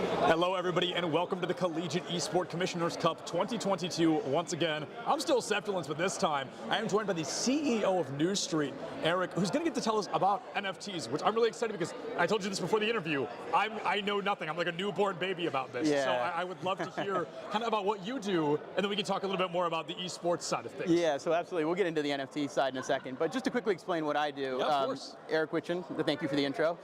Hello everybody and welcome to the Collegiate Esport Commissioners Cup 2022 once again. I'm still Septulence, but this time I am joined by the CEO of New Street, Eric, who's going to get to tell us about NFTs, which I'm really excited because I told you this before the interview. I know nothing. I'm like a newborn baby about this. Yeah. So I would love to hear kind of about what you do, and then we can talk a little bit more about the esports side of things. Yeah, so absolutely. We'll get into the NFT side in a second. But just to quickly explain what I do, Yeah, of course. Eric Witchen, thank you for the intro.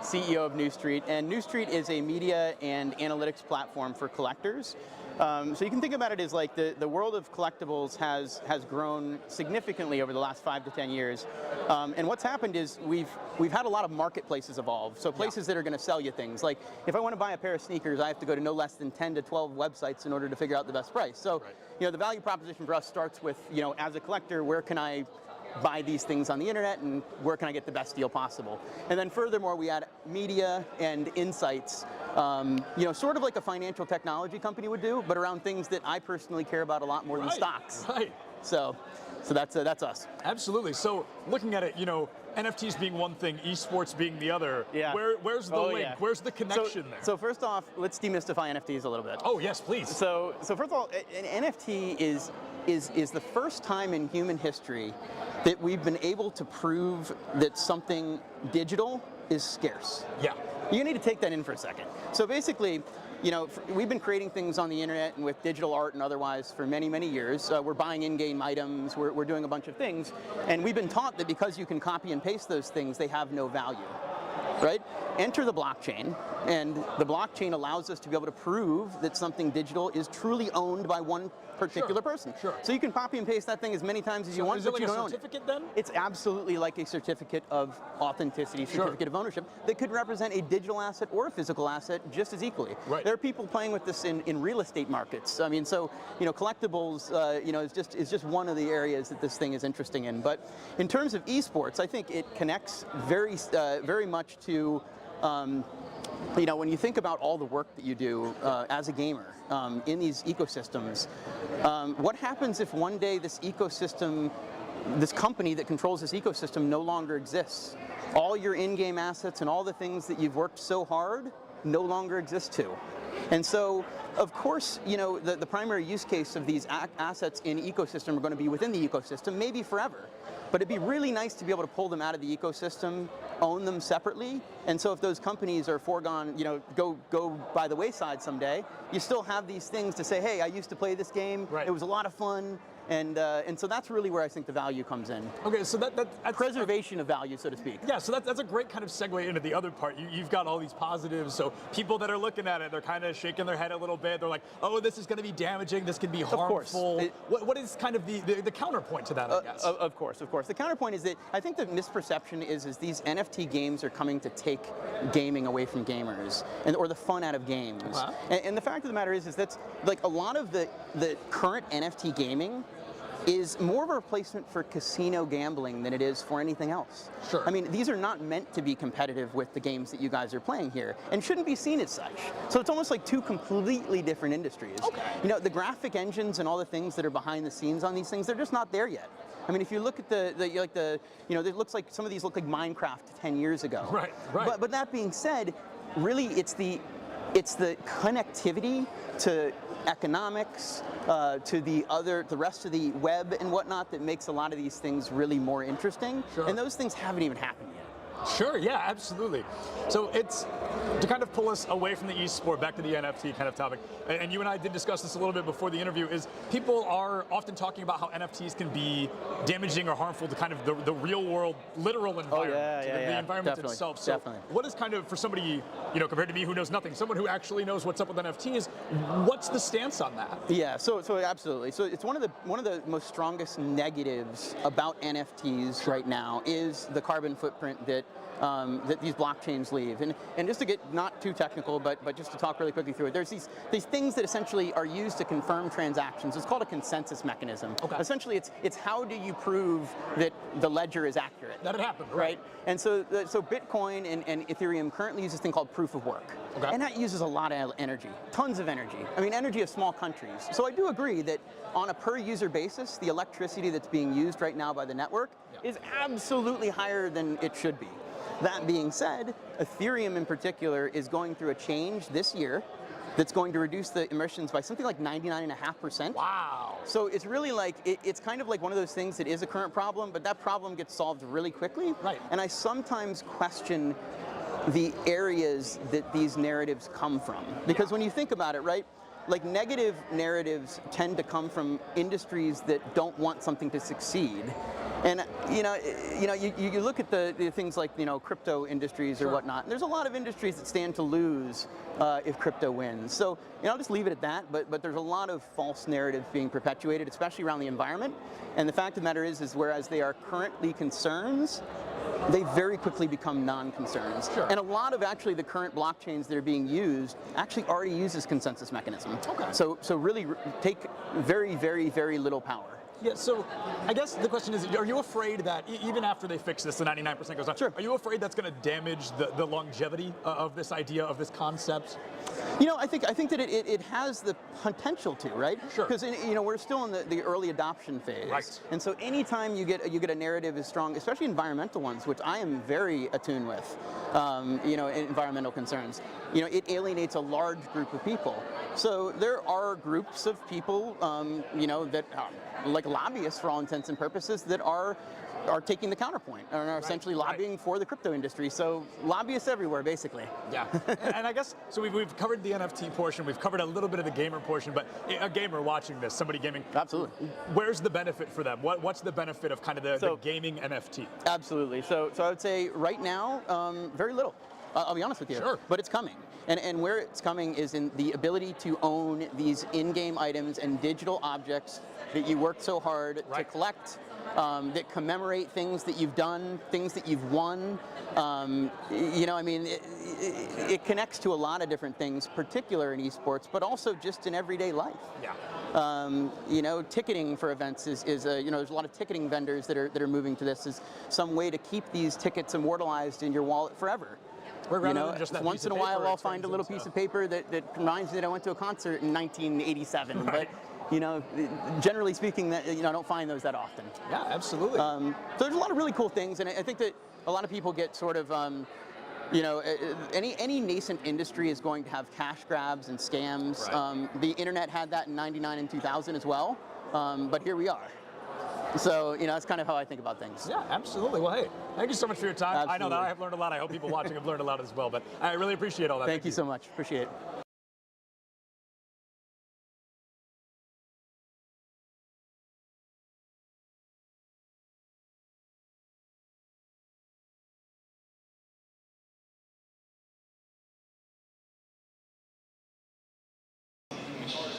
CEO of New Street, and New Street is a media and analytics platform for collectors. So you can think about it as like the world of collectibles has grown significantly over the last 5 to 10 years. And what's happened is we've had a lot of marketplaces evolve. So places that are going to sell you things. Like if I want to buy a pair of sneakers, I have to go to no less than 10 to 12 websites in order to figure out the best price. So the value proposition for us starts with, as a collector, where can I buy these things on the internet and where can I get the best deal possible? And then furthermore, we add media and insights, sort of like a financial technology company would do, but around things that I personally care about a lot more than stocks. Right. So that's us. Absolutely. So looking at it, NFTs being one thing, esports being the other. Yeah. Where's the link? Yeah. Where's the connection there? So first off, let's demystify NFTs a little bit. Oh yes, please. So first of all, an NFT is the first time in human history that we've been able to prove that something digital is scarce. Yeah. You need to take that in for a second. So basically, we've been creating things on the internet and with digital art and otherwise for many, many years. We're buying in-game items, we're doing a bunch of things, and we've been taught that because you can copy and paste those things, they have no value, right? Enter the blockchain, and the blockchain allows us to be able to prove that something digital is truly owned by one particular person. Sure. So you can copy and paste that thing as many times as you want, is it but like you a don't own it. certificate then? It's absolutely like a certificate of authenticity, certificate of ownership that could represent a digital asset or a physical asset just as equally. Right. There are people playing with this in real estate markets. I mean, so collectibles, is just one of the areas that this thing is interesting in. But in terms of esports, I think it connects very much to. When you think about all the work that you do as a gamer in these ecosystems, what happens if one day this ecosystem, this company that controls this ecosystem no longer exists? All your in-game assets and all the things that you've worked so hard no longer exist too. And so, of course, the primary use case of these assets in ecosystem are going to be within the ecosystem, maybe forever. But it'd be really nice to be able to pull them out of the ecosystem, own them separately, and so if those companies are foregone, go by the wayside someday, you still have these things to say, hey, I used to play this game, it was a lot of fun, and so that's really where I think the value comes in. Okay, so that's preservation of value, so to speak. Yeah, so that's a great kind of segue into the other part. You've got all these positives, so people that are looking at it, they're kind of shaking their head a little bit. They're like, oh, this is going to be damaging, this can be harmful. Of course. What is kind of the counterpoint to that, I guess? Of course. The counterpoint is that I think the misperception is these NFT games are coming to take gaming away from gamers, or the fun out of games. Wow. And the fact of the matter is that's like a lot of the current NFT gaming is more of a replacement for casino gambling than it is for anything else. Sure. I mean, these are not meant to be competitive with the games that you guys are playing here, and shouldn't be seen as such. So it's almost like two completely different industries. Okay. The graphic engines and all the things that are behind the scenes on these things, they're just not there yet. I mean, if you look at it looks like some of these look like Minecraft 10 years ago. Right. But that being said, really, it's the connectivity to economics, to the rest of the web and whatnot that makes a lot of these things really more interesting. Sure. And those things haven't even happened yet. Sure, yeah, absolutely. So it's to kind of pull us away from the esport back to the NFT kind of topic. And you and I did discuss this a little bit before the interview, is people are often talking about how NFTs can be damaging or harmful to kind of the real world, literal environment, the environment itself. So what is kind of, for somebody, compared to me who knows nothing, someone who actually knows what's up with NFTs, what's the stance on that? Yeah, so absolutely. So it's one of the most strongest negatives about NFTs right now is the carbon footprint that these blockchains leave. And just to get not too technical, but just to talk really quickly through it, there's these things that essentially are used to confirm transactions. It's called a consensus mechanism. Okay. Essentially, it's how do you prove that the ledger is accurate? That it happened, right? And so Bitcoin and Ethereum currently use this thing called proof of work. Okay. And that uses a lot of energy, tons of energy. I mean, energy of small countries. So I do agree that on a per user basis, the electricity that's being used right now by the network is absolutely higher than it should be. That being said, Ethereum in particular is going through a change this year that's going to reduce the emissions by something like 99.5%. Wow. So it's really like, it's kind of like one of those things that is a current problem, but that problem gets solved really quickly. Right. And I sometimes question the areas that these narratives come from. Because when you think about it, right, like negative narratives tend to come from industries that don't want something to succeed. And you look at the things like crypto industries or whatnot. And there's a lot of industries that stand to lose if crypto wins. So I'll just leave it at that. But there's a lot of false narratives being perpetuated, especially around the environment. And the fact of the matter is whereas they are currently concerns, they very quickly become non-concerns. Sure. And a lot of actually the current blockchains that are being used actually already use this consensus mechanism. Okay. So really take very, very, very little power. Yeah, so I guess the question is, are you afraid that even after they fix this, the 99% goes on, Sure. Are you afraid that's going to damage the longevity of this idea, of this concept? I think that it has the potential to, right? Sure. Because we're still in the early adoption phase. Right. And so anytime you get a narrative as strong, especially environmental ones, which I am very attuned with, environmental concerns, it alienates a large group of people. So there are groups of people, that like lobbyists for all intents and purposes that are taking the counterpoint and are essentially lobbying for the crypto industry. So lobbyists everywhere, basically. Yeah, and I guess, so we've covered the NFT portion, we've covered a little bit of the gamer portion, but a gamer watching this, somebody gaming, Absolutely. Where's the benefit for them? What's the benefit of kind of the gaming NFT? Absolutely. So I would say right now, very little. I'll be honest with you. Sure. But it's coming. And where it's coming is in the ability to own these in-game items and digital objects that you worked so hard to collect, that commemorate things that you've done, things that you've won. It connects to a lot of different things, particular in esports, but also just in everyday life. Yeah. Ticketing for events is there's a lot of ticketing vendors that are moving to this as some way to keep these tickets immortalized in your wallet forever. Once in a while I'll find a little piece of paper that reminds me that I went to a concert in 1987, Right. but generally speaking, that I don't find those that often. Yeah, absolutely. So there's a lot of really cool things, and I think that a lot of people get sort of, any nascent industry is going to have cash grabs and scams. Right. The internet had that in '99 and 2000 as well, but here we are. So, that's kind of how I think about things. Yeah, absolutely. Well, hey, thank you so much for your time. Absolutely. I know that I have learned a lot. I hope people watching have learned a lot as well, but I really appreciate all that. Thank you so much. Appreciate it.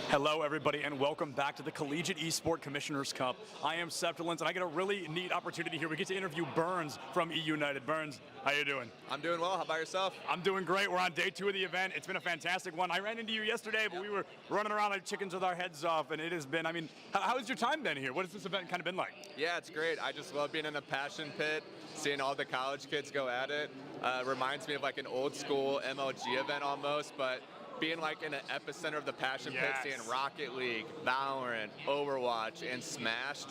Hello, everybody, and welcome back to the Collegiate Esport Commissioners Cup. I am Septilence, and I get a really neat opportunity here. We get to interview Burns from E-United. Burns, how you doing? I'm doing well. How about yourself? I'm doing great. We're on day 2 of the event. It's been a fantastic one. I ran into you yesterday, but we were running around like chickens with our heads off, and it has been, how has your time been here? What has this event kind of been like? Yeah, it's great. I just love being in the passion pit, seeing all the college kids go at it. Reminds me of like an old school MLG event almost, but being like in the epicenter of the passion pit, seeing Rocket League, VALORANT, Overwatch, and Smash,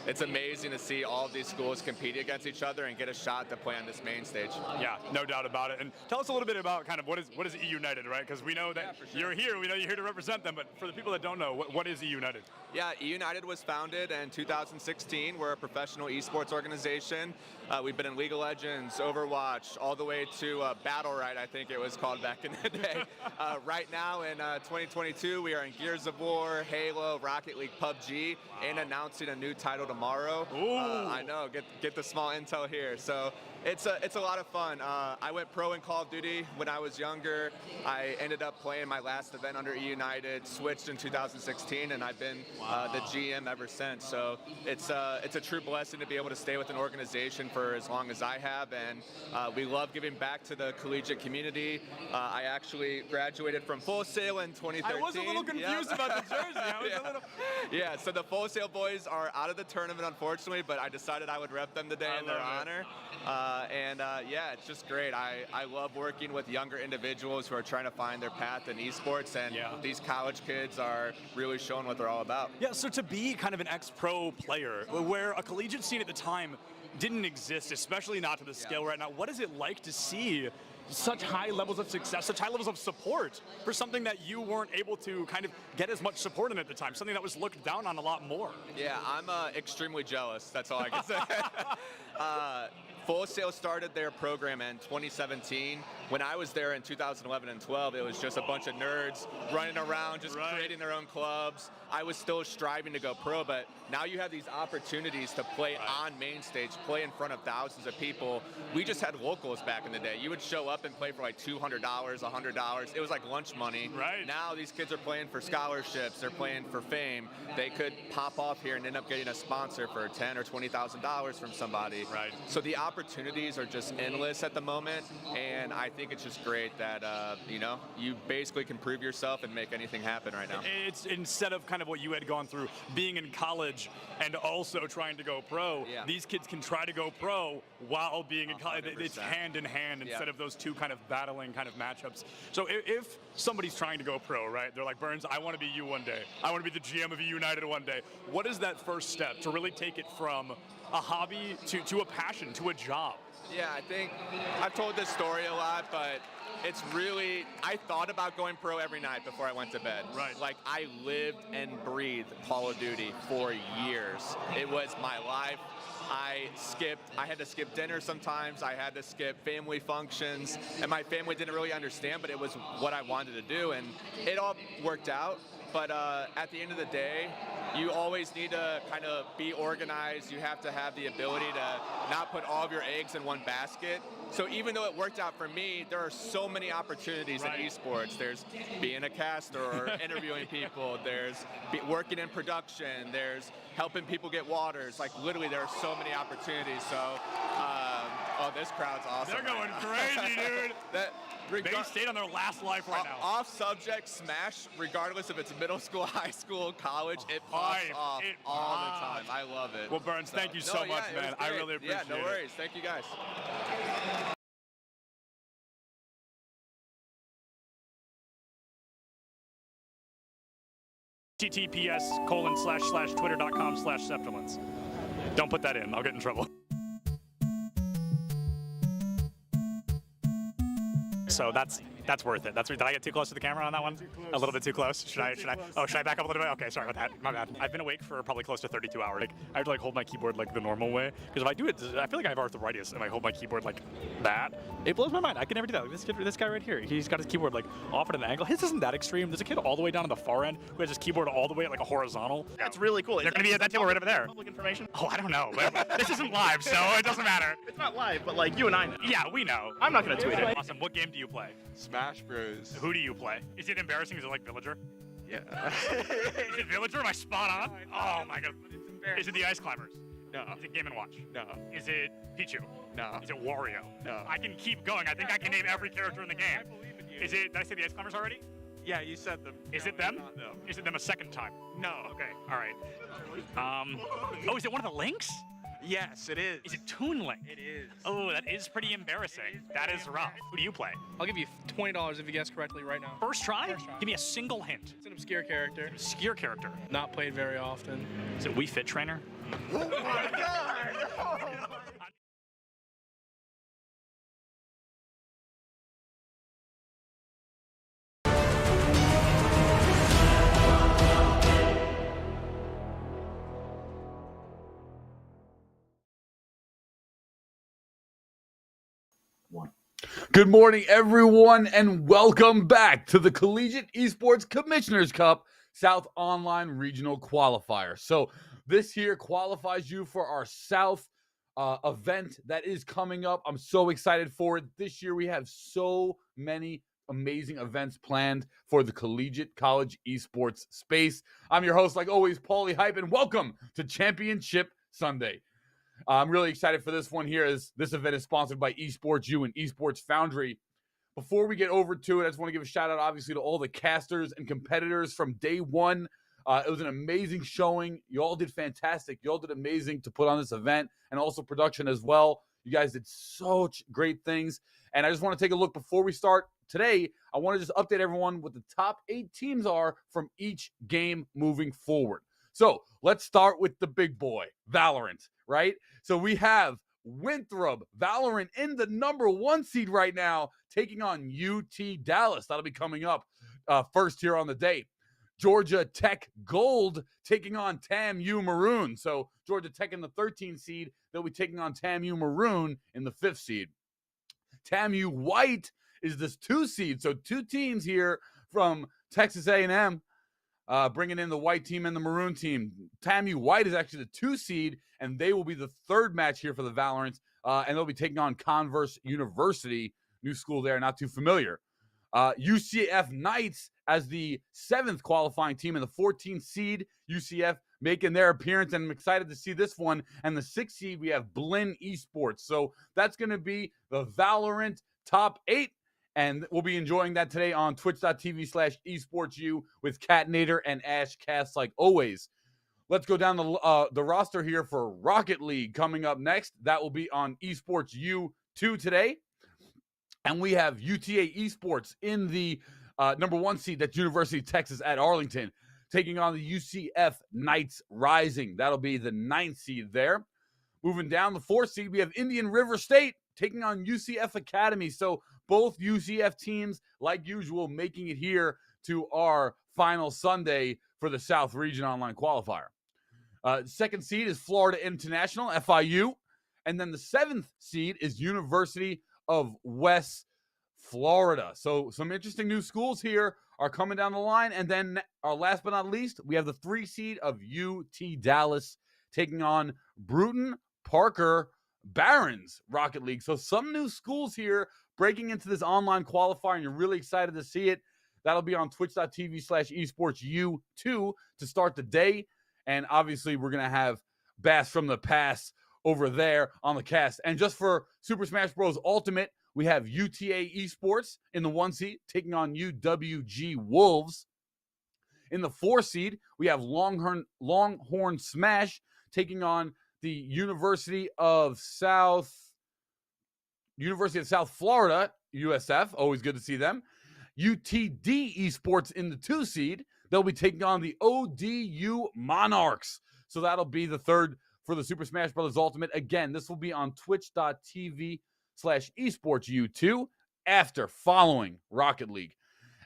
it's amazing to see all of these schools compete against each other and get a shot to play on this main stage. Yeah, no doubt about it. And tell us a little bit about kind of what is E-United, right? Because we know that you're here, we know you're here to represent them, but for the people that don't know, what is E-United? Yeah, E-United was founded in 2016. We're a professional esports organization. We've been in League of Legends, Overwatch, all the way to BattleRite, I think it was called back in the day. Right now in 2022, we are in Gears of War, Halo, Rocket League, PUBG, and announcing a new title tomorrow. I know, get the small intel here. So it's a lot of fun. I went pro in Call of Duty when I was younger. I ended up playing my last event under E-United, switched in 2016, and I've been the GM ever since. So it's a true blessing to be able to stay with an organization for as long as I have, and we love giving back to the collegiate community. I actually graduated from Full Sail in 2013. I was a little confused about the jersey. Yeah, so the Full Sail boys are out of the tournament, unfortunately, but I decided I would rep them today in their honor. Yeah, it's just great. I love working with younger individuals who are trying to find their path in esports, and these college kids are really showing what they're all about. Yeah, so to be kind of an ex-pro player, where a collegiate scene at the time didn't exist, especially not to the scale right now, what is it like to see such high levels of success, such high levels of support for something that you weren't able to kind of get as much support in at the time, something that was looked down on a lot more. Yeah, I'm extremely jealous. That's all I can say. Full Sail started their program in 2017. When I was there in 2011 and 12, it was just a bunch of nerds running around, just creating their own clubs. I was still striving to go pro, but now you have these opportunities to play on main stage, play in front of thousands of people. We just had locals back in the day. You would show up and play for like $200, $100. It was like lunch money. Right. Now these kids are playing for scholarships. They're playing for fame. They could pop off here and end up getting a sponsor for $10,000 or $20,000 from somebody. Right. So the opportunities are just endless at the moment, and I think it's just great that you basically can prove yourself and make anything happen right now. It's instead of kind of what you had gone through, being in college and also trying to go pro, these kids can try to go pro while being in college. 100%. It's hand in hand instead of those two kind of battling kind of matchups. So if somebody's trying to go pro, right, they're like, Burns, I want to be you one day. I want to be the GM of United one day. What is that first step to really take it from a hobby to a passion, to a job? Yeah, I think I've told this story a lot, but it's really, I thought about going pro every night before I went to bed. Right. Like, I lived and breathed Call of Duty for years. It was my life. I had to skip dinner sometimes. I had to skip family functions, and my family didn't really understand, but it was what I wanted to do, and it all worked out. But at the end of the day, you always need to kind of be organized. You have to have the ability to not put all of your eggs in one basket. So even though it worked out for me, there are so many opportunities in esports. There's being a caster or interviewing people. There's working in production. There's helping people get waters. Like, literally, there are so many opportunities. So, oh, this crowd's awesome. They're going crazy, dude. They stayed on their last life right now. Off subject, Smash, regardless if it's middle school, high school, college, it pops off all the time. I love it. Well, Burns, thank you so much, man. I really appreciate it. Yeah, no worries. Thank you, guys. https://twitter.com/Septilence. Don't put that in. I'll get in trouble. So that's worth it. Did I get too close to the camera on that one? A little bit too close? Should I back up a little bit? Okay, sorry about that. My bad. I've been awake for probably close to 32 hours. Like, I have to hold my keyboard like the normal way, because if I do it, I feel like I have arthritis and I hold my keyboard like that. It blows my mind. I can never do that. Like this guy right here, he's got his keyboard like off at an angle. His isn't that extreme. There's a kid all the way down on the far end who has his keyboard all the way at like a horizontal. That's really cool. They're going to be at that table right over there. Public information? Oh, I don't know. This isn't live, so it doesn't matter. It's not live, but like you and I know. Yeah, we know. I'm not going to tweet it. Awesome. What game do you play? Smash Bros. Who do you play? Is it embarrassing? Is it like Villager? Yeah. Is it Villager? Am I spot on? Oh my god. Is it the Ice Climbers? No. Is it Game & Watch? No. Is it Pichu? No. Is it Wario? No. I can keep going. I think I can name every character in the game. Is it, did I say the Ice Climbers already? Yeah, you said them. Is it them? No. Is it them a second time? No. Okay. All right. Oh, is it one of the Links? Yes, it is. Is it Toon Link? It is. Oh, that is pretty embarrassing. That is rough. Who do you play? I'll give you $20 if you guess correctly right now. First try? First try. Give me a single hint. It's an obscure character. Obscure character. Not played very often. Is it Wii Fit Trainer? Oh my god! Good morning, everyone, and welcome back to the Collegiate Esports Commissioners Cup South Online Regional Qualifier. So this here qualifies you for our South event that is coming up. I'm so excited for it. This year we have so many amazing events planned for the collegiate college esports space. I'm your host, like always, Paulie Hype, and welcome to Championship Sunday. I'm really excited for this one here, as this event is sponsored by Esports U and Esports Foundry. Before we get over to it, I just want to give a shout out, obviously, to all the casters and competitors from day one. It was an amazing showing. You all did fantastic. You all did amazing to put on this event, and also production as well. You guys did such great things. And I just want to take a look before we start today. I want to just update everyone what the top 8 teams are from each game moving forward. So let's start with the big boy, VALORANT, right? So we have Winthrop. VALORANT in the #1 seed right now, taking on UT Dallas. That'll be coming up first here on the day. Georgia Tech Gold taking on TAMU Maroon. So Georgia Tech in the 13 seed. They'll be taking on TAMU Maroon in the 5th seed. TAMU White is this 2 seed. So 2 teams here from Texas A&M bringing in the white team and the maroon team. TAMU White is actually the 2 seed, and they will be the 3rd match here for the VALORANT, and they'll be taking on Converse University, new school there, not too familiar. UCF Knights as the 7th qualifying team in the 14th seed. UCF making their appearance, and I'm excited to see this one. And the 6th seed, we have Blinn Esports. So that's going to be the VALORANT top 8. And we'll be enjoying that today on twitch.tv/esportsu with Catnator and Ashcast like always. Let's go down the roster here for Rocket League coming up next. That will be on Esports U2 today. And we have UTA Esports in the #1 seed. That's University of Texas at Arlington, taking on the UCF Knights Rising. That'll be the 9th seed there. Moving down the 4th seed, we have Indian River State taking on UCF Academy. So both UCF teams, like usual, making it here to our final Sunday for the South Region Online Qualifier. 2nd seed is Florida International, FIU. And then the 7th seed is University of West Florida. So some interesting new schools here are coming down the line. And then last but not least, we have the 3 seed of UT Dallas taking on Bruton Parker Barons Rocket League. So some new schools here breaking into this online qualifier, and you're really excited to see it. That'll be on twitch.tv/esportsu2 to start the day. And obviously, we're going to have Bass from the Pass over there on the cast. And just for Super Smash Bros. Ultimate, we have UTA Esports in the 1 seed taking on UWG Wolves. In the 4 seed, we have Longhorn Smash taking on the University of South Florida, USF. Always good to see them. UTD Esports in the 2 seed. They'll be taking on the ODU Monarchs. So that'll be the 3rd for the Super Smash Bros. Ultimate. Again, this will be on twitch.tv/esportsu2 after following Rocket League.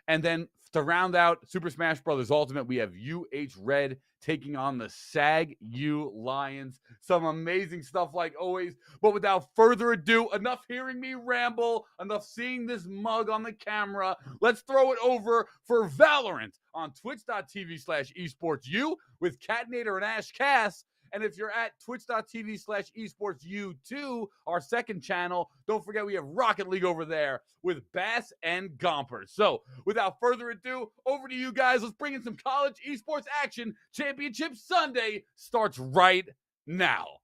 And then to round out Super Smash Bros. Ultimate, we have UH Red taking on the SAG-U Lions. Some amazing stuff like always. But without further ado, enough hearing me ramble, enough seeing this mug on the camera. Let's throw it over for VALORANT on twitch.tv/esportsu with Catnator and Ashcast. And if you're at twitch.tv/esportsu2, our 2nd channel, don't forget we have Rocket League over there with Bass and Gompers. So without further ado, over to you guys. Let's bring in some college esports action. Championship Sunday starts right now.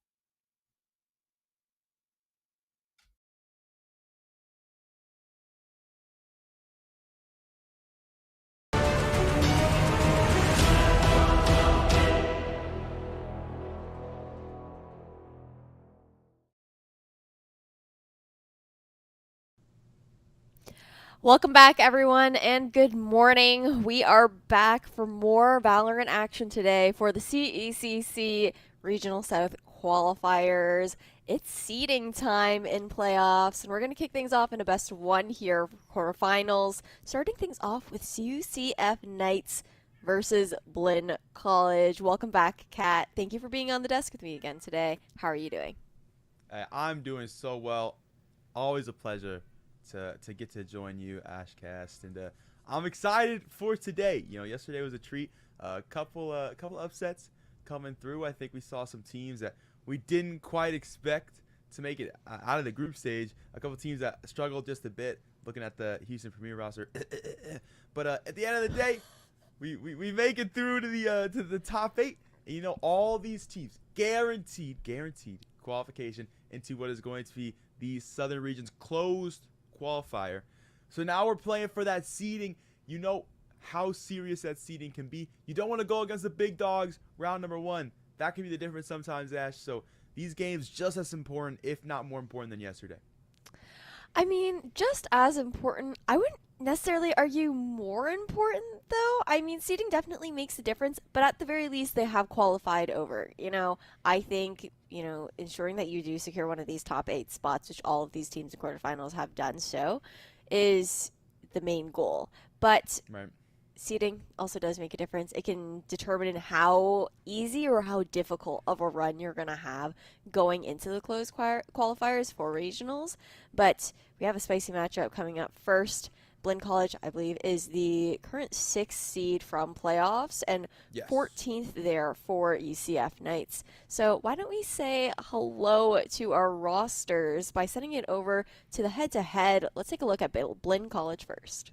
Welcome back, everyone, and good morning. We are back for more VALORANT action today for the CECC Regional South Qualifiers. It's seeding time in playoffs, and we're going to kick things off in a best of 1 here for quarterfinals, starting things off with UCF Knights versus Blinn College. Welcome back, Kat. Thank you for being on the desk with me again today. How are you doing? I'm doing so well. Always a pleasure to get to join you, Ashcast, and I'm excited for today. You know, yesterday was a treat. A couple upsets coming through. I think we saw some teams that we didn't quite expect to make it out of the group stage. A couple teams that struggled just a bit, looking at the Houston Premier roster. But at the end of the day, we make it through to the top 8. And you know, all these teams guaranteed qualification into what is going to be the Southern Region's closed qualifier. So now we're playing for that seeding. You know how serious that seeding can be. You don't want to go against the big dogs round number 1. That can be the difference sometimes, Ash. So these games just as important, if not more important than yesterday. I mean, just as important. I wouldn't necessarily argue more important though. I mean, seeding definitely makes a difference, but at the very least they have qualified over. I think, ensuring that you do secure one of these top 8 spots, which all of these teams in quarterfinals have done so, is the main goal. But Right. seeding also does make a difference. It can determine how easy or how difficult of a run you're going to have going into the closed qualifiers for regionals. But we have a spicy matchup coming up first. Blinn College, I believe, is the current 6th seed from playoffs and Yes. 14th there for UCF Knights. So why don't we say hello to our rosters by sending it over to the head-to-head. Let's take a look at Blinn College first.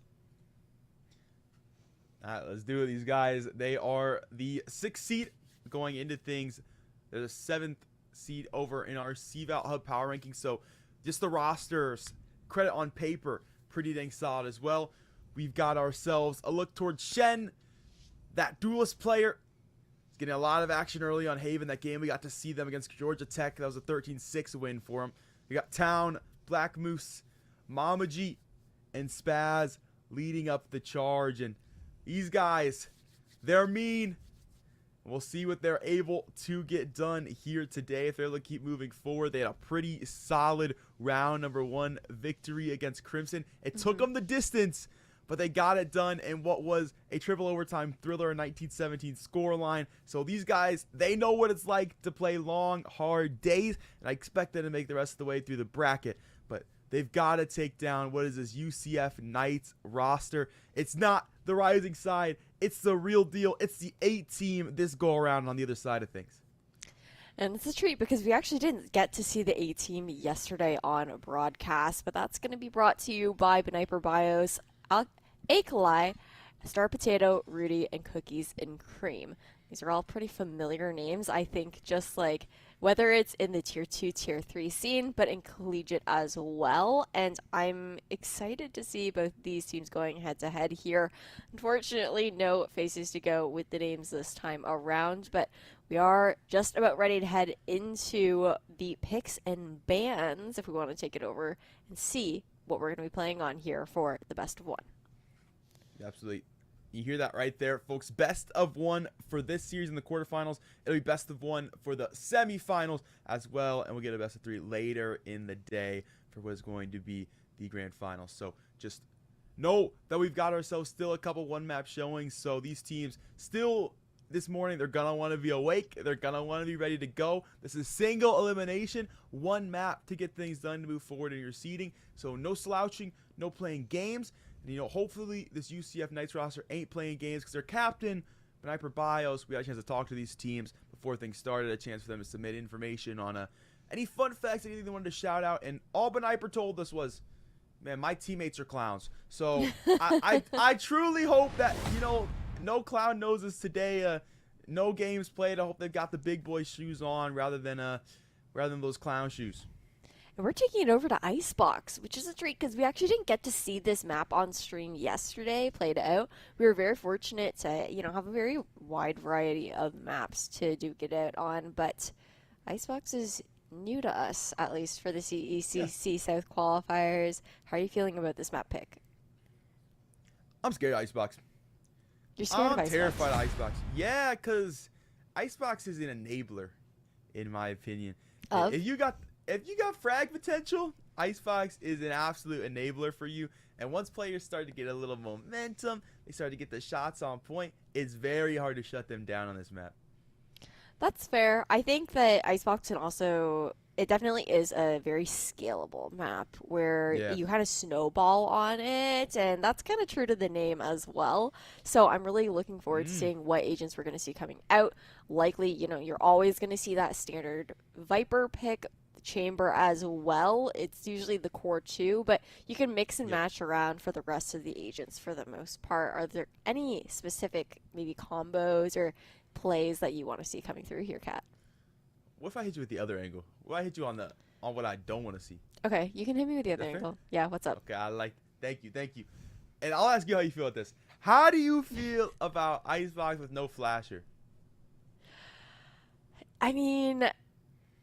All right, let's do it. These guys, they are the 6th seed going into things. They're the 7th seed over in our CVAL Hub Power Ranking. So just the rosters, credit on paper, pretty dang solid as well. We've got ourselves a look towards Shen, that duelist player. He's getting a lot of action early on Haven. That game we got to see them against Georgia Tech. That was a 13-6 win for him. We got Town, Black Moose, Mamaji, and Spaz leading up the charge. And these guys, they're mean. We'll see what they're able to get done here today. If they're able to keep moving forward, they had a pretty solid round number 1 victory against Crimson. It took them the distance, but they got it done in what was a triple overtime thriller, 1917 scoreline. So these guys, they know what it's like to play long, hard days, and I expect them to make the rest of the way through the bracket. But they've got to take down, what is this, UCF Knights roster. It's not the rising side. It's the real deal. It's the 8 team this go around on the other side of things. And it's a treat because we actually didn't get to see the A team yesterday on broadcast, but that's going to be brought to you by Beniper Bios, Akalai, Star Potato, Rudy, and Cookies and Cream. These are all pretty familiar names, I think, just like whether it's in the Tier 2, Tier 3 scene, but in collegiate as well. And I'm excited to see both these teams going head-to-head here. Unfortunately, no faces to go with the names this time around, but we are just about ready to head into the picks and bans if we want to take it over and see what we're going to be playing on here for the best of 1. Absolutely. You hear that right there, folks. Best of 1 for this series in the quarterfinals. It'll be best of 1 for the semifinals as well. And we'll get a best of 3 later in the day for what is going to be the grand finals. So just know that we've got ourselves still a couple 1-map showings. So these teams still this morning, they're going to want to be awake. They're going to want to be ready to go. This is single elimination, 1 map to get things done to move forward in your seeding. So no slouching, no playing games. And, hopefully this UCF Knights roster ain't playing games because their captain, Beniper Bios, we had a chance to talk to these teams before things started, a chance for them to submit information on any fun facts, anything they wanted to shout out. And all Beniper told us was, man, my teammates are clowns. So I truly hope that, no clown noses today. No games played. I hope they've got the big boy shoes on rather than those clown shoes. And we're taking it over to Icebox, which is a treat because we actually didn't get to see this map on stream yesterday played out. We were very fortunate to, have a very wide variety of maps to duke it out on, but Icebox is new to us, at least for the CECC South qualifiers. How are you feeling about this map pick? I'm scared of Icebox. You're scared of I'm Icebox? terrified of Icebox. Yeah, because Icebox is an enabler, in my opinion. Of? If you got frag potential, Icebox is an absolute enabler for you. And once players start to get a little momentum, they start to get the shots on point, it's very hard to shut them down on this map. That's fair. I think that Icebox can also, it definitely is a very scalable map where you kind of snowball on it, and that's kind of true to the name as well. So I'm really looking forward to seeing what agents we're going to see coming out. Likely, you're always going to see that standard Viper pick, Chamber as well. It's usually the core 2, but you can mix and match around for the rest of the agents for the most part. Are there any specific maybe combos or plays that you want to see coming through here, Kat? What if I hit you with the other angle? What if I hit you on what I don't want to see? Okay, you can hit me with the other angle. Yeah, what's up? Okay, thank you. And I'll ask you how you feel about this. How do you feel about Icebox with no flasher? I mean,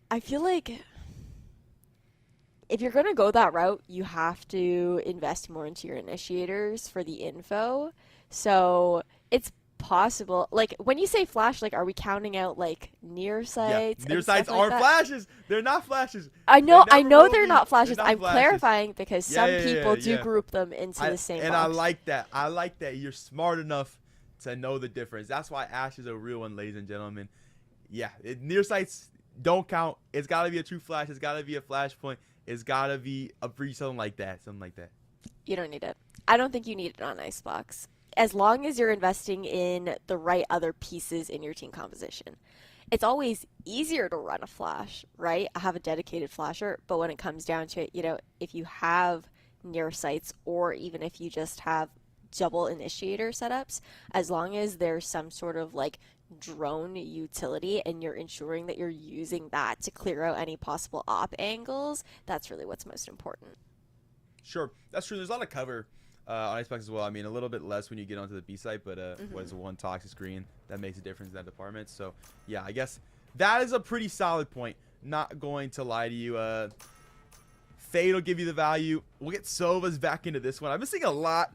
I feel like if you're going to go that route, you have to invest more into your initiators for the info. So it's possible, like when you say flash, like are we counting out like near sights? Near and stuff sights like aren't that? flashes. They're not flashes. I know They never will they're be. not flashes. They're not I'm flashes. clarifying because some people do yeah. group them into the same And box. I like that. I like that you're smart enough to know the difference. That's why Ash is a real one, ladies and gentlemen. Yeah, near sights don't count. It's got to be a true flash. It's got to be a flash point. It's got to be a free, something like that. Something like that. You don't need it. I don't think you need it on Icebox. As long as you're investing in the right other pieces in your team composition. It's always easier to run a flash, right? I have a dedicated flasher, but when it comes down to it, you know, if you have near sights or even if you just have double initiator setups, as long as there's some sort of like drone utility and you're ensuring that you're using that to clear out any possible op angles, that's really what's most important. Sure, that's true. There's a lot of cover on Icebox as well. I mean, a little bit less when you get onto the B site, but what is one toxic screen that makes a difference in that department. So yeah, I guess that is a pretty solid point. Not going to lie to you. Fade will give you the value. We'll get Sovas back into this one. I've been seeing a lot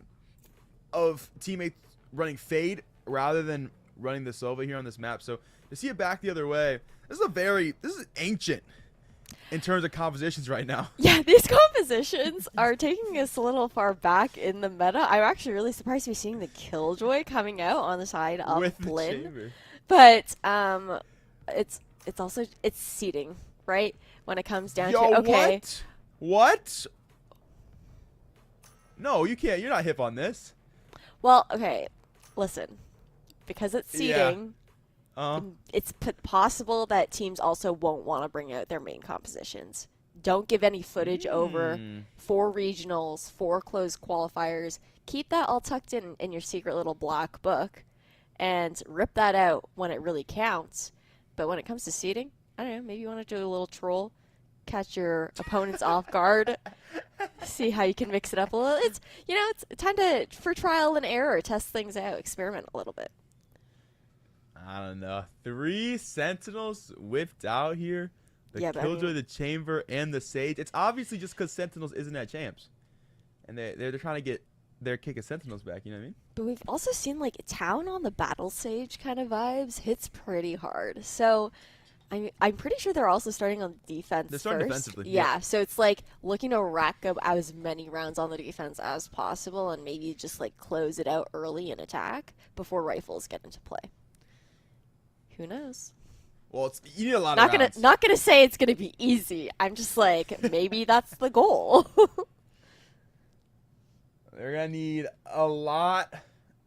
of teammates running Fade rather than running the Sova here on this map. So to see it back the other way, this is ancient in terms of compositions right now. Yeah, these compositions are taking us a little far back in the meta. I'm actually really surprised to be seeing the Killjoy coming out on the side of With the Blinn. chamber. But it's also seeding, right? When it comes down Yo, to okay. What? No, you can't. You're not hip on this. Well, okay. Listen. Because it's seeding, it's possible that teams also won't want to bring out their main compositions. Don't give any footage over for regionals, for closed qualifiers. Keep that all tucked in your secret little black book and rip that out when it really counts. But when it comes to seeding, I don't know, maybe you want to do a little troll, catch your opponents off guard, see how you can mix it up a little. It's, you know, it's time for trial and error, test things out, experiment a little bit. I don't know. 3 Sentinels whipped out here. The Killjoy, the Chamber, and the Sage. It's obviously just because Sentinels isn't at champs. And they're trying to get their kick of Sentinels back, you know what I mean? But we've also seen like Town on the Battle Sage kind of vibes hits pretty hard. So I'm pretty sure they're also starting on defense They're starting first. defensively. Yeah, so it's like looking to rack up as many rounds on the defense as possible and maybe just like close it out early in attack before rifles get into play. Who knows? Well, you need a lot of rounds. Not gonna say it's gonna be easy. I'm just like, maybe that's the goal. They're gonna need a lot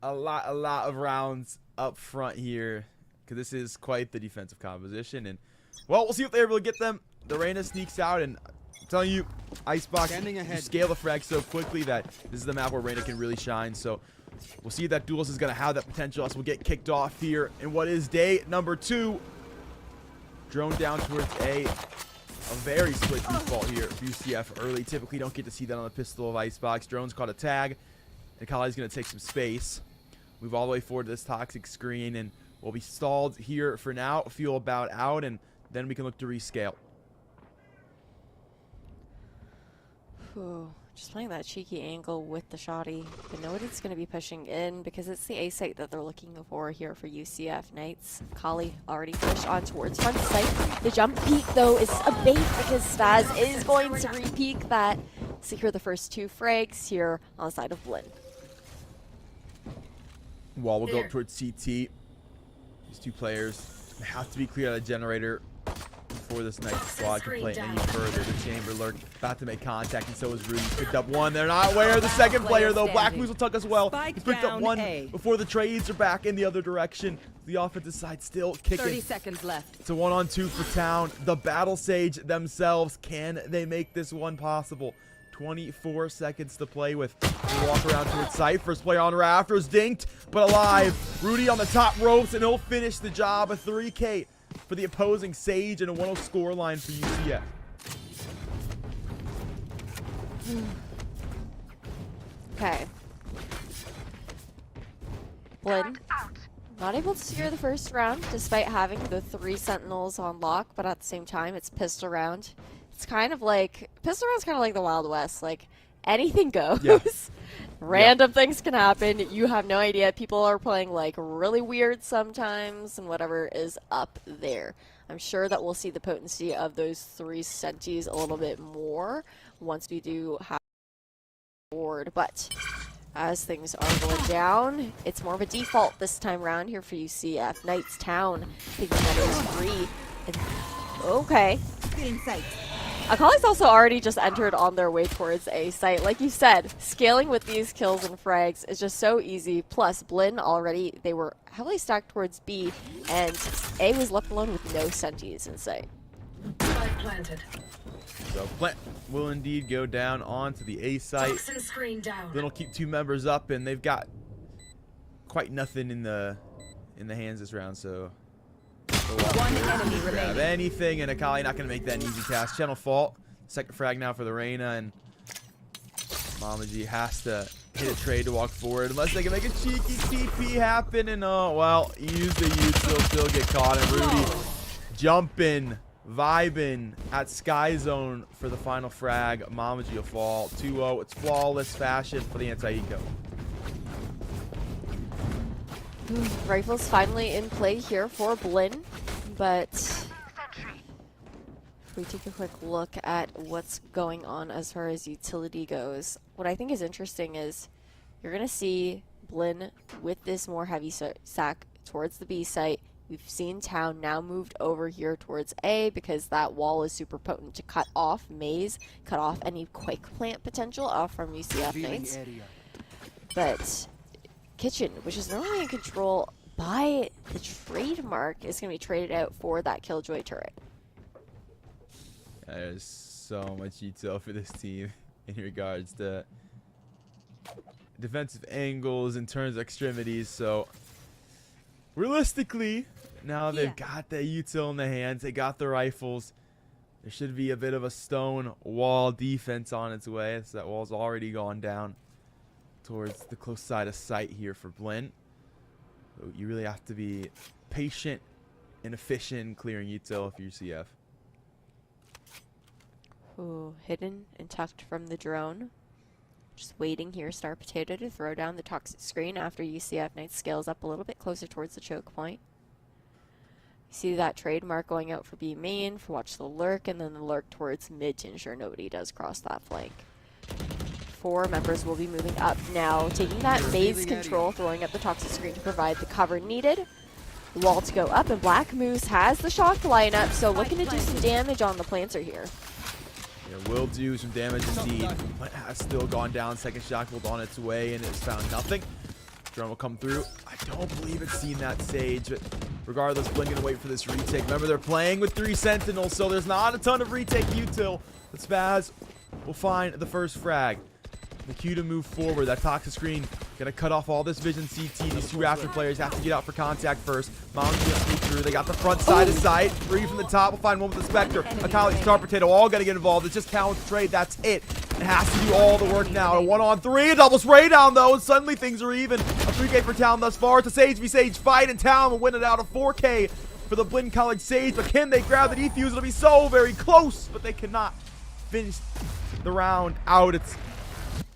of rounds up front here, because this is quite the defensive composition. And well, we'll see if they're able to get them. The Reyna sneaks out, and I'm telling you, Icebox, you scale the frag so quickly that this is the map where Reyna can really shine. So we'll see if that Duelist is gonna have that potential. Us will get kicked off here in what is day number 2. Drone down towards A. A very split default here for UCF early. Typically don't get to see that on the pistol of Icebox. Drone's caught a tag. And Kali's going to take some space. Move all the way forward to this toxic screen. And we'll be stalled here for now. Fuel about out. And then we can look to rescale. Ooh, just playing that cheeky angle with the shotty. But nobody's going to be pushing in because it's the A site that they're looking for here for UCF Knights. Kali already pushed on towards front site. The jump peek, though, is a bait because Spaz is going to re-peek that. Secure the first 2 frags here on the side of Blinn. Wall will go up towards CT. These 2 players have to be clear out of the generator before this Knight squad can play any further. The Chamber lurk about to make contact, and so is Rudy. Picked up 1. They're not aware of the second player, though. Black Moose will tuck as well. He's picked up 1 before the trades are back in the other direction. The offensive side still kicking. 30 seconds left. It's a 1-on-2 for Town. The Battle Sage themselves. Can they make this one possible? 24 seconds to play with. We'll walk around towards site. First player on rafters, dinked, but alive. Rudy on the top ropes, and he'll finish the job. A 3K for the opposing Sage and a 1-0 scoreline for UCF. Okay. Blinn, not able to secure the first round despite having the 3 Sentinels on lock, but at the same time, it's pistol round. it's kind of like pistol round's kind of like the Wild West. Like anything goes. Yeah. Random things can happen. You have no idea. People are playing like really weird sometimes, and whatever is up there. I'm sure that we'll see the potency of those 3 centis a little bit more once we do have board. But as things are going down, it's more of a default this time around here for UCF. Knights Town thinking that it is free. And, okay. Akali's also already just entered on their way towards A site. Like you said, scaling with these kills and frags is just so easy. Plus, Blinn already, they were heavily stacked towards B, and A was left alone with no senties in sight. So Plant will indeed go down onto the A site. Then will keep 2 members up, and they've got quite nothing in the hands this round. So One enemy grab remaining. anything, and Akali not going to make that an easy task. Channel fault. Second frag now for the Reyna, and Mamaji has to hit a trade to walk forward unless they can make a cheeky TP happen. And oh well, use the util, still get caught. And Rudy jumping, vibing at Sky Zone for the final frag. Mamaji will fall 2-0. It's flawless fashion for the anti-eco. Rifles finally in play here for Blinn, but if we take a quick look at what's going on as far as utility goes, what I think is interesting is you're going to see Blinn with this more heavy sack towards the B site. We've seen Town now moved over here towards A because that wall is super potent to cut off Maze, cut off any quick plant potential off from UCF Knights. But Kitchen, which is normally in control by the trademark, is going to be traded out for that Killjoy turret. There's so much util for this team in regards to defensive angles and turns extremities. So realistically, now they've got the util in the hands, they got the rifles. There should be a bit of a stone wall defense on its way. So that wall's already gone down towards the close side of sight here for Blinn. So you really have to be patient and efficient in clearing util if you're CF. Ooh, hidden and tucked from the drone. Just waiting here, Star Potato to throw down the toxic screen after UCF Knights scales up a little bit closer towards the choke point. You see that trademark going out for B main, for watch the lurk, and then the lurk towards mid to ensure nobody does cross that flank. 4 members will be moving up now, taking that Maze control, throwing up the toxic screen to provide the cover needed. Wall to go up, and Black Moose has the shock lineup, so looking to do some damage on the planter here. Yeah, will do some damage indeed, but has still gone down. Second shock pulled on its way, and it's found nothing. Drone will come through. I don't believe it's seen that Sage, but regardless, Blinn gonna wait for this retake. Remember, they're playing with 3 Sentinels, so there's not a ton of retake util. But Spaz will find the first frag. The cue to move forward. That toxic screen gonna cut off all this vision CT. These 2 Raptor players have to get out for contact first. Mom's gonna sneak through. They got the front side of sight. 3 from the top. We'll find one with the Spectre. Akali, Star Potato, all gonna get involved. It's just Callan's trade. That's it. It has to do all the work now. A 1-on-3. A double spray down though. And suddenly things are even. A 3K for Town thus far. It's a Sage v Sage fight, and Town will win it out. A 4K for the Blinn College Sage. But can they grab the defuse? It'll be so very close, but they cannot finish the round out. It's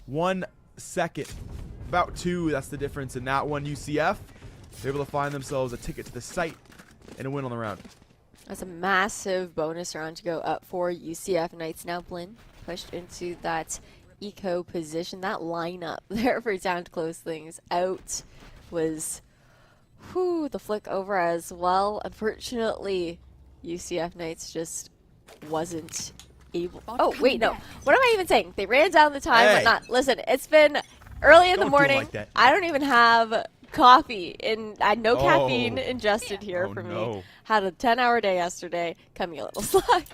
1 second, about 2, that's the difference in that one. UCF, they're able to find themselves a ticket to the site and a win on the round. That's a massive bonus round to go up for UCF Knights. Now Blinn pushed into that eco position. That lineup there for Town to close things out was the flick over as well. Unfortunately, UCF Knights just wasn't able. Oh, wait, no. What am I even saying? They ran down the time, Hey. but not. Listen, it's been early in the Don't do it morning. like that. I don't even have coffee, and I had no caffeine Oh. ingested here Oh, for me. no. Had a 10-hour day yesterday. Cut me a little slack.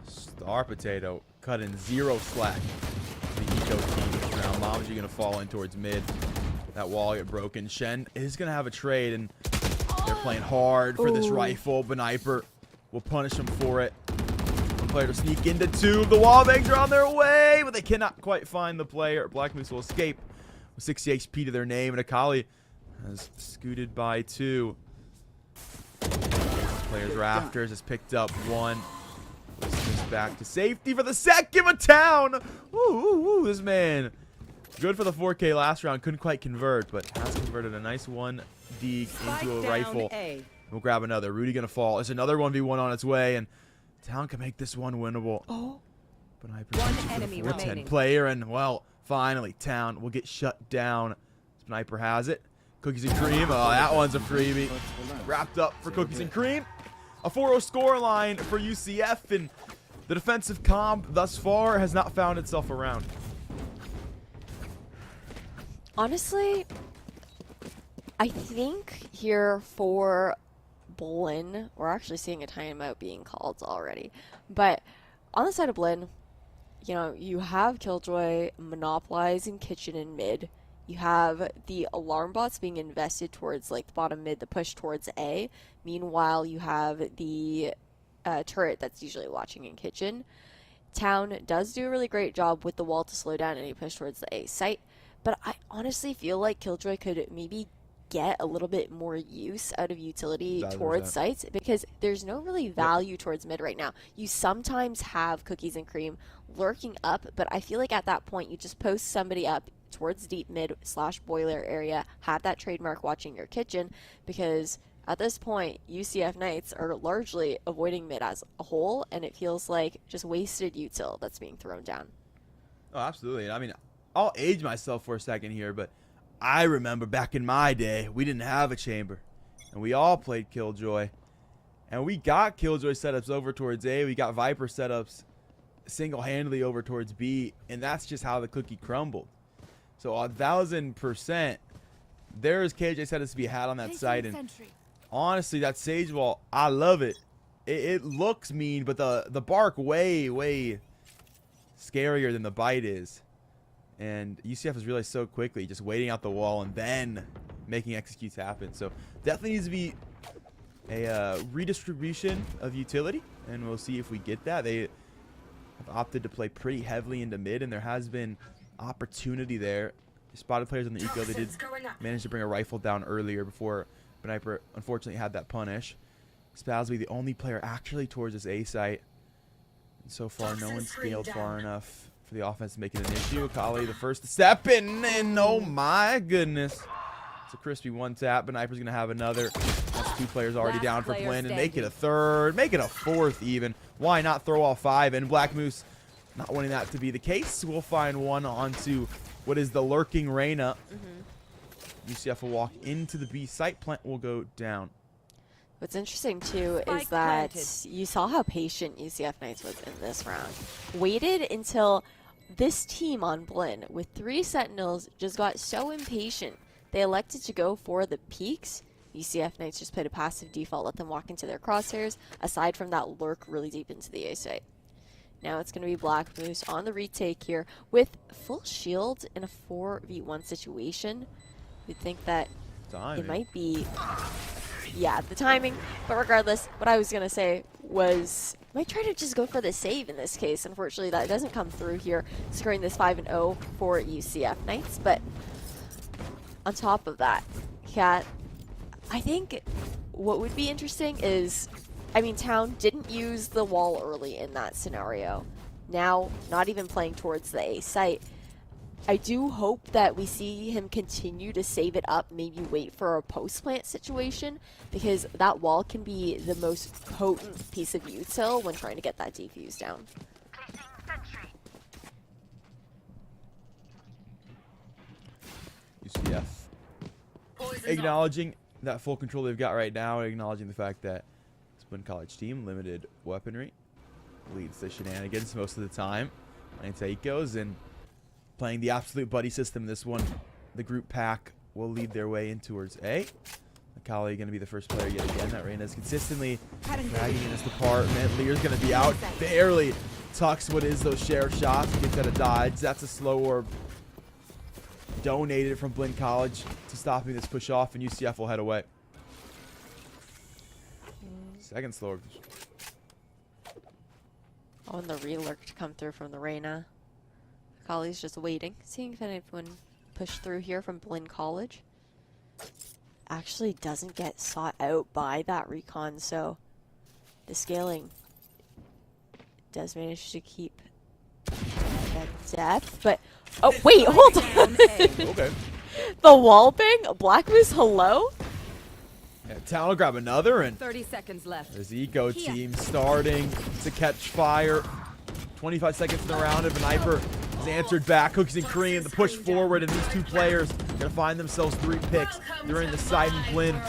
Star Potato cutting 0 slack. The eco team round. Mom's gonna fall in towards mid. That wall get broken. Shen is gonna have a trade, and they're playing hard for this rifle. Beniper will punish him for it. One player to sneak into 2. The wall bangs are on their way, but they cannot quite find the player. Black Moose will escape with 60 HP to their name, and Akali has scooted by 2. player's rafters has picked up one. This back to safety for the second, but Town. Ooh, this man. Good for the 4K last round. Couldn't quite convert, but has converted a nice 1 dig into a rifle. We'll grab another. Rudy gonna fall. There's another 1v1 on its way, and Town can make this one winnable. Oh. But One enemy remaining. Player, and well, finally, Town will get shut down. Sniper has it. Cookies and cream. Oh, that one's a freebie. Wrapped up for cookies and cream. A 4-0 score line for UCF, and the defensive comp thus far has not found itself around. Honestly, I think here for Blinn, we're actually seeing a timeout being called already. But on the side of Blinn, you know, you have Killjoy monopolizing kitchen and mid. You have the alarm bots being invested towards like the bottom mid, the push towards A. Meanwhile, you have the turret that's usually watching in kitchen. Town does do a really great job with the wall to slow down any push towards the A site. But I honestly feel like Killjoy could maybe get a little bit more use out of utility towards sites, because there's no really value towards mid right now. You sometimes have cookies and cream lurking up, but I feel like at that point you just post somebody up towards deep mid / boiler area, have that trademark watching your kitchen, because at this point UCF Knights are largely avoiding mid as a whole, and it feels like just wasted util that's being thrown down. Oh, absolutely. I mean, I'll age myself for a second here, but I remember back in my day, we didn't have a chamber, and we all played Killjoy, and we got Killjoy setups over towards A. We got Viper setups single-handedly over towards B, and that's just how the cookie crumbled. So 1000%, there's KJ setups to be had on that site, and honestly, that Sage Wall, I love it. It looks mean, but the bark way scarier than the bite is. And UCF has realized so quickly, just waiting out the wall and then making executes happen. So definitely needs to be a redistribution of utility, and we'll see if we get that. They have opted to play pretty heavily into mid, and there has been opportunity there. Spotted players on the eco. They did manage to bring a rifle down earlier before Sniper unfortunately had that punish. Spaz will be the only player actually towards this A site. And so far, no one's scaled far enough for the offense to make it an issue. Kali the first to step in, and oh my goodness. It's a crispy one tap, but Sniper's going to have another. That's 2 players already down for Blinn, and make it a third, make it a 4th even. Why not throw all 5? And Black Moose not wanting that to be the case. We'll find one onto what is the lurking Reyna. UCF will walk into the B site. Plant will go down. What's interesting too is that you saw how patient UCF Knights was in this round. Waited until this team on Blinn with 3 Sentinels just got so impatient they elected to go for the peaks. UCF Knights just played a passive default, let them walk into their crosshairs, aside from that lurk really deep into the A site. Now it's going to be Black Moose on the retake here with full shield in a 4v1 situation. You'd think that it might be, yeah, the timing. But regardless, what I was going to say was, might try to just go for the save in this case. Unfortunately, that doesn't come through here, scoring this 5-0 for UCF Knights. But on top of that, Kat, I think what would be interesting is, I mean, Town didn't use the wall early in that scenario. Now, not even playing towards the A site. I do hope that we see him continue to save it up, maybe wait for a post-plant situation, because that wall can be the most potent piece of util when trying to get that defuse down. UCF acknowledging that full control they've got right now, and acknowledging the fact that Spin College team limited weaponry leads to shenanigans most of the time. Ecos and playing the absolute buddy system. This one, the group pack will lead their way in towards A. Kali going to be the first player yet again. That Reyna's consistently dragging in this department. Lear's going to be out. Barely tucks what is those sheriff shots. Gets out of dodge. That's a slow orb donated from Blinn College to stopping this push off, and UCF will head away. Second slow orb. Oh, and the relurk to come through from the Reyna. Kali's just waiting, seeing if anyone pushed through here from Blinn College. Actually doesn't get sought out by that recon, so the scaling does manage to keep that depth, but oh wait, hold on. Okay. The wall bang, Black Moose, hello. Yeah, Talon will grab another, and 30 seconds left. there's the Eco team starting to catch fire. 25 seconds in the round, and Viper has answered back. Cookies and Cream, the push forward, and these two players are gonna find themselves 3 picks. They're in the side and Blinn.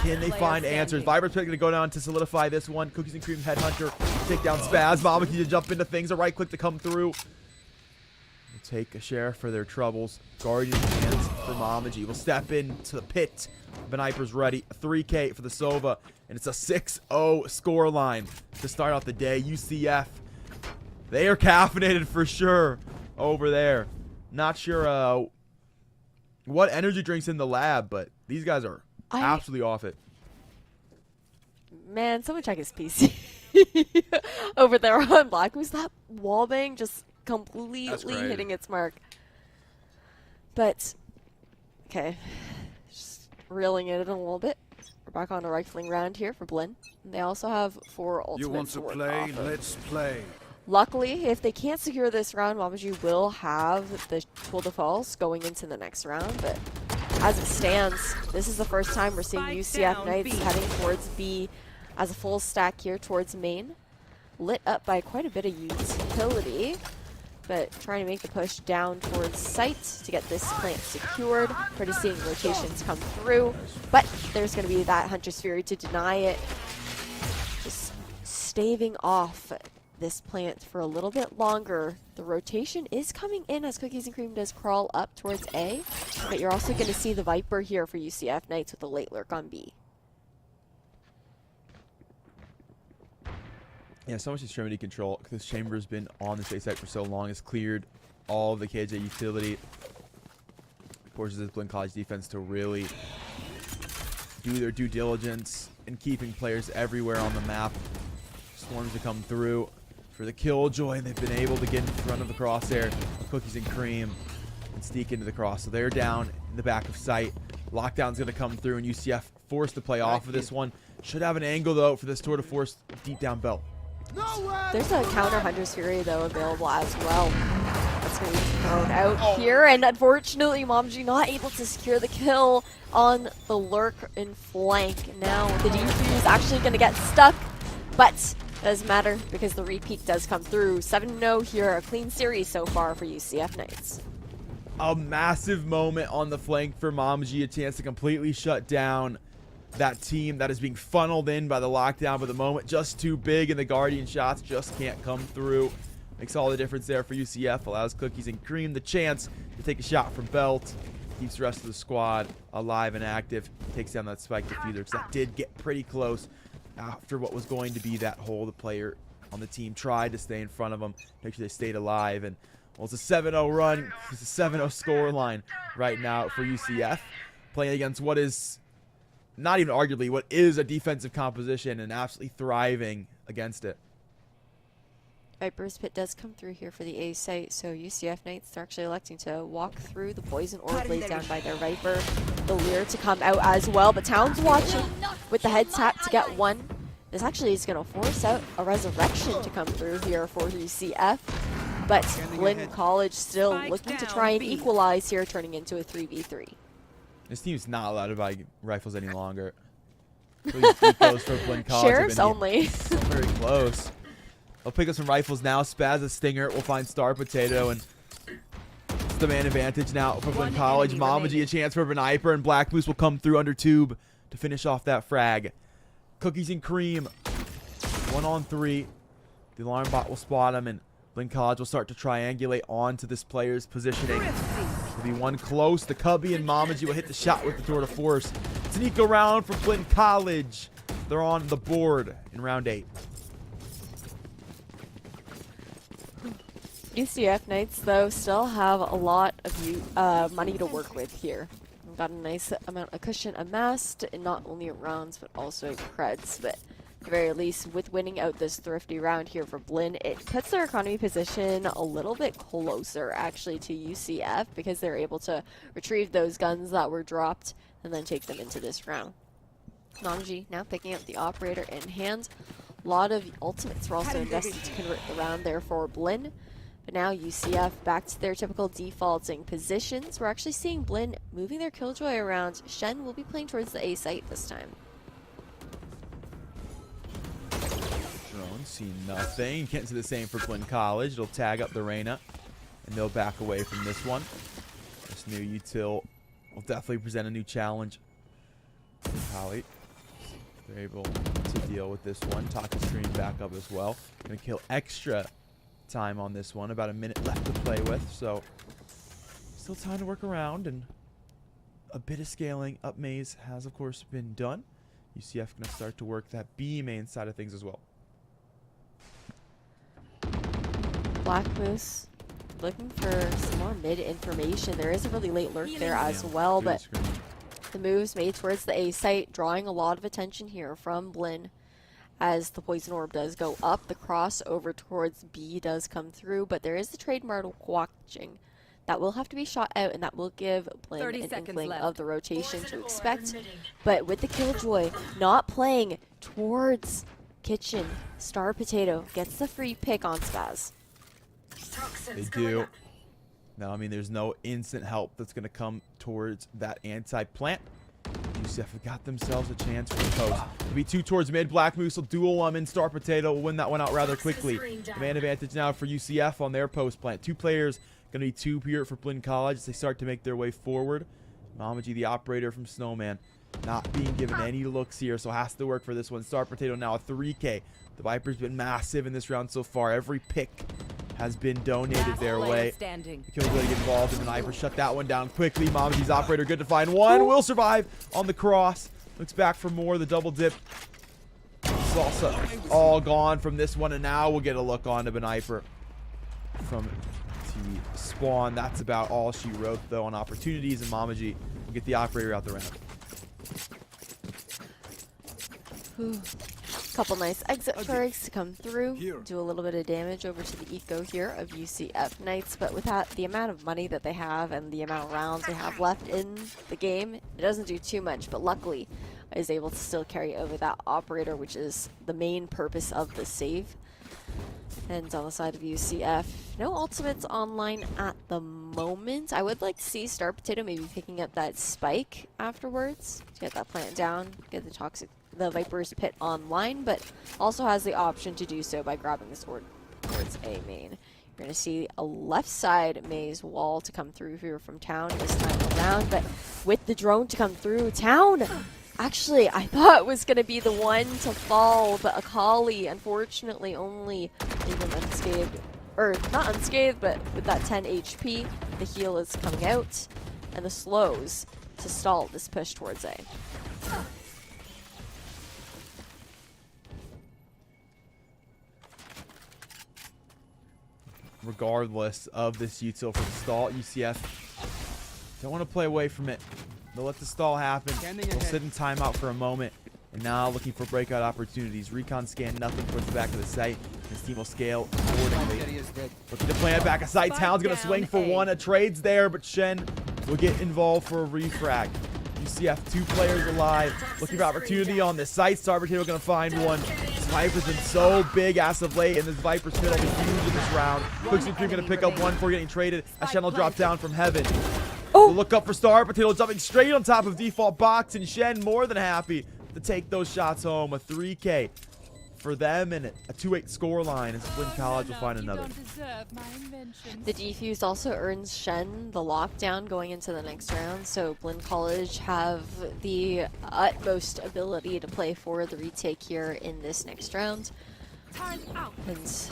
Can they find answers? Viper's pick gonna go down to solidify this one. Cookies and Cream Headhunter take down Spaz. Mama to jump into things. A right click to come through. Will take a share for their troubles. Guardian hands for Mamaji. Will step into the pit. Viper's ready. 3K for the Sova, and it's a 6-0 score line to start out the day. UCF, they are caffeinated for sure over there. Not sure what energy drinks in the lab, but these guys are absolutely off it. Man, someone check his PC over there on Black Moose. That wall bang just completely hitting its mark. But okay, just reeling it in a little bit. We're back on a rifling round here for Blinn. They also have 4 ultimates. You want to play? Let's play. Luckily, if they can't secure this round, Mamaji will have the tool de force going into the next round. But as it stands, this is the first time we're seeing UCF Knights heading towards B as a full stack here towards main. Lit up by quite a bit of utility, but trying to make the push down towards site to get this plant secured. Pretty seeing rotations come through, but there's going to be that Hunter's Fury to deny it. Just staving off this plant for a little bit longer. The rotation is coming in as Cookies and Cream does crawl up towards A, but you're also going to see the Viper here for UCF Knights with a late lurk on B. Yeah, so much extremity control. This chamber's been on the A site for so long. It's cleared all of the KJ utility. Forces this Blinn College defense to really do their due diligence in keeping players everywhere on the map. Swarms to come through for the Killjoy, and they've been able to get in front of the crosshair of Cookies and Cream and sneak into the cross. So they're down in the back of sight. Lockdown's going to come through, and UCF forced to play off of this one. Should have an angle, though, for this tour de force deep down belt. There's a counter Hunter's Fury, though, available as well. That's going to be thrown out here, and unfortunately, Mamaji not able to secure the kill on the lurk in flank. Now, the defuse is actually going to get stuck, but doesn't matter because the repeat does come through. 7-0 here, a clean series so far for UCF Knights. A massive moment on the flank for Mamaji, a chance to completely shut down that team that is being funneled in by the lockdown, but the moment just too big and the Guardian shots just can't come through. Makes all the difference there for UCF, allows Cookies and Cream the chance to take a shot from Belt, keeps the rest of the squad alive and active, takes down that spike diffuser, because that did get pretty close after what was going to be that hole. The player on the team tried to stay in front of them, make sure they stayed alive, and well, it's a 7-0 run. It's a 7-0 score line right now for UCF, playing against what is not even arguably what is a defensive composition and absolutely thriving against it. Viper's Pit does come through here for the A site, so UCF Knights are actually electing to walk through the poison orb laid down by their Viper. The Leer to come out as well, but Town's watching with the head tap to get one. This actually is going to force out a resurrection to come through here for UCF, but Blinn College still looking to try and equalize here, turning into a 3v3. This team's not allowed to buy rifles any longer. These ecos for Blinn College Sheriffs only. So very close. I'll pick up some rifles now. Spaz a Stinger. We'll find Star Potato, and it's the man advantage now for Blinn College. Mamaji a chance for Viper, and Black Moose will come through under tube to finish off that frag. Cookies and Cream, 1-on-3. The alarm bot will spot him, and Blinn College will start to triangulate onto this player's positioning. Will be one close. The Cubby and Mamaji will hit the shot with the tour de force. It's an eco round for Blinn College. They're on the board in round 8. UCF Knights, though, still have a lot of money to work with here. We've got a nice amount of cushion amassed, in not only rounds, but also creds. But at the very least, with winning out this thrifty round here for Blinn, it puts their economy position a little bit closer, actually, to UCF, because they're able to retrieve those guns that were dropped and then take them into this round. Namji now picking up the operator in hand. A lot of ultimates were also invested to convert the round there for Blinn. But now UCF back to their typical defaulting positions. We're actually seeing Blinn moving their Killjoy around. Shen will be playing towards the A site this time. Drone, see nothing. Can't see the same for Blinn College. It'll tag up the Reyna, and they'll back away from this one. This new util will definitely present a new challenge. Holly, they're able to deal with this one. Taka stream back up as well. Gonna kill extra time on this one. About a minute left to play with, so still time to work around, and a bit of scaling up maze has of course been done. UCF gonna start to work that B main side of things as well. Black Moose looking for some more mid information. There is a really late lurk there as well, but the moves made towards the A site, drawing a lot of attention here from Blinn. As the Poison Orb does go up, the cross over towards B does come through, but there is the trademark watching. That will have to be shot out, and that will give Blinn an inkling of the rotation to expect. But with the Killjoy not playing towards Kitchen, Star Potato gets the free pick on Spaz. They do. Now, I mean, there's no instant help that's going to come towards that anti-plant. UCF have got themselves a chance for the post. It'll be 2 towards mid. Black Moose will duel them in. Star Potato will win that one out rather quickly. Man advantage now for UCF on their post plant. 2 players. Going to be 2 here for Blinn College as they start to make their way forward. Mamaji, the operator from Snowman, not being given any looks here, so has to work for this one. Star Potato now a 3K. The Viper's been massive in this round so far. Every pick has been donated their way. Killjoy get involved, and the Viper shut that one down quickly. Mamaji's operator good to find one. Will survive on the cross. Looks back for more. The double dip. Salsa all gone from this one, and now we'll get a look on to Beniper from T Spawn. That's about all she wrote, though, on opportunities, and Mamaji will get the operator out the round. Couple nice exit frags to come through, do a little bit of damage over to the eco here of UCF Knights, but with that, the amount of money that they have and the amount of rounds they have left in the game, it doesn't do too much, but luckily is able to still carry over that operator, which is the main purpose of the save. And on the side of UCF, no ultimates online at the moment. I would like to see Star Potato maybe picking up that spike afterwards to get that plant down, get the Viper's pit online, but also has the option to do so by grabbing the sword towards A main. You're going to see a left side maze wall to come through here from Town this time around, but with the drone to come through, Town actually I thought was going to be the one to fall, but Akali unfortunately only even unscathed, or not unscathed, but with that 10 HP, the heal is coming out, and the slows to stall this push towards A. Regardless of this util for the stall, UCF don't want to play away from it. They'll let the stall happen. They'll sit in timeout for a moment, and now looking for breakout opportunities. Recon scan nothing towards the back of the site. His team will scale accordingly. Looking to plant back a site. Town's going to swing for one. A trade's there, but Shen will get involved for a refrag. UCF 2 players alive. Looking for opportunity on this site. Star Potato going to find one. This Viper's been so big as of late, and this Viper's pit will be huge in this round. Quicksilver Cream going to pick up one before getting traded. A Shen will drop down from heaven. Oh. We'll look up for Star Potato, jumping straight on top of default box, and Shen more than happy to take those shots home. A 3K for them and a 2-8 scoreline as Blinn College will find another. The defuse also earns Shen the lockdown going into the next round, so Blinn College have the utmost ability to play for the retake here in this next round. And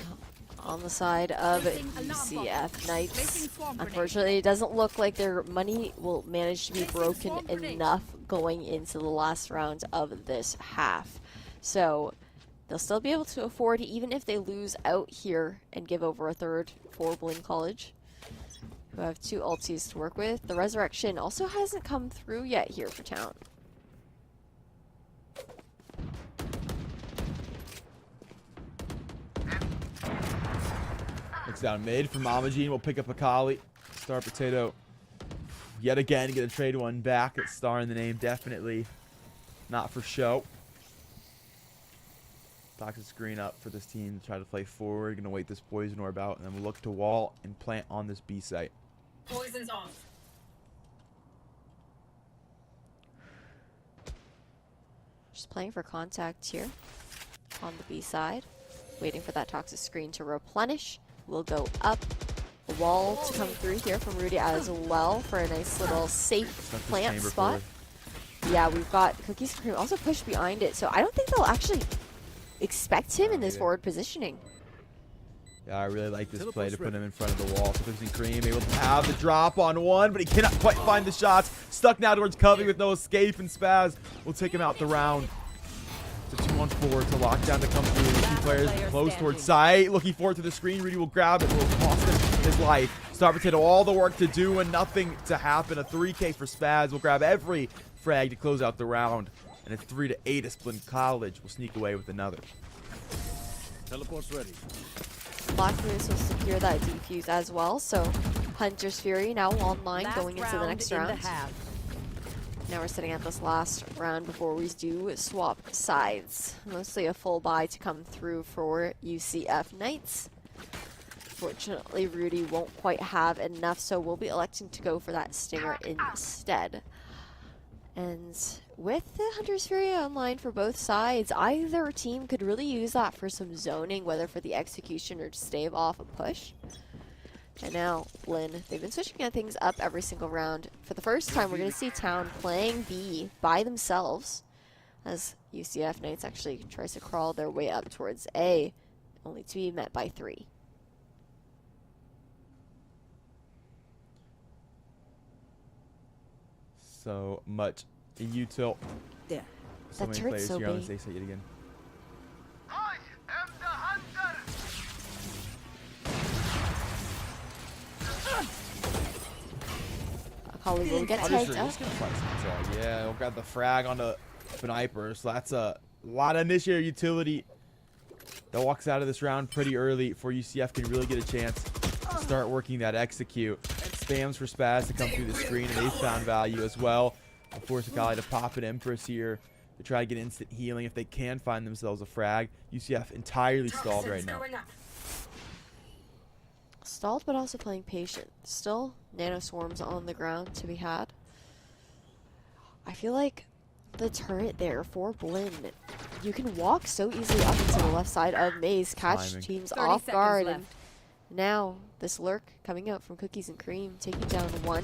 on the side of UCF Knights, unfortunately it doesn't look like their money will manage to be broken enough going into the last round of this half. So they'll still be able to afford, even if they lose out here and give over a third for Blinn College, who have 2 ultis to work with. The Resurrection also hasn't come through yet here for Town. Looks down mid from Amajin. Will pick up Akali. Star Potato yet again get a trade one back. It's Star in the name, definitely not for show. Toxic screen up for this team to try to play forward. Gonna wait this poison orb out, and then we'll look to wall and plant on this B site. Poison's off. Just playing for contact here on the B side. Waiting for that toxic screen to replenish. We'll go up. A wall to come through here from Rudy as well for a nice little safe plant spot. Yeah, we've got Cookies and Cream also pushed behind it, so I don't think they'll actually expect him in this forward positioning. Yeah, I really like this play to put him in front of the wall. So Cookies and Cream able to have the drop on one, but he cannot quite find the shots. Stuck now towards Covey with no escape, and Spaz will take him out the round. It's a 2-on-4 to lockdown to come through. The two players close towards site. Looking forward to the screen. Rudy will grab it. It will cost him his life. Star Potato, all the work to do and nothing to happen. A 3K for Spaz. Will grab every frag to close out the round. And it's 3-8 as Splint College will sneak away with another. Teleport's ready. Black Moose will secure that defuse as well, so Hunter's Fury now online going into the next round. Now we're sitting at this last round before we do swap sides. Mostly a full buy to come through for UCF Knights. Fortunately, Rudy won't quite have enough, so we'll be electing to go for that Stinger instead. And with the Hunter's Fury online for both sides, either team could really use that for some zoning, whether for the execution or to stave off a push. And now, Lynn, they've been switching things up every single round. For the first time, we're going to see Town playing B by themselves, as UCF Knights actually tries to crawl their way up towards A, only to be met by 3. So much util. Yeah. So many players here on this A site yet again. I am the hunter. Akali will get tagged up. Yeah, we'll grab the frag on the sniper. So that's a lot of initiator utility that walks out of this round pretty early for UCF can really get a chance to start working that execute. Spams for Spaz to come through the screen, and they found value as well. We'll force Akali to pop an Empress here to try to get instant healing if they can find themselves a frag. UCF entirely stalled right now. Stalled, but also playing patient. Still nano swarms on the ground to be had. I feel like the turret there for Blinn, you can walk so easily up into the left side of Maze, catch teams off guard, and now this lurk coming out from Cookies and Cream, taking down one.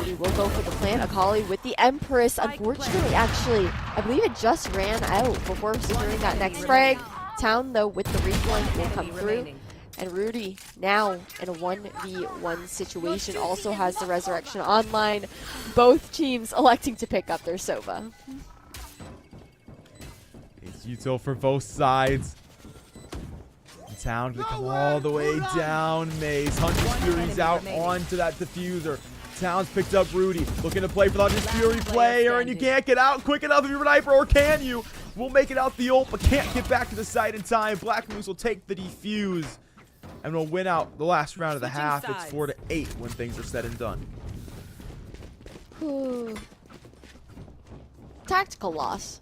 We will go for the plant. Akali with the Empress. Unfortunately, actually, I believe it just ran out before securing that next frag. Town, though, with the replay will come through. And Rudy, now in a 1v1 situation, also has the Resurrection online. Both teams electing to pick up their Sova. It's util for both sides. Town to come all the way down. Maze. Hunter's Fury's out onto that diffuser. Town's picked up Rudy. Looking to play for the Hunter's Fury player, and you can't get out quick enough if you're a sniper, or can you? We'll make it out the ult, but can't get back to the site in time. Black Moose will take the defuse, and we'll win out the last round of the half. It's 4-8 when things are said and done. Whew. Tactical loss.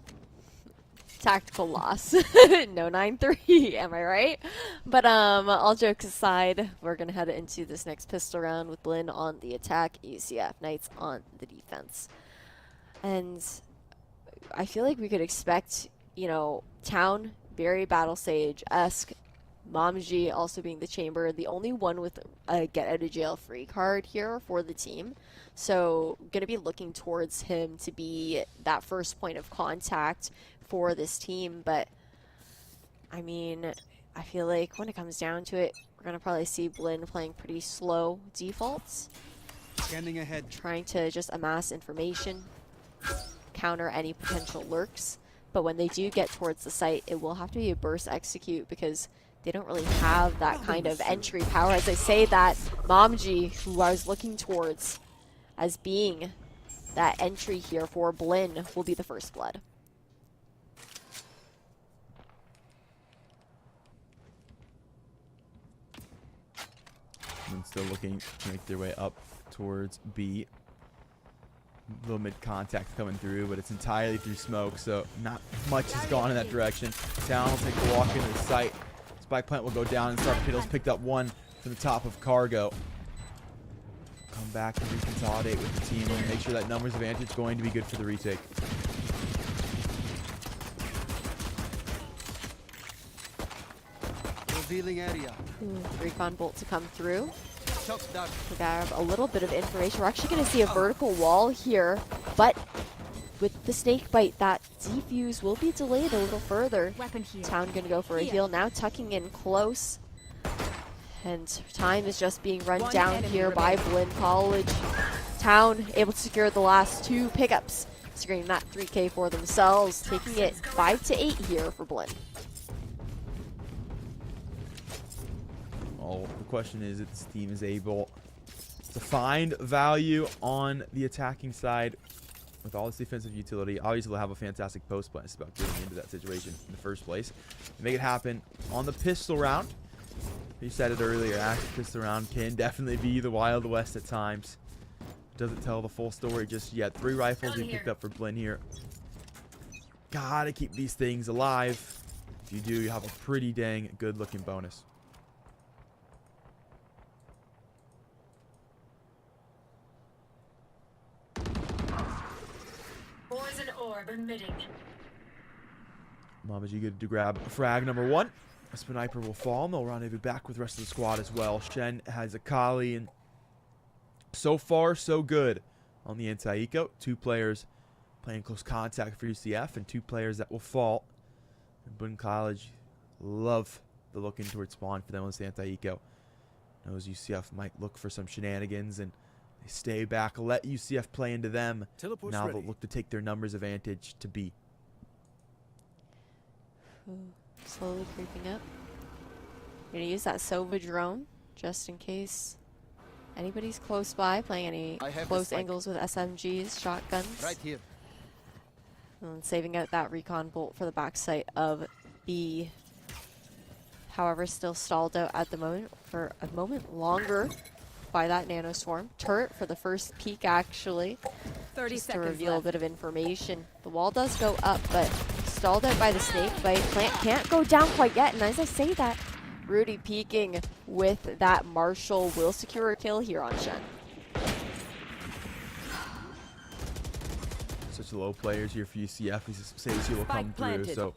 Tactical loss. No 9-3, am I right? But all jokes aside, we're gonna head into this next pistol round with Blinn on the attack, UCF Knights on the defense. And I feel like we could expect, you know, Town, very Battle Sage-esque, Momji also being the chamber, the only one with a get out of jail free card here for the team. So gonna be looking towards him to be that first point of contact for this team. But I mean, I feel like when it comes down to it, we're gonna probably see Blinn playing pretty slow defaults, Scanning ahead, trying to just amass information, counter any potential lurks. But when they do get towards the site, it will have to be a burst execute because they don't really have that kind of entry power. As I say that, Momji, who I was looking towards as being that entry here for Blinn, will be the first blood. And still looking to make their way up towards B. little mid contact coming through, but it's entirely through smoke, so not much has gone in that direction. Town will take the walk into the site. Spike plant will go down, and Sarpedo's picked up one from the top of Cargo. Come back and reconsolidate with the team and make sure that numbers advantage is going to be good for the retake. Revealing area. Recon bolt to come through. Shock dart. We got a little bit of information. We're actually going to see a vertical wall here, but with the snake bite, that defuse will be delayed a little further. Weapon here. Town going to go for a heal now, tucking in close. And time is just being run One down enemy here by Blinn College. Town able to secure the last 2 pickups, securing that 3K for themselves, taking it 5 to 8 here for Blinn. Well, the question is if this team is able to find value on the attacking side with all this defensive utility. Obviously, they'll have a fantastic post play. It's about getting into that situation in the first place. Make it happen on the pistol round. You said it earlier, Ash, pistol round can definitely be the Wild West at times. Doesn't tell the full story just yet. 3 rifles being picked up for Blinn here. Gotta keep these things alive. If you do, you have a pretty dang good looking bonus. Poison orb emitting. Mamaji good to grab frag number 1. A sniper will fall, and they'll rendezvous back with the rest of the squad as well. Shen has a Kali, and so far, so good on the anti-eco. 2 players playing close contact for UCF, and 2 players that will fall. And Blinn College love the looking towards spawn for them with the anti-eco. Knows UCF might look for some shenanigans, and they stay back, let UCF play into them. Teleport's Now ready. they'll look to take their numbers advantage to B. Slowly creeping up. Gonna use that Sova drone just in case anybody's close by, playing any I have the close spike. angles with SMGs, shotguns. Right here. And saving out that recon bolt for the backside of B. However, still stalled out at the moment for a moment longer by that nanoswarm. Turret for the first peek, actually. 30 Just to seconds reveal left. a bit of information. The wall does go up, but stalled out by the snake bite. Plant can't go down quite yet, and as I say that, Rudy peeking with that Marshall will secure a kill here on Shen. Such low players here for UCF. CECC will Spike come through. planted. So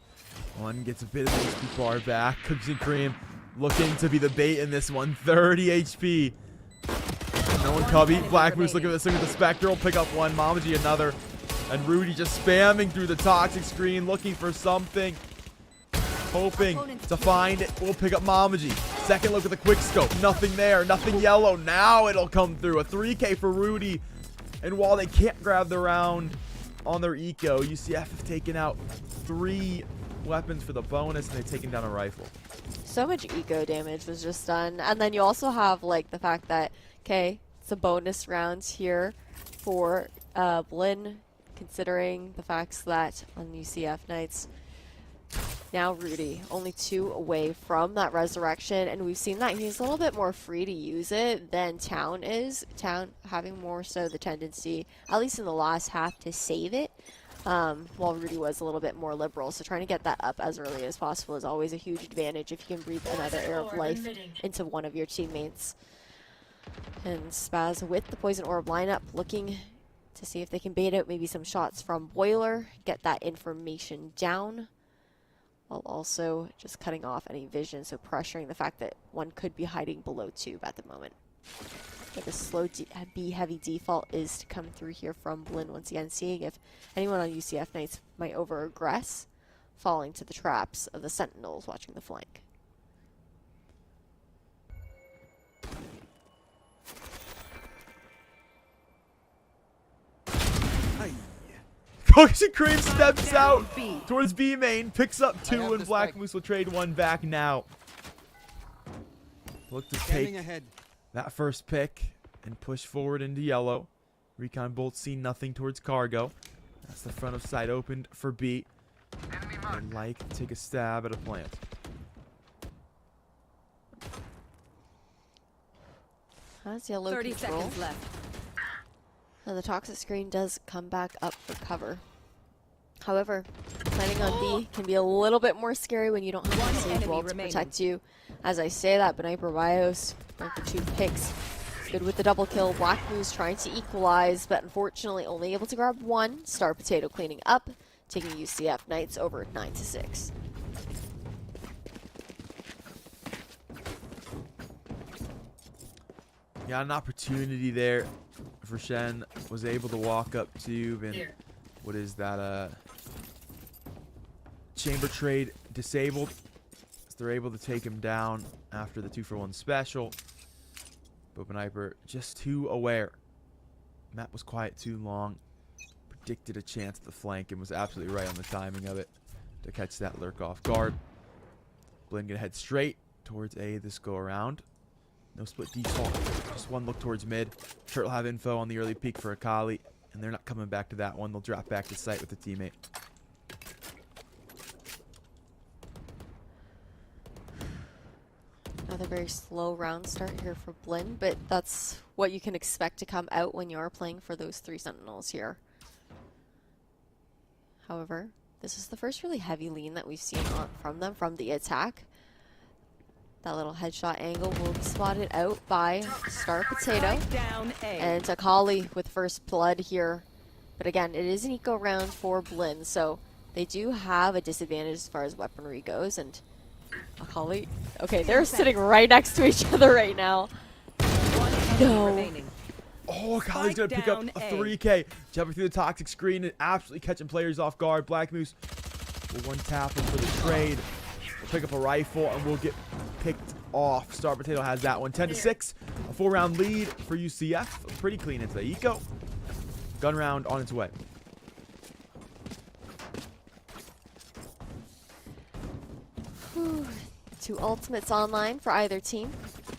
one gets a bit of HP bar back. Cookies and Cream looking to be the bait in this one. 30 HP. No one cubby. Black Moose looking at this. Look at the Spectre. Will pick up one. Mamaji another. And Rudy just spamming through the toxic screen, looking for something. Hoping to find it. We'll pick up Mamaji. Second look at the quick scope. Nothing there. Nothing yellow. Now it'll come through. A 3K for Rudy. And while they can't grab the round on their eco, UCF have taken out 3 weapons for the bonus, and they've taken down a rifle. So much eco damage was just done. And then you also have like the fact that, okay, it's a bonus round here for Blinn, considering the facts that on UCF nights, now Rudy only 2 away from that resurrection, and we've seen that he's a little bit more free to use it than Town is. Town having more so the tendency, at least in the last half, to save it, while Rudy was a little bit more liberal. So trying to get that up as early as possible is always a huge advantage if you can breathe another air of life into one of your teammates. And Spaz with the Poison Orb lineup, looking to see if they can bait out maybe some shots from Boiler, get that information down, while also just cutting off any vision, so pressuring the fact that one could be hiding below tube at the moment. But the slow B heavy default is to come through here from Blinn once again, seeing if anyone on UCF nights might over-aggress, falling to the traps of the Sentinels watching the flank. Cookies and Cream steps out towards B main, picks up 2, and Black Moose will trade 1 back now. Look to take that first pick and push forward into yellow. Recon Bolt see nothing towards Cargo. That's the front of sight opened for B. And like to take a stab at a plant. That's yellow 30 control. seconds left. Now the toxic screen does come back up for cover. However, planning on B can be a little bit more scary when you don't have a safe wall to protect you. As I say that, Beniper Bios went for 2 picks. Good with the double kill. Black Moose trying to equalize, but unfortunately only able to grab 1. Star Potato cleaning up, taking UCF Knights over 9-6. Got an opportunity there for Shen. Was able to walk up tube and what is that? Chamber trade disabled. So they're able to take him down after the 2-for-1 special. But Beniper just too aware. Map was quiet too long. Predicted a chance at the flank and was absolutely right on the timing of it to catch that lurk off guard. Blinn gonna head straight towards A this go around. No split default, just one look towards mid. Turtle have info on the early peek for Akali, and they're not coming back to that one. They'll drop back to site with a teammate. Another very slow round start here for Blinn, but that's what you can expect to come out when you are playing for those 3 Sentinels here. However, this is the first really heavy lean that we've seen from them from the attack. That little headshot angle will be spotted out by Star Potato. And Akali with first blood here. But again, it is an eco round for Blinn, so they do have a disadvantage as far as weaponry goes. And Akali, okay, they're sitting right next to each other right now. No. Oh, Akali's gonna pick up a 3K. Jumping through the toxic screen and absolutely catching players off guard. Black Moose will 1-tap him for the trade. We'll pick up a rifle and we'll get picked off. Star Potato has that one. 10-6. A 4-round lead for UCF. Pretty clean into the eco. Gun round on its way. Whew. 2 ultimates online for either team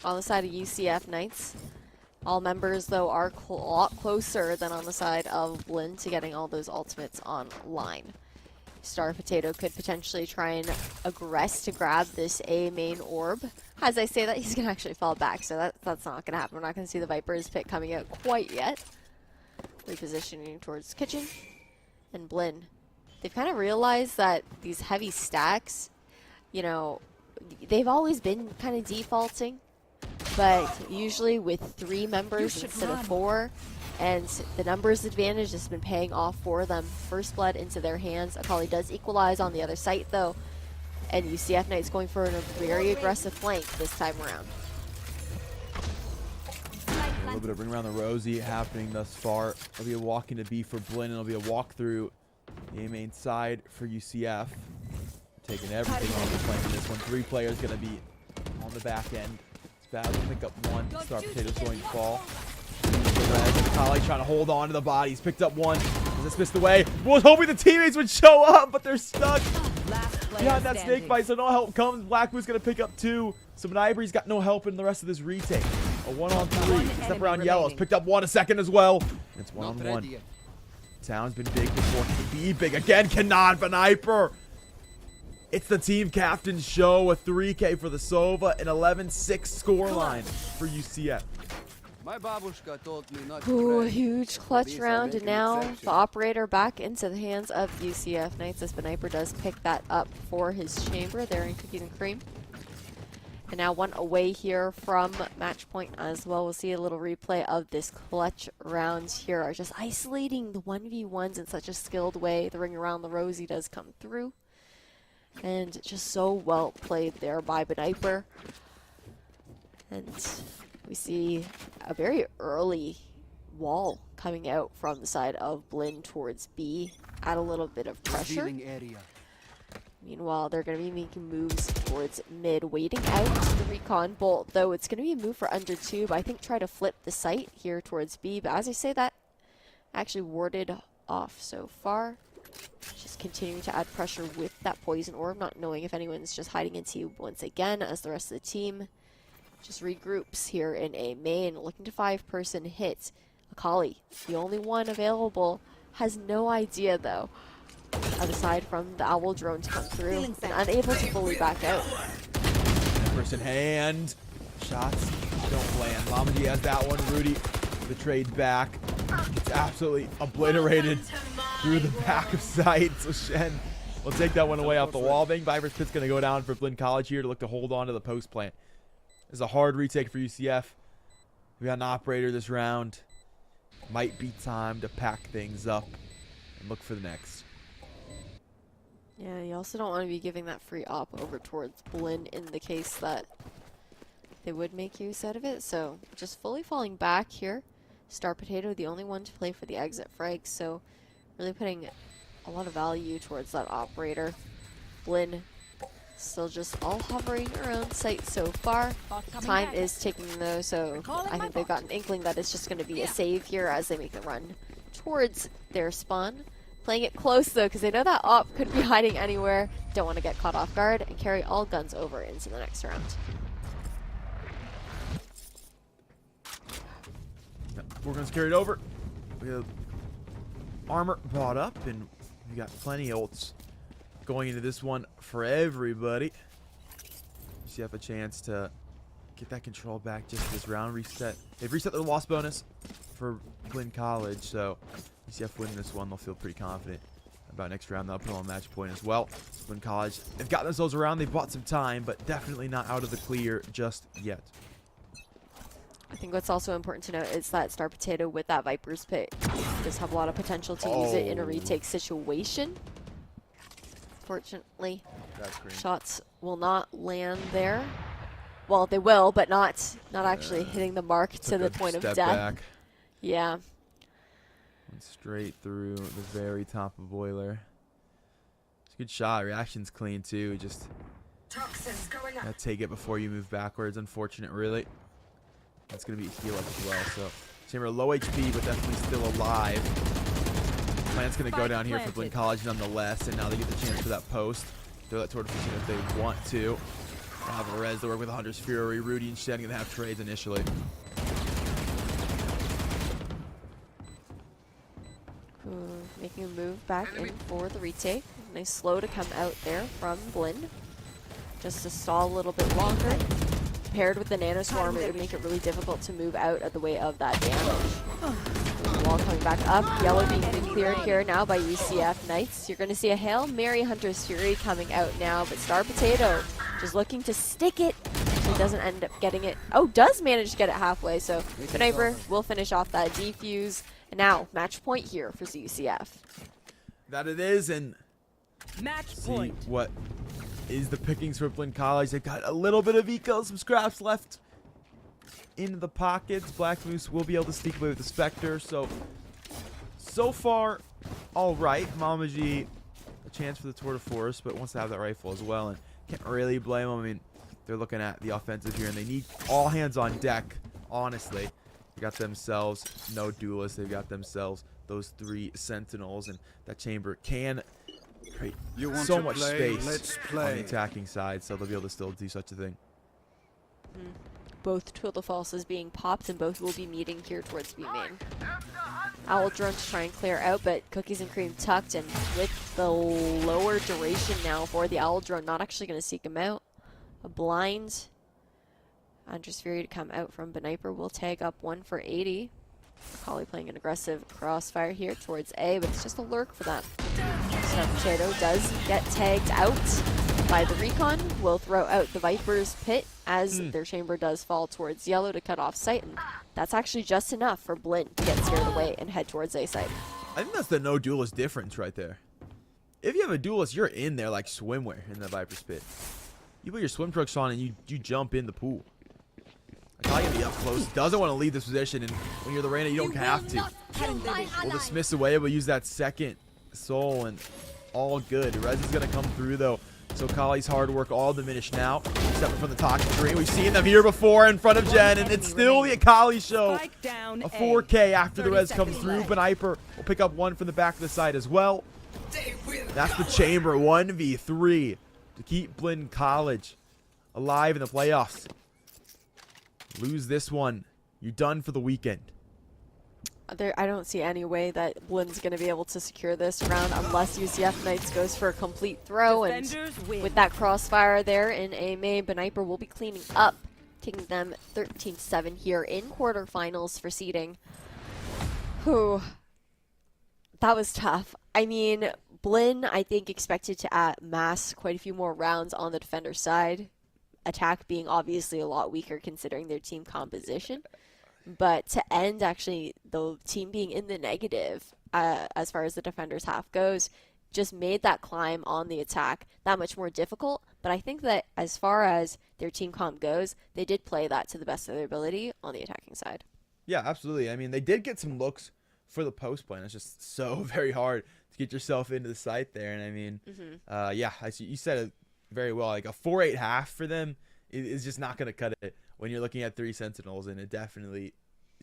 on the side of UCF Knights. All members, though, are a lot closer than on the side of Blinn to getting all those ultimates online. Star Potato could potentially try and aggress to grab this A main orb. As I say that, he's going to actually fall back, so that's not going to happen. We're not going to see the Viper's pick coming out quite yet. Repositioning towards kitchen. And Blinn, they've kind of realized that these heavy stacks, you know, they've always been kind of defaulting. But usually with 3 members instead of 4, and the numbers advantage has been paying off for them. First blood into their hands. Akali does equalize on the other site though, and UCF Knights going for a very aggressive flank this time around. A little bit of ring around the rosy happening thus far. It'll be a walk into B for Blinn, and it'll be a walk through the A main side for UCF. Taking everything on the flank in this one. 3 players gonna be on the back end. Bad to pick up 1. Star Potato's going to fall. Akali trying to hold on to the body. He's picked up 1. This missed away. Was hoping the teammates would show up, but they're stuck behind that snake bite, so no help comes. Black Moose gonna pick up 2. So Ivory's got no help in the rest of this retake. A 1-on-3. Step around Yellows. Picked up 1 a second as well. And it's 1-on-1. Town's been big before. Can he be big again? Cannot. Beniper. It's the team captain's show. A 3K for the Sova. An 11-6 scoreline for UCF. My babushka told me not Ooh, a to huge clutch round, and now the operator back into the hands of UCF Knights as Beniper does pick that up for his chamber there in Cookies and Cream. And now 1 away here from match point as well. We'll see a little replay of this clutch round here. Are just isolating the 1v1s in such a skilled way. The ring around the rosy does come through. And just so well played there by Beniper. And we see a very early wall coming out from the side of Blinn towards B. Add a little bit of pressure. Meanwhile, they're going to be making moves towards mid, waiting out the recon bolt, though it's going to be a move for under 2, but I think try to flip the site here towards B. But as I say that, actually warded off so far. Just continuing to add pressure with that poison orb, not knowing if anyone's just hiding into you once again as the rest of the team just regroups here in A main, looking to 5-person hit. Akali, the only one available, has no idea though, aside from the owl drone to come through, and unable to fully back out. Person hand. Shots don't land. Lamadi has that one. Rudy, the trade back. It's absolutely obliterated through the back of sight. So Shen will take that one away off the wall. Bang Viper's Pit's going to go down for Blinn College here to look to hold on to the post plant. This is a hard retake for UCF. We got an operator this round. Might be time to pack things up and look for the next. Yeah, you also don't want to be giving that free op over towards Blinn in the case that they would make use out of it. So just fully falling back here. Star Potato, the only one to play for the exit frag. So really putting a lot of value towards that operator. Blinn still just all hovering around site so far. Time is ticking though, so I think they've got an inkling that it's just going to be a save here as they make the run towards their spawn. Playing it close though, because they know that op could be hiding anywhere. Don't want to get caught off guard and carry all guns over into the next round. Four guns carried over. We have armor brought up, and we got plenty of ults going into this one for everybody. So you have a chance to get that control back just this round. Reset. They've reset their loss bonus for Blinn College, so UCF winning this one, they'll feel pretty confident about next round. They'll put on match point as well. Blinn College, they've got themselves around. They've bought some time, but definitely not out of the clear just yet. I think what's also important to note is that Star Potato with that Viper's Pit does have a lot of potential to use it in a retake situation. Fortunately, shots will not land there. Well, they will, but not actually hitting the mark to the point of death. Back. Yeah. Went straight through the very top of Boiler. It's a good shot. Reaction's clean too. Just gotta take it before you move backwards. Unfortunate, really. That's gonna be a heal up as well. So Chamber low HP, but definitely still alive. Plant's gonna go down here for Blinn College nonetheless, and now they get the chance for that post. Throw that toward Fishing if they want to. They'll have a res to work with Hunter's Fury. Rudy and Shen gonna have trades initially. Making a move back in for the retake. Nice slow to come out there from Blinn. Just to stall a little bit longer. Paired with the Nano Swarm, it would make it really difficult to move out of the way of that damage. Wall coming back up. Yellow being cleared here now by UCF Knights. You're going to see a Hail Mary Hunter's Fury coming out now, but Star Potato just looking to stick it. He doesn't end up getting it. Oh, does manage to get it halfway, so Sniper will finish off that defuse. And now, match point here for UCF. That it is, and Match see point. what is the pickings for Blinn College. They've got a little bit of eco, some scraps left in the pockets. Black Moose will be able to sneak away with the Spectre. So far, all right. Mama G, a chance for the Tour de Force, but wants to have that rifle as well. And can't really blame them. I mean, they're looking at the offensive here, and they need all hands on deck, honestly. They got themselves no duelists. They've got themselves those 3 Sentinels, and that Chamber can create so much space on the attacking side, so they'll be able to still do such a thing. Both Twill the Falses being popped, and both will be meeting here towards B main. Owl Drone to try and clear out, but Cookies and Cream tucked, and with the lower duration now for the Owl Drone, not actually going to seek him out. A blind. Hunter's Fury to come out from Beniper will tag up 1 for 80. Macaulay playing an aggressive crossfire here towards A, but it's just a lurk for them. Star Potato does get tagged out by the Recon. Will throw out the Viper's Pit as their Chamber does fall towards Yellow to cut off sight, and that's actually just enough for Blinn to get scared away and head towards A site. I think that's the no duelist difference right there. If you have a duelist, you're in there like swimwear in the Viper's Pit. You put your swim trunks on and you jump in the pool. I can be up close. Doesn't want to leave this position, and when you're the Reyna, you don't have to. We'll dismiss away, but use that second soul, and all good. Rez is going to come through, though. So Kali's hard work all diminished now. Stepping from the talking tree. We've seen them here before in front of Jen, and it's still the Akali show. A 4K after the Rez comes through. Beniper will pick up 1 from the back of the side as well. That's the Chamber 1v3 to keep Blinn College alive in the playoffs. Lose this one, you're done for the weekend. I don't see any way that Blinn's going to be able to secure this round unless UCF Knights goes for a complete throw. And with that crossfire there in A main, Beniper will be cleaning up, taking them 13-7 here in quarterfinals for seeding. Whew. That was tough. I mean, Blinn, I think, expected to amass quite a few more rounds on the defender side. Attack being obviously a lot weaker considering their team composition. But to end actually the team being in the negative as far as the defenders half goes, just made that climb on the attack that much more difficult. But I think that as far as their team comp goes, they did play that to the best of their ability on the attacking side. Yeah, absolutely. I mean, they did get some looks for the post play, and it's just so very hard to get yourself into the sight there. And I mean, yeah, you said it very well. Like a 4-8 half for them is just not going to cut it when you're looking at 3 Sentinels, and it definitely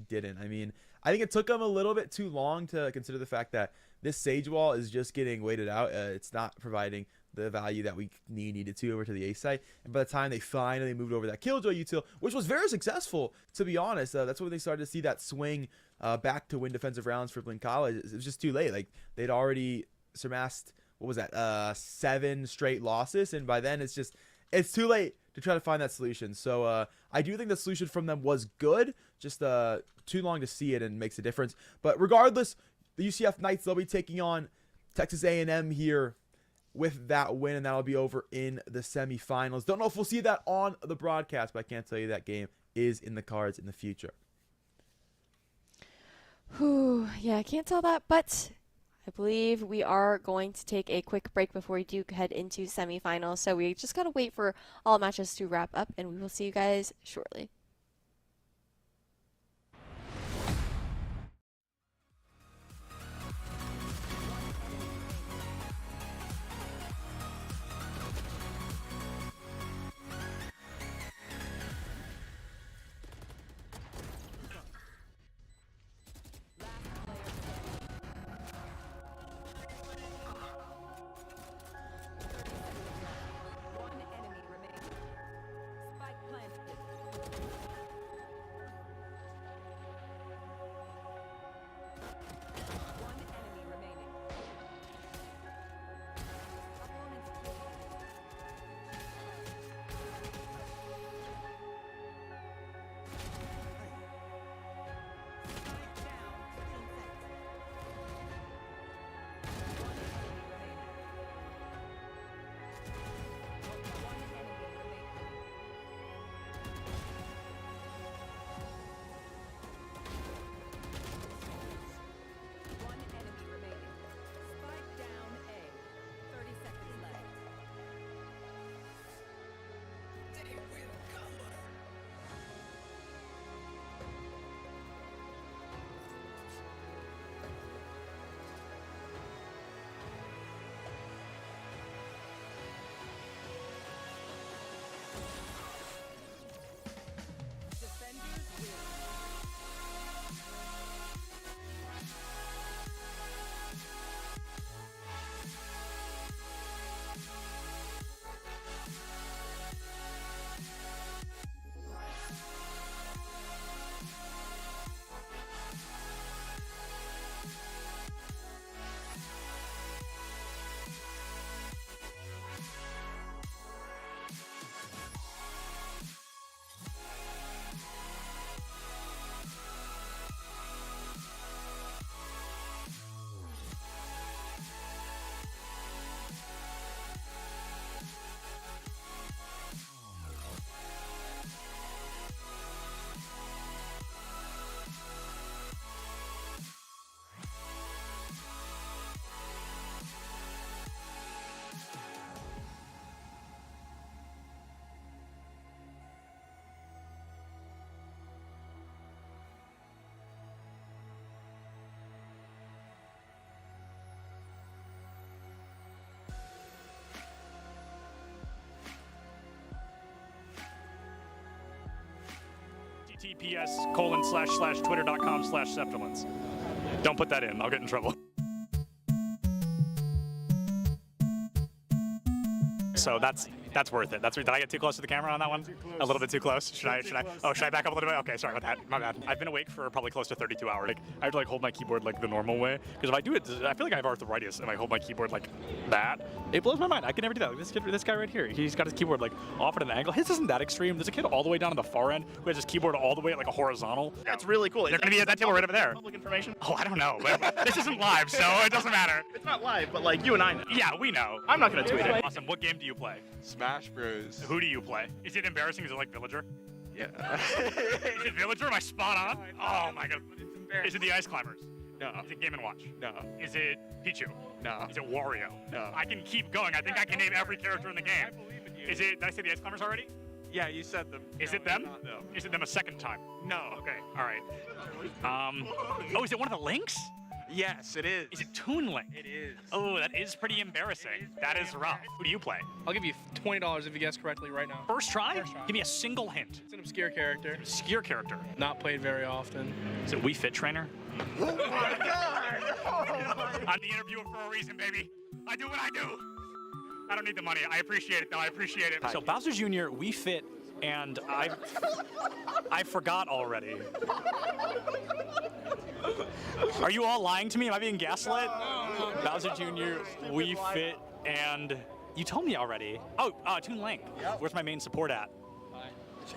didn't. I mean, I think it took them a little bit too long to consider the fact that this Sage Wall is just getting waited out. It's not providing the value that we needed to over to the A site. And by the time they finally moved over that Killjoy util, which was very successful, to be honest, that's when they started to see that swing back to win defensive rounds for Blinn College. It was just too late. Like, they'd already surpassed, what was that, 7 straight losses, and by then it's too late to try to find that solution. So I do think the solution from them was good, just too long to see it and makes a difference. But regardless, the UCF Knights, they'll be taking on Texas A&M here with that win, and that'll be over in the semifinals. Don't know if we'll see that on the broadcast, but I can't tell you that game is in the cards in the future. Whew, yeah, I can't tell that, but I believe we are going to take a quick break before we do head into semifinals. So we just got to wait for all matches to wrap up, and we will see you guys shortly. TPS://twitter.com/Septilence. Don't put that in. I'll get in trouble. So that's That's worth it. Did I get too close to the camera on that one? A little bit too close. Should I back up a little bit? Okay, sorry about that. My bad. I've been awake for probably close to 32 hours. Like, I have to hold my keyboard the normal way, because if I do it, I feel like I have arthritis if I hold my keyboard like that. It blows my mind. I can never do that. This guy right here, he's got his keyboard off at an angle. His isn't that extreme. There's a kid all the way down on the far end who has his keyboard all the way at a horizontal. That's really cool. They're going to be at that table right over there. Public information? Oh, I don't know. This isn't live, so it doesn't matter. It's not live, but you and I know. Yeah, we know. I'm not going to tweet it. Awesome. What game do you play? Smash Bros. Who do you play? Is it embarrassing? Is it like Villager? Yeah. Is it Villager? Am I spot on? Oh my god. Is it the Ice Climbers? No. Is it Game & Watch? No. Is it Pichu? No. Is it Wario? No. I can keep going. I think I can name every character in the game. Is it, did I say the Ice Climbers already? Yeah, you said them. Is it them? Is it them a second time? No. Okay, all right. Oh, is it one of the Links? Yes, it is. Is it Toon Link? It is. Oh, that is pretty embarrassing. That is rough. Who do you play? I'll give you $20 if you guess correctly right now. First try? Give me a single hint. It's an obscure character. Obscure character. Not played very often. Is it Wii Fit Trainer? Oh my god! Oh my I'm the interviewer for a reason, baby. I do what I do. I don't need the money. I appreciate it, though. I appreciate it. So Bowser Jr., Wii Fit, and I forgot already. Are you all lying to me? Am I being gaslit? No. Bowser Jr., Wii Fit, and you told me already. Oh, Toon Link. Yep. Where's my main support at?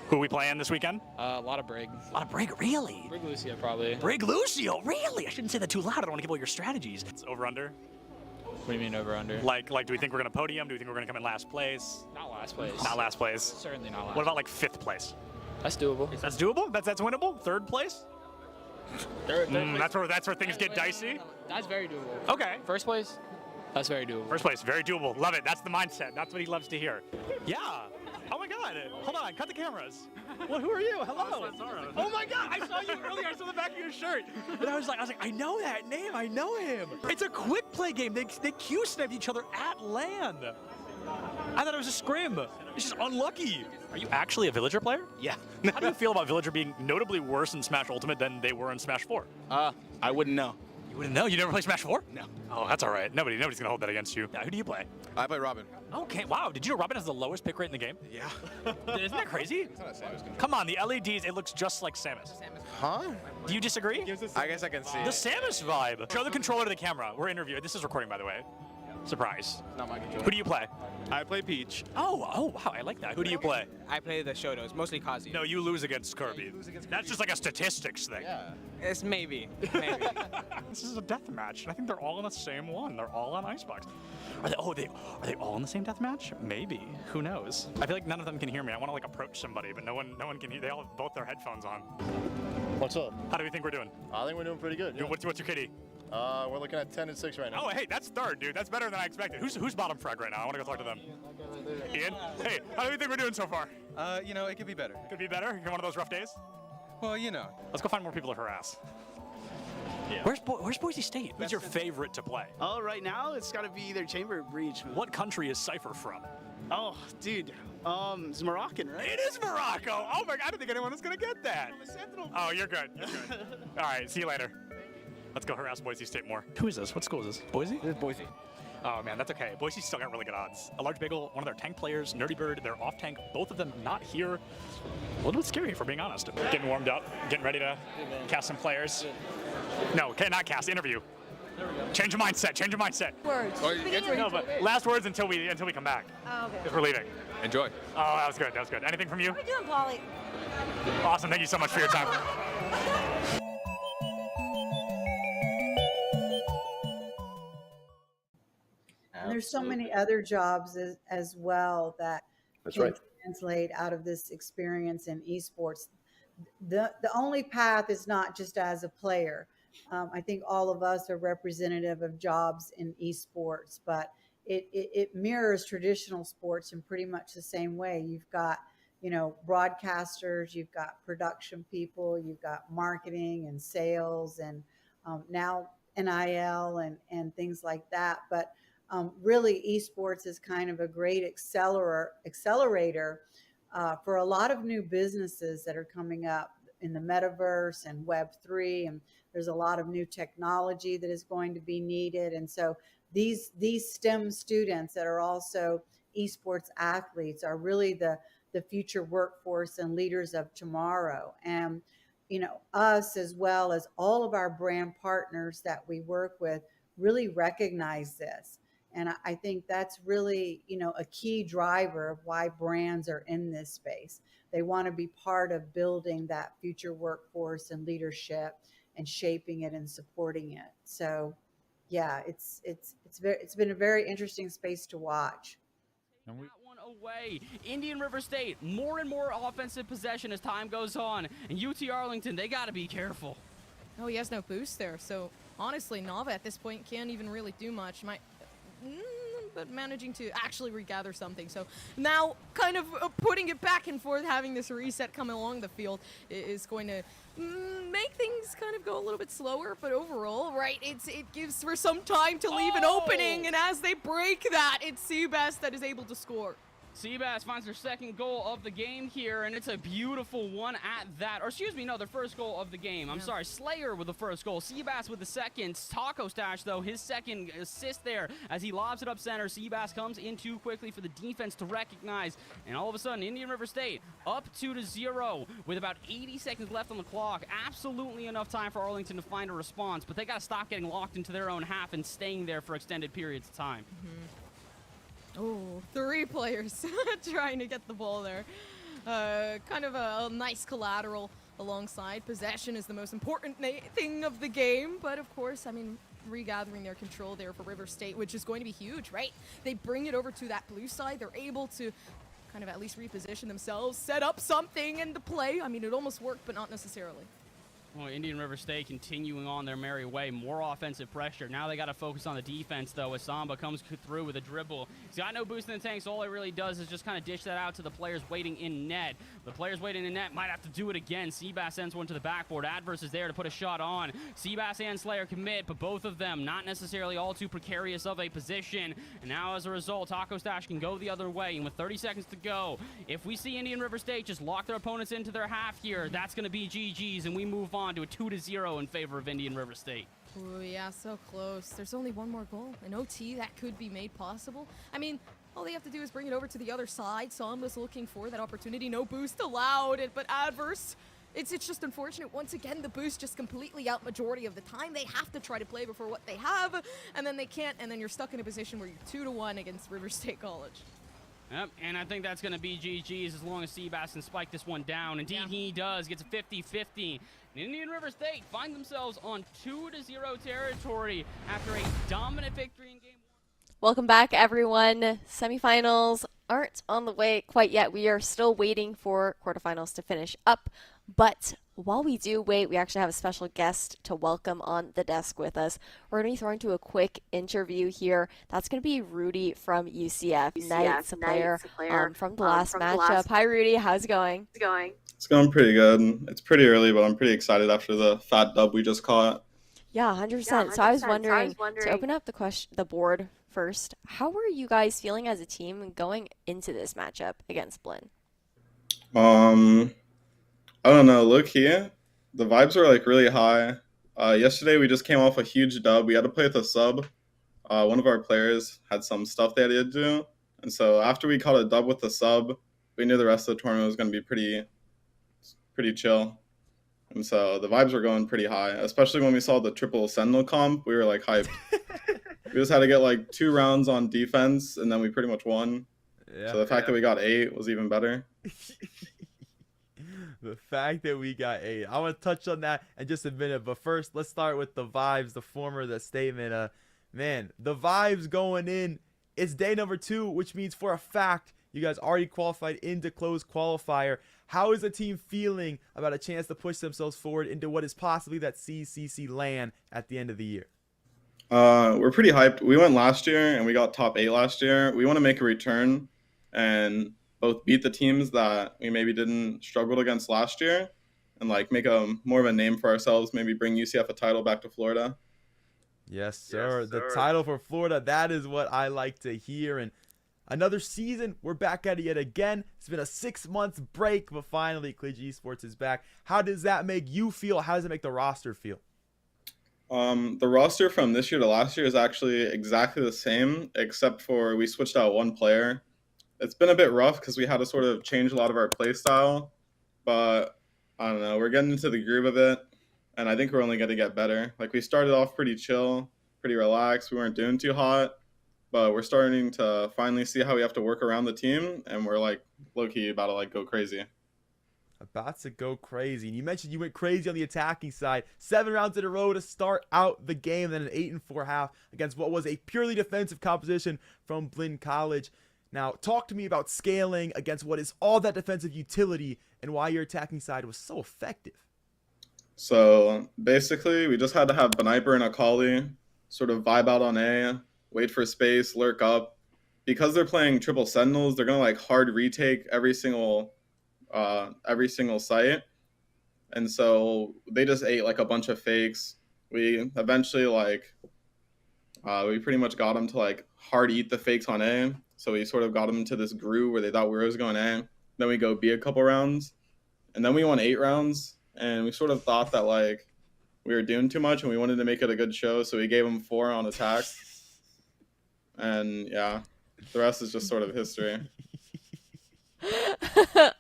Who are we playing this weekend? A lot of Brig. A lot of Brig, really? Brig Lucio, probably. Brig Lucio, really? I shouldn't say that too loud. I don't want to give all your strategies. It's over under. What do you mean over under? Like, do we think we're gonna podium? Do we think we're gonna come in last place? Not last place. Not last place. Certainly not last. What about 5th place? That's doable. That's doable? That's winnable? 3rd place? Third place. That's where things get dicey? That's very doable. Okay. First place? That's very doable. First place, very doable. Love it. That's the mindset. That's what he loves to hear. Yeah. Oh my god. Hold on, cut the cameras. Well, who are you? Hello. Oh my god, I saw you earlier. I saw the back of your shirt. And I was like, I know that name. I know him. It's a quick play game. They Q-sniped each other at land. I thought it was a scrim. It's just unlucky. Are you actually a Villager player? Yeah. How do you feel about Villager being notably worse in Smash Ultimate than they were in Smash 4? I wouldn't know. You wouldn't know? You never played Smash 4? No. Oh, that's all right. Nobody's gonna hold that against you. Now, who do you play? I play Robin. Okay, wow. Did you know Robin has the lowest pick rate in the game? Yeah. Isn't that crazy? Come on, the LEDs, it looks just like Samus. Huh? Do you disagree? I guess I can see The it. Samus vibe. Show the controller to the camera. We're interviewing. This is recording, by the way. Surprise. Not my controller. Who do you play? I play Peach. Oh, wow. I like that. Who do you play? I play the Shotos, mostly Kazi. No, you lose against Kirby. That's just like a statistics thing. Yeah. It's maybe. This is a death match, and I think they're all in the same one. They're all on Icebox. Are they all in the same death match? Maybe. Who knows? I feel like none of them can hear me. I want to approach somebody, but no one can hear. They all have both their headphones on. What's up? How do we think we're doing? I think we're doing pretty good. Yeah. What's your kitty? We're looking at 10 and 6 right now. Oh, hey, that's 3rd, dude. That's better than I expected. Who's bottom frag right now? I want to go talk to them. Ian? Hey, how do you think we're doing so far? It could be better. Could be better? You're one of those rough days? Well, Let's go find more people to harass. Yeah. Where's Boise State? Who's your favorite to play? Oh, right now it's got to be either Chamber or Breach. What country is Cypher from? Oh, dude, it's Moroccan, right? It is Morocco. Oh my God, I don't think anyone is gonna get that. Oh, you're good. You're good. All right, see you later. Let's go harass Boise State more. Who is this? What school is this? Boise? This is Boise. Oh man, that's okay. Boise still got really good odds. A Large Bagel, one of their tank players, Nerdy Bird, they're off tank. Both of them not here. A little bit scary, if we're being honest. Getting warmed up, getting ready to cast some players. No, okay, not cast. Interview. Change your mindset. Change your mindset. Words. No, but last words until we come back. Oh, okay. Because we're leaving. Enjoy. Oh, that was good. That was good. Anything from you? How are you doing, Polly? Awesome. Thank you so much for your time. And there's so many other jobs as well that can translate out of this experience in esports. The only path is not just as a player. I think all of us are representative of jobs in esports, but it mirrors traditional sports in pretty much the same way. You've got, broadcasters, you've got production people, you've got marketing and sales, and now NIL and things like that. But really, esports is kind of a great accelerator for a lot of new businesses that are coming up in the metaverse and Web3, and there's a lot of new technology that is going to be needed. And so these STEM students that are also esports athletes are really the future workforce and leaders of tomorrow. And us, as well as all of our brand partners that we work with, really recognize this. And I think that's really, a key driver of why brands are in this space. They want to be part of building that future workforce and leadership and shaping it and supporting it. So yeah, it's been a very interesting space to watch. That one away. Indian River State, more and more offensive possession as time goes on. And UT Arlington, they got to be careful. Oh, he has no boost there. So honestly, Nava at this point can't even really do much. But managing to actually regather something. So now kind of putting it back and forth, having this reset come along the field is going to make things kind of go a little bit slower. But overall, right, it gives for some time to leave an opening. And as they break that, it's Seabass that is able to score. Seabass finds their second goal of the game here, and it's a beautiful one at that. Or excuse me, no, their first goal of the game. I'm sorry, Slayer with the first goal. Seabass with the second. Taco Stash, though, his second assist there as he lobs it up center. Seabass comes in too quickly for the defense to recognize. And all of a sudden, Indian River State up 2-0 with about 80 seconds left on the clock. Absolutely enough time for Arlington to find a response, but they got to stop getting locked into their own half and staying there for extended periods of time. Oh, 3 players trying to get the ball there. Kind of a nice collateral alongside. Possession is the most important thing of the game, but of course, I mean, regathering their control there for River State, which is going to be huge, right? They bring it over to that blue side. They're able to kind of at least reposition themselves, set up something, and the play. I mean, it almost worked, but not necessarily. Well, Indian River State continuing on their merry way. More offensive pressure. Now they got to focus on the defense, though, as Samba comes through with a dribble. He's got no boost in the tank, so all he really does is just kind of dish that out to the players waiting in net. The players waiting in net might have to do it again. Seabass sends one to the backboard. Adverse is there to put a shot on. Seabass and Slayer commit, but both of them not necessarily all too precarious of a position. And now, as a result, Taco Stash can go the other way. And with 30 seconds to go, if we see Indian River State just lock their opponents into their half here, that's going to be GG's, and we move on to a 2-0 in favor of Indian River State. Oh yeah, so close. There's only one more goal. An OT that could be made possible. I mean, all they have to do is bring it over to the other side. Samba's looking for that opportunity. No boost allowed, but Adverse. It's just unfortunate. Once again, the boost just completely out majority of the time. They have to try to play before what they have, and then they can't, and then you're stuck in a position where you're 2-1 against River State College. Yep, and I think that's going to be GG's as long as Seabass can spike this one down. Indeed, he does. Gets a 50-50. And Indian River State find themselves on 2-0 territory after a dominant victory in Game 1. Welcome back, everyone. Semifinals aren't on the way quite yet. We are still waiting for quarterfinals to finish up. But while we do wait, we actually have a special guest to welcome on the desk with us. We're going to be throwing to a quick interview here. That's going to be Rudy from UCF, Knights, a player from the last matchup. Hi, Rudy. How's it going? It's going pretty good. It's pretty early, but I'm pretty excited after the fat dub we just caught. Yeah, 100%. So I was wondering, to open up the board first, how were you guys feeling as a team going into this matchup against Blinn? I don't know. Look here, the vibes are like really high. Yesterday we just came off a huge dub. We had to play with a sub. One of our players had some stuff they had to do, and so after we caught a dub with the sub, we knew the rest of the tournament was going to be pretty chill. And so the vibes were going pretty high, especially when we saw the triple Sentinel comp. We were like hyped. We just had to get like 2 rounds on defense, and then we pretty much won. Yeah, so the fact that we got 8 was even better. The fact that we got 8. I want to touch on that in just a minute, but first, let's start with the vibes, the statement. Man, the vibes going in. It's day number 2, which means for a fact you guys already qualified into closed qualifier. How is the team feeling about a chance to push themselves forward into what is possibly that CECC LAN at the end of the year? We're pretty hyped. We went last year and we got top 8 last year. We want to make a return and both beat the teams that we maybe didn't struggle against last year and like make a more of a name for ourselves, maybe bring UCF a title back to Florida. Yes, sir. Yes, sir. The title for Florida, that is what I like to hear. And another season, we're back at it yet again. It's been a 6-month break, but finally Collegiate Esports is back. How does that make you feel? How does it make the roster feel? The roster from this year to last year is actually exactly the same, except for we switched out one player. It's been a bit rough because we had to sort of change a lot of our play style, but I don't know. We're getting into the groove of it, and I think we're only going to get better. Like, we started off pretty chill, pretty relaxed. We weren't doing too hot, but we're starting to finally see how we have to work around the team, and we're like low-key about to like go crazy. About to go crazy. And you mentioned you went crazy on the attacking side. 7 rounds in a row to start out the game, then an 8-4 half against what was a purely defensive composition from Blinn College. Now, talk to me about scaling against what is all that defensive utility and why your attacking side was so effective. So basically, we just had to have Beniper and Akali sort of vibe out on A, wait for space, lurk up. Because they're playing triple sentinels, they're gonna like hard retake every single site, and so they just ate like a bunch of fakes. We eventually we pretty much got them to like hard eat the fakes on A, so we sort of got them into this groove where they thought we were going A. Then we go B a couple rounds, and then we won 8 rounds, and we sort of thought that like we were doing too much and we wanted to make it a good show, so we gave them 4 on attack, and yeah, the rest is just sort of history.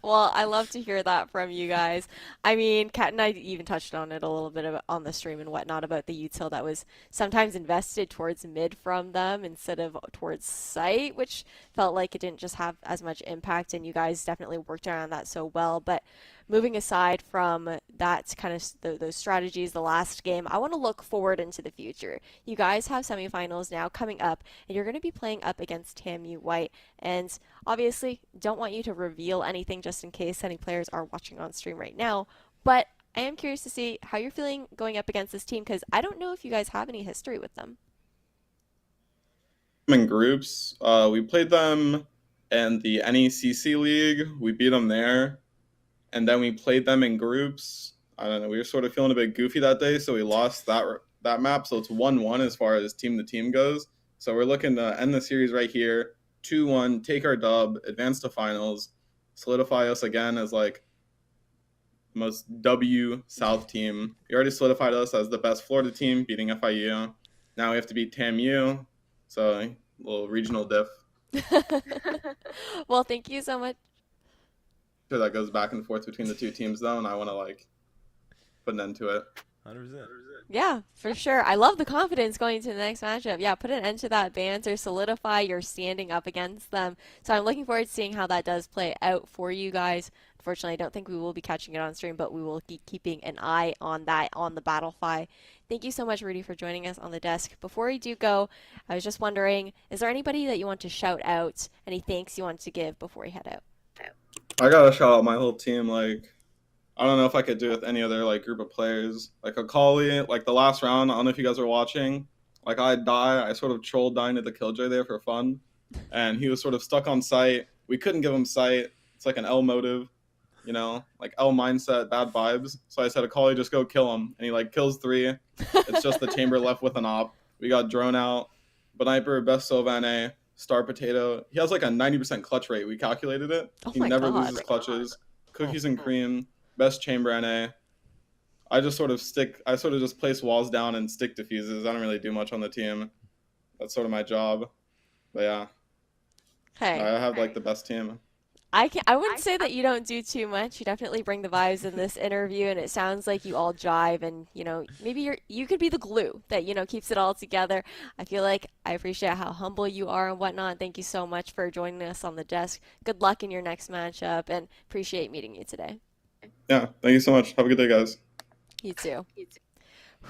Well, I love to hear that from you guys. I mean, Kat and I even touched on it a little bit on the stream and whatnot about the util that was sometimes invested towards mid from them instead of towards site, which felt like it didn't just have as much impact, and you guys definitely worked around that so well. But moving aside from that kind of those strategies, the last game, I want to look forward into the future. You guys have semifinals now coming up, and you're going to be playing up against TAMU White. And obviously, don't want you to reveal anything just in case any players are watching on stream right now. But I am curious to see how you're feeling going up against this team, because I don't know if you guys have any history with them. In groups, we played them in the NECC League. We beat them there. And then we played them in groups. I don't know. We were sort of feeling a bit goofy that day, so we lost that map. So it's 1-1 as far as team to team goes. So we're looking to end the series right here, 2-1, take our dub, advance to finals, solidify us again as like the most W South team. We already solidified us as the best Florida team, beating FIU. Now we have to beat TAMU. So a little regional diff. Well, thank you so much. That goes back and forth between the two teams though, and I want to like put an end to it. 100%. Yeah, for sure. I love the confidence going into the next matchup. Yeah, put an end to that banter, solidify your standing up against them. So I'm looking forward to seeing how that does play out for you guys. Unfortunately, I don't think we will be catching it on stream, but we will be keeping an eye on that on the Battlefy. Thank you so much, Rudy, for joining us on the desk. Before we do go, I was just wondering, is there anybody that you want to shout out, any thanks you want to give before we head out? I gotta shout out my whole team. Like, I don't know if I could do it with any other like group of players. Like Akali, like the last round, I don't know if you guys were watching. Like I sort of trolled dying to the Killjoy there for fun, and he was sort of stuck on site. We couldn't give him sight. It's like an L motive, you know, like L mindset, bad vibes. So I said, Akali, just go kill him, and he like kills 3. It's just the chamber left with an op. We got drone out. Beniper, best Sylvan, Star Potato. He has like a 90% clutch rate. We calculated it. He never loses clutches. Cookies and cream. Best chamber NA. I sort of just place walls down and stick diffuses. I don't really do much on the team. That's sort of my job. But yeah. Hey. I have like the best team. I wouldn't say that you don't do too much. You definitely bring the vibes in this interview, and it sounds like you all jive, and maybe you could be the glue that keeps it all together. I feel like I appreciate how humble you are and whatnot. Thank you so much for joining us on the desk. Good luck in your next matchup, and appreciate meeting you today. Yeah, thank you so much. Have a good day, guys. You too.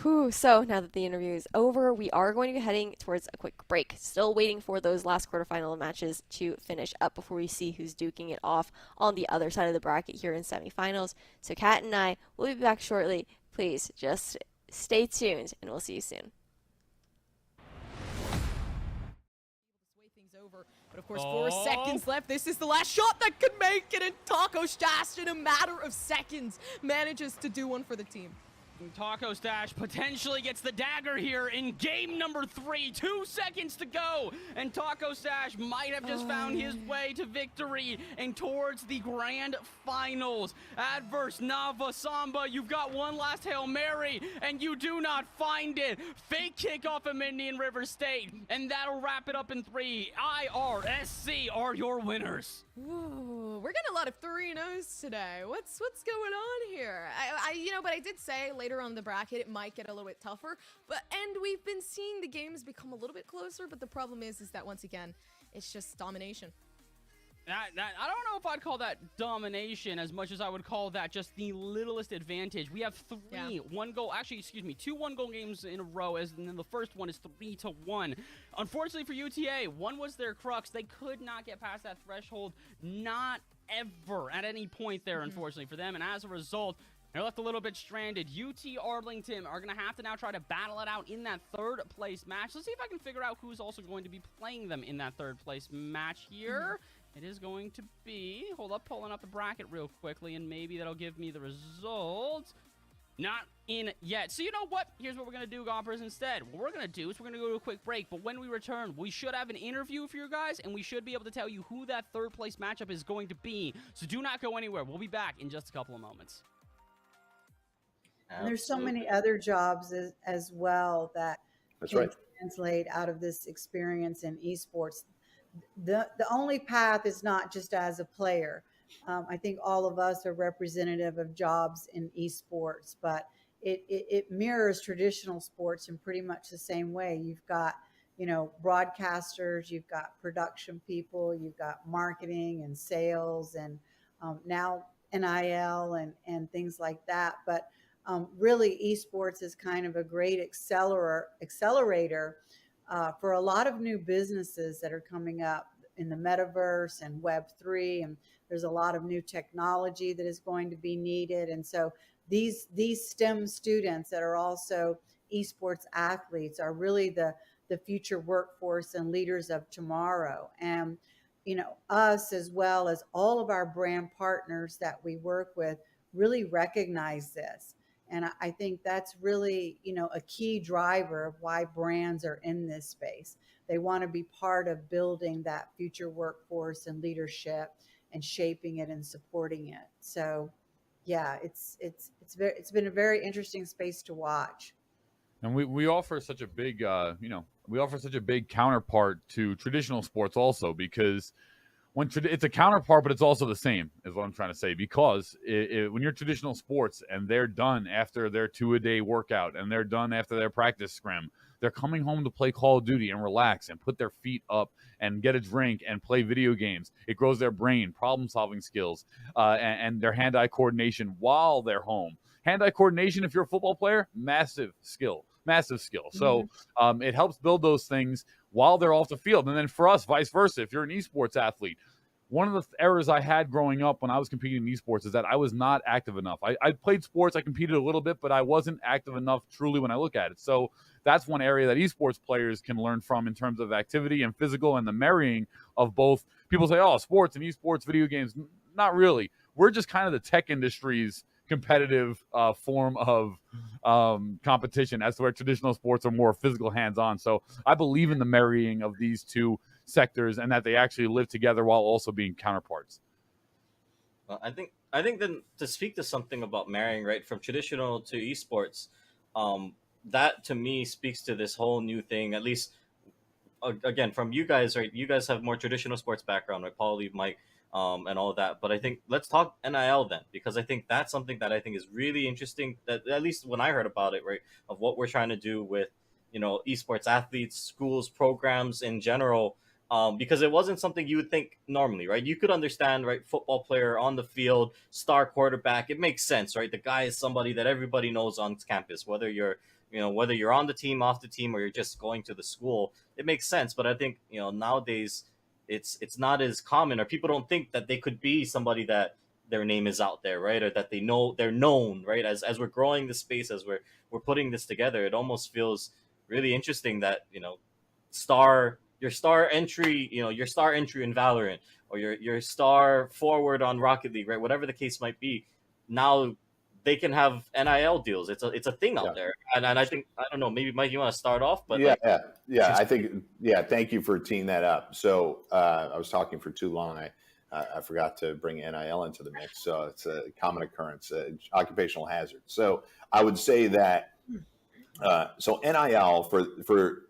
Whew, so now that the interview is over, we are going to be heading towards a quick break. Still waiting for those last quarterfinal matches to finish up before we see who's duking it off on the other side of the bracket here in semifinals. So Kat and I will be back shortly. Please just stay tuned, and we'll see you soon. But of course, 4 seconds left. This is the last shot that could make it, and Taco Shasta in a matter of seconds manages to do one for the team. Taco Stash potentially gets the dagger here in game number 3. 2 seconds to go, and Taco Stash might have just found his way to victory and towards the grand finals. Adverse Nava Samba, you've got one last Hail Mary, and you do not find it. Fake kickoff of Indian River State, and that'll wrap it up in 3. IRSC are your winners. Ooh, we're getting a lot of 3-0s today. What's going on here? But I did say later on in the bracket it might get a little bit tougher. And we've been seeing the games become a little bit closer. But the problem is that once again, it's just domination. I don't know if I'd call that domination as much as I would call that just the littlest advantage. We have 2 1-goal games in a row, and then the first one is 3-1. Unfortunately for UTA, one was their crux. They could not get past that threshold, not ever at any point there, unfortunately for them. And as a result, they're left a little bit stranded. UT Arlington are going to have to now try to battle it out in that 3rd place match. Let's see if I can figure out who's also going to be playing them in that 3rd place match here. It is going to be, hold up, pulling up the bracket real quickly, and maybe that'll give me the results. Not in yet. So you know what? Here's what we're going to do, Gompers, instead. What we're going to do is we're going to go to a quick break, but when we return, we should have an interview for you guys, and we should be able to tell you who that 3rd place matchup is going to be. So do not go anywhere. We'll be back in just a couple of moments. And there's so many other jobs as well that can translate out of this experience in esports. The only path is not just as a player. I think all of us are representative of jobs in esports, but it mirrors traditional sports in pretty much the same way. You've got, broadcasters, you've got production people, you've got marketing and sales, and now NIL and things like that. But really, esports is kind of a great accelerator for a lot of new businesses that are coming up in the metaverse and Web3, and there's a lot of new technology that is going to be needed. And so these STEM students that are also esports athletes are really the future workforce and leaders of tomorrow. And us, as well as all of our brand partners that we work with, really recognize this. And I think that's really, a key driver of why brands are in this space. They want to be part of building that future workforce and leadership and shaping it and supporting it. So, yeah, it's been a very interesting space to watch. And we offer such a big, we offer such a big counterpart to traditional sports also, because it's a counterpart, but it's also the same, is what I'm trying to say. Because when you're traditional sports and they're done after their 2-a-day workout and they're done after their practice scrim, they're coming home to play Call of Duty and relax and put their feet up and get a drink and play video games. It grows their brain, problem-solving skills, and their hand-eye coordination while they're home. Hand-eye coordination, if you're a football player, massive skill. So it helps build those things while they're off the field. And then for us, vice versa, if you're an esports athlete, one of the errors I had growing up when I was competing in esports is that I was not active enough. I played sports, I competed a little bit, but I wasn't active enough truly when I look at it. So that's one area that esports players can learn from in terms of activity and physical and the marrying of both. People say, oh, sports and esports, video games. Not really. We're just kind of the tech industry's competitive form of competition, as to where traditional sports are more physical, hands-on. So I believe in the marrying of these two sectors and that they actually live together while also being counterparts. Well, I think then, to speak to something about marrying, right, from traditional to esports, that to me speaks to this whole new thing, at least again from you guys, right? You guys have more traditional sports background, right? Paul, Lee, Mike, and all of that. But I think let's talk NIL then, because I think that's something that I think is really interesting, that at least when I heard about it, right, of what we're trying to do with, esports athletes, schools, programs in general, because it wasn't something you would think normally, right? You could understand, right, football player on the field, star quarterback, it makes sense, right? The guy is somebody that everybody knows on campus, whether you're on the team, off the team, or you're just going to the school, it makes sense. But I think, nowadays it's not as common, or people don't think that they could be somebody that their name is out there, right? Or that they're known, right? As we're growing this space, as we're putting this together, it almost feels really interesting that, your star entry in Valorant, or your star forward on Rocket League, right? Whatever the case might be, now they can have NIL deals. It's a thing out there, and I think, I don't know, maybe Mike, you want to start off, but I think thank you for teeing that up. So I was talking for too long. I forgot to bring NIL into the mix. So it's a common occurrence, occupational hazard. So I would say that so NIL for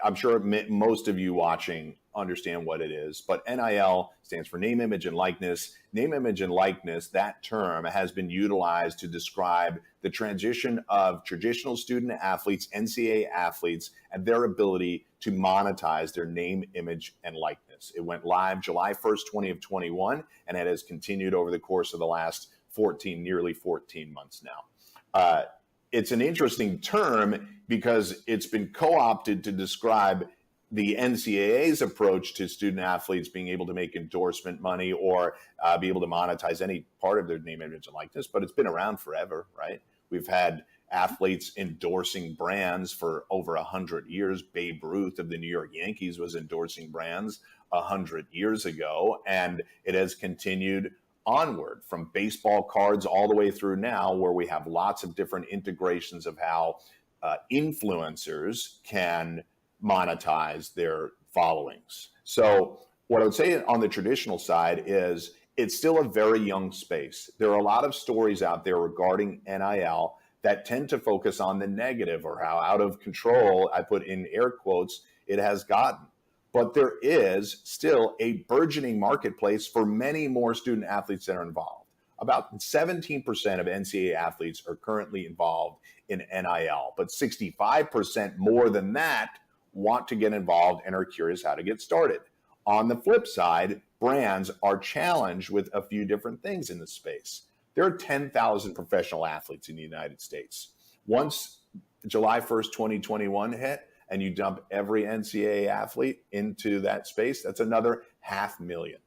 I'm sure most of you watching understand what it is, but NIL stands for name, image, and likeness. Name, image, and likeness, that term has been utilized to describe the transition of traditional student athletes, NCAA athletes, and their ability to monetize their name, image, and likeness. It went live July 1st, 2021, and it has continued over the course of the last nearly 14 months now. It's an interesting term because it's been co-opted to describe the NCAA's approach to student athletes being able to make endorsement money or be able to monetize any part of their name, image, and likeness. But it's been around forever, right? We've had athletes endorsing brands for over 100 years. Babe Ruth of the New York Yankees was endorsing brands 100 years ago, and it has continued onward from baseball cards all the way through now, where we have lots of different integrations of how influencers can monetize their followings. So what I would say on the traditional side is it's still a very young space. There are a lot of stories out there regarding NIL that tend to focus on the negative or how out of control, I put in air quotes, it has gotten. But there is still a burgeoning marketplace for many more student athletes that are involved. About 17% of NCAA athletes are currently involved in NIL, but 65% more than that want to get involved and are curious how to get started. On the flip side, brands are challenged with a few different things in the space. There are 10,000 professional athletes in the United States. Once July 1st, 2021 hit, and you dump every NCAA athlete into that space, that's another 500,000.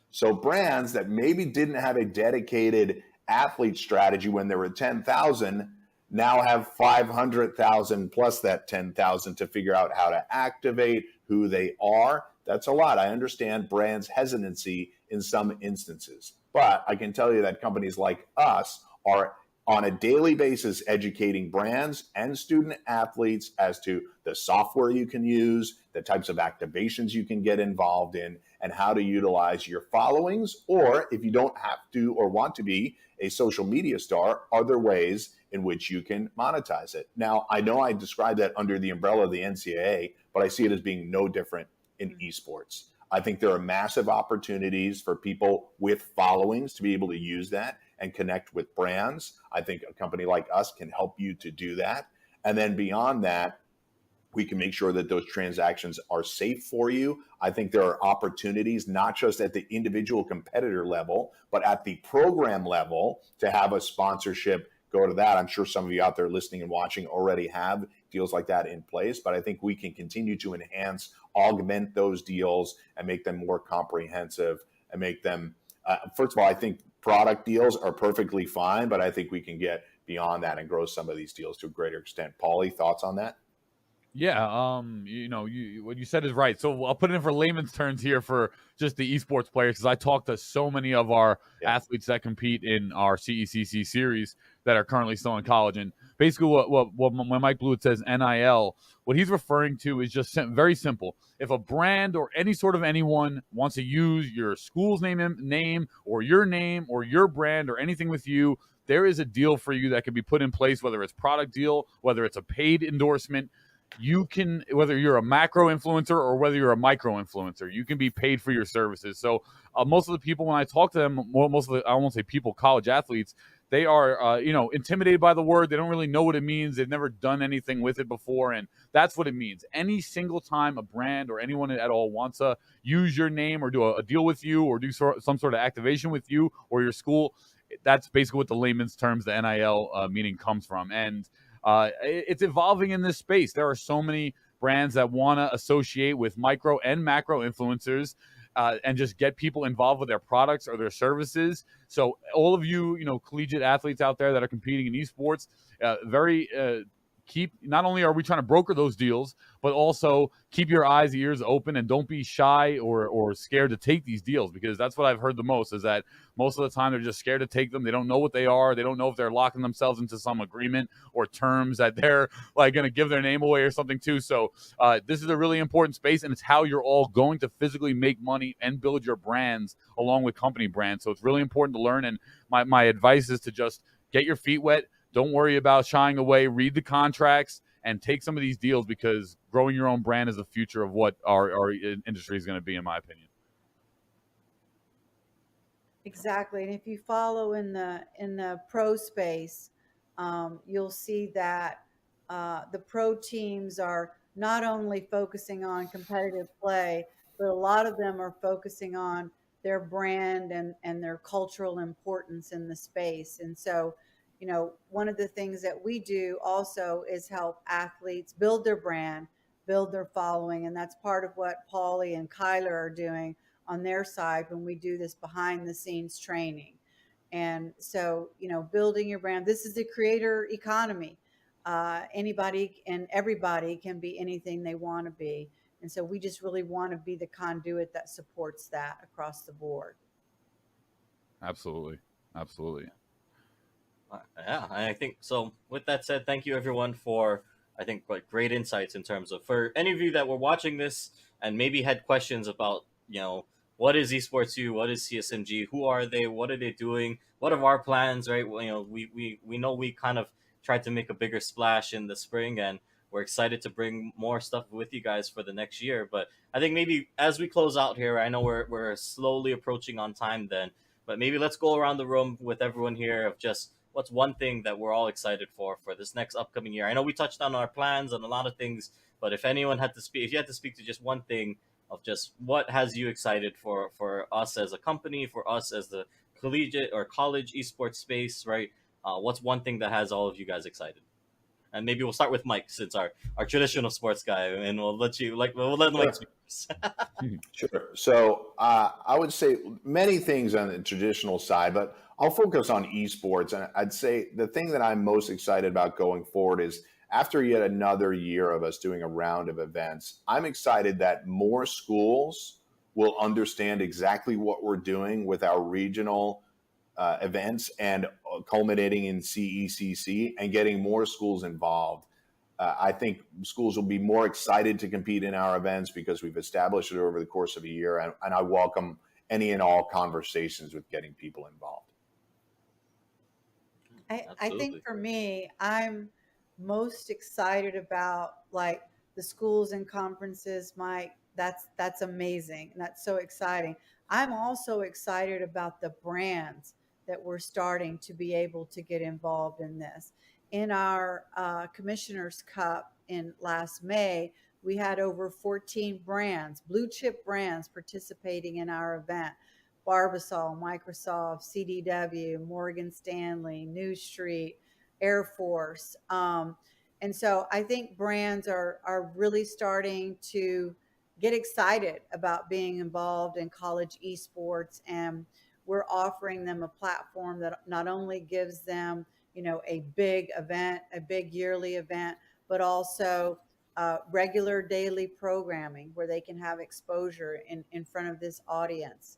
So brands that maybe didn't have a dedicated athlete strategy when there were 10,000 now have 500,000 plus that 10,000 to figure out how to activate who they are. That's a lot. I understand brands' hesitancy in some instances, but I can tell you that companies like us are on a daily basis educating brands and student athletes as to the software you can use, the types of activations you can get involved in, and how to utilize your followings, or if you don't have to or want to be a social media star, other ways in which you can monetize it. Now, I know I described that under the umbrella of the NCAA, but I see it as being no different in esports. I think there are massive opportunities for people with followings to be able to use that and connect with brands. I think a company like us can help you to do that. And then beyond that, we can make sure that those transactions are safe for you. I think there are opportunities, not just at the individual competitor level, but at the program level to have a sponsorship go to that. I'm sure some of you out there listening and watching already have deals like that in place, but I think we can continue to enhance, augment those deals and make them more comprehensive and make them, first of all, I think product deals are perfectly fine, but I think we can get beyond that and grow some of these deals to a greater extent. Paulie, thoughts on that? Yeah, what you said is right. So I'll put it in for layman's terms here for just the esports players, because I talk to so many of our athletes that compete in our CECC series that are currently still in college. And basically when Mike Blewett says NIL, what he's referring to is just very simple. If a brand or any sort of anyone wants to use your school's name or your brand or anything with you, there is a deal for you that can be put in place, whether it's product deal, whether it's a paid endorsement. You can, whether you're a macro influencer or whether you're a micro influencer, you can be paid for your services. So most of the people, when I talk to them, most of the, I won't say people, college athletes, they are, intimidated by the word. They don't really know what it means. They've never done anything with it before. And that's what it means. Any single time a brand or anyone at all wants to use your name or do a deal with you or do some sort of activation with you or your school, that's basically what the layman's terms, the NIL meaning comes from. And it's evolving in this space. There are so many brands that want to associate with micro and macro influencers and just get people involved with their products or their services. So all of you, collegiate athletes out there that are competing in esports, very not only are we trying to broker those deals, but also keep your eyes, ears open, and don't be shy or scared to take these deals, because that's what I've heard the most, is that most of the time they're just scared to take them. They don't know what they are. They don't know if they're locking themselves into some agreement or terms that they're like going to give their name away or something too. So this is a really important space, and it's how you're all going to physically make money and build your brands along with company brands. So it's really important to learn, and my advice is to just get your feet wet. Don't worry about shying away. Read the contracts and take some of these deals, because growing your own brand is the future of what our industry is going to be, in my opinion. Exactly, and if you follow in the pro space, you'll see that the pro teams are not only focusing on competitive play, but a lot of them are focusing on their brand and their cultural importance in the space. And so, one of the things that we do also is help athletes build their brand, build their following, and that's part of what Paulie and Kyler are doing on their side when we do this behind the scenes training. And so, building your brand, this is the creator economy. Anybody and everybody can be anything they want to be. And so we just really want to be the conduit that supports that across the board. Absolutely. Yeah, I think so. With that said, thank you everyone for, I think, great insights in terms of, for any of you that were watching this and maybe had questions about, what is Esports U, what is CSMG, who are they, what are they doing, what are our plans, right? Well, we know we kind of tried to make a bigger splash in the spring, and we're excited to bring more stuff with you guys for the next year. But I think maybe as we close out here, I know we're slowly approaching on time then, but maybe let's go around the room with everyone here of just what's one thing that we're all excited for this next upcoming year. I know we touched on our plans and a lot of things, but if anyone had to speak, if you had to speak to just one thing of just what has you excited for us as a company, for us as the collegiate or college esports space, right? What's one thing that has all of you guys excited? And maybe we'll start with Mike, since our traditional sports guy, and we'll let Mike speak first. Sure. So I would say many things on the traditional side, but I'll focus on esports. And I'd say the thing that I'm most excited about going forward is, after yet another year of us doing a round of events, I'm excited that more schools will understand exactly what we're doing with our regional events and culminating in CECC and getting more schools involved. I think schools will be more excited to compete in our events because we've established it over the course of a year, and I welcome any and all conversations with getting people involved. I think for me, I'm most excited about like the schools and conferences. Mike, that's amazing. That's so exciting. I'm also excited about the brands that we're starting to be able to get involved in this. In our Commissioner's Cup in last May, we had over 14 brands, blue chip brands, participating in our event. Barbasol, Microsoft, CDW, Morgan Stanley, New Street, Air Force. And so I think brands are really starting to get excited about being involved in college esports, and we're offering them a platform that not only gives them, a big event, a big yearly event, but also regular daily programming where they can have exposure in front of this audience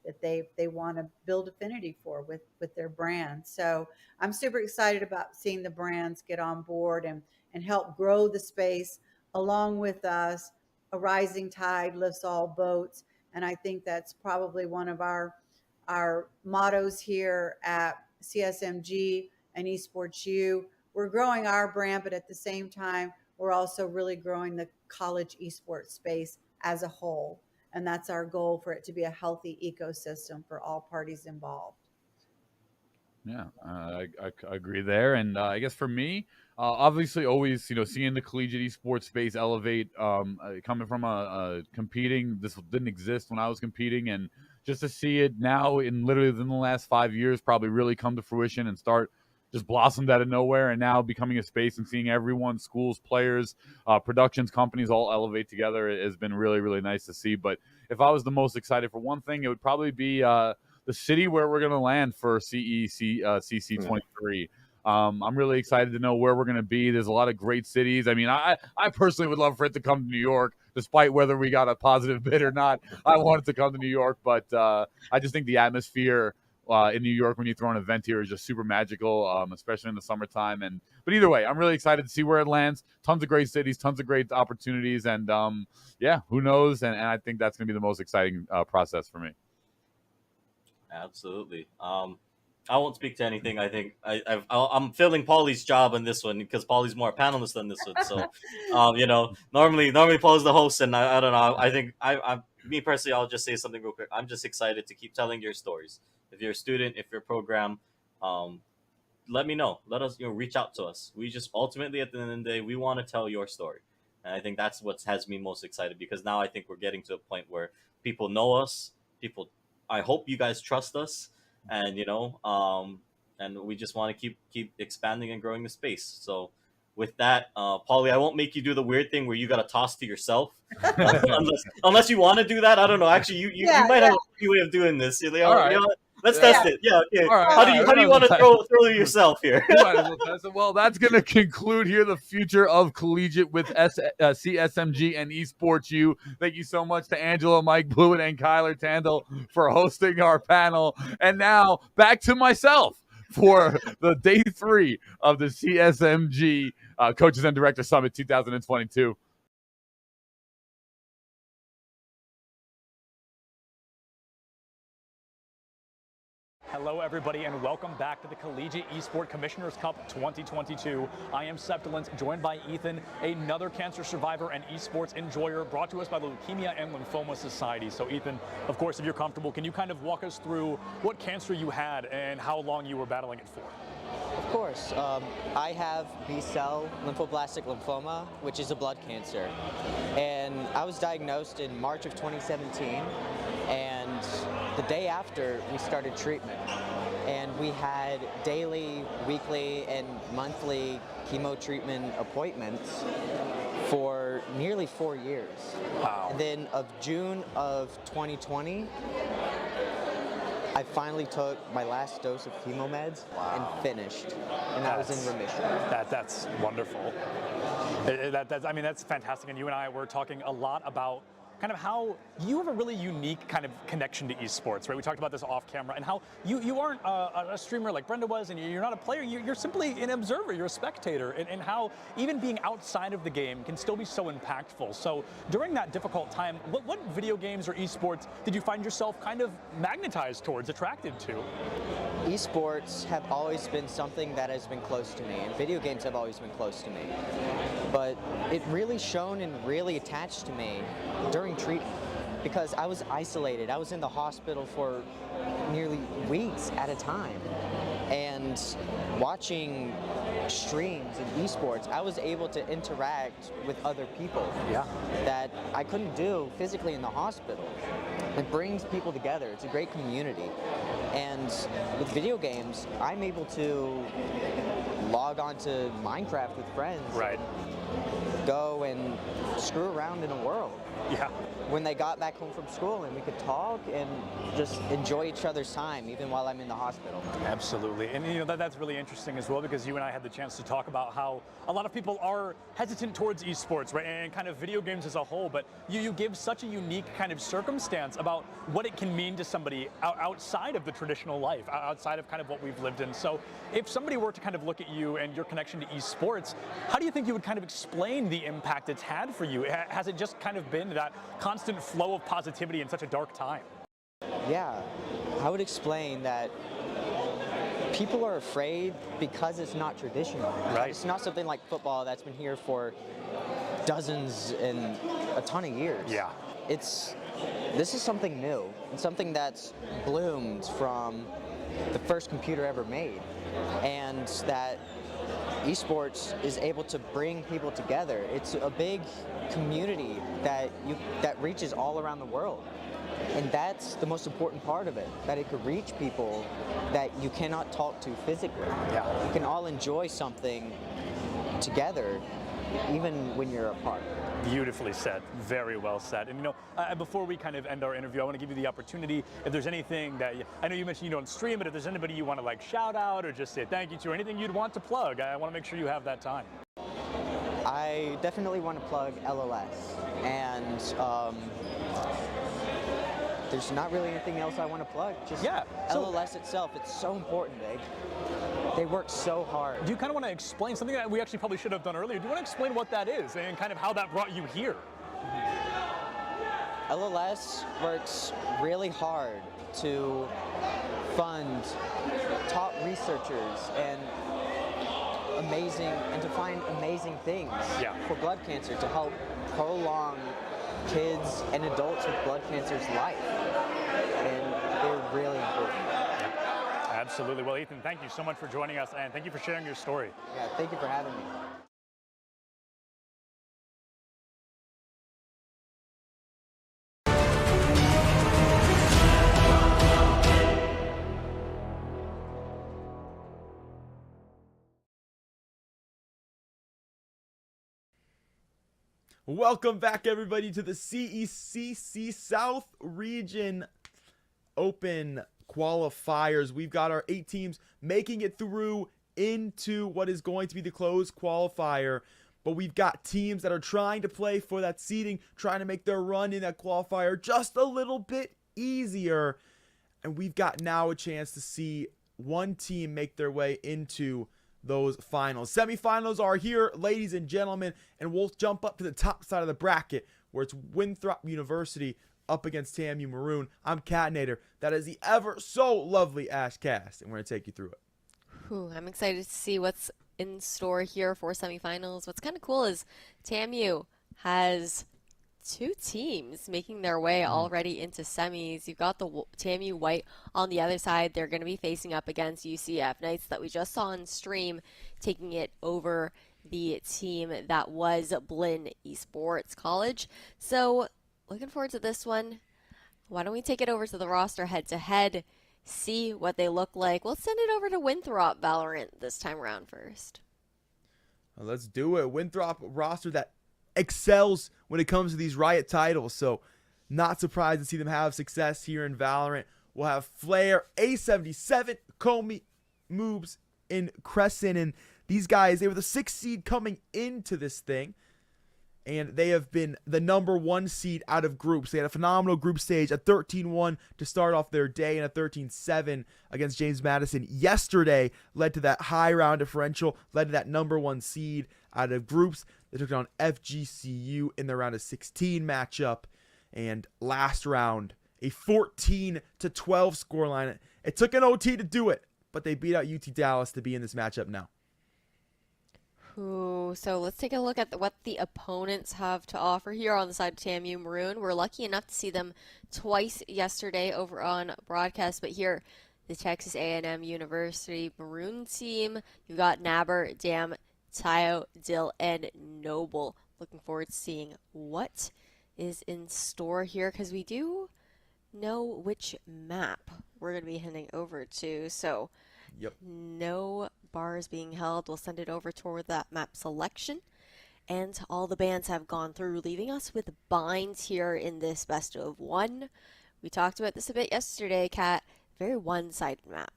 that they want to build affinity for with their brand. So I'm super excited about seeing the brands get on board and help grow the space along with us. A rising tide lifts all boats. And I think that's probably one of our mottos here at CSMG and Esports U. We're growing our brand, but at the same time, we're also really growing the college esports space as a whole. And that's our goal, for it to be a healthy ecosystem for all parties involved. Yeah, I agree there. And I guess for me, obviously always, seeing the collegiate esports space elevate, coming from competing, this didn't exist when I was competing, and just to see it now in literally within the last 5 years, probably really come to fruition and start just blossomed out of nowhere, and now becoming a space and seeing everyone, schools, players, productions, companies all elevate together has been really, really nice to see. But if I was the most excited for one thing, it would probably be the city where we're going to land for CECC 23. I'm really excited to know where we're going to be. There's a lot of great cities. I mean, I personally would love for it to come to New York, despite whether we got a positive bid or not. I want it to come to New York, but I just think the atmosphere in New York when you throw an event here is just super magical, especially in the summertime. But either way, I'm really excited to see where it lands. Tons of great cities, tons of great opportunities, and yeah, who knows? And I think that's going to be the most exciting process for me. Absolutely. I won't speak to anything. I think I'm filling Paulie's job on this one because Paulie's more a panelist than this one. So, you know, normally Paul's the host, and I don't know. I think me personally, I'll just say something real quick. I'm just excited to keep telling your stories. If you're a student, if you're a program, let me know. Let us, reach out to us. We just ultimately at the end of the day, we want to tell your story, and I think that's what has me most excited because now I think we're getting to a point where people know us. I hope you guys trust us. And and we just want to keep expanding and growing the space. So with that, Paulie, I won't make you do the weird thing where you got to toss to yourself, unless you want to do that. I don't know. Actually, you might have a way of doing this. You know, let's test it. Yeah. Okay. Right, how do you want to throw to yourself here? Well, that's going to conclude here the future of collegiate with CSMG and Esports U. Thank you so much to Angela, Mike Blewett, and Kyler Tandle for hosting our panel. And now back to myself for the day 3 of the CSMG Coaches and Director Summit 2022. Hello, everybody, and welcome back to the Collegiate Esport Commissioners Cup 2022. I am Septilent, joined by Ethan, another cancer survivor and esports enjoyer, brought to us by the Leukemia and Lymphoma Society. So, Ethan, of course, if you're comfortable, can you kind of walk us through what cancer you had and how long you were battling it for? Of course. I have B-cell lymphoblastic lymphoma, which is a blood cancer. And I was diagnosed in March of 2017. And the day after, we started treatment. And we had daily, weekly, and monthly chemo treatment appointments for nearly 4 years. Wow. And then of June of 2020, I finally took my last dose of chemo meds and finished, and I was in remission. That's wonderful. That's fantastic. And you and I were talking a lot about kind of how you have a really unique kind of connection to esports, right? We talked about this off camera, and how you aren't a streamer like Brenda was, and you're not a player, you're simply an observer, you're a spectator, and how even being outside of the game can still be so impactful. So during that difficult time, what video games or esports did you find yourself kind of magnetized towards, attracted to? Esports have always been something that has been close to me, and video games have always been close to me. But it really shone and really attached to me during treatment, because I was isolated. I was in the hospital for nearly weeks at a time. And watching streams of esports, I was able to interact with other people that I couldn't do physically in the hospital. It brings people together. It's a great community. And with video games, I'm able to log on to Minecraft with friends. Right. Go and screw around in a world. Yeah. When they got back home from school, and we could talk and just enjoy each other's time, even while I'm in the hospital. Absolutely. And that's really interesting as well, because you and I had the chance to talk about how a lot of people are hesitant towards esports, right, and kind of video games as a whole, but you give such a unique kind of circumstance about what it can mean to somebody outside of the traditional life, outside of kind of what we've lived in. So if somebody were to kind of look at you and your connection to esports, how do you think you would kind of explain the impact it's had for you? Has it just kind of been that constant flow of positivity in such a dark time? Yeah, I would explain that people are afraid because it's not traditional. Right. It's not something like football that's been here for dozens and a ton of years. Yeah. This is something new, and something that's bloomed from the first computer ever made, and that esports is able to bring people together. It's a big community that reaches all around the world. And that's the most important part of it, that it could reach people that you cannot talk to physically. Yeah. You can all enjoy something together even when you're apart. Beautifully said. Very well said. And before we kind of end our interview, I want to give you the opportunity, if there's anything that, I know you mentioned you don't stream, but if there's anybody you want to like shout out or just say thank you to, or anything you'd want to plug, I want to make sure you have that time. I definitely want to plug LLS, and there's not really anything else I want to plug. Just LLS itself, it's so important. They work so hard. Do you kind of want to explain something that we actually probably should have done earlier? Do you want to explain what that is and kind of how that brought you here? LLS works really hard to fund top researchers and to find amazing things for blood cancer to help prolong kids and adults with blood cancer's life. And they're really important. Absolutely. Well, Ethan, thank you so much for joining us, and thank you for sharing your story. Yeah, thank you for having me. Welcome back, everybody, to the CECC South Region Open Qualifiers. We've got our 8 teams making it through into what is going to be the closed qualifier. But we've got teams that are trying to play for that seeding, trying to make their run in that qualifier just a little bit easier. And we've got now a chance to see one team make their way into those finals. Semifinals are here, ladies and gentlemen, and we'll jump up to the top side of the bracket where it's Winthrop University up against TAMU Maroon. I'm Catnator. That is the ever so lovely Ash Cast, and we're going to take you through it. I'm excited to see what's in store here for semifinals. What's kind of cool is TAMU has 2 teams making their way already into semis. You've got the TAMU White on the other side. They're going to be facing up against UCF Knights that we just saw on stream, taking it over the team that was Blinn Esports College. So looking forward to this one. Why don't we take it over to the roster head-to-head, see what they look like. We'll send it over to Winthrop VALORANT this time around first. Well, let's do it. Winthrop roster that excels when it comes to these Riot titles, so not surprised to see them have success here in VALORANT. We'll have Flair, A77, Comey, Moobs, and Crescent, and these guys, they were the 6th seed coming into this thing, and they have been the number 1 seed out of groups. They had a phenomenal group stage, a 13-1 to start off their day, and a 13-7 against James Madison yesterday, led to that high round differential, led to that number 1 seed out of groups. They took down FGCU in their round of 16 matchup, and last round, a 14-12 scoreline. It took an OT to do it, but they beat out UT Dallas to be in this matchup now. So let's take a look at what the opponents have to offer here on the side of TAMU Maroon. We're lucky enough to see them twice yesterday over on broadcast, but here, the Texas A&M University Maroon team, you've got Naber, Dam, Tayo, Dill, and Noble. Looking forward to seeing what is in store here, because we do know which map we're going to be heading over to. So no bars being held. We'll send it over toward that map selection. And all the bands have gone through, leaving us with binds here in this best of 1. We talked about this a bit yesterday, Kat. Very one-sided map.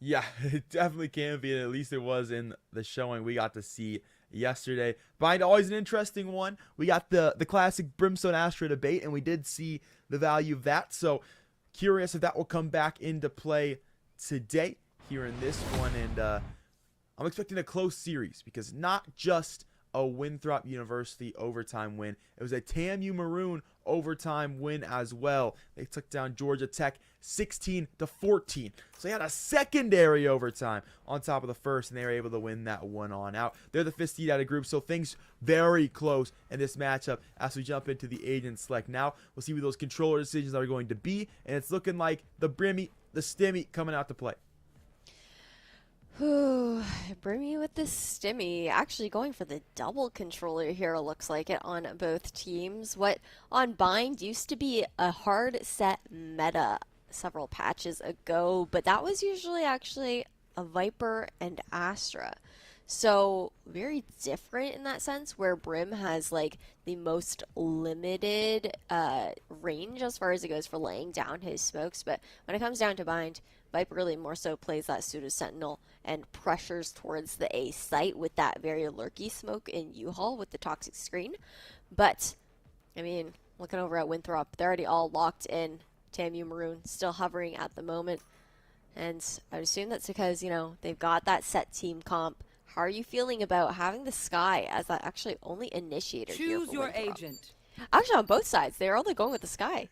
Yeah, it definitely can be, and at least it was in the showing we got to see yesterday. Bind, always an interesting one. We got the classic Brimstone Astra debate, and we did see the value of that. So curious if that will come back into play today here in this one. And I'm expecting a close series, because not just a Winthrop University overtime win, it was a TAMU Maroon overtime win as well. They took down Georgia Tech 16-14. So they had a secondary overtime on top of the first, and they were able to win that one on out. They're the 5th seed out of group, so things very close in this matchup as we jump into the agent select. Now we'll see what those controller decisions are going to be, and it's looking like the Brimmy, the Stimmy coming out to play. Brimmy with the Stimmy. Actually going for the double controller here, looks like it, on both teams. What on Bind used to be a hard set meta several patches ago, but that was usually actually a Viper and Astra. So very different in that sense, where Brim has like the most limited range as far as it goes for laying down his smokes. But when it comes down to bind, Viper really more so plays that pseudo sentinel and pressures towards the A site with that very lurky smoke in U-Haul with the toxic screen. But I mean, looking over at Winthrop, they're already all locked in. Tamu Maroon still hovering at the moment. And I would assume that's because, you know, they've got that set team comp. How are you feeling about having the Sky as that actually only initiator here for Choose your Winthrop? agent. Actually, on both sides, they're only going with the Sky.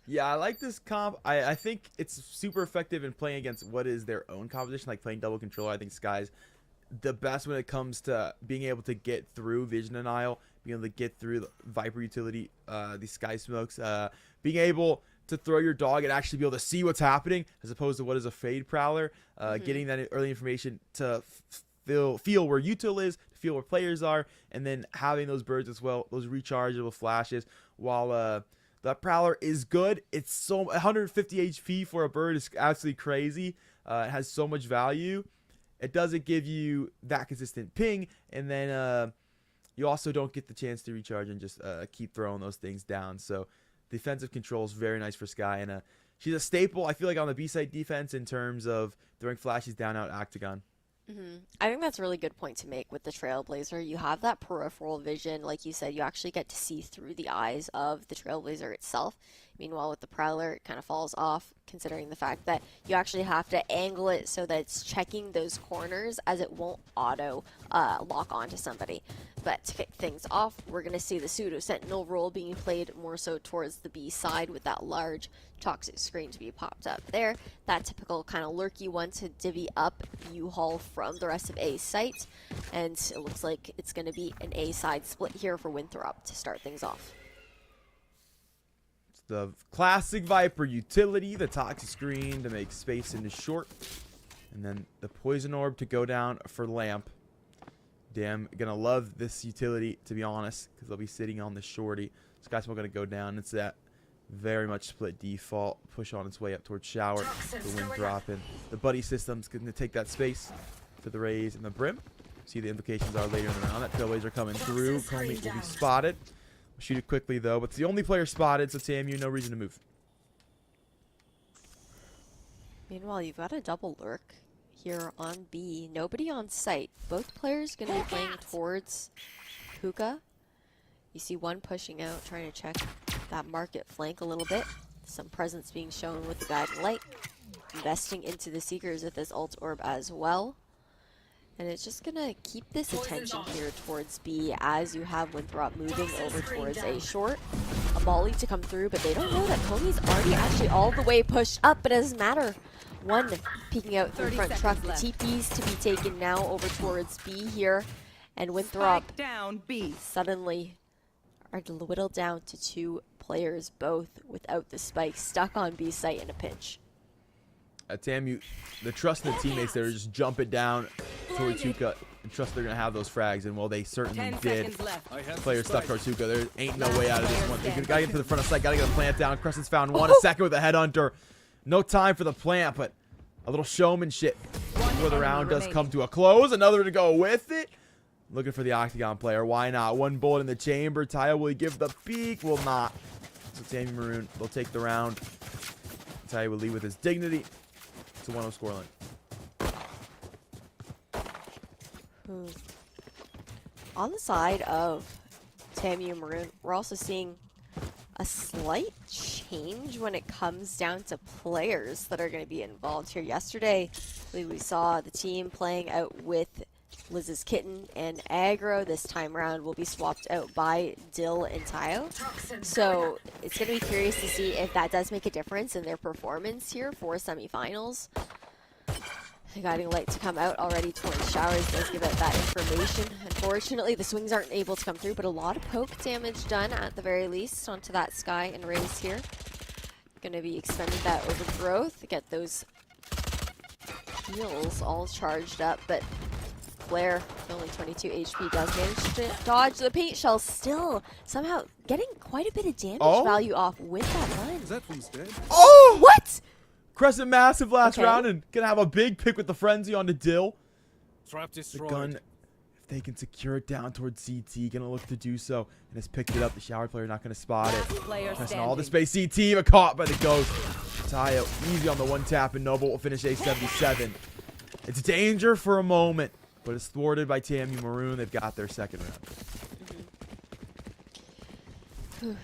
Yeah, I like this comp. I think it's super effective in playing against what is their own competition, like playing double controller. I think Sky's the best when it comes to being able to get through Vision Denial, being able to get through the Viper utility, the Sky Smokes, being able to throw your dog and actually be able to see what's happening as opposed to what is a Fade Prowler, getting that early information to feel where util is, to feel where players are, and then having those birds as well, those rechargeable flashes. While that Prowler is good, it's so 150 HP for a bird is absolutely crazy. It has so much value. It doesn't give you that consistent ping, and then you also don't get the chance to recharge and just keep throwing those things down. So defensive control is very nice for Sky, and she's a staple, I feel like, on the B-side defense in terms of throwing flashes down out Octagon. I think that's a really good point to make with the Trailblazer. You have that peripheral vision. Like you said, you actually get to see through the eyes of the Trailblazer itself. Meanwhile, with the Prowler, it kind of falls off, considering the fact that you actually have to angle it so that it's checking those corners as it won't auto lock onto somebody. But to kick things off, we're going to see the pseudo sentinel role being played more so towards the B side with that large toxic screen to be popped up there. That typical kind of lurky one to divvy up U-Haul from the rest of A site. And it looks like it's going to be an A side split here for Winthrop to start things off. It's the classic Viper utility, the toxic screen to make space into short. And then the poison orb to go down for lamp. Damn, gonna love this utility, to be honest, because they'll be sitting on the shorty. Sky Smoke gonna go down. It's that very much split default. Push on its way up towards shower. The wind dropping. The buddy system's gonna take that space to the raise and the brim. See the implications are later in the round. That Trailblazer coming through. Comey will be spotted. We'll shoot it quickly though, but it's the only player spotted, so TMU no reason to move. Meanwhile, you've got a double lurk here on B. Nobody on site. Both players going to be playing towards Hookah. You see one pushing out, trying to check that market flank a little bit. Some presence being shown with the guiding light. Investing into the Seekers with this ult orb as well. And it's just going to keep this attention here towards B as you have Winthrop moving over towards A short. A Molly to come through, but they don't know that Comey's already actually all the way pushed up, but it doesn't matter. One peeking out through front truck. The TPs to be taken now over towards B here. And Winthrop down B. Suddenly are whittled down to 2 players, both without the spike, stuck on B site in a pinch. TAMU, the trust in the teammates there, just jump it down towards Hookah and trust they're going to have those frags. And well, they certainly did. Players stuck towards Hookah. There ain't no way out of this one. They got to get to the front of sight, got to get a plant down. Crescent's found one. A second with a headhunter. No time for the plant, but a little showmanship before the round does come to a close. Another to go with it. Looking for the Octagon player. Why not? One bullet in the chamber. Taya, will he give the peek? Will not. So Tammy Maroon, they'll take the round. Taya will lead with his dignity. It's a 1-0 scoreline. On the side of Tamu Maroon, we're also seeing a slight change when it comes down to players that are going to be involved here. Yesterday, we saw the team playing out with Liz's Kitten and Aggro. This time around will be swapped out by Dill and Tayo. So it's going to be curious to see if that does make a difference in their performance here for semifinals. The guiding light to come out already towards showers does give out that information. Unfortunately, the swings aren't able to come through, but a lot of poke damage done at the very least onto that Sky and Raze here. Going to be expending that overgrowth, get those heals all charged up, but Flare, only 22 HP, does manage to dodge the paint shell, still somehow getting quite a bit of damage value off with that line. Is that one's dead? Oh! What? Crescent massive last round and gonna have a big pick with the frenzy on the Dill. Trap The destroyed. gun, if they can secure it down towards CT, gonna look to do so, and has picked it up. The shower player not gonna spot it. Pressing all the space. CT, but caught by the ghost. Tayo easy on the one tap, and Noble will finish A77. It's danger for a moment, but it's thwarted by TMU Maroon. They've got their second round.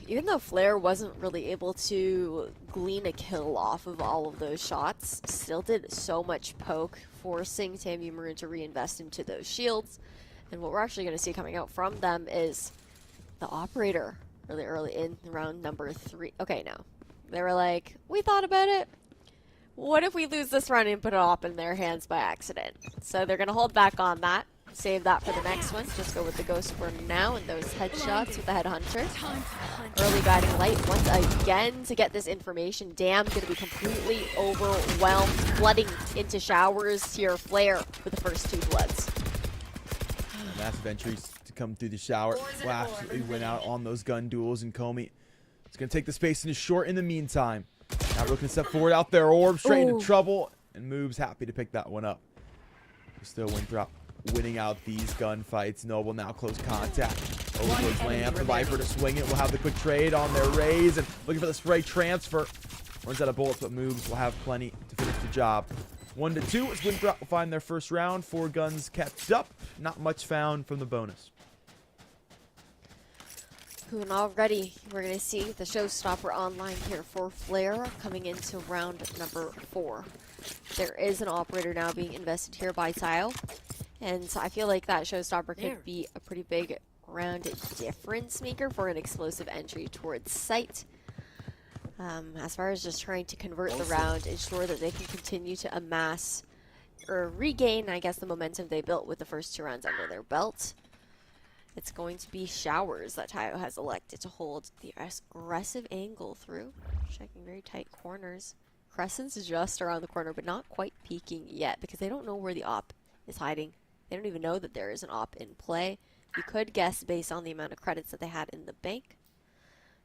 Even though Flair wasn't really able to glean a kill off of all of those shots, still did so much poke, forcing TMU Maroon to reinvest into those shields. And what we're actually going to see coming out from them is the operator really early in round number 3. Okay, no. They were like, we thought about it. What if we lose this round and put it up in their hands by accident? So they're going to hold back on that. Save that for the next one. Just go with the ghost for now and those headshots with the headhunter. Early guiding light once again to get this information. Damn, going to be completely overwhelmed. Flooding into showers here. Flair with the first 2 bloods. Massive entries to come through the shower. Will absolutely win out on those gun duels, and Comey is going to take the space into short in the meantime. Now looking to step forward out there. Orb straight into trouble, and Moves happy to pick that one up. Still Winthrop winning out these gunfights. Noble now close contact. Over towards Lamp. The Viper to swing it. Will have the quick trade on their raise, and looking for the spray transfer. Runs out of bullets, but Moves will have plenty to finish the job. 1-2 as Winthrop will find their first round. 4 guns kept up. Not much found from the bonus. And already we're going to see the showstopper online here for Flair coming into round number 4. There is an operator now being invested here by Tile. And so I feel like that showstopper could be a pretty big round difference maker for an explosive entry towards site. As far as just trying to convert the round, ensure that they can continue to amass or regain, I guess, the momentum they built with the first 2 rounds under their belt. It's going to be Showers that Tayo has elected to hold the aggressive angle through. Checking very tight corners. Crescent's just around the corner, but not quite peeking yet because they don't know where the op is hiding. They don't even know that there is an op in play. You could guess based on the amount of credits that they had in the bank.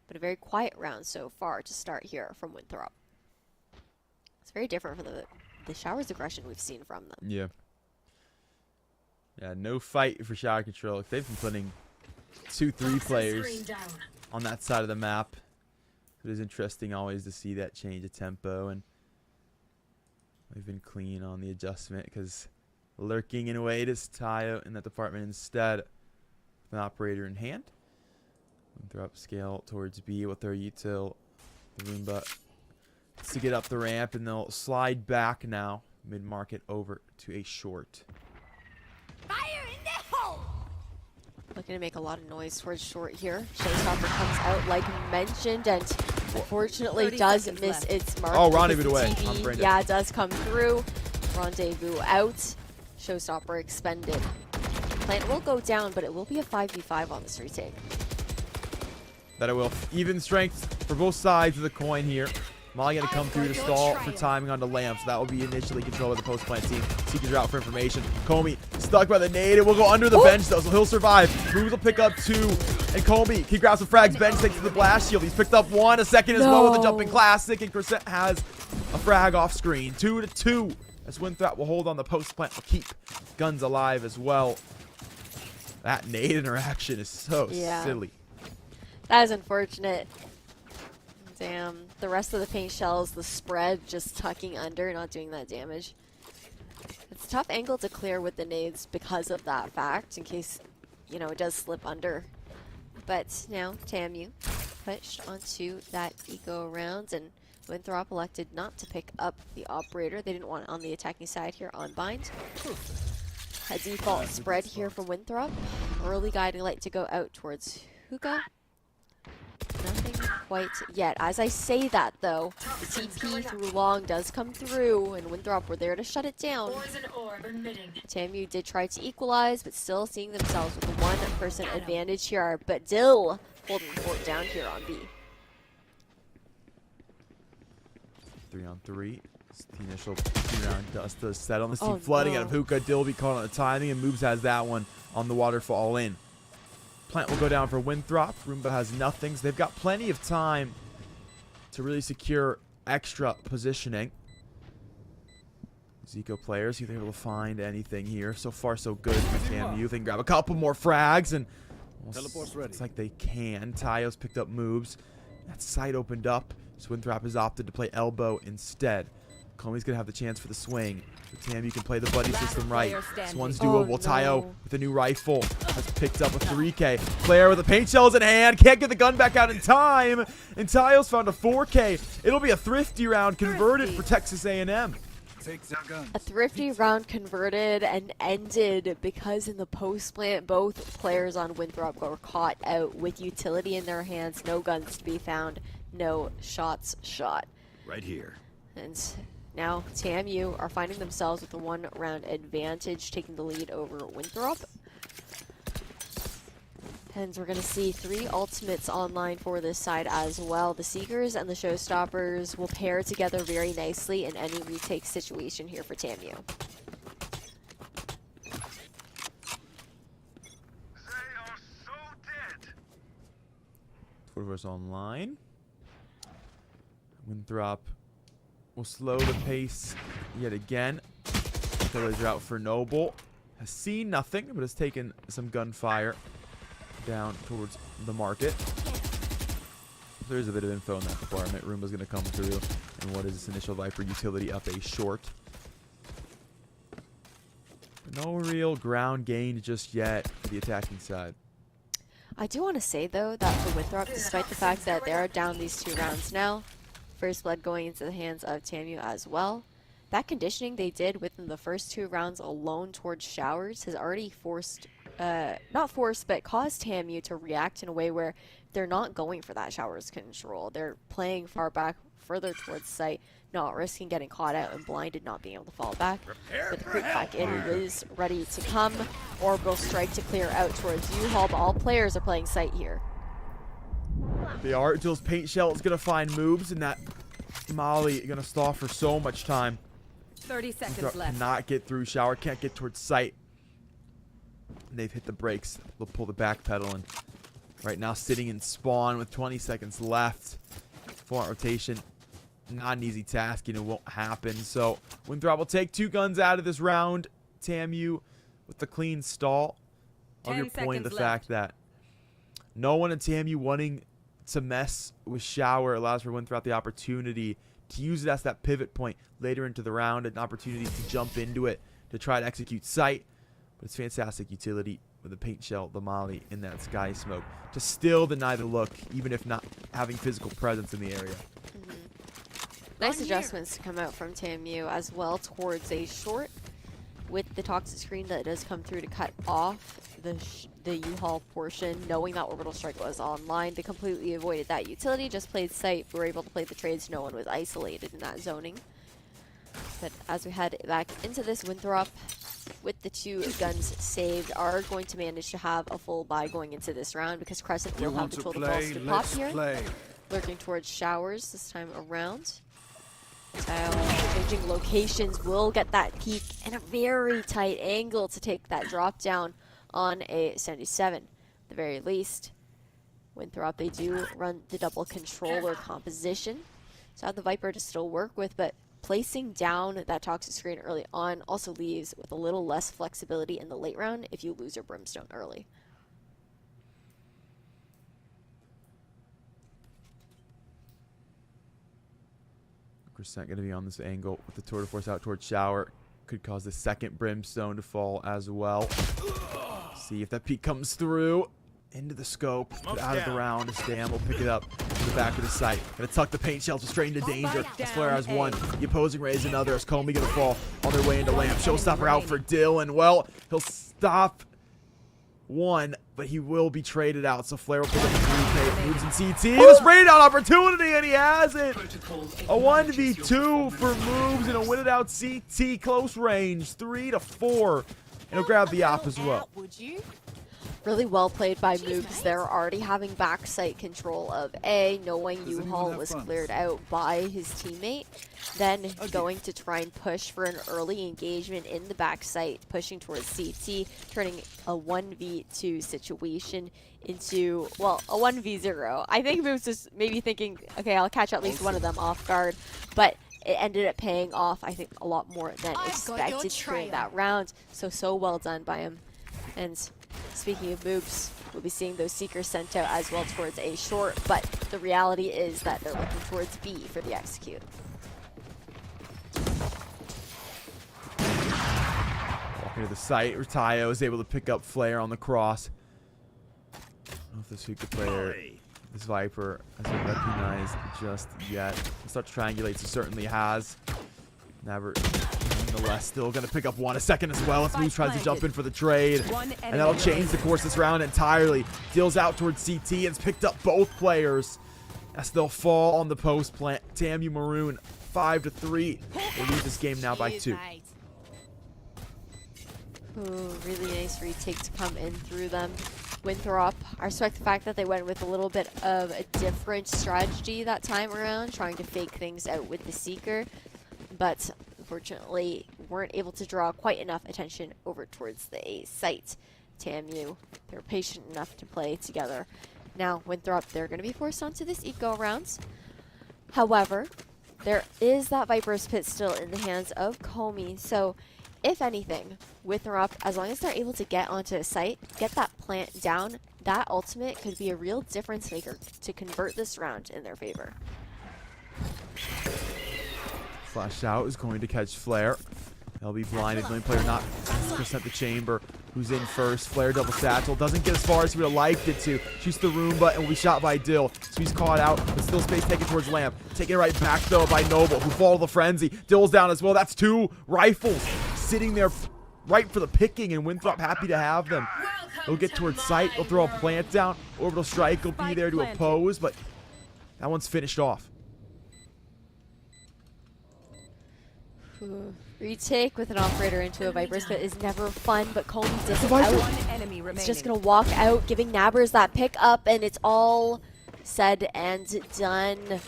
But a very quiet round so far to start here from Winthrop. It's very different from the Showers aggression we've seen from them. Yeah. Yeah, no fight for Shower Control. They've been putting 2-3 players on that side of the map. It is interesting always to see that change of tempo, and they've been clean on the adjustment because lurking in wait is Tayo in that department instead. An operator in hand. Winthrop scale towards B with their util. The Roomba to get up the ramp, and they'll slide back now mid-market over to a short. Looking to make a lot of noise towards short here. Showstopper comes out like mentioned, and unfortunately does miss its mark. Oh, rendezvous away. Yeah, it does come through. Rendezvous out. Showstopper expended. Plant will go down, but it will be a 5v5 on this retake. That it will. Even strength for both sides of the coin here. Molly going to come through to stall for timing onto Lamb, so that will be initially controlled by the post-plant team. Seekers are out for information. Comey stuck by the nade. It will go under the bench, though, so he'll survive. Moves will pick up 2, and Comey, he grabs the frags. Bench takes to the blast shield. He's picked up 1, a second as well with the jumping classic, and Crescent has a frag off screen. 2-2, as Winthrop will hold on the post-plant. Will keep guns alive as well. That nade interaction is so silly. That is unfortunate. Damn. The rest of the paint shells, the spread just tucking under, not doing that damage. It's a tough angle to clear with the nades because of that fact, in case, you know, it does slip under. But now, TAMU pushed onto that eco rounds, and Winthrop elected not to pick up the operator. They didn't want it on the attacking side here on bind. A default spread here from Winthrop. Early guiding light to go out towards Hookah. Nothing quite yet. As I say that, though, the TP through long does come through, and Winthrop were there to shut it down. TAMU did try to equalize, but still seeing themselves with a 1-person advantage here. But Dill holding the fort down here on B. 3-on-3. The initial 2-round dust does set on the team, flooding out of Hookah. Dill will be caught on the timing, and Moves has that one on the waterfall in. Plant will go down for Winthrop. Roomba has nothing, so they've got plenty of time to really secure extra positioning. Zico players, see if they're able to find anything here. So far, so good for TAMU. They can grab a couple more frags, and Teleport's ready. looks like they can. Tayo's picked up moves. That side opened up. Swinthrop has opted to play elbow instead. Comey's going to have the chance for the swing. So TAMU can play the buddy system right. This one's doable. Oh, Tayo no. with a new rifle has picked up a 3K. Player with the paint shells in hand. Can't get the gun back out in time. And Tayo's found a 4K. It'll be a thrifty round converted for Texas A&M. A thrifty round converted and ended because in the post plant, both players on Winthrop were caught out with utility in their hands, no guns to be found, no shots shot. Right here. And now TAMU are finding themselves with a 1 round advantage, taking the lead over Winthrop. And we're going to see 3 ultimates online for this side as well. The Seekers and the Showstoppers will pair together very nicely in any retake situation here for TAMU. Twitterverse online. Winthrop will slow the pace yet again. Killers are out for Noble. Has seen nothing, but has taken some gunfire down towards the market. There's a bit of info in that department. Roomba's going to come through. And what is this initial Viper utility up a short? No real ground gained just yet for the attacking side. I do want to say, though, that for Winthrop, despite the fact that they are down these 2 rounds now, first blood going into the hands of TAMU as well, that conditioning they did within the first 2 rounds alone towards Showers has already forced, not forced, but caused TAMU to react in a way where they're not going for that Showers control. They're playing far back, further towards site, not risking getting caught out and blinded, not being able to fall back. But the creep back in is ready to come. Orbital strike to clear out towards U-Haul, but all players are playing site here. They are. Jill's paint shell is going to find moves, and that Molly going to stall for so much time. 30 seconds left. Cannot get through. Shower can't get towards sight. They've hit the brakes. They'll pull the back pedal, and right now sitting in spawn with 20 seconds left. Full rotation. Not an easy task, and it won't happen. So Winthrop will take 2 guns out of this round. TAMU with the clean stall. I'll your point the fact that no one in TAMU wanting to mess with Shower allows for Winthrop the opportunity to use it as that pivot point later into the round, an opportunity to jump into it to try to execute sight. But it's fantastic utility with the paint shell, the molly, in that sky smoke to still deny the look, even if not having physical presence in the area. Nice adjustments to come out from TAMU as well towards a short with the toxic screen that does come through to cut off the U-Haul portion, knowing that Orbital Strike was online. They completely avoided that utility, just played sight. We were able to play the trades. No one was isolated in that zoning. But as we head back into this, Winthrop, with the 2 guns saved, are going to manage to have a full buy going into this round because Crescent will have the total balls to pop here. Lurking towards Showers this time around. Changing locations will get that peek and a very tight angle to take that drop down on a 77. At the very least, Winthrop, they do run the double controller composition. So have the Viper to still work with, but placing down that toxic screen early on also leaves with a little less flexibility in the late round if you lose your Brimstone early. Percent going to be on this angle with the tour de force out towards Shower. Could cause the second Brimstone to fall as well. See if that peek comes through. Into the scope, but out of the round. Stam will pick it up to the back of the site. Gonna tuck the paint shells straight into danger. As Flare has 1. The opposing raise another. As Comey gonna fall on their way into Lamp. Showstopper out for Dylan. Well, he'll stop 1, but he will be traded out. So Flare will pick up the 3K. Moves in CT. The spray down opportunity, and he has it. A 1v2 for moves and a win it out CT close range. 3 to 4. And he'll grab the op as well. Really well played by Moogs. They're already having backside control of A, knowing U-Haul was cleared out by his teammate. Then going to try and push for an early engagement in the backside, pushing towards CT, turning a 1v2 situation into, well, a 1v0. I think Moogs is maybe thinking, okay, I'll catch at least one of them off guard, but it ended up paying off, I think, a lot more than expected during that round. So well done by him. And speaking of moves, we'll be seeing those Seekers sent out as well towards A short, but the reality is that they're looking towards B for the execute. Walking to the site, Ratayo is able to pick up Flare on the cross. I don't know if this Hookah player, this Viper, has been recognized just yet. We'll start to triangulate, so certainly has. Never, nonetheless, still going to pick up one a second as well as Moose tries to jump in for the trade. And that'll change the course this round entirely. Deals out towards CT and has picked up both players as they'll fall on the post plant. TAMU Maroon 5-3. They lead this game now by 2. Ooh, really nice retake to come in through them. Winthrop, I respect the fact that they went with a little bit of a different strategy that time around, trying to fake things out with the Seeker, but unfortunately weren't able to draw quite enough attention over towards the A site. TAMU, they're patient enough to play together. Now, Winthrop, they're going to be forced onto this eco round. However, there is that Viper's Pit still in the hands of Comey, so if anything, Winthrop, as long as they're able to get onto a site, get that plant down, that ultimate could be a real difference maker to convert this round in their favor. Flash out is going to catch Flare. They'll be blinded. Lane player not percent the chamber. Who's in first? Flare double satchel. Doesn't get as far as he would have liked it to. Shoots the Roomba and will be shot by Dill. So he's caught out, but still space taken towards Lamp. Taken right back though by Noble, who followed the frenzy. Dill's down as well. That's 2 rifles sitting there right for the picking, and Winthrop happy to have them. They'll get towards site. They'll throw a plant down. Orbital strike will be there to oppose, but that one's finished off. Ooh. Retake with an operator into a Viper's Pit is never fun, but Comey does it out. It's just going to walk out, giving Nabbers that pick up, and it's all said and done.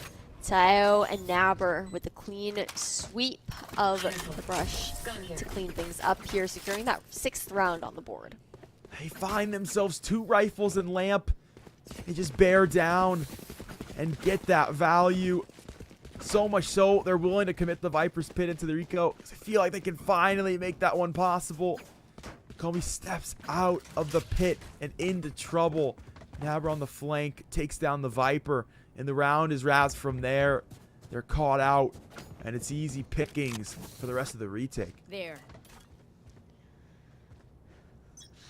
Tayo and Nabber with a clean sweep of the brush to clean things up here, securing that 6th round on the board. They find themselves 2 rifles and Lamp. They just bear down and get that value. So much so, they're willing to commit the Viper's Pit into the Rico. I feel like they can finally make that one possible. Comey steps out of the pit and into trouble. Nabber on the flank takes down the Viper, and the round is wrapped from there. They're caught out, and it's easy pickings for the rest of the retake. There.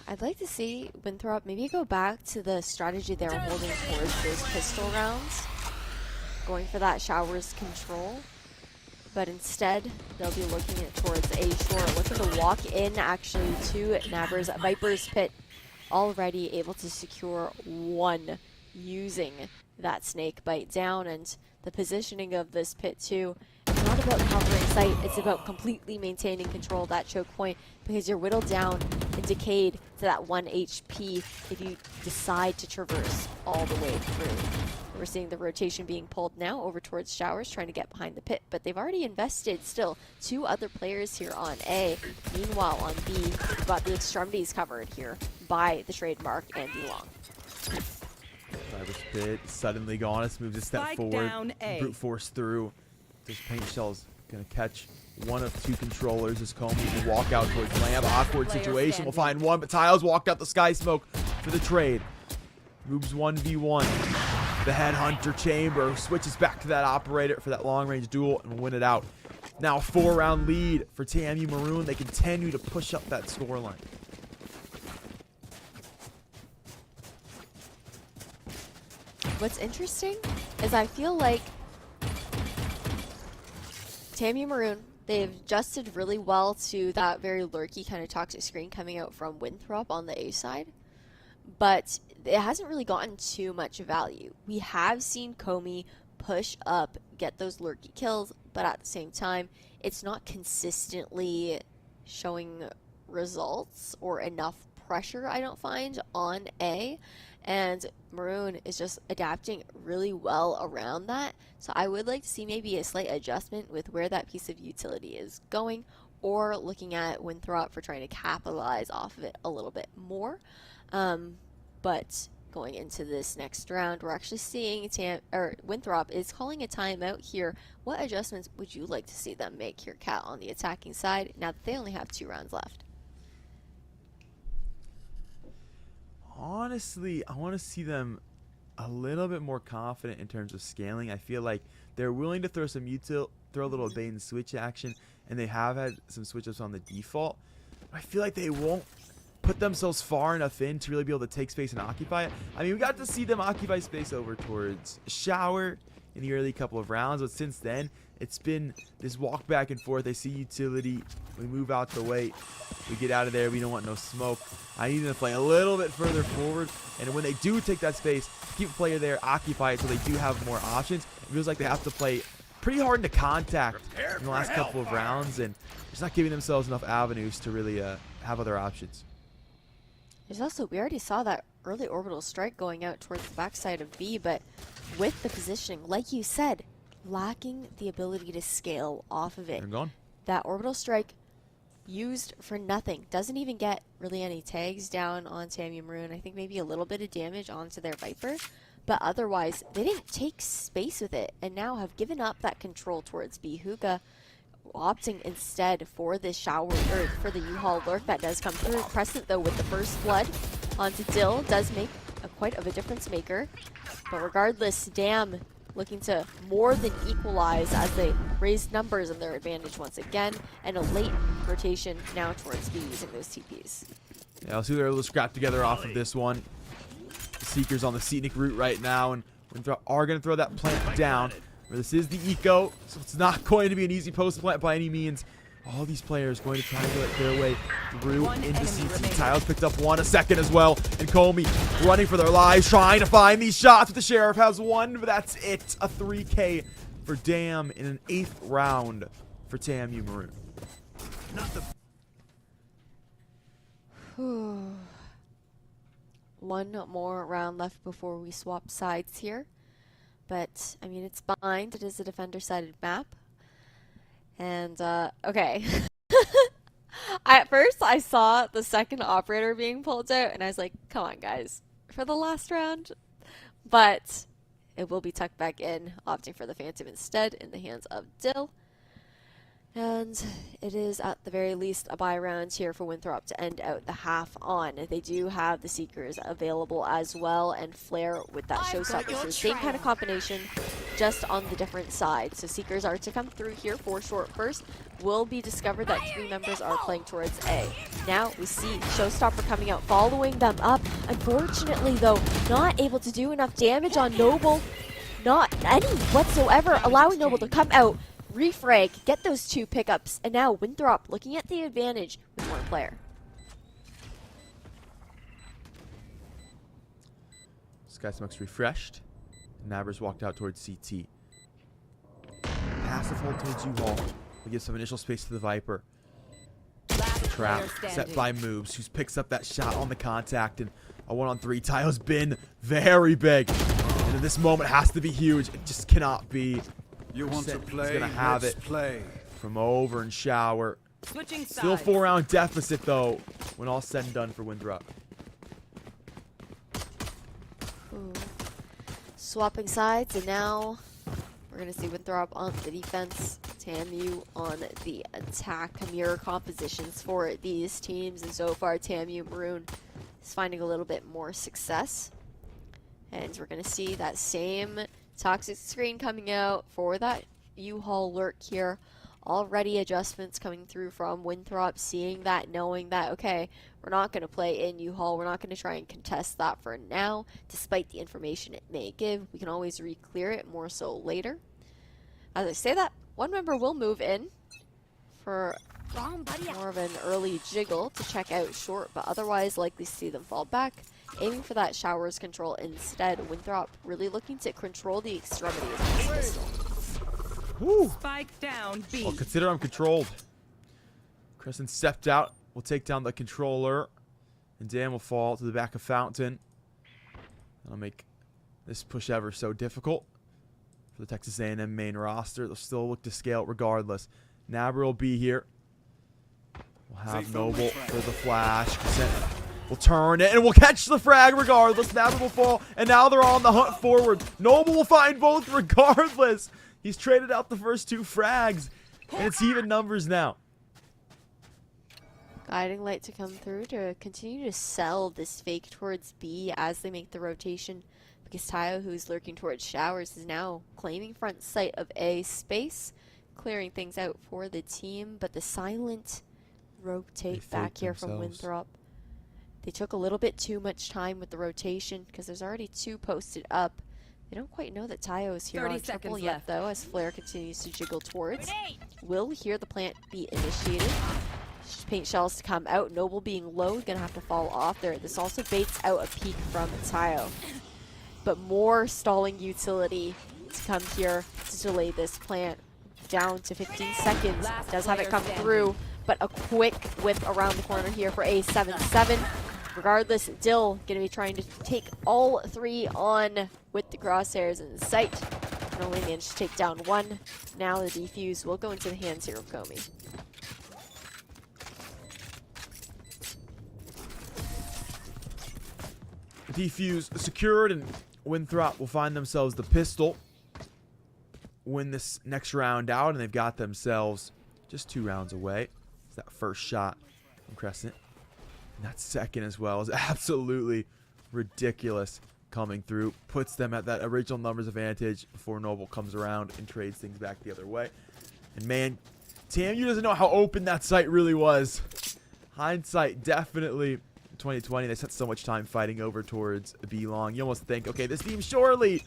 I'd like to see Winthrop maybe go back to the strategy they were holding towards those pistol rounds, going for that showers control, but instead they'll be looking at towards A short, looking to walk in actually to Nabber's Viper's Pit, already able to secure 1 using that snake bite down. And the positioning of this pit too, it's not about covering sight, it's about completely maintaining control of that choke point, because you're whittled down and decayed to that 1 HP if you decide to traverse all the way through. We're seeing the rotation being pulled now over towards Showers, trying to get behind the pit, but they've already invested still 2 other players here on A. Meanwhile, on B, we've got the extremities covered here by the trademark Andy Long. Viper's Pit suddenly gone. It's moved a step Spike forward. down A. Brute force through. This paint shell's gonna catch one of 2 controllers as Comey will walk out towards Lamb. Awkward situation. We'll find one, but Tiles walked out the sky smoke for the trade. Moves 1v1. The Headhunter Chamber switches back to that operator for that long-range duel and will win it out. Now a 4-round lead for TAMU Maroon. They continue to push up that scoreline. What's interesting is I feel like TAMU Maroon, they've adjusted really well to that very lurky kind of toxic screen coming out from Winthrop on the A side, but it hasn't really gotten too much value. We have seen Comey push up, get those lurky kills, but at the same time, it's not consistently showing results or enough pressure, I don't find, on A. And Maroon is just adapting really well around that. So I would like to see maybe a slight adjustment with where that piece of utility is going, or looking at Winthrop for trying to capitalize off of it a little bit more. But going into this next round. We're actually seeing Winthrop is calling a timeout here. What adjustments would you like to see them make here, Kat, on the attacking side, now that they only have 2 rounds left? Honestly, I want to see them a little bit more confident in terms of scaling. I feel like they're willing to throw some util, throw a little bait and switch action, and they have had some switch ups on the default. I feel like they won't put themselves far enough in to really be able to take space and occupy it. I mean, we got to see them occupy space over towards Shower in the early couple of rounds, but since then, it's been this walk back and forth. They see utility, we move out the way, we get out of there, we don't want no smoke. I need them to play a little bit further forward, and when they do take that space, keep a player there, occupy it so they do have more options. It feels like they have to play pretty hard into contact in the last couple of rounds, and just not giving themselves enough avenues to really have other options. There's also, we already saw that early orbital strike going out towards the backside of B, but with the positioning, like you said, lacking the ability to scale off of it. They're gone. That orbital strike used for nothing. Doesn't even get really any tags down on TAMU Maroon. I think maybe a little bit of damage onto their Viper, but otherwise they didn't take space with it and now have given up that control towards B. Hookah opting instead for this shower, or for the U-Haul lurk that does come through. Crescent though with the first blood onto Dill does make quite of a difference maker, but regardless, Dam looking to more than equalize as they raise numbers in their advantage once again, and a late rotation now towards B using those TPs. Yeah, I'll see they're able to scrap together off of this one. The Seekers on the scenic route right now, and are going to throw that plant down. This is the eco, so it's not going to be an easy post plant by any means. All these players going to try and get their way through into CT. Tiles picked up one, a second as well, and Comey running for their lives, trying to find these shots, but the Sheriff has one, but that's it. A 3K for Dam in an 8th round for TAMU Maroon. One more round left before we swap sides here. But, I mean, it's bind. It is a defender-sided map. And, okay. At first, I saw the second operator being pulled out, and I was like, come on, guys, for the last round. But it will be tucked back in, opting for the Phantom instead in the hands of Dill. And it is, at the very least, a bye round here for Winthrop to end out the half on. They do have the Seekers available as well, and Flare with that Showstopper. So same kind of combination, just on the different side. So Seekers are to come through here for short burst. Will be discovered that 3 members are playing towards A. Now we see Showstopper coming out, following them up. Unfortunately, though, not able to do enough damage on Noble. Not any whatsoever, allowing Noble to come out, refrag, get those 2 pickups, and now Winthrop looking at the advantage with 1 player. SkySmoke's refreshed. Nabbers walked out towards CT. Passive hold towards U-Haul. We give some initial space to the Viper. Trap set by Moves, who picks up that shot on the contact, and a 1-on-3. Tile's been very big. And in this moment has to be huge. It just cannot be. You want to play? He's gonna have Let's it play. from over and Shower. Switching Still sides. 4-round deficit though, when all said and done for Winthrop. Ooh. Swapping sides, and now we're gonna see Winthrop on the defense, TAMU on the attack. Mirror compositions for these teams, and so far TAMU Maroon is finding a little bit more success. And we're gonna see that same toxic screen coming out for that U-Haul lurk here. Already adjustments coming through from Winthrop, seeing that, knowing that, okay, we're not going to play in U-Haul. We're not going to try and contest that for now, despite the information it may give. We can always re-clear it more so later. As I say that, 1 member will move in for more of an early jiggle to check out short, but otherwise likely see them fall back. Aiming for that Showers control instead. Winthrop really looking to control the extremities of this pistol. Woo. Spike down B. Well, consider I'm controlled. Crescent stepped out. We'll take down the controller. And Dan will fall to the back of Fountain. That'll make this push ever so difficult for the Texas A&M main roster. They'll still look to scale regardless. Nabber will be here. We'll have Noble for the flash. Crescent will turn it and will catch the frag regardless. Maverick will fall, and now they're on the hunt forward. Noble will find both regardless. He's traded out the first 2 frags, and it's even numbers now. Guiding light to come through to continue to sell this fake towards B as they make the rotation. Because Tayo, who's lurking towards showers, is now claiming front sight of A space, clearing things out for the team. But the silent rotate back here from Winthrop. They took a little bit too much time with the rotation because there's already 2 posted up. They don't quite know that Tayo is here on triple yet, though, as Flare continues to jiggle towards. Will hear the plant be initiated. Paint shells to come out. Noble being low, gonna have to fall off there. This also baits out a peek from Tayo. But more stalling utility to come here to delay this plant. Down to 15 seconds. Does have it come through, but a quick whip around the corner here for A77. Regardless, Dill gonna be trying to take all 3 on with the crosshairs in sight. And only managed to take down 1. Now the defuse will go into the hands here of Comey. Defuse secured, and Winthrop will find themselves the pistol. Win this next round out, and they've got themselves just 2 rounds away. It's that first shot from Crescent. And that second as well is absolutely ridiculous coming through. Puts them at that original numbers advantage before Noble comes around and trades things back the other way. And man, TAMU doesn't know how open that site really was. Hindsight, definitely 2020. They spent so much time fighting over towards B long. You almost think, okay, this team surely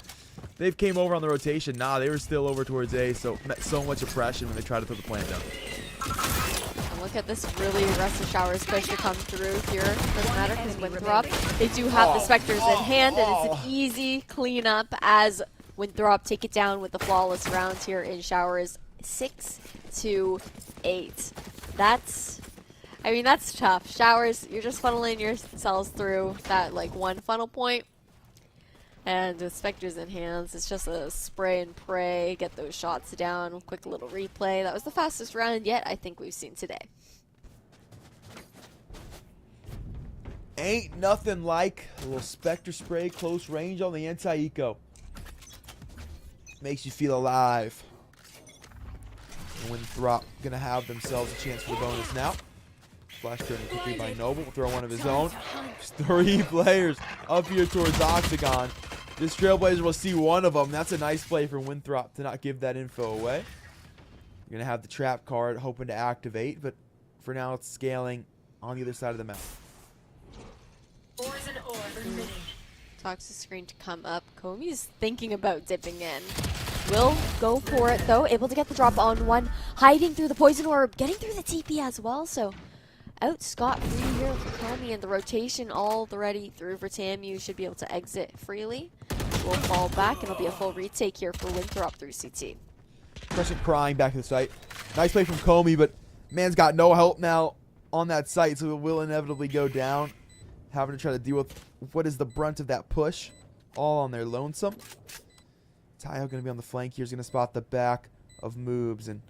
they've came over on the rotation. Nah, they were still over towards A, so met so much oppression when they tried to throw the plant down. And look at this really aggressive showers push to come through here. Doesn't matter because Winthrop, they do have the Spectres in hand, and it's an easy cleanup as Winthrop take it down with the flawless rounds here in showers. 6-8. I mean, that's tough. Showers, you're just funneling your cells through that, like, 1 funnel point. And with Spectres in hands, it's just a spray and pray, get those shots down, quick little replay. That was the fastest round yet I think we've seen today. Ain't nothing like a little Spectre spray close range on the anti-eco. Makes you feel alive. Winthrop gonna have themselves a chance for the bonus now. Flash turning quickly by Noble. Will throw one of his own. Just 3 players up here towards Octagon. This Trailblazer will see one of them. That's a nice play from Winthrop to not give that info away. You're going to have the trap card hoping to activate, but for now it's scaling on the other side of the map. Toxic screen to come up. Comey's thinking about dipping in. Will go for it though. Able to get the drop on 1. Hiding through the poison orb. Getting through the TP as well, so out scot-free here for Comey, and the rotation already through for TAMU. Should be able to exit freely. Will fall back, and it'll be a full retake here for Winthrop through CT. Crescent prying back to the site. Nice play from Comey, but man's got no help now on that site, so it will inevitably go down. Having to try to deal with what is the brunt of that push, all on their lonesome. Tayo going to be on the flank here. He's going to spot the back of Moobs, and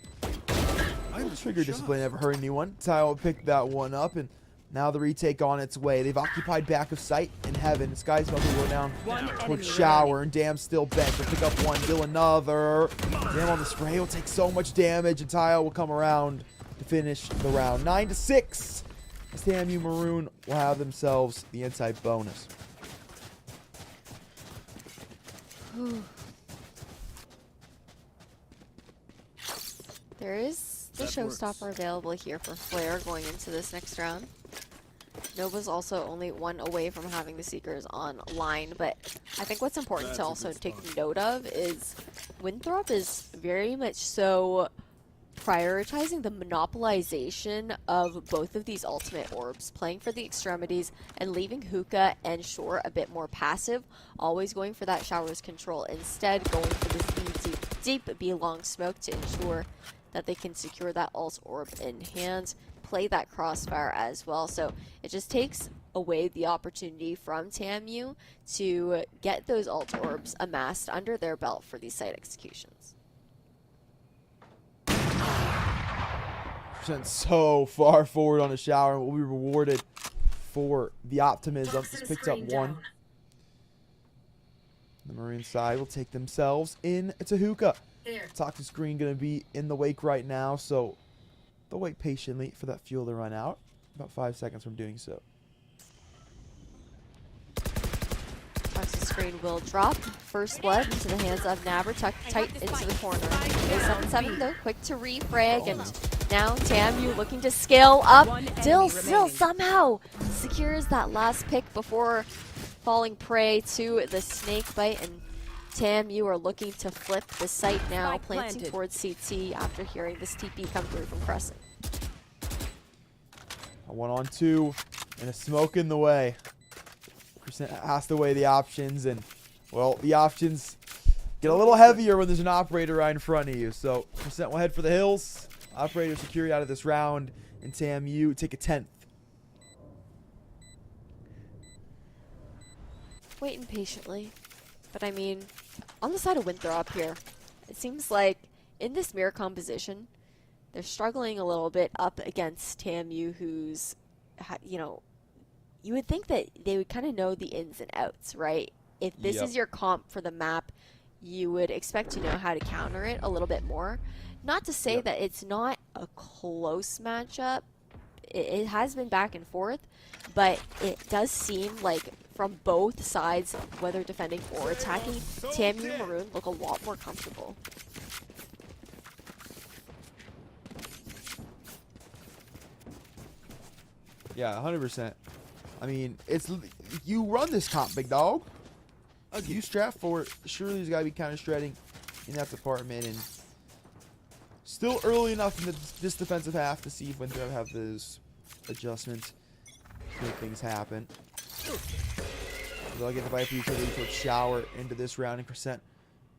trigger discipline never hurt anyone. Tayo will pick that one up, and now the retake on its way. They've occupied back of sight in heaven. Sky's about to go down towards shower, and Damn still bent. Will pick up 1, deal another. Damn on the spray will take so much damage, and Tayo will come around to finish the round. 9-6. TAMU Maroon will have themselves the inside bonus. There is the showstopper available here for Flare going into this next round. Nova's also only 1 away from having the Seekers online, but I think what's important to also take note of is Winthrop is very much so prioritizing the monopolization of both of these ultimate orbs, playing for the extremities and leaving Hookah and Shore a bit more passive, always going for that showers control, instead going for this deep B long smoke to ensure that they can secure that ult orb in hand, play that crossfire as well. So it just takes away the opportunity from TAMU to get those ult orbs amassed under their belt for these site executions. So far forward on the shower, and will be rewarded for the Optimism. It's picked up one. The Maroon side will take themselves in to hookah. Toxic screen going to be in the wake right now, so they'll wait patiently for that fuel to run out. About 5 seconds from doing so. Toxic screen will drop. First blood into the hands of Nabber, tucked tight into the corner. A77 though, quick to refrag, and now TAMU looking to scale up. Dill still somehow secures that last pick before falling prey to the snake bite, and TAMU are looking to flip the site now, planting towards CT after hearing this TP come through from Crescent. A 1-on-2 and a smoke in the way. Crescent has to weigh the options, and well, the options get a little heavier when there's an operator right in front of you. So Crescent will head for the hills. Operator secured out of this round, and TAMU take a 10th. Waiting patiently, but I mean, on the side of Winthrop here, it seems like in this mirror composition, they're struggling a little bit up against TAMU, who's, you know, you would think that they would kind of know the ins and outs, right? If this is your comp for the map, you would expect to know how to counter it a little bit more. Not to say that it's not a close matchup. It has been back and forth, but it does seem like from both sides, whether defending or attacking, TAMU and Maroon look a lot more comfortable. Yeah, 100%. I mean, it's you run this comp, big dog. You strap for it. Surely there's got to be counter shredding in that department, and still early enough in this defensive half to see if Winthrop have those adjustments to make things happen. They'll get the Viper utility to shower into this round, and Crescent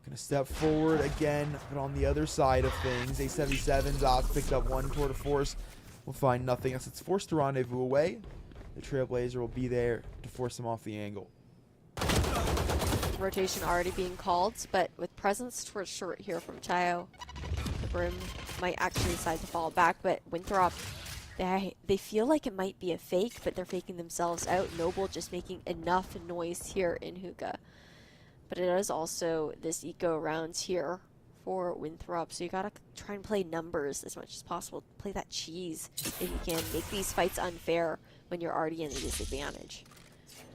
gonna step forward again, but on the other side of things, A77's off, picked up one toward a force. Will find nothing as it's forced to rendezvous away. The Trailblazer will be there to force him off the angle. Rotation already being called, but with presence towards short here from Chayo, the Brim might actually decide to fall back, but Winthrop, they feel like it might be a fake, but they're faking themselves out. Noble just making enough noise here in hookah. But it is also this eco round here for Winthrop, so you gotta try and play numbers as much as possible. Play that cheese if you can. Make these fights unfair when you're already in the disadvantage.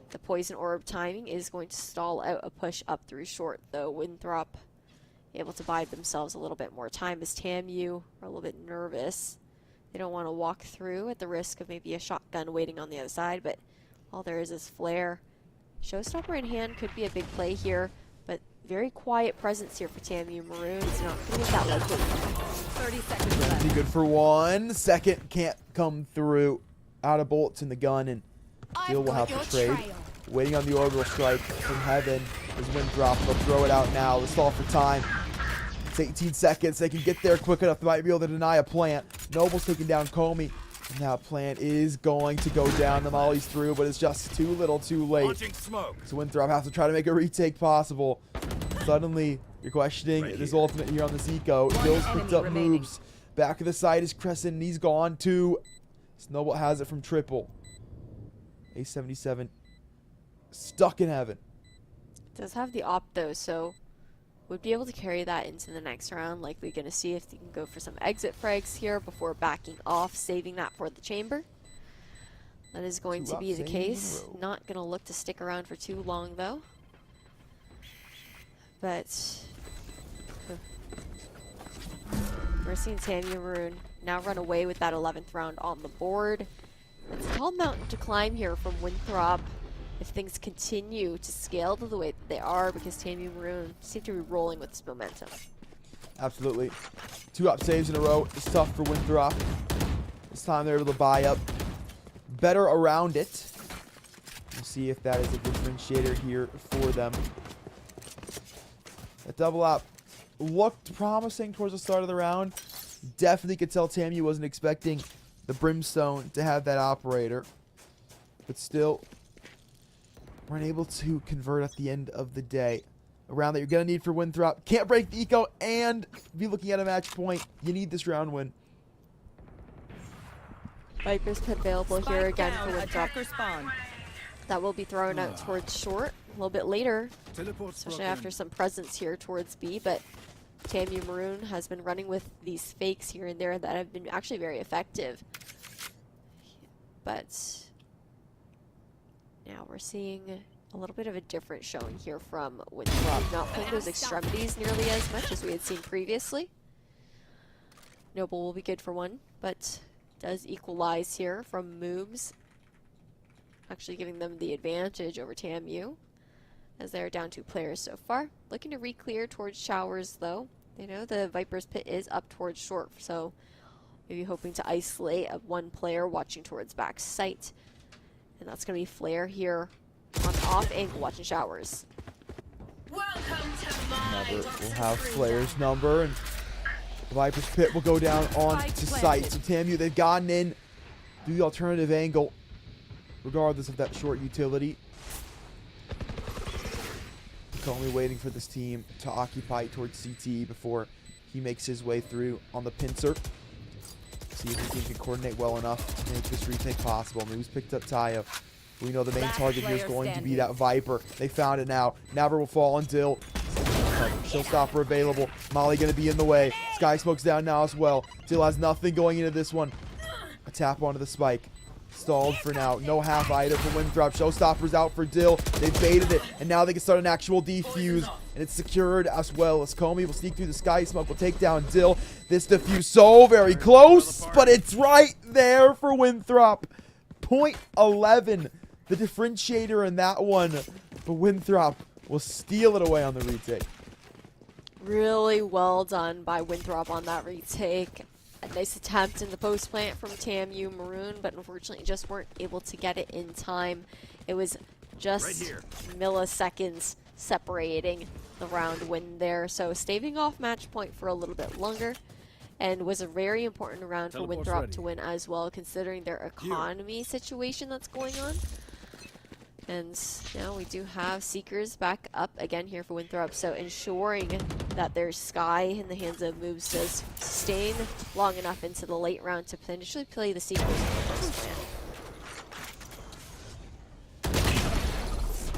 The poison orb timing is going to stall out a push up through short, though. Winthrop able to buy themselves a little bit more time as TAMU are a little bit nervous. They don't want to walk through at the risk of maybe a shotgun waiting on the other side, but all there is flare. Showstopper in hand could be a big play here, but very quiet presence here for TAMU. Maroon is not going to get that likely. 30 seconds left. Be good for 1 second. Can't come through. Out of bullets in the gun, and Dill will have to trade. Waiting on the orbital strike from heaven is Winthrop. They'll throw it out now. Let's stall for time. It's 18 seconds. They can get there quick enough. They might be able to deny a plant. Noble's taking down Comey. And that plant is going to go down. The molly's through, but it's just too little too late. So Winthrop has to try to make a retake possible. Suddenly, you're questioning this ultimate here on this eco. Dill's picked up moves. Back of the side is Crescent, and he's gone too. Snowball has it from triple. A77 stuck in heaven. Does have the op though, so would be able to carry that into the next round. Likely going to see if they can go for some exit frags here before backing off, saving that for the chamber. That is going to be the case. Not going to look to stick around for too long though. But we're seeing TAMU Maroon now run away with that 11th round on the board. It's a tall mountain to climb here from Winthrop if things continue to scale to the way that they are, because TAMU Maroon seem to be rolling with this momentum. Absolutely. 2 up saves in a row is tough for Winthrop. This time they're able to buy up better around it. We'll see if that is a differentiator here for them. That double up looked promising towards the start of the round. Definitely could tell TAMU wasn't expecting the Brimstone to have that operator. But still, weren't able to convert at the end of the day. A round that you're going to need for Winthrop. Can't break the eco and be looking at a match point. You need this round win. Viper's pit available here again for Winthrop. Attacker spawn. That will be thrown out towards short a little bit later, Teleport's especially broken. after some presence here towards B, but TAMU Maroon has been running with these fakes here and there that have been actually very effective. But now we're seeing a little bit of a different showing here from Winthrop, not playing those extremities nearly as much as we had seen previously. Noble will be good for one, but does equalize here from Moobs, actually giving them the advantage over TAMU, as they're down 2 players so far. Looking to re-clear towards Showers, though. They know the Viper's pit is up towards short, so maybe hoping to isolate a 1 player watching towards back site. And that's going to be Flare here on off angle watching Showers. Never will have Flare's number, and the Viper's pit will go down on to site. So TAMU, they've gotten in through the alternative angle, regardless of that short utility. Only waiting for this team to occupy towards CT before he makes his way through on the pincer. See if the team can coordinate well enough to make this retake possible. Moves picked up Tayo. We know the main target here is going to be that Viper. They found it now. Never will fall until Showstopper available. Molly going to be in the way. Sky Smoke's down now as well. Dill has nothing going into this one. A tap onto the spike. Stalled for now. No half item for Winthrop. Showstopper's out for Dill. They baited it, and now they can start an actual defuse, and it's secured as well as Comey will sneak through the Sky Smoke. Will take down Dill. This defuse so very close, but it's right there for Winthrop. .11, the differentiator in that one. But Winthrop will steal it away on the retake. Really well done by Winthrop on that retake. A nice attempt in the post plant from TAMU Maroon, but unfortunately just weren't able to get it in time. It was just milliseconds separating the round win there, so staving off match point for a little bit longer, and was a very important round for Winthrop to win as well, considering their economy situation that's going on. And now we do have Seekers back up again here for Winthrop, so ensuring that their Sky in the hands of Moves does sustain long enough into the late round to potentially play the Seekers in the first plan.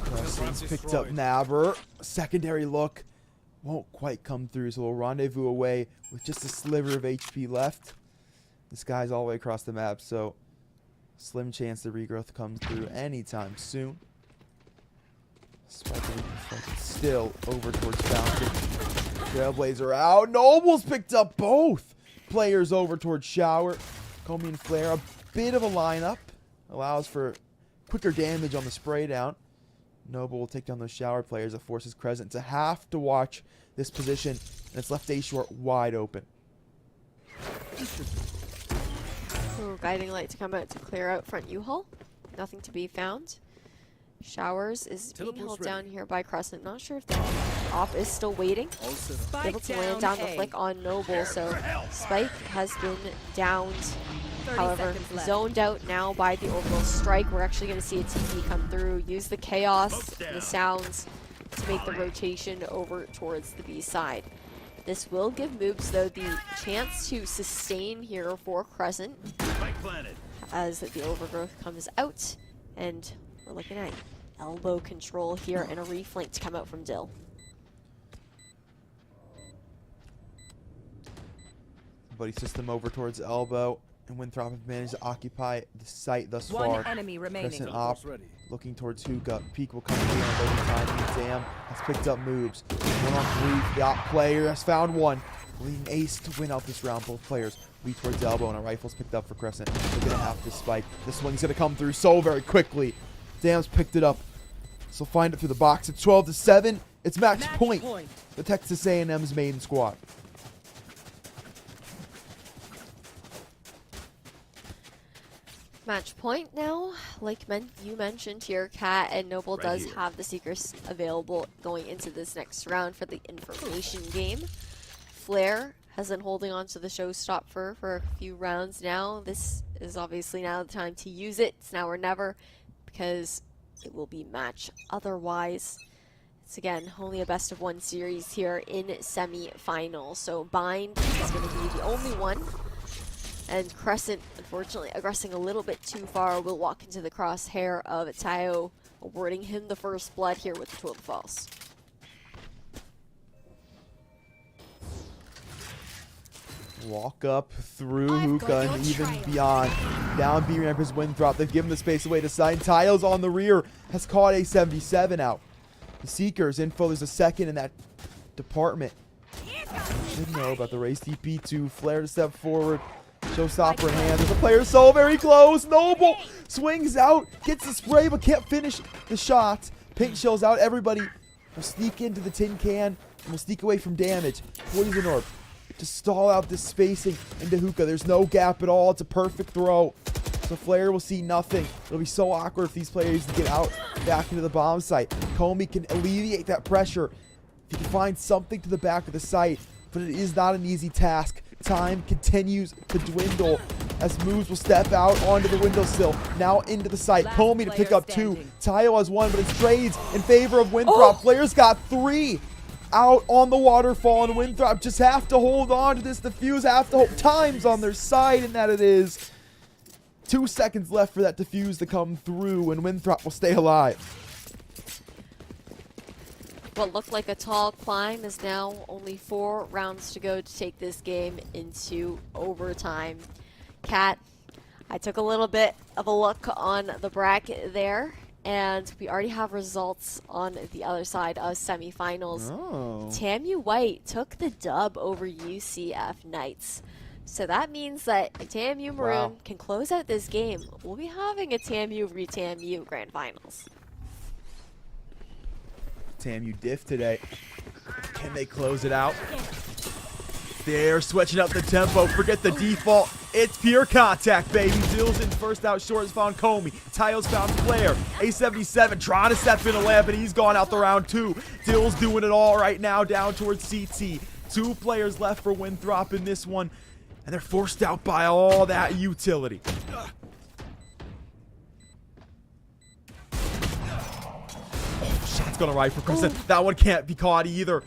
Preston's picked up Naber. Secondary look won't quite come through, so we'll rendezvous away with just a sliver of HP left. This guy's all the way across the map, so slim chance the regrowth comes through anytime soon. Still over towards Fountain. Trailblazer out. Noble's picked up both players over towards Shower. Comey and Flare, a bit of a lineup. Allows for quicker damage on the spray down. Noble will take down those Shower players. It forces Crescent to have to watch this position, and it's left A short wide open. Ooh, Guiding Light to come out to clear out front U-Haul. Nothing to be found. Showers is being held down here by Crescent. Not sure if the op is still waiting. Able to land down the flick on Noble, so Spike has been downed. However, zoned out now by the orbital strike. We're actually going to see a TP come through. Use the chaos, the sounds to make the rotation over towards the B side. This will give Moobs, though, the chance to sustain here for Crescent as the overgrowth comes out, and we're looking at elbow control here and a reflank to come out from Dill. Buddy system over towards elbow, and Winthrop have managed to occupy the site thus One far. enemy remaining. Crescent op looking towards Hookah. Peak will come in on loading time. Dam has picked up moves. 1-on-3. The op player has found one. Leading ace to win out this round. Both players weak towards elbow, and a rifle's picked up for Crescent. They're gonna have to spike. This swing's gonna come through so very quickly. Dam's picked it up. So find it through the box. It's 12-7. It's match point. The Texas A&M's main squad. Match point now, like you mentioned here, Kat, and Noble does have the Seekers available going into this next round for the information game. Flare has been holding on to the showstopper for a few rounds now. This is obviously now the time to use it. It's now or never, because it will be match otherwise. It's again only a best of one series here in semi-final. So Bind is going to be the only one. And Crescent, unfortunately, aggressing a little bit too far, will walk into the crosshair of Tayo, awarding him the first blood here with the Tour de False. Walk up through Hookah and even beyond. Down B ramp is Winthrop. They've given the space away to Sign. Tayo's on the rear, has caught a 77 out. The Seekers info, there's a second in that department. You should know about the race DP2. Flare to step forward. Showstopper in hand. There's a player so very close. Noble swings out, gets the spray, but can't finish the shot. Pink shells out. Everybody will sneak into the tin can and will sneak away from damage. Poison Orb to stall out this spacing into Hookah. There's no gap at all. It's a perfect throw. So Flare will see nothing. It'll be so awkward if these players get out back into the bomb site. Comey can alleviate that pressure if he can find something to the back of the site, but it is not an easy task. Time continues to dwindle as Moves will step out onto the windowsill, now into the site. Comey to pick up two. Tayo has one, but it's trades in favor of Winthrop. Flare's got three out on the waterfall, and Winthrop just have to hold on to this defuse, have to hold. Time's on their side, and that it is. 2 seconds left for that defuse to come through, and Winthrop will stay alive. What looked like a tall climb is now only 4 rounds to go to take this game into overtime. Kat, I took a little bit of a look on the bracket there, and we already have results on the other side of semifinals. TAMU White took the dub over UCF Knights. So that means that TAMU Maroon can close out this game. We'll be having a TAMU v TAMU Grand Finals. TAMU diff today. Can they close it out? They're switching up the tempo. Forget the default. It's pure contact, baby. Dill's in first out short has found Comey. Tayo's found Flare. A77 trying to step in a lamp, and he's gone out the round 2. Dill's doing it all right now down towards CT. 2 players left for Winthrop in this one, and they're forced out by all that utility. Shot's gonna ride for Crescent. That one can't be caught either.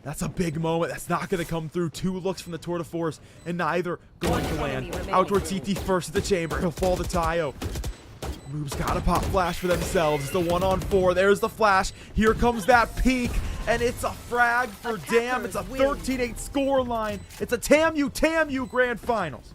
That's a big moment. That's not going to come through. 2 looks from the Tour de Force, and neither going to land. Out towards CT first at the chamber. He'll fall to Tayo. Moves got a pop flash for themselves. It's the 1-on-4. There's the flash. Here comes that peak, and it's a frag for Dam. It's a 13-8 score line. It's a TAMU Grand Finals.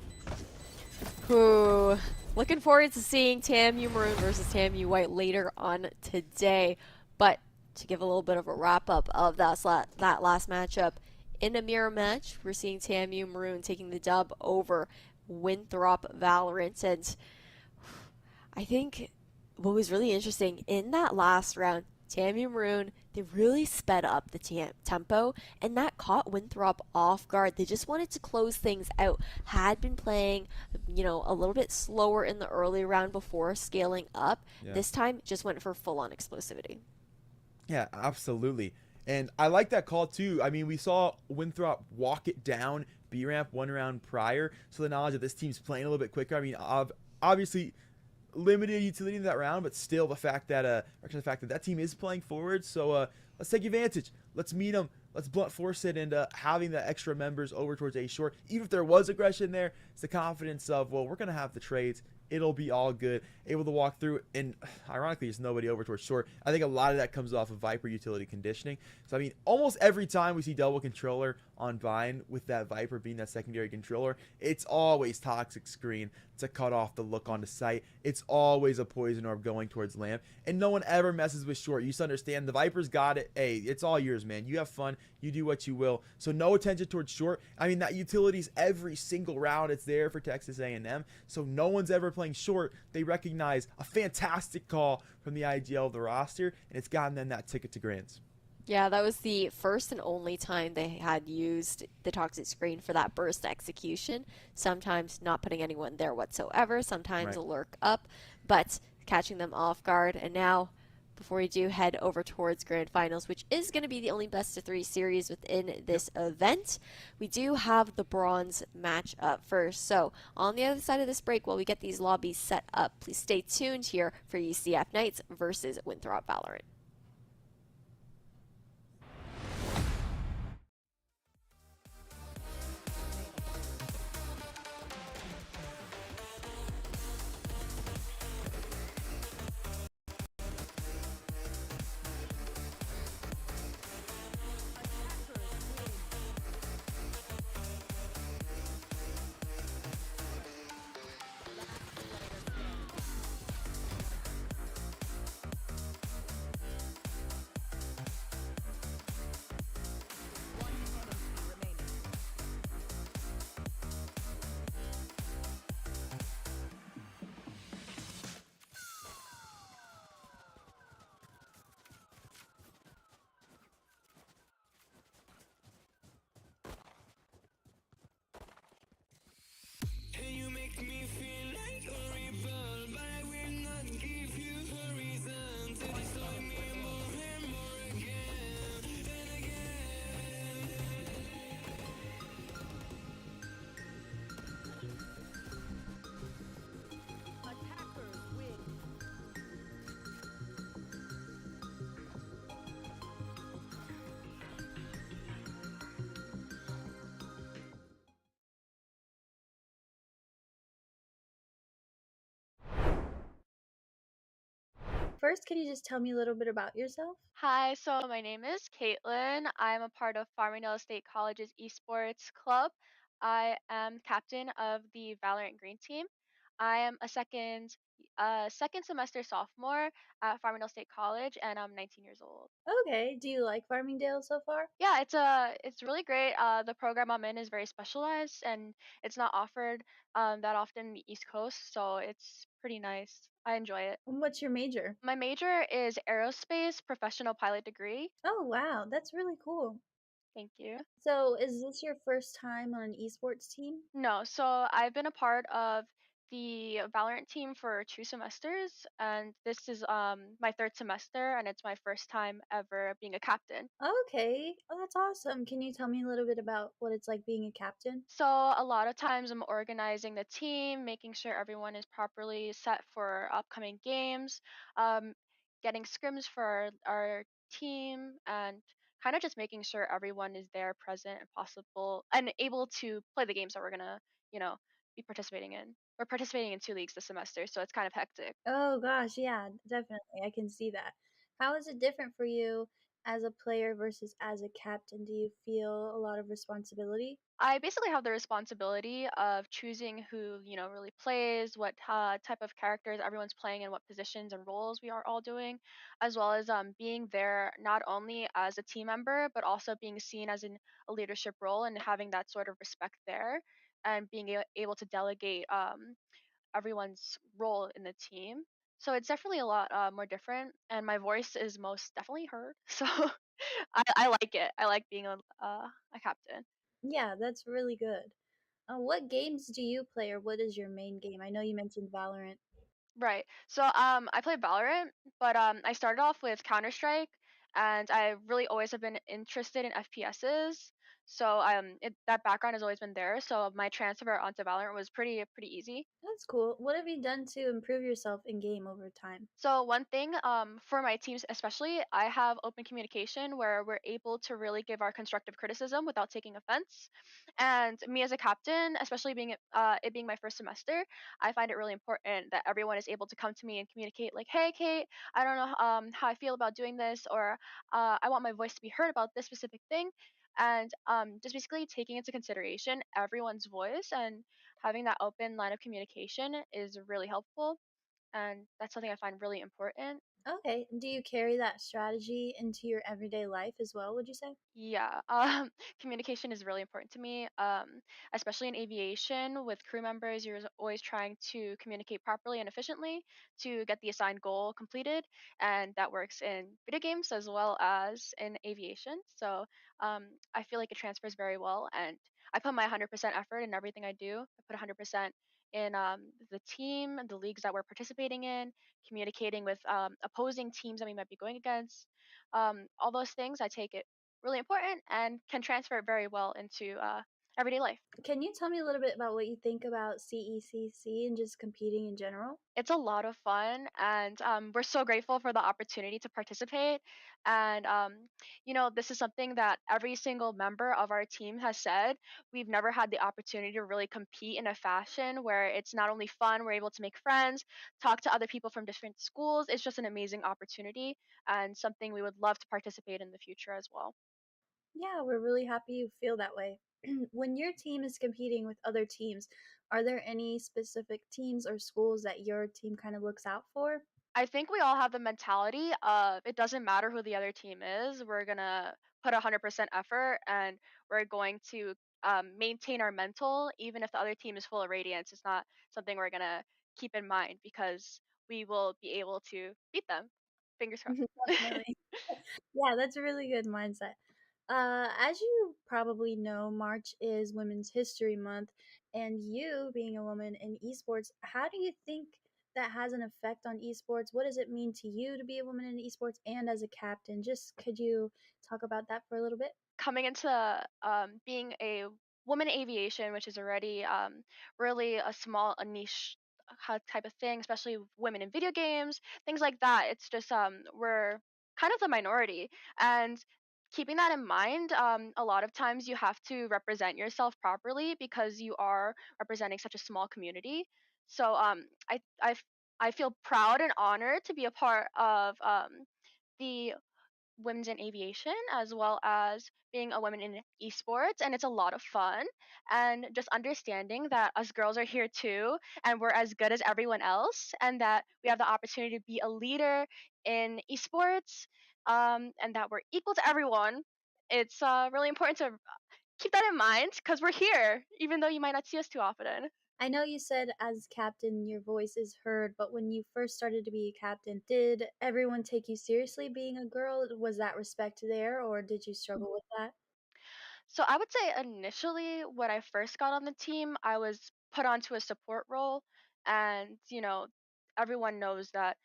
Ooh. Looking forward to seeing TAMU Maroon versus TAMU White later on today. But to give a little bit of a wrap-up of that last matchup, in a mirror match, we're seeing TAMU Maroon taking the dub over Winthrop Valorant. And I think what was really interesting in that last round, TAMU Maroon, they really sped up the tempo, and that caught Winthrop off guard. They just wanted to close things out. Had been playing, a little bit slower in the early round before scaling up. Yeah. This time, just went for full-on explosivity. Yeah, absolutely. And I like that call, too. I mean, we saw Winthrop walk it down B-ramp 1 round prior, so the knowledge that this team's playing a little bit quicker. I mean, obviously limited utility in that round, but still the fact that that team is playing forward. So let's take advantage. Let's meet them. Let's blunt force it, and having the extra members over towards A short, even if there was aggression there, it's the confidence of, well, we're going to have the trades. It'll be all good. Able to walk through, and ironically, there's nobody over towards short. I think a lot of that comes off of Viper utility conditioning. So, I mean, almost every time we see double controller on Vine with that Viper being that secondary controller, it's always toxic screen to cut off the look onto sight. It's always a poison orb going towards lamp, and no one ever messes with short. You just understand the Viper's got it. Hey, it's all yours, man. You have fun. You do what you will. So no attention towards short. I mean, that utility's every single round. It's there for Texas A&M. So no one's ever playing short. They recognize a fantastic call from the IGL of the roster, and it's gotten them that ticket to Grands. Yeah, that was the first and only time they had used the toxic screen for that burst execution. Sometimes not putting anyone there whatsoever, sometimes a lurk up, but catching them off guard. And now, before we do head over towards Grand Finals, which is going to be the only best-of-3 series within this event, we do have the bronze match up first. So on the other side of this break, while we get these lobbies set up, please stay tuned here for UCF Knights versus Winthrop Valorant. first, can you just tell me a little bit about yourself? Hi, so my name is Caitlin. I'm a part of Farmingdale State College's esports club. I am captain of the Valorant Green team. I am a second semester sophomore at Farmingdale State College, and I'm 19 years old. Okay. Do you like Farmingdale so far? Yeah, it's really great. The program I'm in is very specialized, and it's not offered that often in the East Coast, so it's pretty nice. I enjoy it. And what's your major? My major is aerospace professional pilot degree. Oh, wow. That's really cool. Thank you. So, is this your first time on an esports team? No, so I've been a part of the Valorant team for 2 semesters, and this is my third semester, and it's my first time ever being a captain. Okay. Oh, that's awesome. Can you tell me a little bit about what it's like being a captain? So a lot of times I'm organizing the team, making sure everyone is properly set for upcoming games, um, getting scrims for our team, and kind of just making sure everyone is there, present, and possible, and able to play the games that we're gonna, you know, be participating in. We're participating in 2 leagues this semester, so it's kind of hectic. Oh gosh, yeah, definitely. I can see that. How is it different for you as a player versus as a captain? Do you feel a lot of responsibility? I basically have the responsibility of choosing who, really plays, what type of characters everyone's playing, and what positions and roles we are all doing, as well as being there not only as a team member, but also being seen as in a leadership role and having that sort of respect there, and being able to delegate everyone's role in the team. So it's definitely a lot more different, and my voice is most definitely heard. So I like it. I like being a captain. Yeah, that's really good. What games do you play, or what is your main game? I know you mentioned Valorant. Right. So I play Valorant, but I started off with Counter-Strike, and I really always have been interested in FPSs. So that background has always been there. So my transfer onto Valorant was pretty easy. That's cool. What have you done to improve yourself in game over time? So one thing for my teams especially, I have open communication where we're able to really give our constructive criticism without taking offense. And me as a captain, especially it being my first semester, I find it really important that everyone is able to come to me and communicate like, hey Kate, I don't know how I feel about doing this, or I want my voice to be heard about this specific thing. And just basically taking into consideration everyone's voice and having that open line of communication is really helpful, and that's something I find really important. Okay. Do you carry that strategy into your everyday life as well, would you say? Yeah, communication is really important to me, especially in aviation with crew members. You're always trying to communicate properly and efficiently to get the assigned goal completed, and that works in video games as well as in aviation. So I feel like it transfers very well, and I put my 100% effort in everything I do. I put 100% in the team, the leagues that we're participating in, communicating with opposing teams that we might be going against. All those things, I take it really important and can transfer it very well into everyday life. Can you tell me a little bit about what you think about CECC and just competing in general? It's a lot of fun, and we're so grateful for the opportunity to participate. And this is something that every single member of our team has said. We've never had the opportunity to really compete in a fashion where it's not only fun, we're able to make friends, talk to other people from different schools. It's just an amazing opportunity and something we would love to participate in the future as well. Yeah, we're really happy you feel that way. When your team is competing with other teams, are there any specific teams or schools that your team kind of looks out for? I think we all have the mentality of it doesn't matter who the other team is. We're gonna put 100% effort, and we're going to maintain our mental, even if the other team is full of radiance. It's not something we're gonna keep in mind because we will be able to beat them. Fingers crossed. Definitely. Yeah, that's a really good mindset. As you probably know, March is Women's History Month, and you being a woman in esports, how do you think that has an effect on esports? What does it mean to you to be a woman in esports and as a captain? Just could you talk about that for a little bit? Coming into being a woman in aviation, which is already really a niche type of thing, especially women in video games, things like that. It's just we're kind of the minority, and keeping that in mind, a lot of times you have to represent yourself properly because you are representing such a small community. So I I feel proud and honored to be a part of the women's in aviation as well as being a woman in esports, and it's a lot of fun, and just understanding that us girls are here too and we're as good as everyone else, and that we have the opportunity to be a leader in esports, and that we're equal to everyone. It's really important to keep that in mind because we're here even though you might not see us too often. I know you said as captain your voice is heard, but when you first started to be a captain, did everyone take you seriously being a girl? Was that respect there, or did you struggle with that? So I would say initially when I first got on the team, I was put onto a support role, and everyone knows that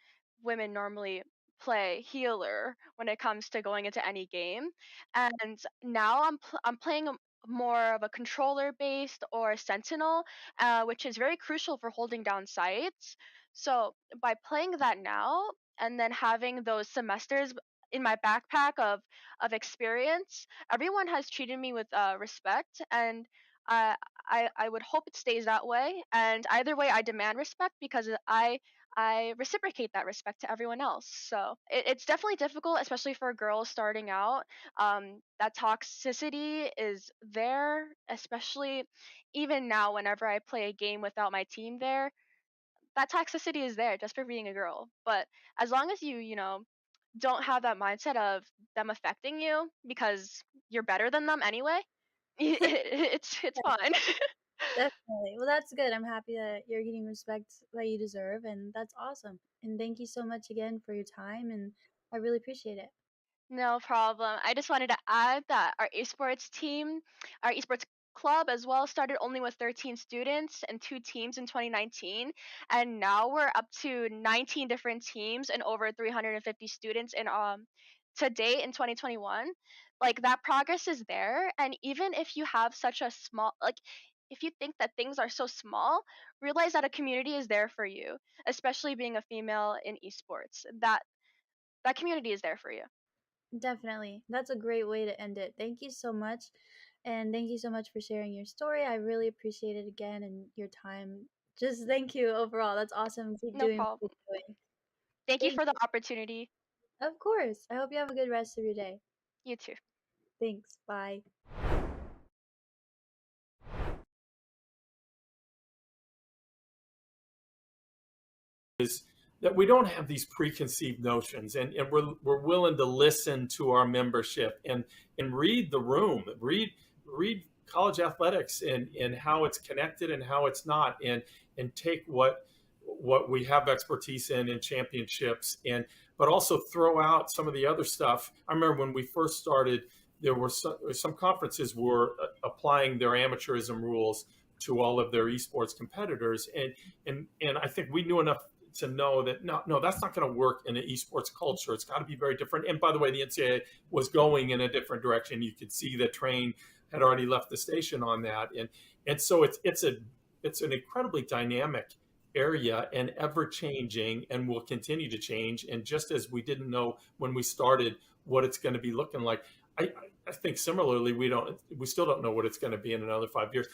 women normally play healer when it comes to going into any game, and now I'm playing more of a controller based or sentinel, which is very crucial for holding down sites. So by playing that now and then having those semesters in my backpack of experience, everyone has treated me with respect, and uh, I would hope it stays that way. And either way, I demand respect because I reciprocate that respect to everyone else. So it's definitely difficult, especially for girls starting out. That toxicity is there, especially even now. Whenever I play a game without my team there, that toxicity is there just for being a girl. But as long as you don't have that mindset of them affecting you because you're better than them anyway, it's fine. Definitely. Well, that's good. I'm happy that you're getting respect that you deserve, and that's awesome. And thank you so much again for your time, and I really appreciate it. No problem. I just wanted to add that our esports club as well, started only with 13 students and 2 teams in 2019. And now we're up to 19 different teams and over 350 students in to date in 2021. Like that progress is there. And even if you have such a small, like, if you think that things are so small, realize that a community is there for you, especially being a female in esports. That community is there for you. Definitely. That's a great way to end it. Thank you so much. And thank you so much for sharing your story. I really appreciate it again and your time. Just thank you overall. That's awesome. Keep No doing what problem. you're doing. Thank you Thank for the opportunity. Of course. I hope you have a good rest of your day. You too. Thanks. Bye. Is that we don't have these preconceived notions, and we're willing to listen to our membership and read the room, read college athletics and how it's connected and how it's not, and take what we have expertise in championships, but also throw out some of the other stuff. I remember when we first started, there were some conferences were applying their amateurism rules to all of their esports competitors, and I think we knew enough to know that no, that's not going to work in an esports culture. It's got to be very different. And by the way, the NCAA was going in a different direction. You could see that train had already left the station on that, and so it's an incredibly dynamic area and ever changing, and will continue to change. And just as we didn't know when we started what it's going to be looking like, I think similarly we still don't know what it's going to be in another 5 years.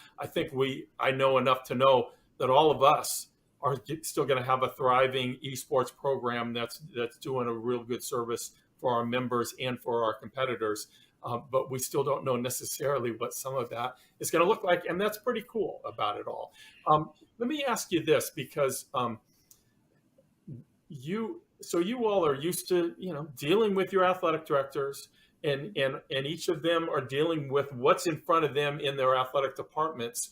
I know enough to know that all of us are still going to have a thriving esports program that's doing a real good service for our members and for our competitors. But we still don't know necessarily what some of that is going to look like, and that's pretty cool about it all. Let me ask you this, because you all are used to dealing with your athletic directors, and each of them are dealing with what's in front of them in their athletic departments.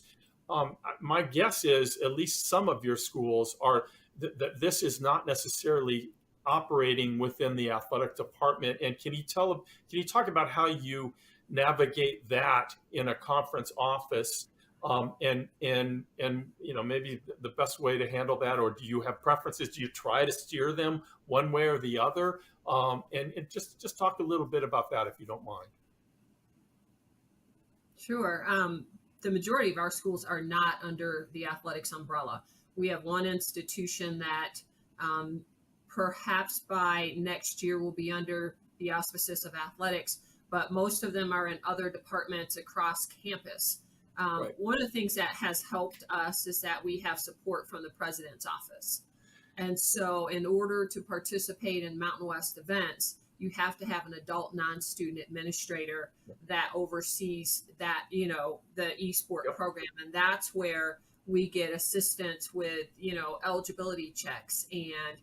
My guess is at least some of your schools are that this is not necessarily operating within the athletic department. And can you talk about how you navigate that in a conference office, and maybe the best way to handle that, or do you have preferences? Do you try to steer them one way or the other? And just talk a little bit about that if you don't mind. Sure. The majority of our schools are not under the athletics umbrella. We have one institution that perhaps by next year will be under the auspices of athletics, but most of them are in other departments across campus. Right. One of the things that has helped us is that we have support from the president's office. And so in order to participate in Mountain West events, you have to have an adult non-student administrator that oversees that, the esport program. And that's where we get assistance with, eligibility checks and,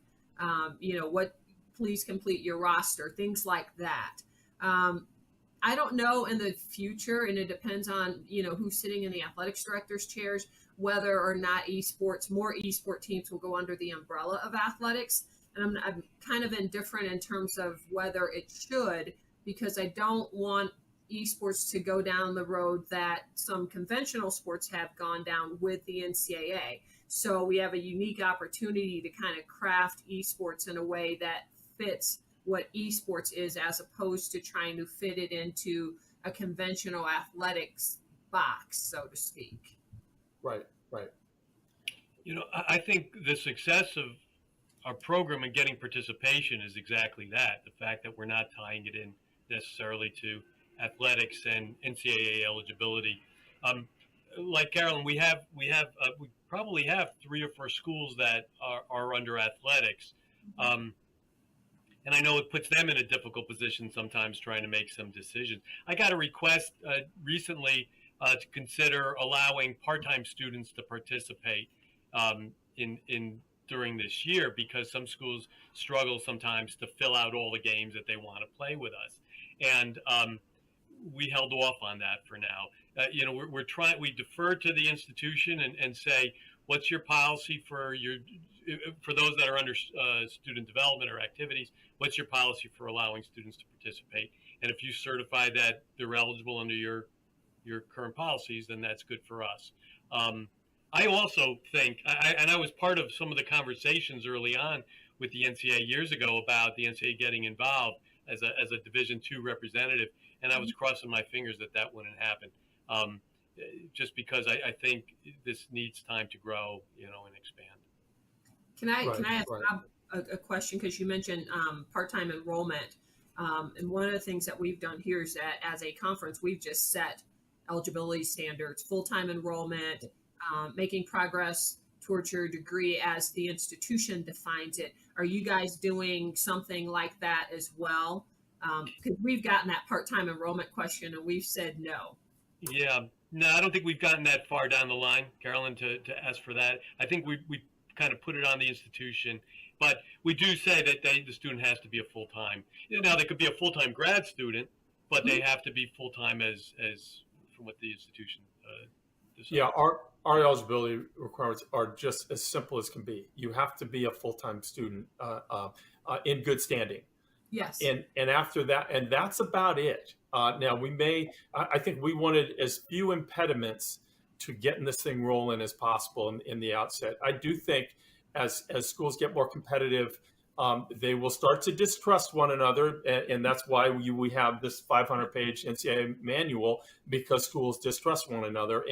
what, please complete your roster, things like that. I don't know in the future, and it depends on, who's sitting in the athletics director's chairs, whether or not more esport teams will go under the umbrella of athletics. And I'm kind of indifferent in terms of whether it should, because I don't want esports to go down the road that some conventional sports have gone down with the NCAA. So we have a unique opportunity to kind of craft esports in a way that fits what esports is, as opposed to trying to fit it into a conventional athletics box, so to speak. Right. I think the success of our program and getting participation is exactly that. The fact that we're not tying it in necessarily to athletics and NCAA eligibility. Like Carolyn, we probably have 3 or 4 schools that are under athletics. And I know it puts them in a difficult position sometimes trying to make some decisions. I got a request recently to consider allowing part-time students to participate during this year, because some schools struggle sometimes to fill out all the games that they want to play with us. And we held off on that for now. We defer to the institution and say, what's your policy for those that are under student development or activities? What's your policy for allowing students to participate? And if you certify that they're eligible under your current policies, then that's good for us. I also think, and I was part of some of the conversations early on with the NCAA years ago about the NCAA getting involved as a Division II representative, and I was crossing my fingers that wouldn't happen, just because I think this needs time to grow, and expand. Can I ask Bob a question, because you mentioned part-time enrollment, and one of the things that we've done here is that as a conference, we've just set eligibility standards, full-time enrollment, making progress towards your degree as the institution defines it. Are you guys doing something like that as well? Because we've gotten that part-time enrollment question and we've said no. Yeah, no, I don't think we've gotten that far down the line, Carolyn, to ask for that. I think we kind of put it on the institution, but we do say that the student has to be a full-time. Now, they could be a full-time grad student, but they have to be full-time as from what the institution decides. Yeah, our eligibility requirements are just as simple as can be. You have to be a full-time student in good standing. Yes. And after that, and that's about it. Now I think we wanted as few impediments to getting this thing rolling as possible in the outset. I do think as schools get more competitive, they will start to distrust one another, and that's why we have this 500-page NCAA manual, because schools distrust one another.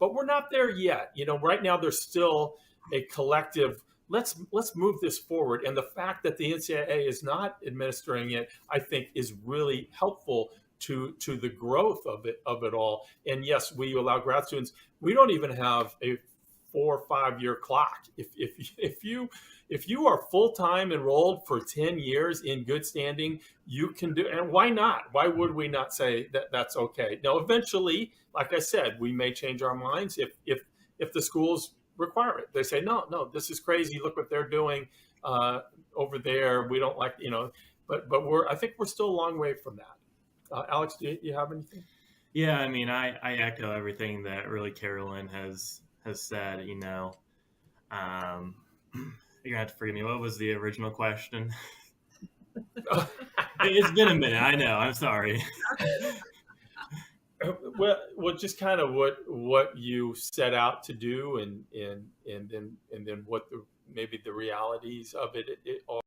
But we're not there yet. Right now there's still a collective. Let's move this forward, and the fact that the NCAA is not administering it, I think, is really helpful to the growth of it all. And yes, we allow grad students. We don't even have a 4 or 5 year clock. If you are full-time enrolled for 10 years in good standing, you can do, and why not? Why would we not say that that's okay? Now, eventually, like I said, we may change our minds if the schools require it. They say, no, this is crazy. Look what they're doing over there. We don't like, but I think we're still a long way from that. Alex, do you have anything? Yeah, I mean, I echo everything that really Carolyn has said. You're gonna have to forgive me. What was the original question? It's been a minute. I know. I'm sorry. Well, just kind of what you set out to do, and then what maybe the realities of it are.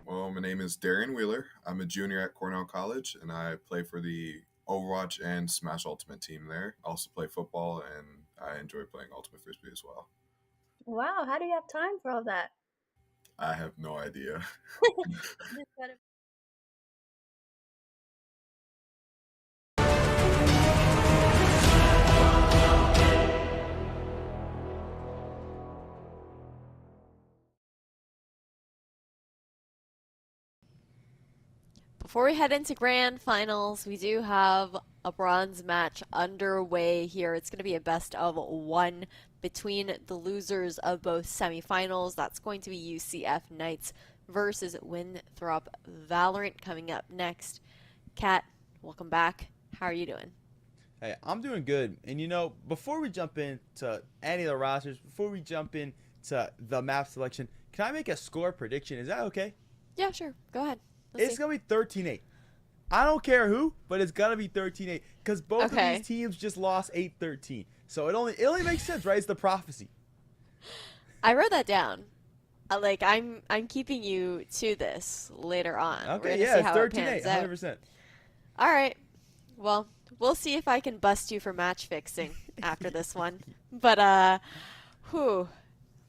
Well, my name is Darian Wheeler. I'm a junior at Cornell College, and I play for the Overwatch and Smash Ultimate team there. I also play football, and I enjoy playing Ultimate Frisbee as well. Wow, how do you have time for all that? I have no idea. Before we head into grand finals, we do have a bronze match underway here. It's going to be a best of one between the losers of both semifinals. That's going to be UCF Knights versus Winthrop Valorant coming up next. Kat, welcome back. How are you doing? Hey, I'm doing good. And, before we jump into any of the rosters, before we jump into the map selection, can I make a score prediction? Is that okay? Yeah, sure. Go ahead. It's going to be 13-8. I don't care who, but it's going to be 13-8 because both of these teams just lost 8-13. So it only makes sense, right? It's the prophecy. I wrote that down. I'm keeping you to this later on. Okay, yeah, it's 13-8, 100%. All right. Well, we'll see if I can bust you for match fixing after this one. But,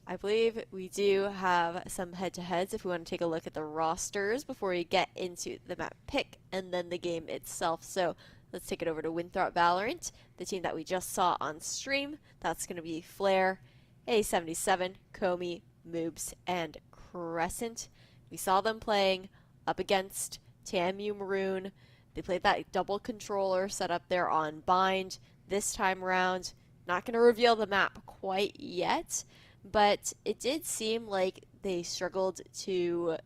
I believe we do have some head-to-heads if we want to take a look at the rosters before we get into the map pick and then the game itself. So let's take it over to Winthrop Valorant, the team that we just saw on stream. That's going to be Flare, A77, Comey, Moobs, and Crescent. We saw them playing up against TAMU Maroon. They played that double controller set up there on Bind. This time around, not going to reveal the map quite yet, but it did seem like they struggled to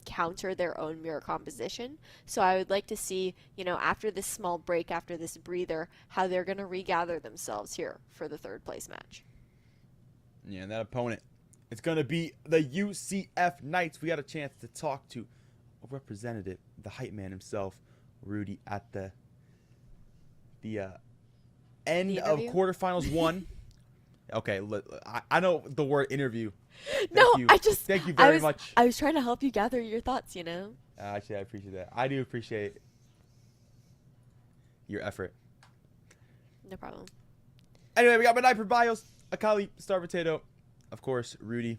counter their own mirror composition. So I would like to see, after this small break, after this breather, how they're going to regather themselves here for the third place match. Yeah, and that opponent, it's going to be the UCF Knights. We got a chance to talk to a representative, the hype man himself, Rudy, at the end of quarterfinals 1. Okay, I know the word interview. Thank you very much. I was trying to help you gather your thoughts, Actually, I appreciate that. I do appreciate your effort. No problem. Anyway, we got Maniper Bios, Akali, Star Potato, of course, Rudy,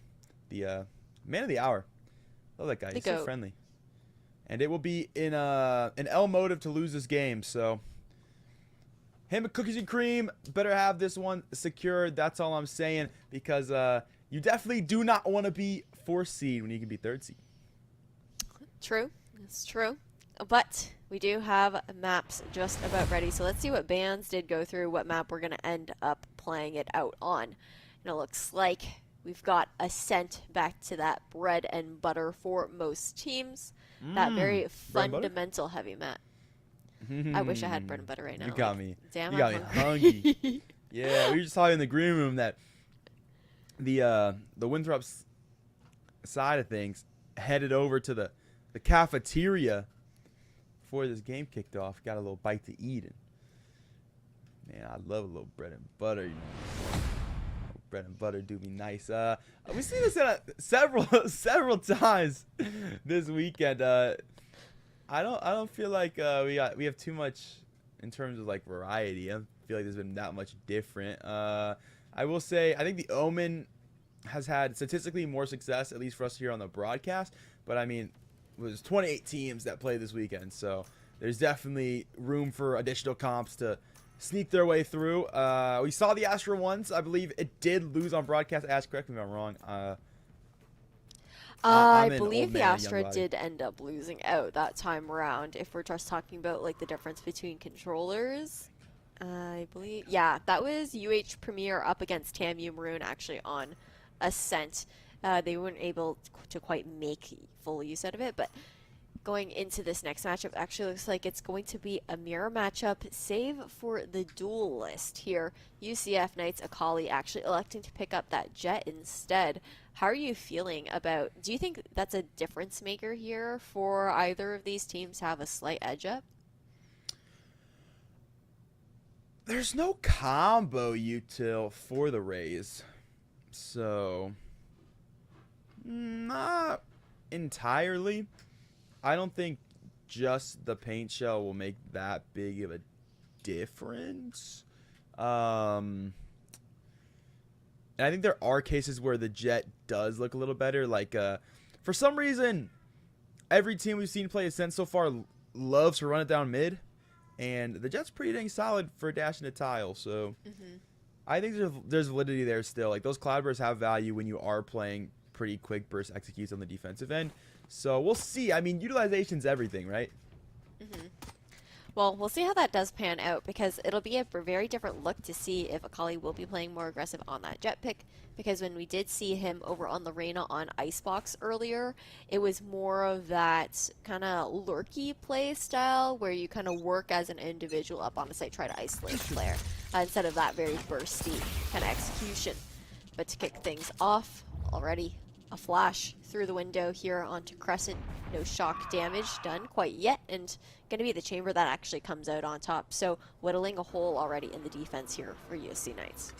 the man of the hour. Love that guy. He's so friendly. And it will be in an L motive to lose this game, so him and Cookies and Cream better have this one secured. That's all I'm saying, because you definitely do not want to be 4th seed when you can be 3rd seed. True. It's true. But we do have maps just about ready. So let's see what bands did go through, what map we're going to end up playing it out on. And it looks like we've got Ascent back to that bread and butter for most teams. That very fundamental heavy map. I wish I had bread and butter right now. You got me. Damn, you got me hungry. Yeah, we were just talking in the green room that the Winthrop side of things headed over to the cafeteria before this game kicked off. Got a little bite to eat, and man, I love a little bread and butter. Bread and butter do be nice. We've seen this several times this weekend. I don't feel like we have too much in terms of like variety. I don't feel like there's been that much different. I will say I think the Omen has had statistically more success, at least for us here on the broadcast. But I mean, it was 28 teams that played this weekend, so there's definitely room for additional comps to sneak their way through. We saw the Astra once. I believe it did lose on broadcast. Ash, correct me if I'm wrong. I believe the Astra did end up losing out that time around. If we're just talking about like the difference between controllers, I believe, yeah, that was UH Premier up against TAMU Maroon actually on Ascent. They weren't able to quite make full use out of it, but going into this next matchup, actually looks like it's going to be a mirror matchup, save for the duelist here. UCF Knights Akali actually electing to pick up that Jet instead. How are you feeling about, do you think that's a difference maker here for either of these teams to have a slight edge up? There's no combo util for the Rays, so not entirely. I don't think just the paint shell will make that big of a difference. And I think there are cases where the Jet does look a little better. Like, for some reason, every team we've seen play Ascent so far loves to run it down mid. And the Jet's pretty dang solid for dashing a tile. So I think there's validity there still. Like, those Cloudbursts have value when you are playing pretty quick burst executes on the defensive end. So we'll see. I mean, utilization's everything, right? Well, we'll see how that does pan out, because it'll be a very different look to see if Akali will be playing more aggressive on that jet pick, because when we did see him over on the Reyna on Icebox earlier, it was more of that kind of lurky play style where you kind of work as an individual up on the site, try to isolate the player, instead of that very bursty kind of execution. But to kick things off, already a flash through the window here onto Crescent. No shock damage done quite yet, and going to be the chamber that actually comes out on top. So whittling a hole already in the defense here for USC Knights.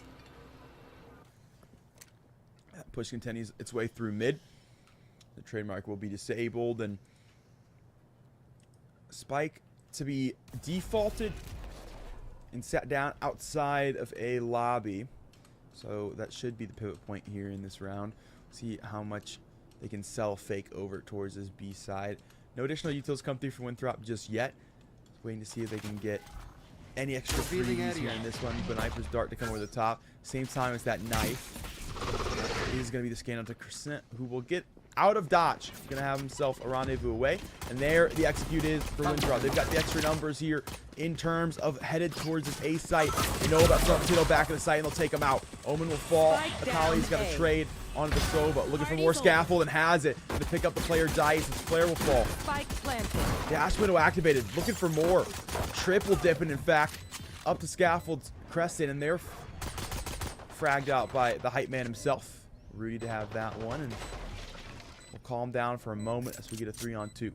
That push continues its way through mid. The trademark will be disabled, and Spike to be defaulted and sat down outside of a lobby. So that should be the pivot point here in this round. See how much they can sell fake over towards this B side. No additional utils come through for Winthrop just yet. Just waiting to see if they can get any extra freebies here in this one. But Knifer's dart to come over the top. Same time as that knife. Is going to be the scan onto Crescent, who will get out of dodge. He's going to have himself a rendezvous away. And there the execute is for Winthrop. They've got the extra numbers here in terms of headed towards this A site. They know about Sarpatino back in the site, and they'll take him out. Omen will fall. Akali's got to trade onto the Sova. Looking for more scaffold and has it. Going to pick up the player dice. This player will fall. Dash window activated. Looking for more. Triple dipping, in fact, up to scaffolds Crescent, and they're fragged out by the hype man himself. Rudy to have that one, and we'll calm down for a moment as we get a 3-on-2.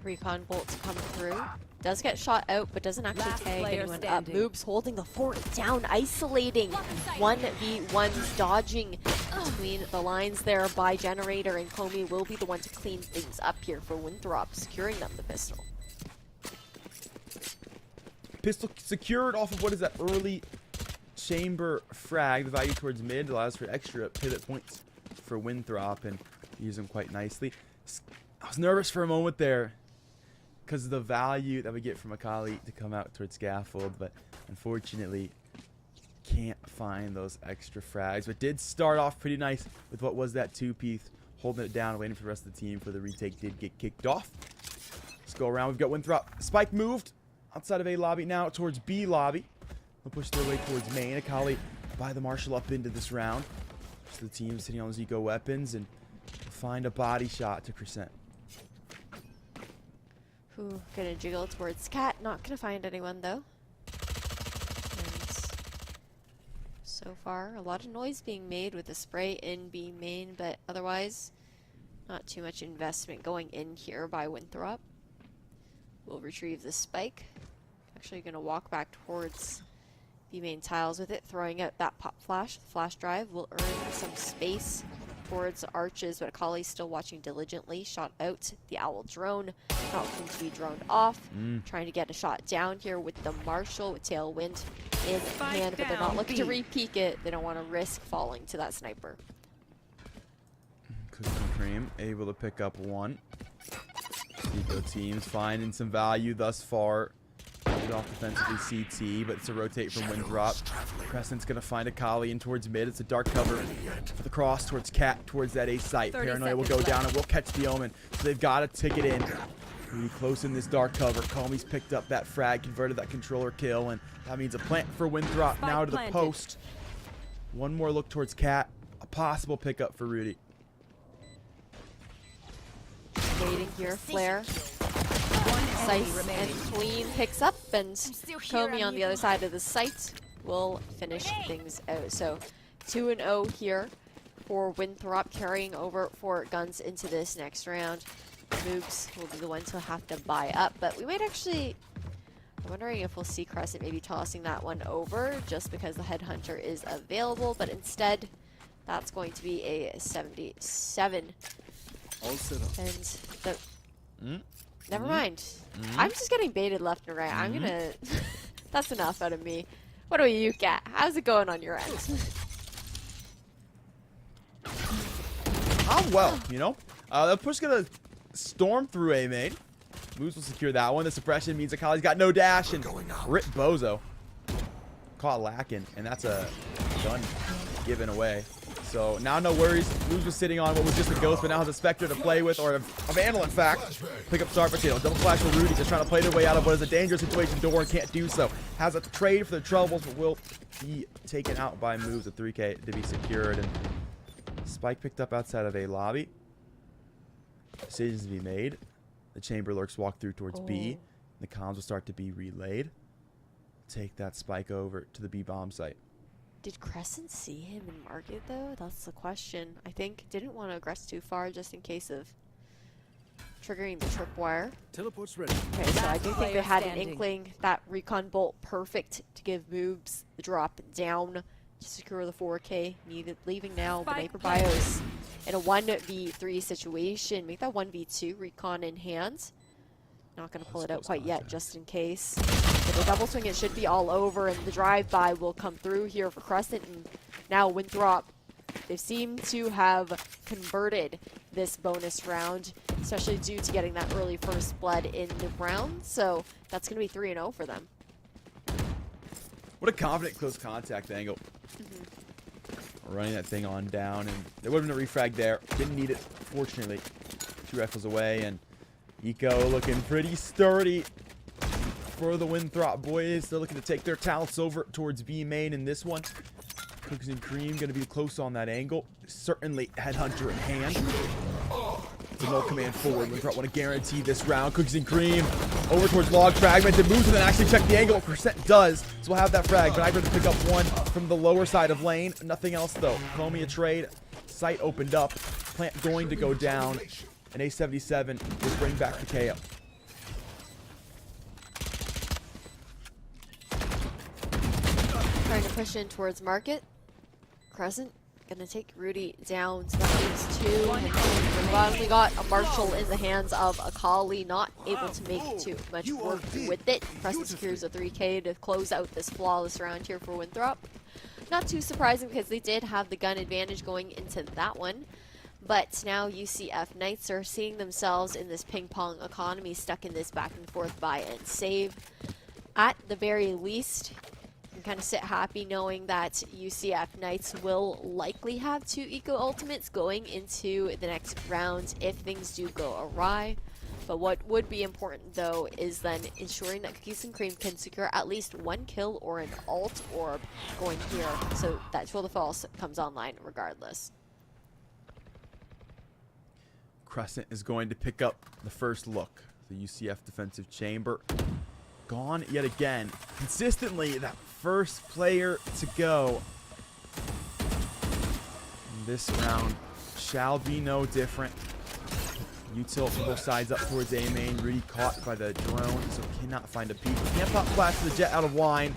Recon bolts come through. Does get shot out, but doesn't actually tag anyone up. Moobs holding the fort down, isolating. 1v1s dodging between the lines there by Generator, and Comey will be the one to clean things up here for Winthrop, securing them the pistol. Pistol secured off of what is that early chamber frag. The value towards mid allows for extra pivot points for Winthrop, and use them quite nicely. I was nervous for a moment there because of the value that we get from Akali to come out towards scaffold, but unfortunately can't find those extra frags. But did start off pretty nice with what was that two-piece, holding it down, waiting for the rest of the team for the retake. Did get kicked off. Let's go around. We've got Winthrop. Spike moved outside of A lobby, now towards B lobby. They'll push their way towards main. Akali by the Marshal up into this round. So the team sitting on those eco weapons, and find a body shot to Crescent. Who gonna jiggle towards Cat? Not gonna find anyone though. And so far, a lot of noise being made with the spray in B main, but otherwise, not too much investment going in here by Winthrop. We'll retrieve the spike. Actually gonna walk back towards B main tiles with it, throwing out that pop flash. The flash drive will earn some space towards arches, but Akali's still watching diligently. Shot out the owl drone, not looking to be droned off. Trying to get a shot down here with the Marshal with tailwind in hand, but they're not looking to re-peek it. They don't want to risk falling to that sniper. Cookie Cream able to pick up one. Eco teams finding some value thus far. Off defensively CT, but it's a rotate from Winthrop. Crescent's gonna find Akali in towards mid. It's a dark cover for the cross towards Cat, towards that A site. Paranoia will go down and will catch the Omen. So they've got to ticket in. Really close in this dark cover. Comey's picked up that frag, converted that controller kill, and that means a plant for Winthrop. Now to the post. One more look towards Cat. A possible pickup for Rudy. Waiting here, Flare. Sice and Clean picks up, and Comey on the other side of the site will finish things out. So 2-0 here for Winthrop, carrying over 4 guns into this next round. Moogs will be the one to have to buy up, but we might actually... I'm wondering if we'll see Crescent maybe tossing that one over just because the Headhunter is available, but instead that's going to be a 77. All set up. And the... Never mind. I'm just getting baited left and right. I'm gonna... That's enough out of me. What about you, Kat? How's it going on your end? Well, you know. The push gonna storm through A main. Moves will secure that one. The suppression means Akali's got no dash, and rip Bozo. Caught lacking, and that's a gun given away. So now no worries. Moves was sitting on what was just a ghost, but now has a Spectre to play with, or a Vandal in fact. Pick up Star Potato. Double flash for Rudy, just trying to play their way out of what is a dangerous situation. Doran can't do so. Has a trade for the troubles, but will be taken out by moves. A 3K to be secured. And Spike picked up outside of A lobby. Decisions to be made. The Chamber Lurks walk through towards B. The comms will start to be relayed. Take that Spike over to the B bomb site. Did Crescent see him in market though? That's the question. I think didn't want to aggress too far just in case of triggering the tripwire. Teleport's ready. Okay, so I do think they had an inkling that recon bolt perfect to give moves the drop down to secure the 4K needed. Leaving now the Vapor Bios in a 1v3 situation. Make that 1v2 recon in hand. Not going to pull it out quite yet, just in case. With the double swing, it should be all over, and the drive-by will come through here for Crescent. And now Winthrop, they seem to have converted this bonus round, especially due to getting that early first blood in the round. So that's going to be 3-0 for them. What a confident close contact angle. Running that thing on down, and there would have been a refrag there. Didn't need it, fortunately. 2 rifles away, and Eco looking pretty sturdy for the Winthrop boys. They're looking to take their talents over towards B main in this one. Cookies and Cream going to be close on that angle. Certainly Headhunter in hand. It's a no command forward. Winthrop want to guarantee this round. Cookies and Cream over towards Log Fragment. It moves and then actually check the angle. Percent does. So we'll have that frag. But I'd rather pick up one from the lower side of lane. Nothing else though. Comey a trade. Sight opened up. Plant going to go down. And A77 will bring back the KO. Trying to push in towards Market. Crescent gonna take Rudy down. So that leaves 2. And we finally got a Marshall in the hands of Akali, not able to make too much work with it. Crescent secures a 3K to close out this flawless round here for Winthrop. Not too surprising because they did have the gun advantage going into that one. But now UCF Knights are seeing themselves in this ping-pong economy, stuck in this back and forth buy and save. At the very least, you can kind of sit happy knowing that UCF Knights will likely have 2 Eco Ultimates going into the next round if things do go awry. But what would be important, though, is then ensuring that Cookies and Cream can secure at least 1 kill or an alt orb going here, so that True the False comes online regardless. Crescent is going to pick up the first look. The UCF defensive chamber gone yet again. Consistently, that first player to go. And this round shall be no different. Util from both sides up towards A main. Rudy caught by the drone, so cannot find a peek. Can't pop flash to the Jet out of line.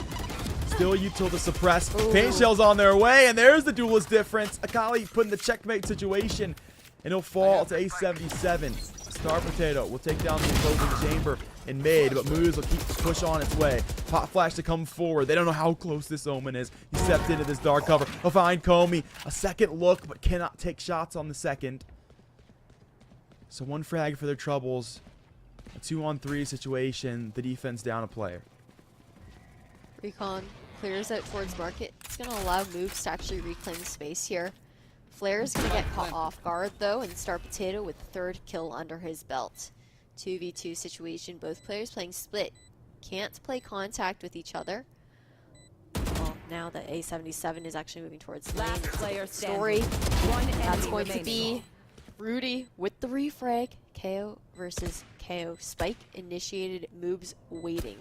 Still Util to suppress. Paint shells on their way, and there's the duelist difference. Akali put in the checkmate situation. And he'll fall to A77. Star Potato will take down the opposing chamber in mid, but Moose will keep the push on its way. Pop Flash to come forward. They don't know how close this Omen is. He stepped into this dark cover. He'll find Comey. A second look, but cannot take shots on the second. So 1 frag for their troubles. A 2-on-3 situation. The defense down a player. Recon clears out towards Market. It's going to allow moves to actually reclaim space here. Flair's going to get caught off guard, though, and Star Potato with the 3rd kill under his belt. 2v2 situation, both players playing split. Can't play contact with each other. Well, now that A77 is actually moving towards the lane, player story. That's going to be Rudy with the refrag. KO versus KO. Spike initiated moves waiting.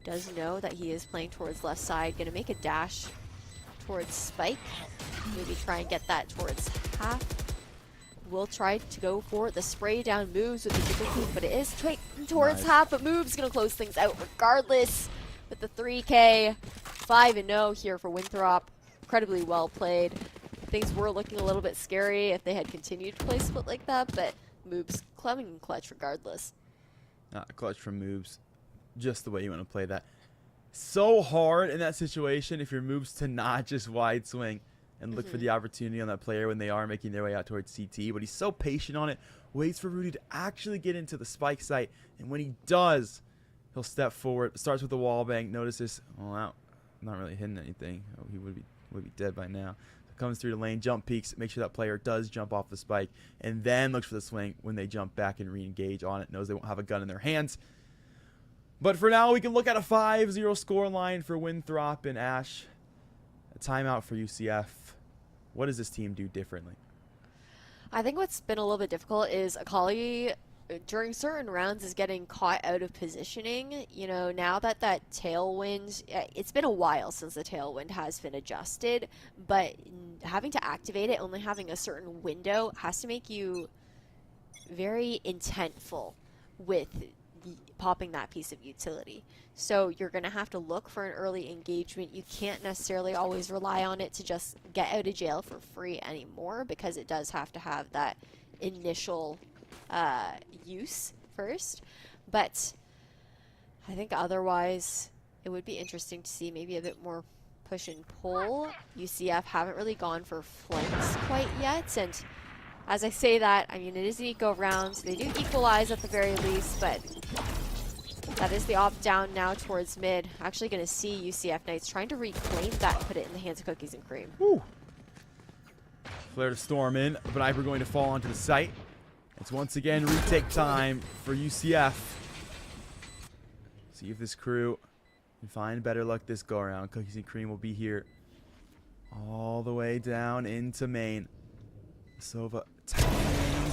Does know that he is playing towards left side. Going to make a dash towards Spike. Maybe try and get that towards half. Will try to go for the spray down moves with the Jiggle Coup, but it is towards half, but moves gonna close things out regardless with the 3K. 5-0 here for Winthrop. Incredibly well played. Things were looking a little bit scary if they had continued to play split like that, but moves coming in clutch regardless. Not a clutch from moves. Just the way you want to play that. So hard in that situation if your moves to not just wide swing and look for the opportunity on that player when they are making their way out towards CT. But he's so patient on it, waits for Rudy to actually get into the spike site, and when he does, he'll step forward. Starts with the wall bang. Notices, well, out, not really hitting anything. Oh, he would be dead by now. Comes through the lane, jump peeks, make sure that player does jump off the spike, and then looks for the swing when they jump back and re-engage on it. Knows they won't have a gun in their hands. But for now, we can look at a 5-0 score line for Winthrop and Ash. A timeout for UCF. What does this team do differently? I think what's been a little bit difficult is Akali during certain rounds is getting caught out of positioning. You know, now that tailwind, it's been a while since the tailwind has been adjusted, but having to activate it, only having a certain window, has to make you very intentful with popping that piece of utility. So you're going to have to look for an early engagement. You can't necessarily always rely on it to just get out of jail for free anymore, because it does have to have that initial use first. But I think otherwise it would be interesting to see maybe a bit more push and pull. UCF haven't really gone for flanks quite yet, and as I say that, I mean, it is an eco round. They do equalize at the very least, but that is the opt down now towards mid. Actually going to see UCF Knights trying to reclaim that, put it in the hands of Cookies and Cream. Woo. Flare to storm in, but Viper going to fall onto the site. It's once again retake time for UCF. See if this crew can find better luck this go around. Cookies and Cream will be here all the way down into main. Sova,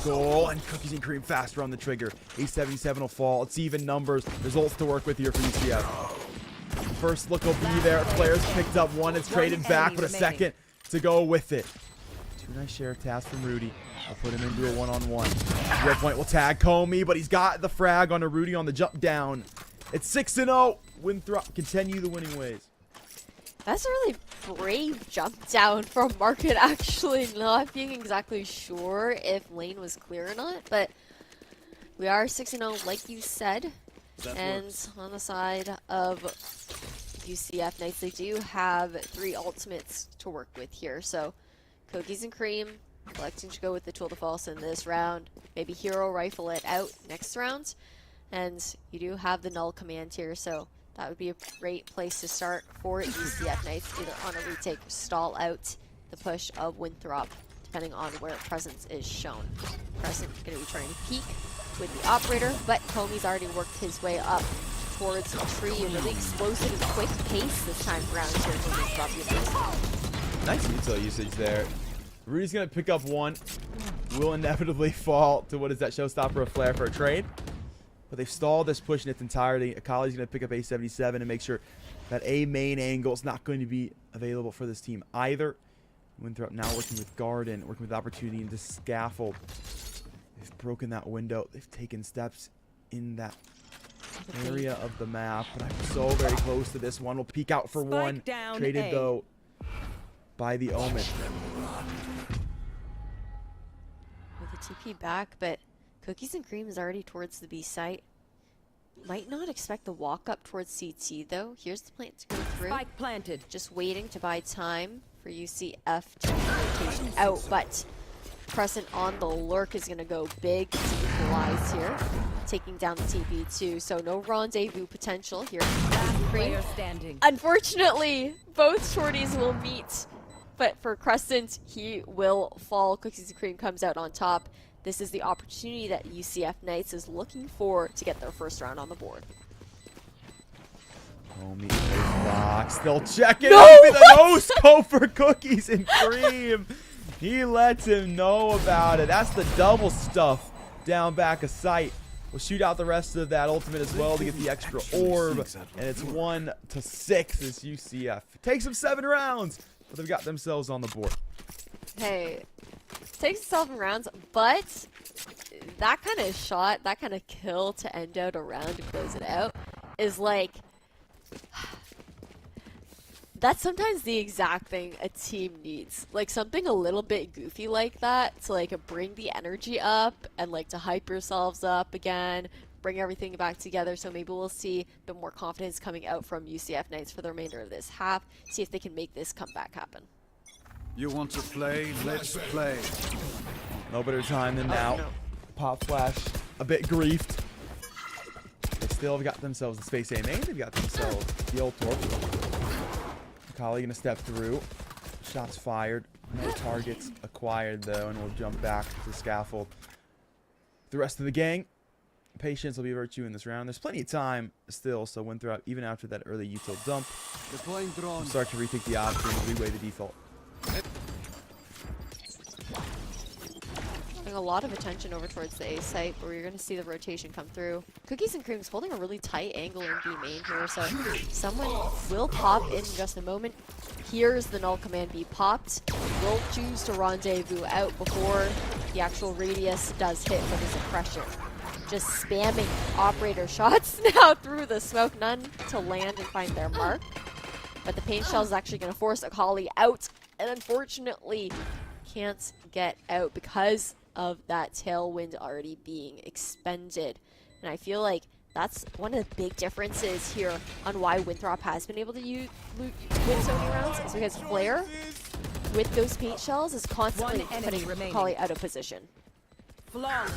goal, and Cookies and Cream faster on the trigger. A77 will fall. It's even numbers. Results to work with here for UCF. First look will be there. Players picked up one. It's traded back, but a second to go with it. Two nice share tasks from Rudy. I'll put him into a one-on-one. Red point will tag Comey, but he's got the frag on a Rudy on the jump down. It's 6-0. Winthrop continue the winning ways. That's a really brave jump down from Market, actually, not being exactly sure if lane was clear or not, but we are 6-0 like you said. And on the side of UCF Knights, they do have 3 ultimates to work with here, so Cookies and Cream electing to go with the Tool de False in this round, maybe Hero Rifle it out next round, and you do have the Null command here, so that would be a great place to start for UCF Knights, either on a retake or stall out the push of Winthrop, depending on where Presence is shown. Presence going to be trying to peek with the Operator, but Comey's already worked his way up towards the tree. A really explosive and quick pace this time around here for Winthrop University. Nice utility usage there. Rudy's going to pick up one. Will inevitably fall to what is that showstopper of Flare for a trade. But they've stalled this push in its entirety. Akali's going to pick up A77 and make sure that A main angle is not going to be available for this team either. Winthrop now working with Garden, working with opportunity into Scaffold. They've broken that window. They've taken steps in that area of the map. But I'm so very close to this one. We'll peek out for one. Traded, though, by the Omen. With a TP back, but Cookies and Cream is already towards the B site. Might not expect the walk up towards CT though. Here's the plant to go through. Spike planted. Just waiting to buy time for UCF to rotation out, but Crescent on the lurk is going to go big to equalize here, taking down the TP too. So no rendezvous potential here. Player standing. Unfortunately, both shorties will meet, but for Crescent, he will fall. Cookies and Cream comes out on top. This is the opportunity that UCF Knights is looking for to get their first round on the board. Comey box, still checking. No! The no scope for Cookies and Cream. He lets him know about it. That's the double stuff down back of sight. We'll shoot out the rest of that ultimate as well to get the extra orb. And it's 1-6 as UCF. It takes them 7 rounds, but they've got themselves on the board. Hey, takes 7 rounds, but that kind of shot, that kind of kill to end out a round to close it out is like, that's sometimes the exact thing a team needs. Like something a little bit goofy like that to like bring the energy up and like to hype yourselves up again, bring everything back together. So maybe we'll see a bit more confidence coming out from UCF Knights for the remainder of this half. See if they can make this comeback happen. You want to play? Let's play. No better time than now. No. Pop Flash a bit griefed. They still have got themselves the Space A main. They've got themselves the ult torp. Akali gonna step through. Shots fired. No targets acquired, though, and we'll jump back to Scaffold. The rest of the gang, patience will be a virtue in this round. There's plenty of time still, so Winthrop, even after that early util dump, we'll start to retake the option, reweigh the default. A lot of attention over towards the A site, where you're going to see the rotation come through. Cookies and Cream's holding a really tight angle in B main here, so someone will pop in just a moment. Here's the null command be popped. Will choose to rendezvous out before the actual radius does hit for the suppression. Just spamming operator shots now through the smoke, none to land and find their mark. But the paint shell is actually going to force Akali out, and unfortunately can't get out because of that tailwind already being expended. And I feel like that's one of the big differences here on why Winthrop has been able to win so many rounds, is because Flare, with those paint shells, is constantly putting Akali out of position. Flawless.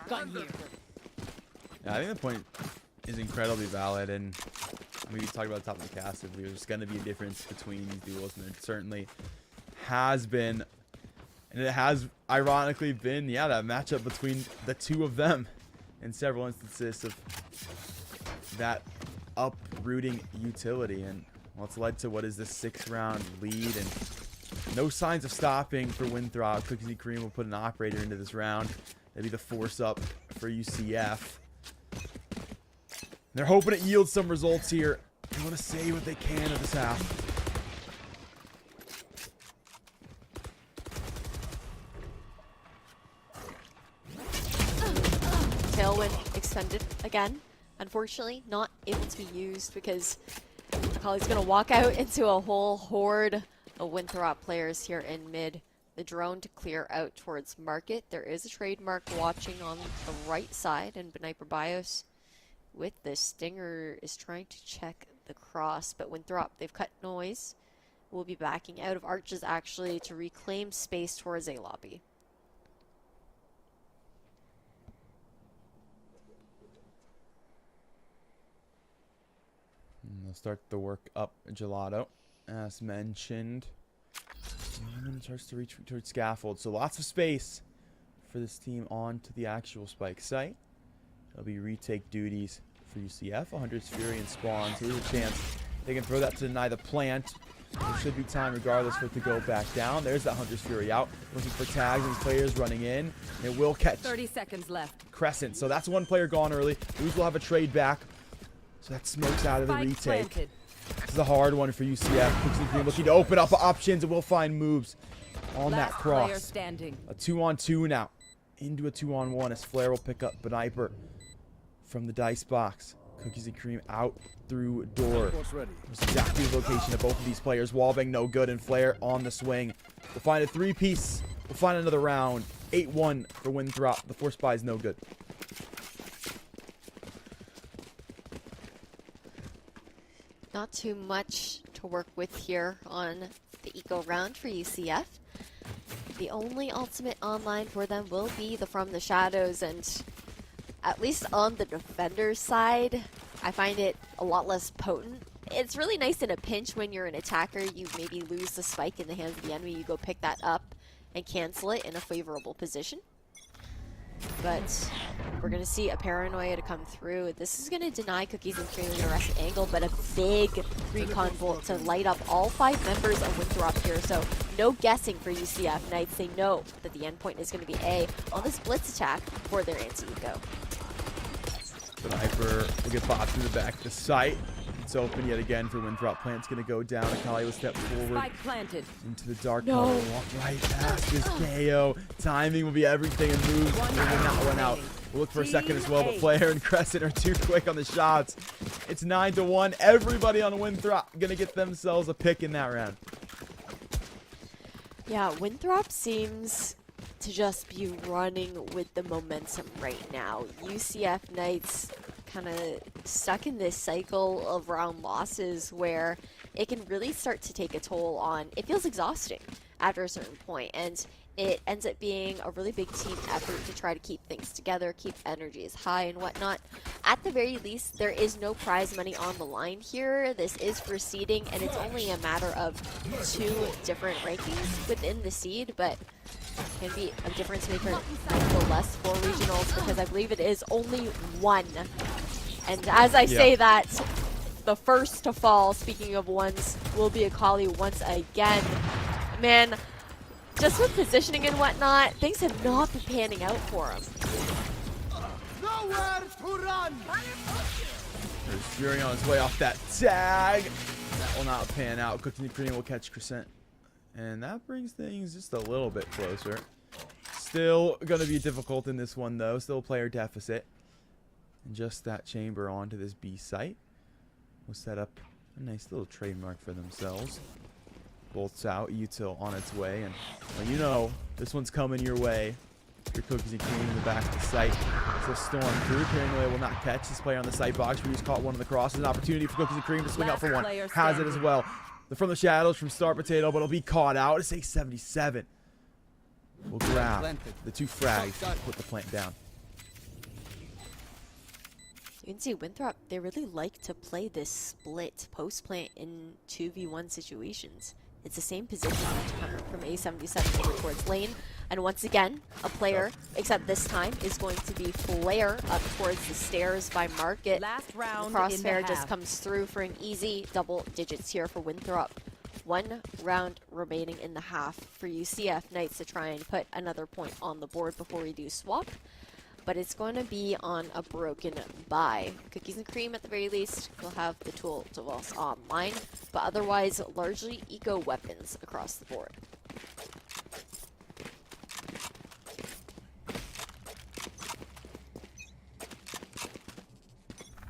Gun here. Yeah, I think the point is incredibly valid, and we talked about at the top of the cast if there's going to be a difference between these duels, and there certainly has been. And it has ironically been, yeah, that matchup between the two of them in several instances of that uprooting utility. And well, it's led to what is the 6-round lead, and no signs of stopping for Winthrop. Cookies and Cream will put an operator into this round. That'd be the force up for UCF. They're hoping it yields some results here. They want to say what they can of this half. Tailwind extended again. Unfortunately, not able to be used because Akali's going to walk out into a whole horde of Winthrop players here in mid. The drone to clear out towards market. There is a trademark watching on the right side, and Beniper Bios with the stinger is trying to check the cross, but Winthrop, they've cut noise. Will be backing out of arches actually to reclaim space towards A lobby. And they'll start the work up Gelato, as mentioned. And then it starts to reach towards Scaffold. So lots of space for this team onto the actual spike site. There'll be retake duties for UCF. 100's Fury and Spawn. So there's a chance they can throw that to deny the plant. There should be time regardless for it to go back down. There's that 100's Fury out. Looking for tags and players running in. It will catch 30 seconds left. Crescent. So that's one player gone early. Lose will have a trade back. So that smokes out of the retake. Planted. This is a hard one for UCF. Cookies and Cream looking to open up options, and we'll find moves on that cross. Player standing. A 2-on-2 now. Into a 2-on-1 as Flare will pick up Beniper from the dice box. Cookies and Cream out through door. That's exactly the location of both of these players. Wallbang no good, and Flare on the swing. We'll find a 3-piece. We'll find another round. 8-1 for Winthrop. The force buy is no good. Not too much to work with here on the eco round for UCF. The only ultimate online for them will be the From the Shadows, and at least on the defender's side, I find it a lot less potent. It's really nice in a pinch when you're an attacker. You maybe lose the spike in the hands of the enemy. You go pick that up and cancel it in a favorable position. But we're going to see a Paranoia to come through. This is going to deny Cookies and Cream the rest angle, but a big recon bolt to light up all 5 members of Winthrop here. So no guessing for UCF. Knights, they know that the endpoint is going to be A on this blitz attack for their anti-eco. Beniper will get popped through the back of the site. It's open yet again for Winthrop. Plant's going to go down. Akali will step forward planted. into the dark cover. Walk right past this KO. Timing will be everything, and moves will not run out. We'll look for a second as well, but Flare and Crescent are too quick on the shots. It's 9-1. Everybody on Winthrop going to get themselves a pick in that round. Yeah, Winthrop seems to just be running with the momentum right now. UCF Knights kind of stuck in this cycle of round losses where it can really start to take a toll on, it feels exhausting after a certain point. And it ends up being a really big team effort to try to keep things together, keep energies high and whatnot. At the very least, there is no prize money on the line here. This is for seeding, and it's only a matter of 2 different rankings within the seed, but can be a difference maker nonetheless for regionals, because I believe it is only 1. And as I say that, the first to fall, speaking of ones, will be Akali once again. Man, just with positioning and whatnot, things have not been panning out for him. Nowhere to run. There's Fury on his way off that tag. That will not pan out. Cooking the Cream will catch Crescent. And that brings things just a little bit closer. Still going to be difficult in this one, though. Still player deficit. And just that chamber onto this B site will set up a nice little trademark for themselves. Bolts out, Util on its way, and well, you know this one's coming your way. Your Cookies and Cream in the back of the site. So Storm through. Paranoia will not catch this player on the site box. But he's caught one of the crosses. An opportunity for Cookies and Cream to swing out for one. Has it as well. From the shadows from Star Potato, but it'll be caught out. It's a 77. We'll grab the 2 frags and put the plant down. You can see Winthrop, they really like to play this split post plant in 2v1 situations. It's the same position coming from A77 over towards lane. And once again, a player, except this time, is going to be Flare up towards the stairs by Market. Last round Crosshair just comes through for an easy double digits here for Winthrop. 1 round remaining in the half for UCF Knights to try and put another point on the board before we do swap. But it's going to be on a broken bye. Cookies and Cream, at the very least, will have the tool to us online, but otherwise, largely eco weapons across the board.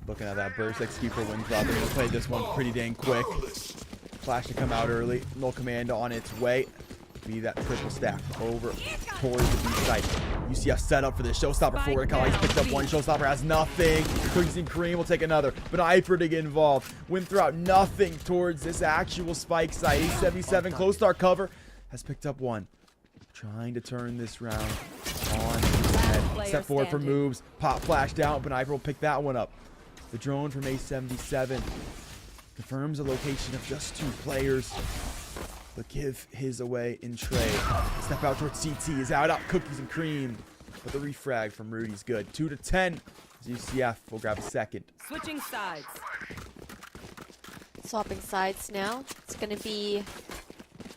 Looking at that burst execute for Winthrop. They're going to play this one pretty dang quick. Flash to come out early. Null command on its way. Be that triple stack over towards the B site. UCF set up for this showstopper forward. Akali's picked up 1. Showstopper has nothing. Cookies and Cream will take another. But Iper to get involved. Winthrop nothing towards this actual spike site. A77 close start cover has picked up 1. Trying to turn this round on his head. Step forward for moves. Pop flash down. But Iper will pick that one up. The drone from A77 confirms the location of just 2 players. But give his away in trade. Step out towards CT is out Cookies and Cream. But the refrag from Rudy's good. 2 to 10. UCF will grab a second. Switching sides. Swapping sides now. It's going to be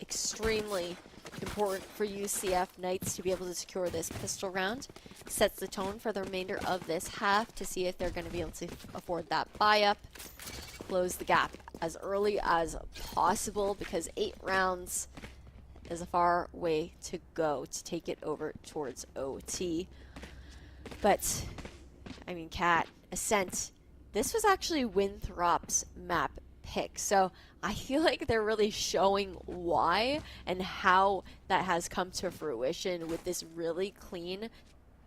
extremely important for UCF Knights to be able to secure this pistol round. Sets the tone for the remainder of this half to see if they're going to be able to afford that buy-up. Close the gap as early as possible, because 8 rounds is a far way to go to take it over towards OT. But, I mean, Cat, Ascent, this was actually Winthrop's map pick. So I feel like they're really showing why and how that has come to fruition with this really clean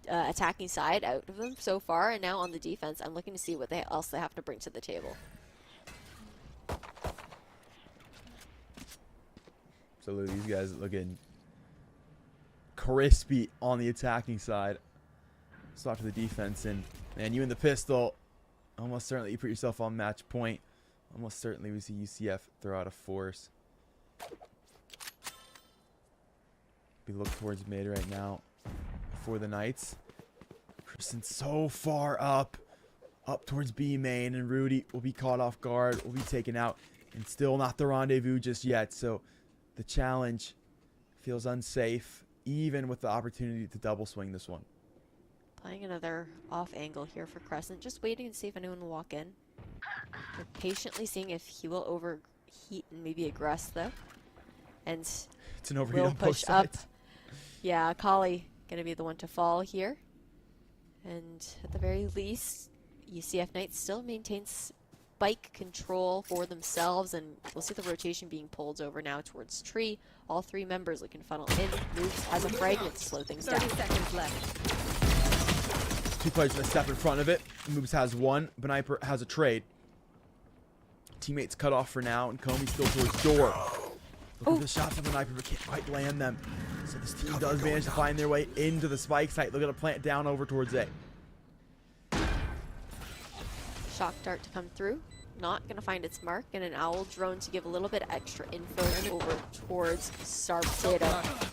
attacking side out of them so far. And now on the defense, I'm looking to see what else they have to bring to the table. So these guys looking crispy on the attacking side. Let's talk to the defense, and man, you in the pistol, almost certainly you put yourself on match point. Almost certainly we see UCF throw out a force. We look towards mid right now for the Knights. Kristen so far up towards B main, and Rudy will be caught off guard, will be taken out, and still not the rendezvous just yet. So the challenge feels unsafe, even with the opportunity to double swing this one. Playing another off angle here for Crescent, just waiting to see if anyone will walk in. We're patiently seeing if he will overheat and maybe aggress though. And it's an overheat will on push both up. sides. Yeah, Kali gonna be the one to fall here. And at the very least, UCF Knights still maintains spike control for themselves, and we'll see the rotation being pulled over now towards Tree. All 3 members looking to funnel in. Moves as a fragment to slow things down. 30 seconds left. 2 players in a step in front of it. Moves has 1. Beniper has a trade. Teammates cut off for now, and Comey still towards door. Look at the shots of Beniper, but can't quite land them. So this team does manage to find their way into the spike site. They're going to plant down over towards A. Shock dart to come through. Not going to find its mark, and an owl drone to give a little bit extra info over towards Star Potato.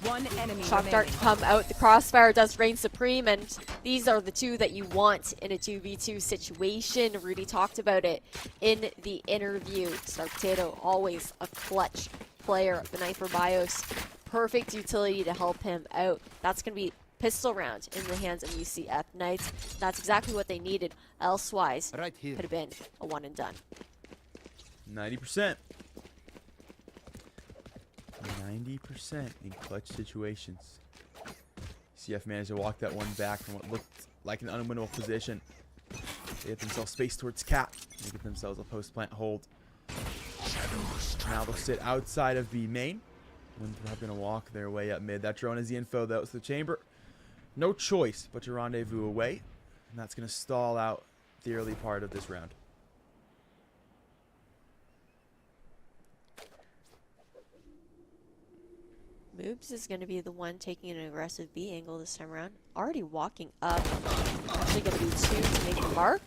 One enemy Shock dart to come out. The crossfire does reign supreme, and these are the two that you want in a 2v2 situation. Rudy talked about it in the interview. Star Potato, always a clutch player. Beniper Bios, perfect utility to help him out. That's going to be pistol round in the hands of UCF Knights. That's exactly what they needed. Elsewise, could have been a one and done. 90%. 90% in clutch situations. CF managed to walk that one back from what looked like an unwinnable position. They get themselves space towards Cat. They get themselves a post-plant hold. Now they'll sit outside of B main. Winthrop going to walk their way up mid. That drone is the info that was the chamber. No choice but to rendezvous away. And that's going to stall out the early part of this round. Moobs is going to be the one taking an aggressive B angle this time around. Already walking up. Actually going to be two to make the mark.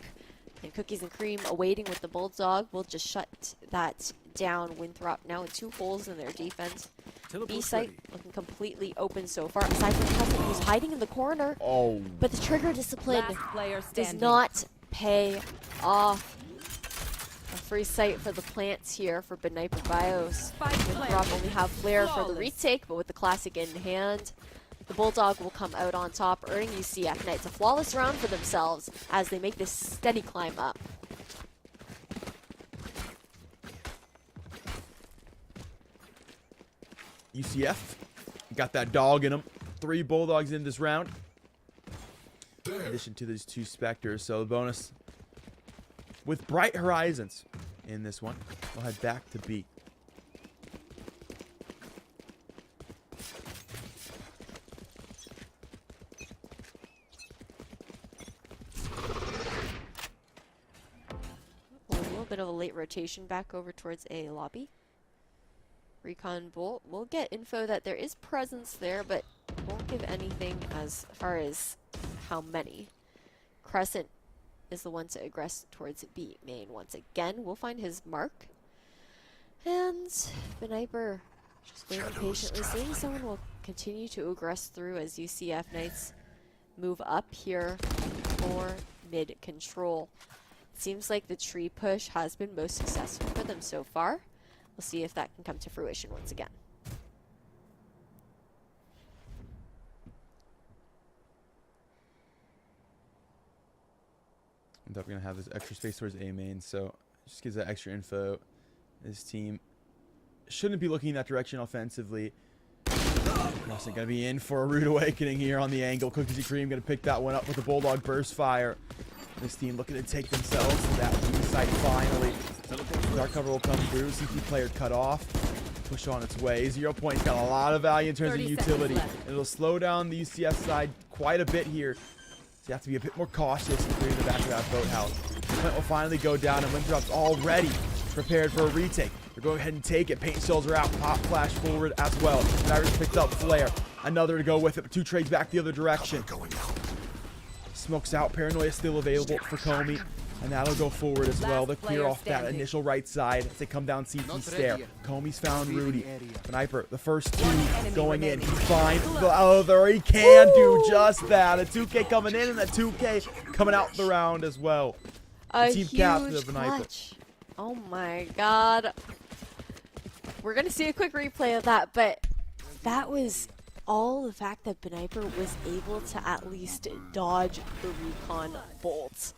And Cookies and Cream awaiting with the Bulldog will just shut that down. Winthrop now with 2 holes in their defense. B site looking completely open so far. Aside from Cousin, who's hiding in the corner. Oh. But the trigger discipline player does not pay off. A free sight for the plants here for Beniper Bios. Winthrop only have Flare for the retake, but with the classic in hand, the Bulldog will come out on top, earning UCF Knights a flawless round for themselves as they make this steady climb up. UCF got that dog in them. 3 Bulldogs in this round. In addition to these 2 Spectres, so the bonus with Bright Horizons in this one. We'll head back to B. A little bit of a late rotation back over towards A lobby. Recon Bolt will get info that there is presence there, but won't give anything as far as how many. Crescent is the one to aggress towards B main once again. We'll find his mark. And Beniper just waiting patiently, seeing someone will continue to aggress through as UCF Knights move up here for mid control. It seems like the tree push has been most successful for them so far. We'll see if that can come to fruition once again. I'm definitely going to have this extra space towards A main, so just gives that extra info. This team shouldn't be looking in that direction offensively. Crescent going to be in for a rude awakening here on the angle. Cookies and Cream going to pick that one up with the Bulldog burst fire. This team looking to take themselves to that B site finally. Dark cover will come through. CT player cut off. Push on its way. 0 Point's got a lot of value in terms of utility. And it'll slow down the UCF side quite a bit here. So you have to be a bit more cautious in the back of that boathouse. Point will finally go down, and Winthrop's already prepared for a retake. They're going ahead and take it. Paint shells are out. Pop flash forward as well. Divers picks up Flare. Another to go with it, but 2 trades back the other direction. Smokes out. Paranoia still available for Comey. And that'll go forward as well. They'll clear off that initial right side as they come down CT stair. Comey's found Rudy. Beniper, the first 2 going in. He finds the other. He can do just that. A 2K coming in and a 2K coming out the round as well. A team huge captain of Beniper. clutch. Oh my god. We're going to see a quick replay of that, but that was all the fact that Beniper was able to at least dodge the recon bolts.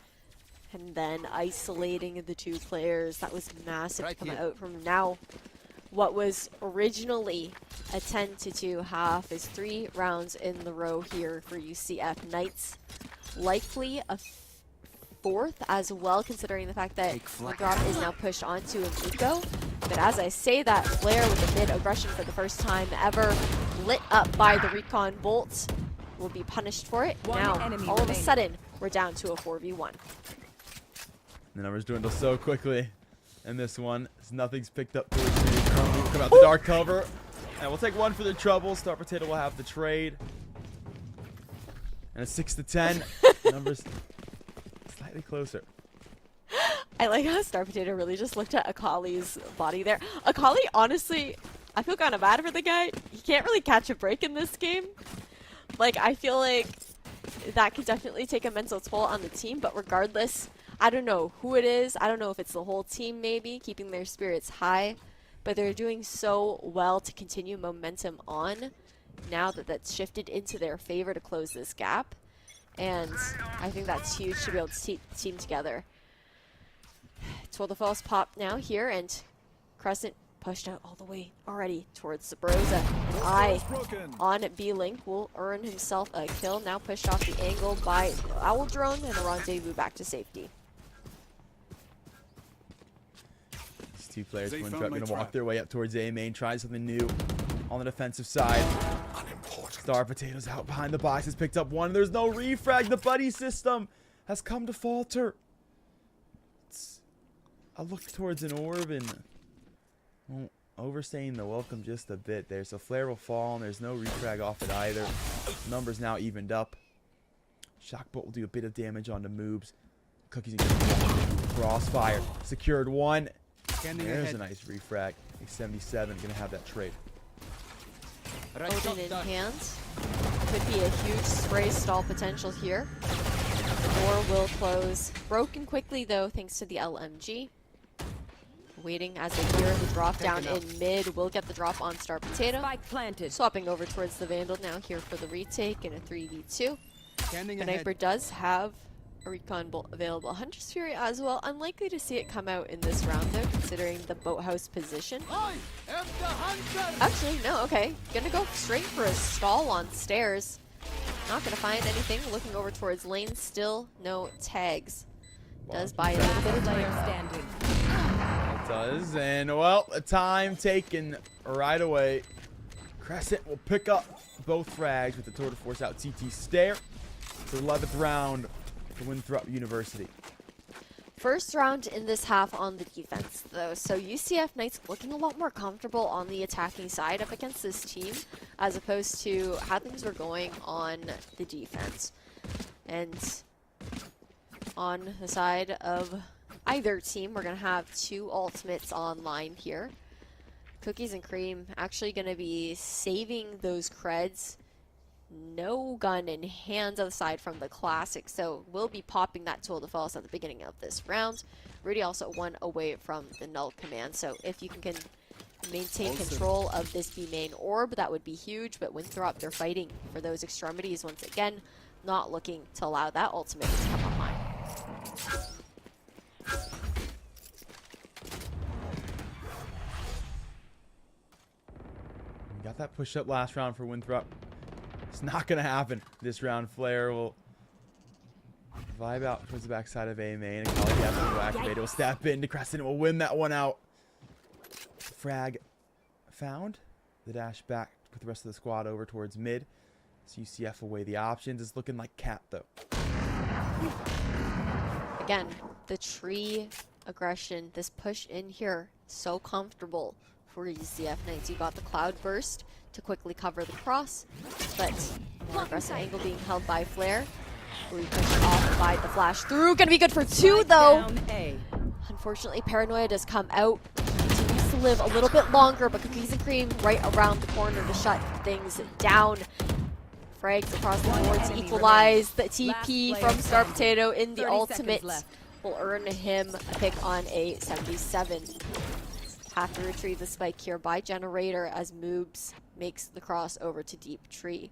And then isolating the 2 players. That was massive to come out from now. What was originally a 10-2 half is 3 rounds in the row here for UCF Knights. Likely a 4th as well, considering the fact that Drop is now pushed onto an eco. But as I say that, Flare with a mid aggression for the first time ever, lit up by the recon bolts, will be punished for it. Now, all of a sudden, we're down to a 4v1. The numbers dwindle so quickly in this one. As nothing's picked up towards me. Come out the dark cover. And we'll take one for the trouble. Star Potato will have the trade. And a 6-10. Numbers slightly closer. I like how Star Potato really just looked at Akali's body there. Akali, honestly, I feel kind of bad for the guy. He can't really catch a break in this game. Like, I feel like that could definitely take a mental toll on the team, but regardless, I don't know who it is. I don't know if it's the whole team maybe, keeping their spirits high, but they're doing so well to continue momentum on now that that's shifted into their favor to close this gap. And I think that's huge to be able to team together. Tour de Force pop now here, and Crescent pushed out all the way already towards Sabrosa. Eye on B-Link will earn himself a kill. Now pushed off the angle by Owl Drone, and a rendezvous back to safety. These two players going to walk their way up towards A main, try something new on the defensive side. Star Potato's out behind the boxes, picked up one. There's no refrag. The buddy system has come to falter. It's a look towards an orb and overstaying the welcome just a bit there. So Flare will fall, and there's no refrag off it either. Numbers now evened up. Shock Bolt will do a bit of damage onto moves. Cookies Crossfire secured one. There's a nice refrag. I think 77 gonna have that trade. Odin in hand. Could be a huge spray stall potential here. Door will close. Broken quickly though, thanks to the LMG. Waiting as they hear the drop down in mid. Will get the drop on Star Potato. Swapping over towards the Vandal now here for the retake in a 3v2. Sniper does have a recon bolt available. Hunter's Fury as well. Unlikely to see it come out in this round though, considering the boathouse position. Actually, no, okay. Gonna go straight for a stall on stairs. Not gonna find anything. Looking over towards lane, still no tags. Does buy a little bit of time. It does, and well, a time taken right away. Crescent will pick up both frags with the Tour de Force out CT Stair. It's the 11th round for Winthrop University. First round in this half on the defense, though, so UCF Knights looking a lot more comfortable on the attacking side up against this team, as opposed to how things were going on the defense. And on the side of either team, we're going to have two ultimates online here. Cookies and Cream actually going to be saving those creds. No gun in hands aside from the classic, so we'll be popping that Tour de Force at the beginning of this round. Rudy also 1 away from the null command, so if you can maintain control of this B main orb, that would be huge, but Winthrop, they're fighting for those extremities once again, not looking to allow that ultimate to come online. We got that push up last round for Winthrop. It's not going to happen this round. Flare will vibe out towards the backside of A main. And Kali will activate. Will step into Crescent. Will win that one out. Frag found. The dash back with the rest of the squad over towards mid. So UCF away the options. It's looking like Cat though. Again, the tree aggression, this push in here, so comfortable for UCF Knights. You got the Cloud Burst to quickly cover the cross, but more aggressive angle being held by Flare. We push off by the flash through. Gonna be good for 2 though. Unfortunately, Paranoia does come out. Continues to live a little bit longer, but Cookies and Cream right around the corner to shut things down. Frags across the board to equalize. The TP from Star Potato in the ultimate will earn him a pick on a 77. Have to retrieve the spike here by Generator as Moobs makes the cross over to Deep Tree.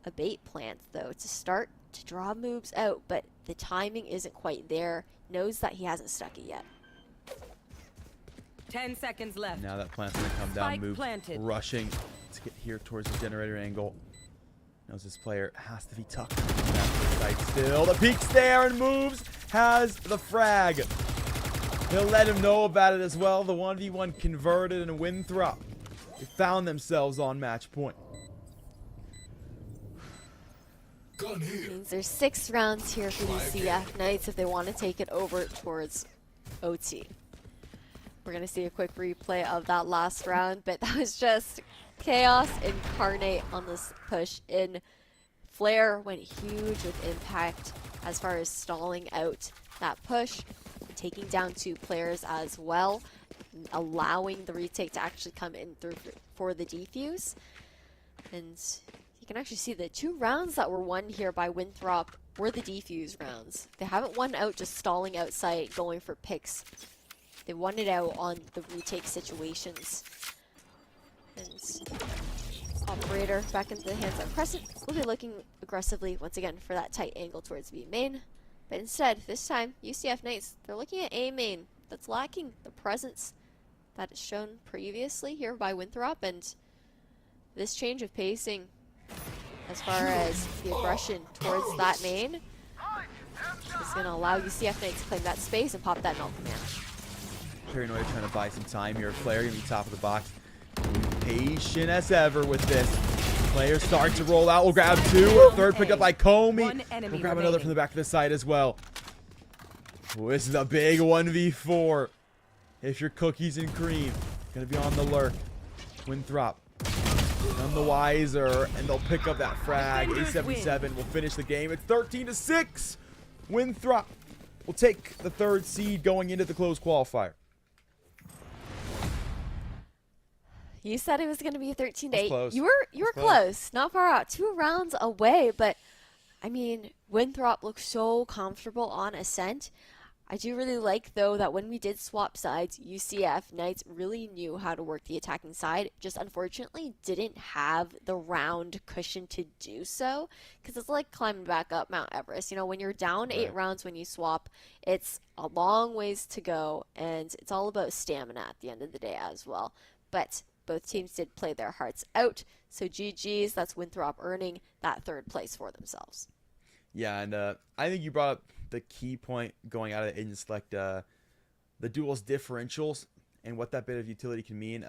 A bait plant though to start to draw Moobs out, but the timing isn't quite there. Knows that he hasn't stuck it yet. 10 seconds left. Now that plant's gonna come down. Moobs rushing to get here towards the Generator angle. Knows this player has to be tucked. Still, the peek's there, and Moves has the frag. He'll let him know about it as well. The 1v1 converted, and Winthrop, they found themselves on match point. Means there's 6 rounds here for the CF Knights if they want to take it over towards OT. We're going to see a quick replay of that last round, but that was just chaos incarnate on this push in. Flare went huge with impact as far as stalling out that push, taking down 2 players as well, allowing the retake to actually come in through for the defuse. And you can actually see the 2 rounds that were won here by Winthrop were the defuse rounds. They haven't won out just stalling outside, going for picks. They won it out on the retake situations. And Operator back into the hands of Crescent. We'll be looking aggressively once again for that tight angle towards B main. But instead, this time, UCF Knights, they're looking at A main. That's lacking the presence that is shown previously here by Winthrop. And this change of pacing as far as the aggression towards that main is going to allow UCF Knights to claim that space and pop that null command. Paranoia trying to buy some time here. Flare going to be top of the box. Patient as ever with this. Players start to roll out. We'll grab 2. Third pick up by Comey. We'll grab another from the back of the side as well. Ooh, this is a big 1v4. If you're cookies and cream, going to be on the lurk. Winthrop, none the wiser, and they'll pick up that frag. A77 will finish the game. It's 13-6. Winthrop will take the 3rd seed going into the closed qualifier. You said it was going to be 13-8. Close. You were close, not far out, 2 rounds away. But I mean, Winthrop looks so comfortable on Ascent. I do really like though that when we did swap sides, UCF Knights really knew how to work the attacking side. Just unfortunately didn't have the round cushion to do so, because it's like climbing back up Mount Everest. You know, when you're down 8 rounds when you swap, it's a long ways to go, and it's all about stamina at the end of the day as well. But both teams did play their hearts out, so GG's. That's Winthrop earning that 3rd place for themselves. Yeah, and I think you brought up the key point going out of the Agent Select, the duel's differentials and what that bit of utility can mean.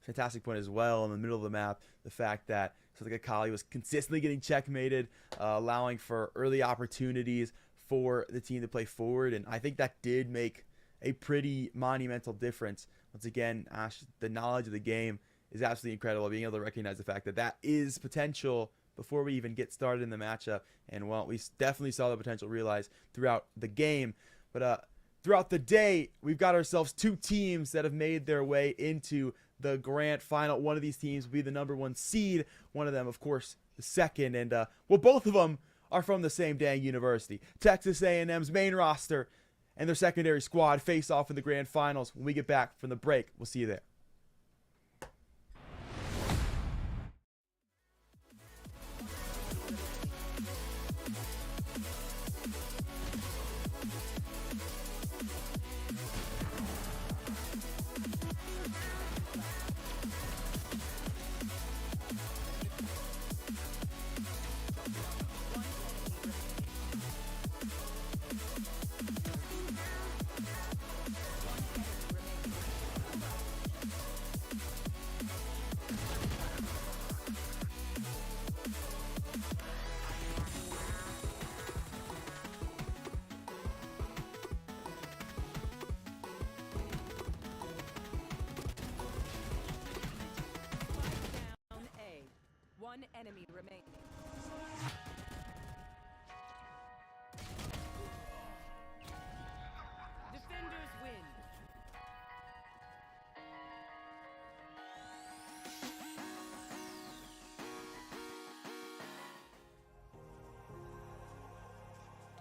Fantastic point as well in the middle of the map, the fact that something like Akali was consistently getting checkmated, allowing for early opportunities for the team to play forward, and I think that did make a pretty monumental difference. Once again, Ash, the knowledge of the game is absolutely incredible. Being able to recognize the fact that that is potential before we even get started in the matchup. And, well, we definitely saw the potential realized throughout the game. But throughout the day, we've got ourselves 2 teams that have made their way into the grand final. One of these teams will be the #1 seed. One of them, of course, the 2nd. And, well, both of them are from the same dang university. Texas A&M's main roster and their secondary squad face off in the grand finals. When we get back from the break, we'll see you there. One enemy remaining. Defenders win.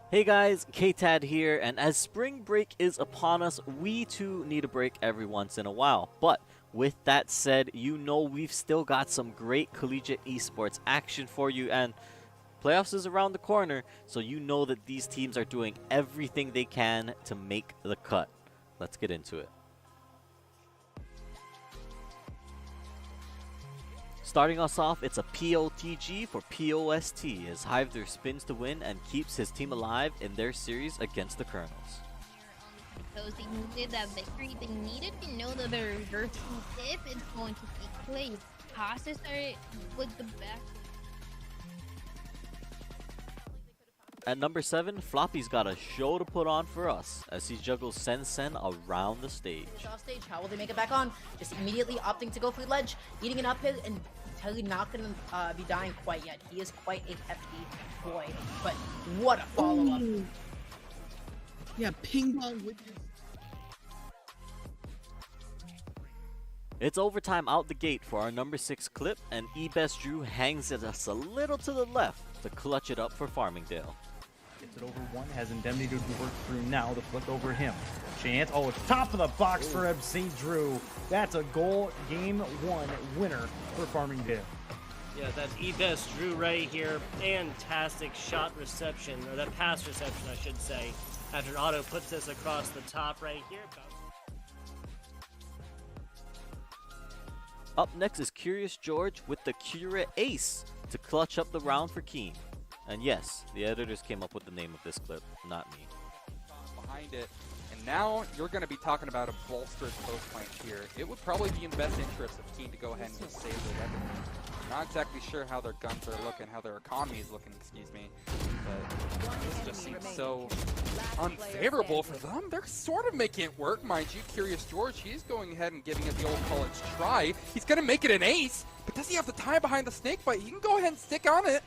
Hey guys, K-Tad here, and as spring break is upon us, we too need a break every once in a while. But with that said, you know we've still got some great collegiate esports action for you, and playoffs is around the corner, so you know that these teams are doing everything they can to make the cut. Let's get into it. Starting us off, it's a POTG for POST as Hiveder spins to win and keeps his team alive in their series against the Colonels. Those who needed that victory, they needed to know that the reverse if it's going to take place. Passes are with the best. At number 7, Floppy's got a show to put on for us as he juggles Sen around the stage. Off stage, how will they make it back on? Just immediately opting to go for the ledge, eating an uphill, and totally not going to be dying quite yet. He is quite a hefty boy, but what a follow-up. Yeah, ping pong with his... It's overtime out the gate for our number 6 clip, and eBest Drew hangs it us a little to the left to clutch it up for Farmingdale. Gets it over one, has Indemnity to work through now to flick over him. Chance, it's top of the box for St. Drew. That's a goal, game 1 winner for Farmingdale. Yeah, that's eBest Drew right here. Fantastic shot reception, or that pass reception, I should say. After Otto puts this across the top right here. Up next is Curious George with the Cura Ace to clutch up the round for Keen. And yes, the editors came up with the name of this clip, not me. Behind it, and now you're going to be talking about a bolstered close flank here. It would probably be in best interest of Keen to go ahead and just save their weapon. Not exactly sure how their guns are looking, how their economy is looking, excuse me. But this just seems so unfavorable for them. They're sort of making it work, mind you. Curious George, he's going ahead and giving it the old college try. He's going to make it an ace, but does he have the time behind the snake bite? He can go ahead and stick on it.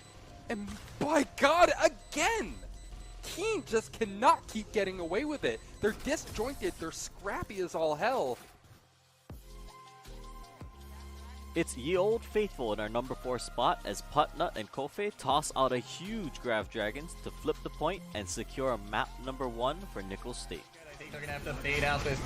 And by God, again! Keen just cannot keep getting away with it. They're disjointed, they're scrappy as all hell. It's Ye Old Faithful in our number 4 spot as Putnut and Kofe toss out a huge Grav Dragons to flip the point and secure map number 1 for Nickel State. I think they're going to have to bait out this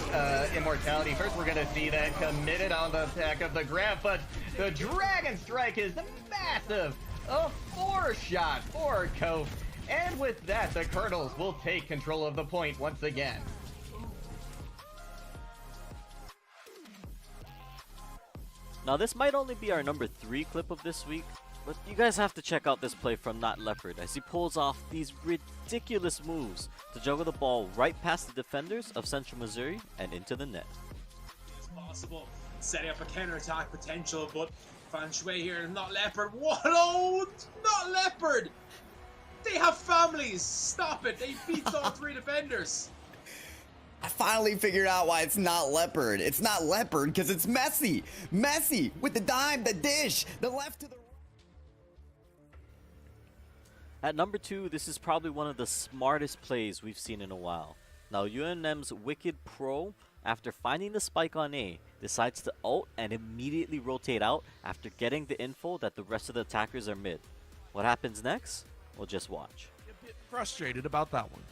Immortality. First, we're going to see that committed on the attack of the Grav, but the Dragon Strike is massive. A 4-shot for Kofe. And with that, the Colonels will take control of the point once again. Now this might only be our number 3 clip of this week, but you guys have to check out this play from Not Leopard as he pulls off these ridiculous moves to juggle the ball right past the defenders of Central Missouri and into the net. It's possible, setting up a counter-attack potential, but Fan Shui here, Not Leopard, what? Oh, Not Leopard! They have families! Stop it! They beat all 3 defenders! I finally figured out why it's not Leopard. It's not Leopard because it's Messi. Messi with the dime, the dish, the left to the right. At number 2, this is probably one of the smartest plays we've seen in a while. Now UNM's Wicked Pro, after finding the spike on A, decides to ult and immediately rotate out after getting the info that the rest of the attackers are mid. What happens next? We'll just watch. A bit frustrated about that one.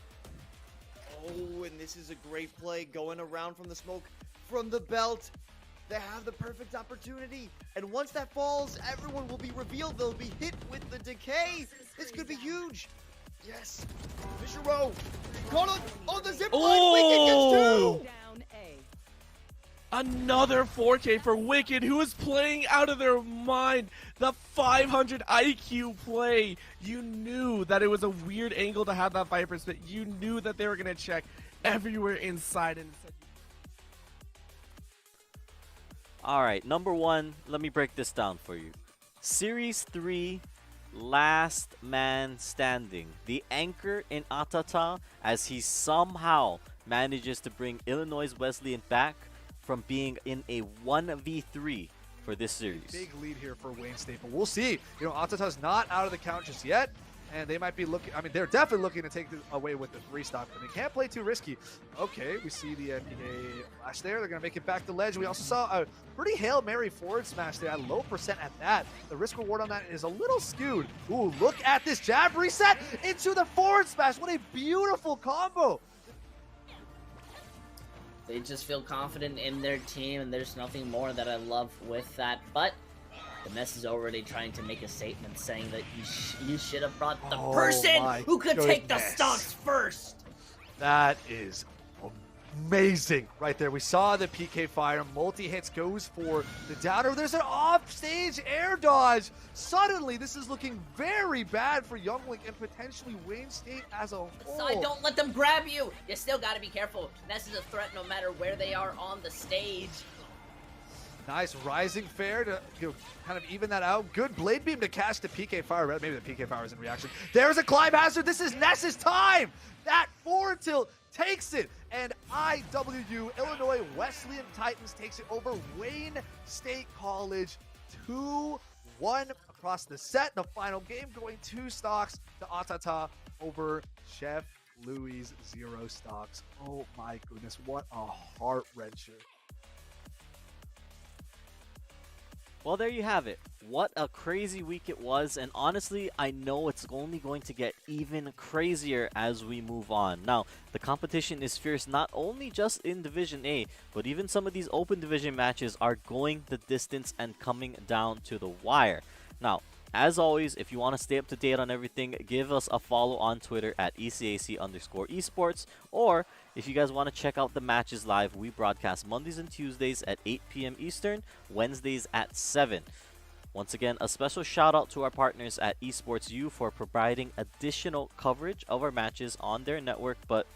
Oh, and this is a great play going around from the smoke, from the belt. They have the perfect opportunity. And once that falls, everyone will be revealed. They'll be hit with the decay. This could be huge. Yes. Fisher Row. Caught on the zip line. Wicked gets 2. Another 4K for Wicked, who is playing out of their mind. The 500 IQ play. You knew that it was a weird angle to have that Viper spit. You knew that they were going to check everywhere inside. And Alright, number 1, let me break this down for you. Series 3, last man standing. The anchor in Atata as he somehow manages to bring Illinois Wesleyan back from being in a 1v3 for this series. big lead here for Wayne State, but we'll see. You know, Atata's not out of the count just yet, and they might be looking, I mean, they're definitely looking to take this away with the 3 stock, but they can't play too risky. Okay, we see the NPA flash there. They're going to make it back to ledge. We also saw a pretty Hail Mary forward smash there, at low percent at that. The risk reward on that is a little skewed. Ooh, look at this jab reset into the forward smash. What a beautiful combo. They just feel confident in their team, and there's nothing more that I love with that. But the mess is already trying to make a statement saying that you should have brought the person who could take the stocks first. That is amazing right there. We saw the PK fire, multi-hits goes for the downer. There's an off-stage air dodge. Suddenly, this is looking very bad for Younglink and potentially Wayne State as a whole. Side, don't let them grab you. You still got to be careful. Ness is a threat no matter where they are on the stage. Nice rising fair to kind of even that out. Good blade beam to catch the PK Fire. Maybe the PK Fire is in reaction. There's a climb hazard. This is Ness's time. That forward tilt takes it. And IWU, Illinois Wesleyan Titans, takes it over Wayne State College 2-1 across the set. The final game going 2 stocks to Atata over Chef Louis 0 stocks. Oh my goodness, what a heart-wrencher. Well, there you have it. What a crazy week it was, and honestly, I know it's only going to get even crazier as we move on. Now, the competition is fierce not only just in Division A, but even some of these open division matches are going the distance and coming down to the wire. Now, as always, if you want to stay up to date on everything, give us a follow on Twitter at ECAC_esports, or if you guys want to check out the matches live, we broadcast Mondays and Tuesdays at 8 p.m. Eastern, Wednesdays at 7. Once again, a special shout out to our partners at Esports U for providing additional coverage of our matches on their network. But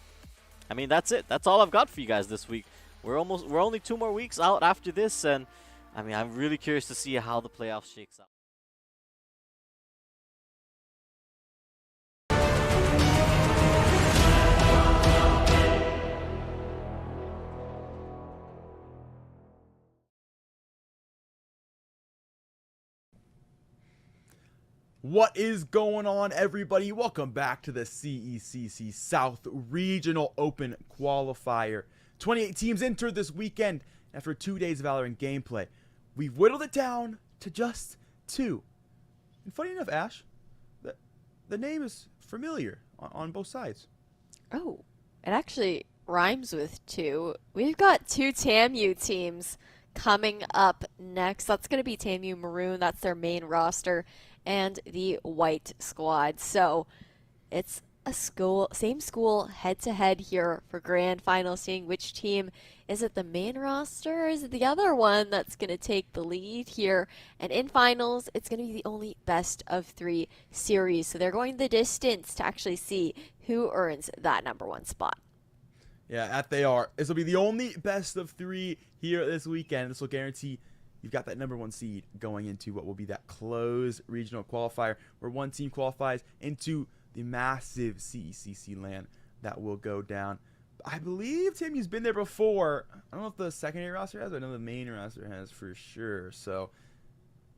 I mean, that's it. That's all I've got for you guys this week. We're only 2 more weeks out after this, and I mean, I'm really curious to see how the playoffs shakes out. What is going on, everybody? Welcome back to the CECC South Regional Open Qualifier. 28 teams entered this weekend. After 2 days of VALORANT gameplay, we've whittled it down to just 2. And funny enough, Ash, the name is familiar on both sides. Oh, it actually rhymes with 2. We've got 2 TAMU teams coming up next. That's going to be TAMU Maroon. That's their main roster. And the White Squad. So it's a same school head-to-head here for grand final, seeing which team, is it the main roster or is it the other one that's going to take the lead here. And in finals, it's going to be the only best of 3 series. So they're going the distance to actually see who earns that #1 spot. Yeah, that they are. This will be the only best of 3 here this weekend. This will guarantee you've got that #1 seed going into what will be that closed regional qualifier, where one team qualifies into the massive CECC LAN that will go down. I believe TAMU's been there before. I don't know if the secondary roster has, but I know the main roster has for sure. So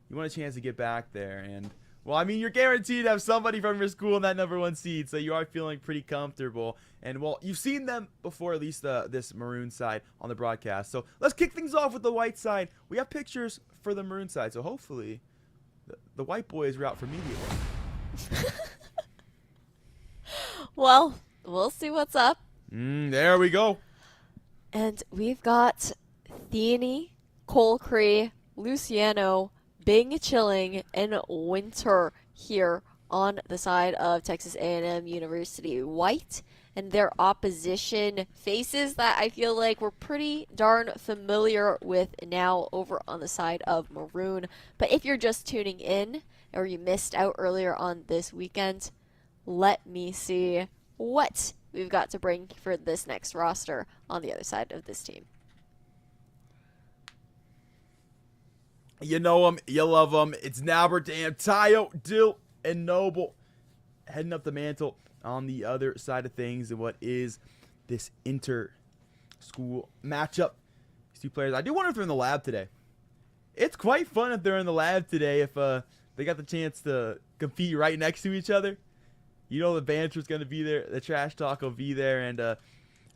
you want a chance to get back there. And, well, I mean, you're guaranteed to have somebody from your school in that #1 seed, so you are feeling pretty comfortable. And, well, you've seen them before, at least this maroon side on the broadcast. So let's kick things off with the white side. We have pictures for the maroon side, so hopefully the white boys are out for media work. Well, we'll see what's up. There we go. And we've got Thiene, Colcree, Luciano, Bing Chilling, and Winter here on the side of Texas A&M University White. And their opposition faces that I feel like we're pretty darn familiar with now over on the side of Maroon. But if you're just tuning in or you missed out earlier on this weekend, let me see what we've got to bring for this next roster on the other side of this team. You know them, you love them. It's Naberdam, Tayo, Dill, and Noble heading up the mantle on the other side of things and what is this inter-school matchup. These 2 players, I do wonder if they're in the lab today. It's quite fun if they're in the lab today, if they got the chance to compete right next to each other. You know the banter's going to be there, the trash talk will be there, and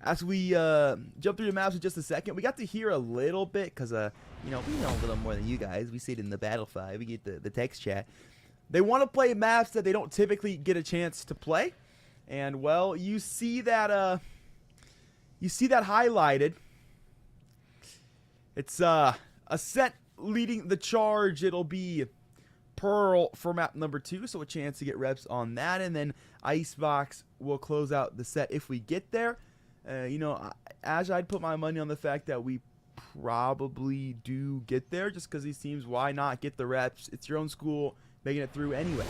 as we jump through the maps in just a second, we got to hear a little bit, because, you know, we know a little more than you guys. We see it in the Battle 5, we get the text chat. They want to play maps that they don't typically get a chance to play. And, well, you see that highlighted. It's a set leading the charge. It'll be Pearl for map #2, so a chance to get reps on that. And then Icebox will close out the set if we get there. You know, Ash, I'd put my money on the fact that we probably do get there, just because these teams, why not get the reps? It's your own school making it through anyway.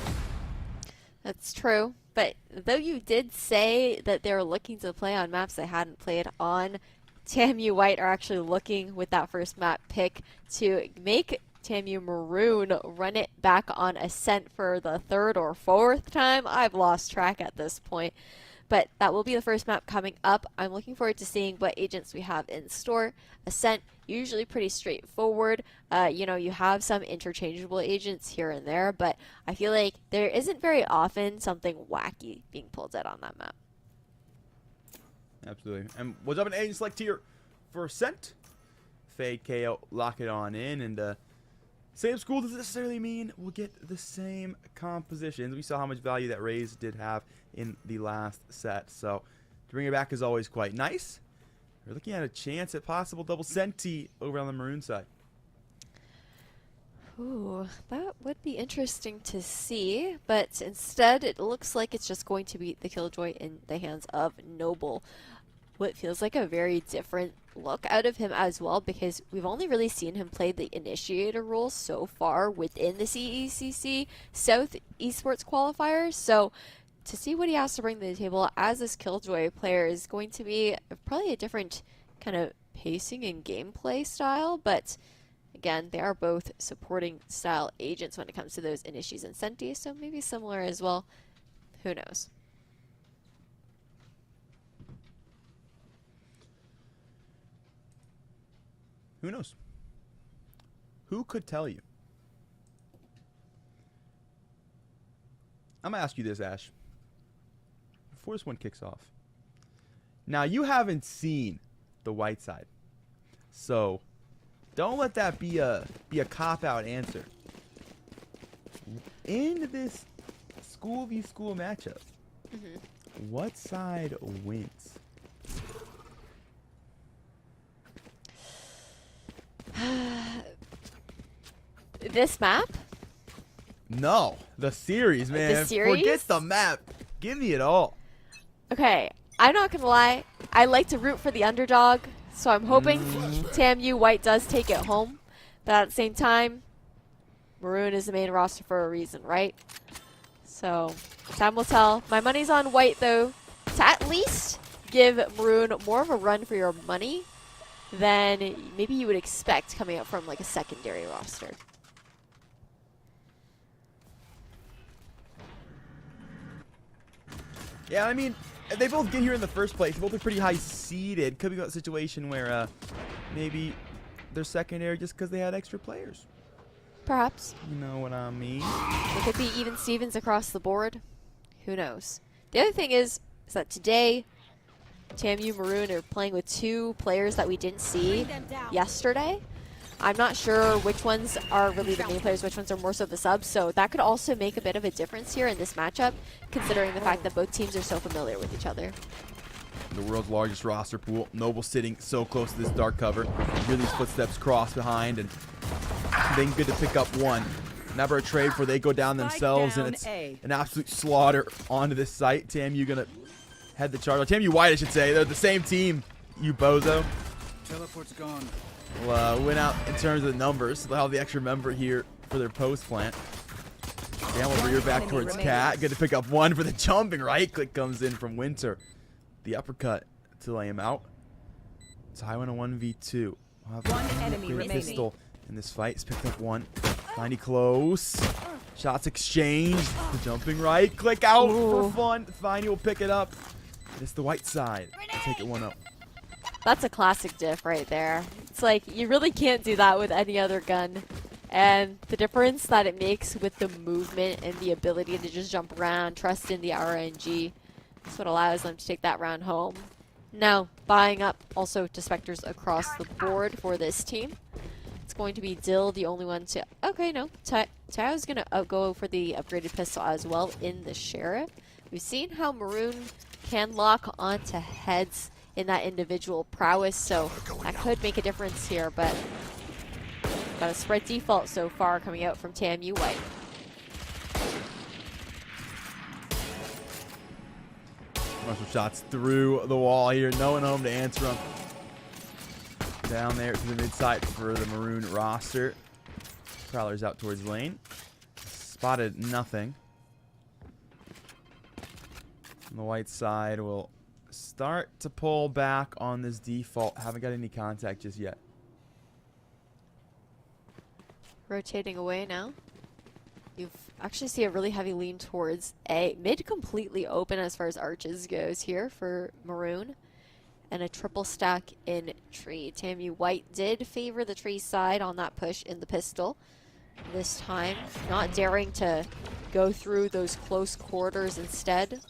That's true. But though you did say that they were looking to play on maps they hadn't played on, TAMU White are actually looking with that first map pick to make TAMU Maroon run it back on Ascent for the 3rd or 4th time. I've lost track at this point. But that will be the first map coming up. I'm looking forward to seeing what agents we have in store. Ascent, usually pretty straightforward. You know, you have some interchangeable agents here and there, but I feel like there isn't very often something wacky being pulled out on that map. Absolutely. And what's up, an agent select here for Ascent? Fade KO, lock it on in, and same school doesn't necessarily mean we'll get the same compositions. We saw how much value that Raze did have in the last set, so to bring it back is always quite nice. We're looking at a chance at possible double Senti over on the Maroon side. Ooh, that would be interesting to see, but instead it looks like it's just going to be the Killjoy in the hands of Noble. What feels like a very different look out of him as well, because we've only really seen him play the initiator role so far within the CECC South Esports Qualifier. So to see what he has to bring to the table as this Killjoy player is going to be probably a different kind of pacing and gameplay style, but again, they are both supporting style agents when it comes to those Inities and Sentis, so maybe similar as well. Who knows? Who knows? Who could tell you? I'm going to ask you this, Ash. Before this one kicks off. Now, you haven't seen the white side. So, don't let that be a cop-out answer. In this school v school matchup, what side wins? This map? No, the series, man. The series? Forget the map. Give me it all. Okay, I'm not gonna lie. I like to root for the underdog, so I'm hoping TAMU White does take it home. But at the same time, Maroon is the main roster for a reason, right? So, time will tell. My money's on White, though, to at least give Maroon more of a run for your money than maybe you would expect coming up from like a secondary roster. Yeah, I mean, they both get here in the first place. They both are pretty high seeded. Could be a situation where maybe they're secondary just because they had extra players. Perhaps. You know what I mean? It could be even Stevens across the board. Who knows? The other thing is that today, TAMU Maroon are playing with 2 players that we didn't see yesterday. I'm not sure which ones are really the main players, which ones are more so the subs, so that could also make a bit of a difference here in this matchup, considering the fact that both teams are so familiar with each other. The world's largest roster pool. Noble sitting so close to this dark cover. Hear these footsteps cross behind, and then good to pick up one. Never a trade before they go down themselves, and it's an absolute slaughter onto this site. TAMU gonna head the charge. TAMU White, I should say. They're the same team, you bozo. Teleport's gone. Will win out in terms of the numbers. They'll have the extra member here for their post plant. Down over here back towards Cat. Good to pick up one for the jumping. Right click comes in from Winter. The uppercut to lay him out. It's high 1v2. We'll have one enemy remaining. Pistol in this fight. He's picked up one. 90 close. Shots exchanged. The jumping right click out for fun. Finey will pick it up. It's the white side. I'll take it 1-0. That's a classic diff right there. It's like, you really can't do that with any other gun. And the difference that it makes with the movement and the ability to just jump around, trust in the RNG, is what allows them to take that round home. Now, buying up also to Spectres across the board for this team. It's going to be Dill, the only one to... Okay, no. Tao's going to go for the upgraded pistol as well in the Sheriff. We've seen how Maroon can lock onto heads in that individual prowess, so that could make a difference here, but got a spread default so far coming out from TAMU White. Marshall shots through the wall here. No one home to answer them. Down there to the mid side for the Maroon roster. Prowler's out towards lane. Spotted nothing. On the white side will start to pull back on this default. Haven't got any contact just yet. Rotating away now. You actually see a really heavy lean towards A. Mid completely open as far as arches goes here for Maroon. And a triple stack in tree. Tamu White did favor the tree side on that push in the pistol. This time, not daring to go through those close quarters instead.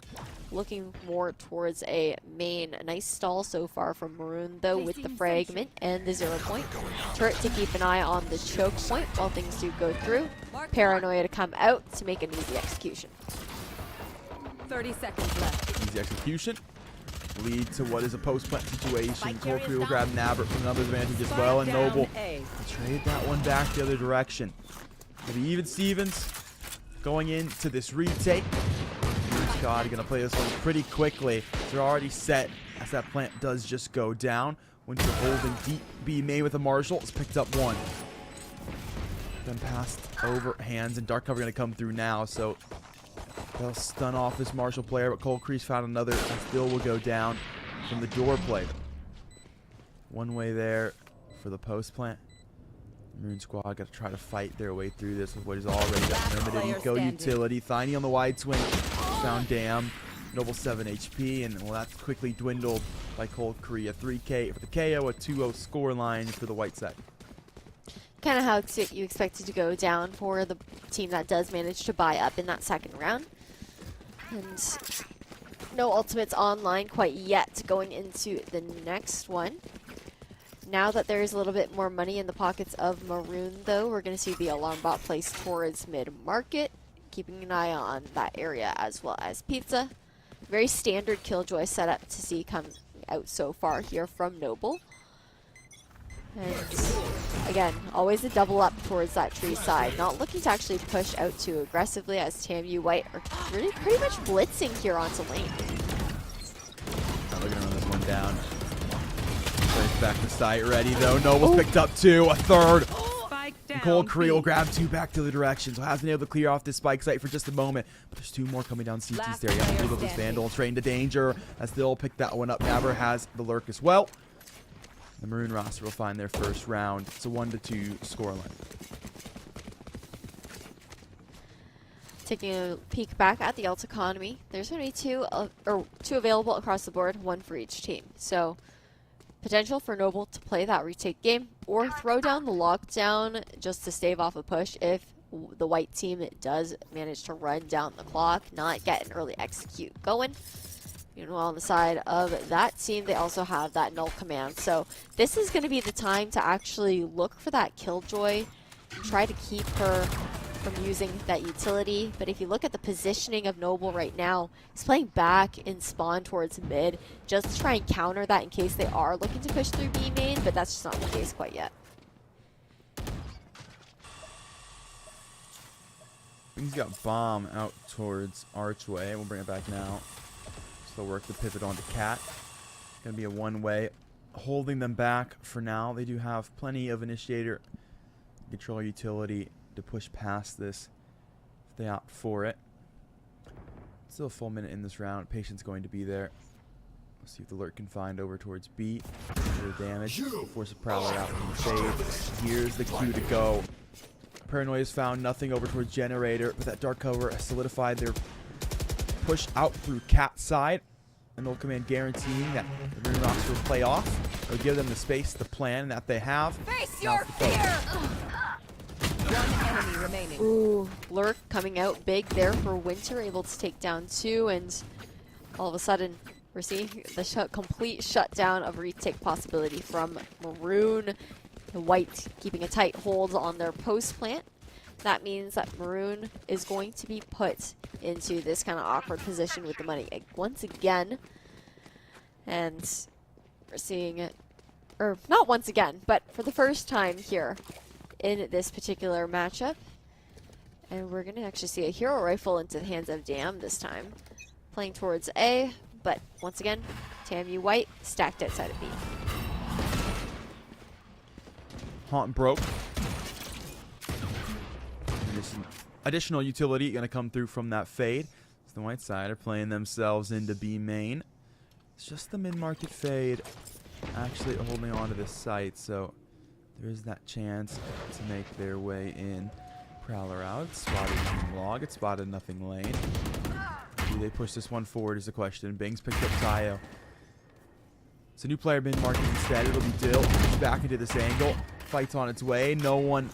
Looking more towards a main. A nice stall so far from Maroon, though, with the fragment and the 0 point. Turret to keep an eye on the choke point while things do go through. Paranoia to come out to make an easy execution. 30 seconds left. Easy execution. Lead to what is a post-plant situation. Colcree will grab Nabbit from another advantage as well, and Noble trade that one back the other direction. Maybe even Stevens going into this retake. Scott going to play this one pretty quickly. They're already set as that plant does just go down. Winter holding deep B May with a Marshall. It's picked up one. Then passed over hands, and Dark Cover going to come through now, so they'll stun off this Marshall player, but Colcree's found another and still will go down from the door play. One way there for the post plant. Maroon Squad got to try to fight their way through this with what is already a limited eco utility. Tiny on the wide swing. Found Dam. Noble 7 HP, and well, that's quickly dwindled by Colcree. A 3K for the KO, a 2-0 score line for the white side. Kind of how you expect it to go down for the team that does manage to buy up in that second round. And no ultimates online quite yet going into the next one. Now that there is a little bit more money in the pockets of Maroon, though, we're going to see the alarm bot placed towards mid-market, keeping an eye on that area as well as Pizza. Very standard Killjoy setup to see come out so far here from Noble. And again, always a double up towards that tree side. Not looking to actually push out too aggressively, as Tamu White are really pretty much blitzing here onto lane. Not looking to run this one down. Back to site ready though. Noble's picked up two, a third. And Colcree will grab two back to the direction. So has been able to clear off this spike site for just a moment. But there's two more coming down CT's there. You have to deal with this Vandal straight into danger. As they'll pick that one up. Nabber has the lurk as well. The Maroon roster will find their first round. It's a 1-2 scoreline. Taking a peek back at the ult economy, there's going to be two available across the board, one for each team. So potential for Noble to play that retake game or throw down the lockdown just to stave off a push if the white team does manage to run down the clock, not get an early execute going. Meanwhile, on the side of that team, they also have that null command. So this is going to be the time to actually look for that Killjoy, try to keep her from using that utility. But if you look at the positioning of Noble right now, he's playing back in spawn towards mid just to try and counter that in case they are looking to push through B main, but that's just not the case quite yet. He's got bomb out towards Archway. We'll bring it back now. Still work the pivot onto Cat. Gonna be a one-way, holding them back for now. They do have plenty of initiator control utility to push past this if they opt for it. Still a full minute in this round. Patience going to be there. Let's see if the lurk can find over towards B. The damage. Force a Prowler out from the fade. Here's the cue to go. Paranoia has found nothing over towards Generator, but that dark cover has solidified their push out through Cat side. And they'll command guaranteeing that the Maroon roster will play off. Or give them the space, the plan that they have. Face your fear! One enemy remaining. Ooh, lurk coming out big there for Winter, able to take down two, and all of a sudden we're seeing the complete shutdown of retake possibility from Maroon. The white keeping a tight hold on their post plant. That means that Maroon is going to be put into this kind of awkward position with the money once again. And we're seeing it, or not once again, but for the first time here in this particular matchup. And we're going to actually see a hero rifle into the hands of Dam this time. Playing towards A, but once again, Tamu White stacked outside of B. Haunt broke. Additional utility going to come through from that fade. So the white side are playing themselves into B main. It's just the mid-market fade actually holding on to this site, so there is that chance to make their way in. Prowler out, spotted nothing log, it spotted nothing lane. Do they push this one forward is the question. Bing's picked up Tayo. It's a new player mid-market instead. It'll be Dill. Back into this angle. Fight's on its way. No one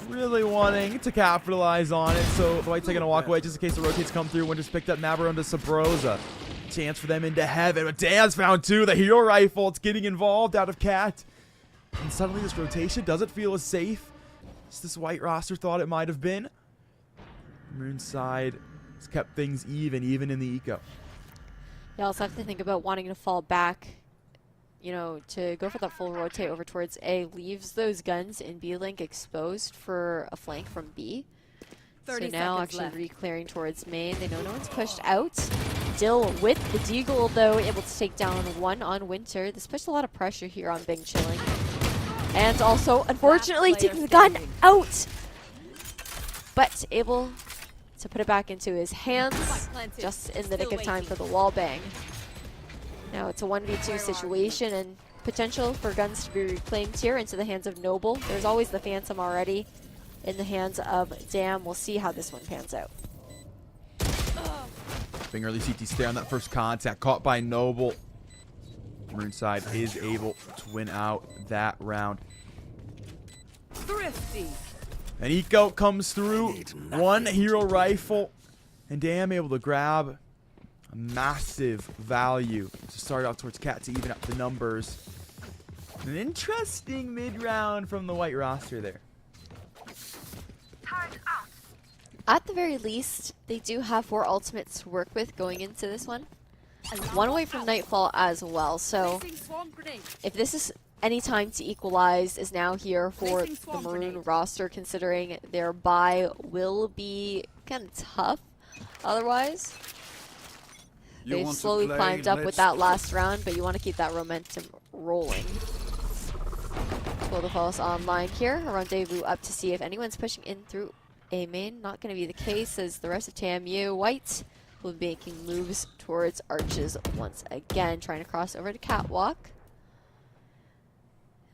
really wanting to capitalize on it, so the White's going to walk away just in case the rotates come through. Winter's picked up Navarro into Sabrosa. Chance for them into heaven, but Dan's found two. The hero rifle, it's getting involved out of Cat. And suddenly this rotation doesn't feel as safe as this White roster thought it might have been. Moonside has kept things even in the eco. You also have to think about wanting to fall back, you know, to go for that full rotate over towards A, leaves those guns in B link exposed for a flank from B. 30 so now seconds actually left. re-clearing towards main. They know no one's pushed out. Dill with the deagle though, able to take down one on Winter. This pushed a lot of pressure here on Bing Chilling. And also, unfortunately, taking the gun out. But able to put it back into his hands just in the nick of time for the wall bang. Now it's a 1v2 situation and potential for guns to be reclaimed here into the hands of Noble. There's always the Phantom already in the hands of Dam. We'll see how this one pans out. Bing early CT stare on that first contact. Caught by Noble. Moonside is able to win out that round. Thrifty. And Eco comes through. One hero rifle. And Dam able to grab a massive value to start off towards Cat to even up the numbers. An interesting mid-round from the White roster there. At the very least, they do have 4 ultimates to work with going into this one. One away from Nightfall as well, so if this is any time to equalize is now here for the Maroon roster, considering their bye will be kind of tough otherwise. They've slowly climbed up with that last round, but you want to keep that momentum rolling. Protocols online here. A rendezvous up to see if anyone's pushing in through A main. Not going to be the case as the rest of TMU. White will be making moves towards Arches once again, trying to cross over to Catwalk.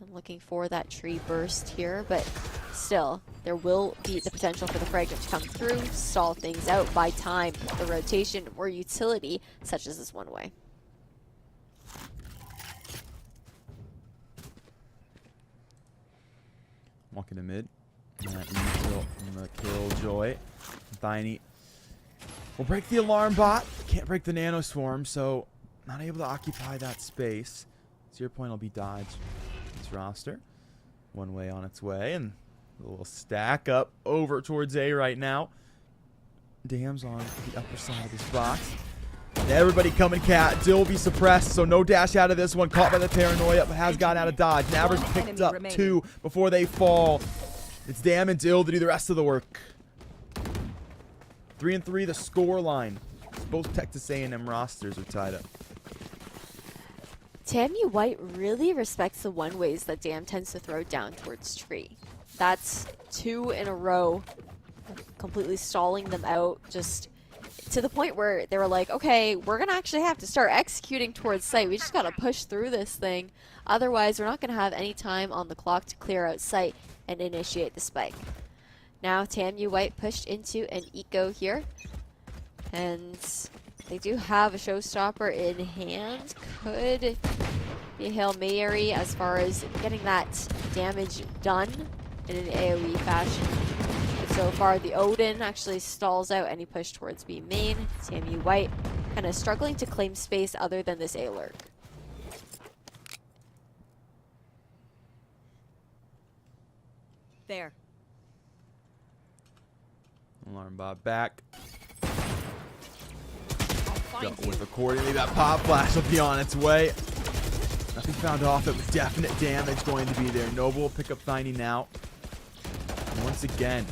And looking for that tree burst here, but still, there will be the potential for the fragment to come through, stall things out, buy time, the rotation, or utility, such as this one way. Walking to mid. The Killjoy. Tiny will break the alarm bot. Can't break the nano swarm, so not able to occupy that space. 0 point will be dodged. This roster. One way on its way, and a little stack up over towards A right now. Dam's on the upper side of this box. And everybody coming Cat. Dill will be suppressed, so no dash out of this one. Caught by the paranoia, but has gotten out of dodge. Navar's picked up 2 before they fall. It's Dam and Dill to do the rest of the work. 3-3 the score line. Both Texas A&M rosters are tied up. TMU White really respects the one-ways that Dam tends to throw down towards tree. That's 2 in a row, completely stalling them out, just to the point where they were like, okay, we're going to actually have to start executing towards site. We just got to push through this thing. Otherwise, we're not going to have any time on the clock to clear out site and initiate the spike. Now, TMU White pushed into an eco here. And they do have a showstopper in hand. Could be a Hail Mary as far as getting that damage done in an AoE fashion. But so far, the Odin actually stalls out any push towards B main. TMU White kind of struggling to claim space other than this A-lurk. There. Alarm bot back. Go with accordingly. That pop flash will be on its way. Nothing found off it with definite damage going to be there. Noble will pick up Tiny now. And once again,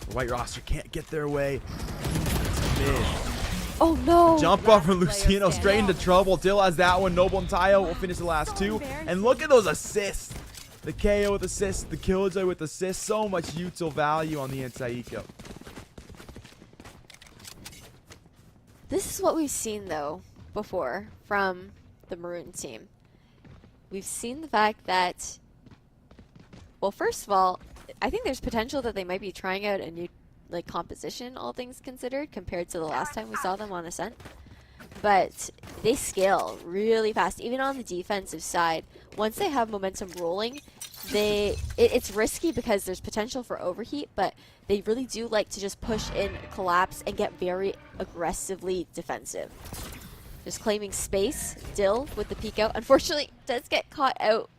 the White roster can't get their way. Mid. Oh no! Jump off from Luciano straight into trouble. Dill has that one. Noble and Tayo will finish the last 2. And look at those assists. The KO with assists, the Killjoy with assists. So much util value on the anti-eco. This is what we've seen though before from the Maroon team. We've seen the fact that, well, first of all, I think there's potential that they might be trying out a new like composition, all things considered, compared to the last time we saw them on Ascent. But they scale really fast, even on the defensive side. Once they have momentum rolling, it's risky because there's potential for overheat, but they really do like to just push in, collapse, and get very aggressively defensive. Just claiming space. Dill with the peek out. Unfortunately, does get caught out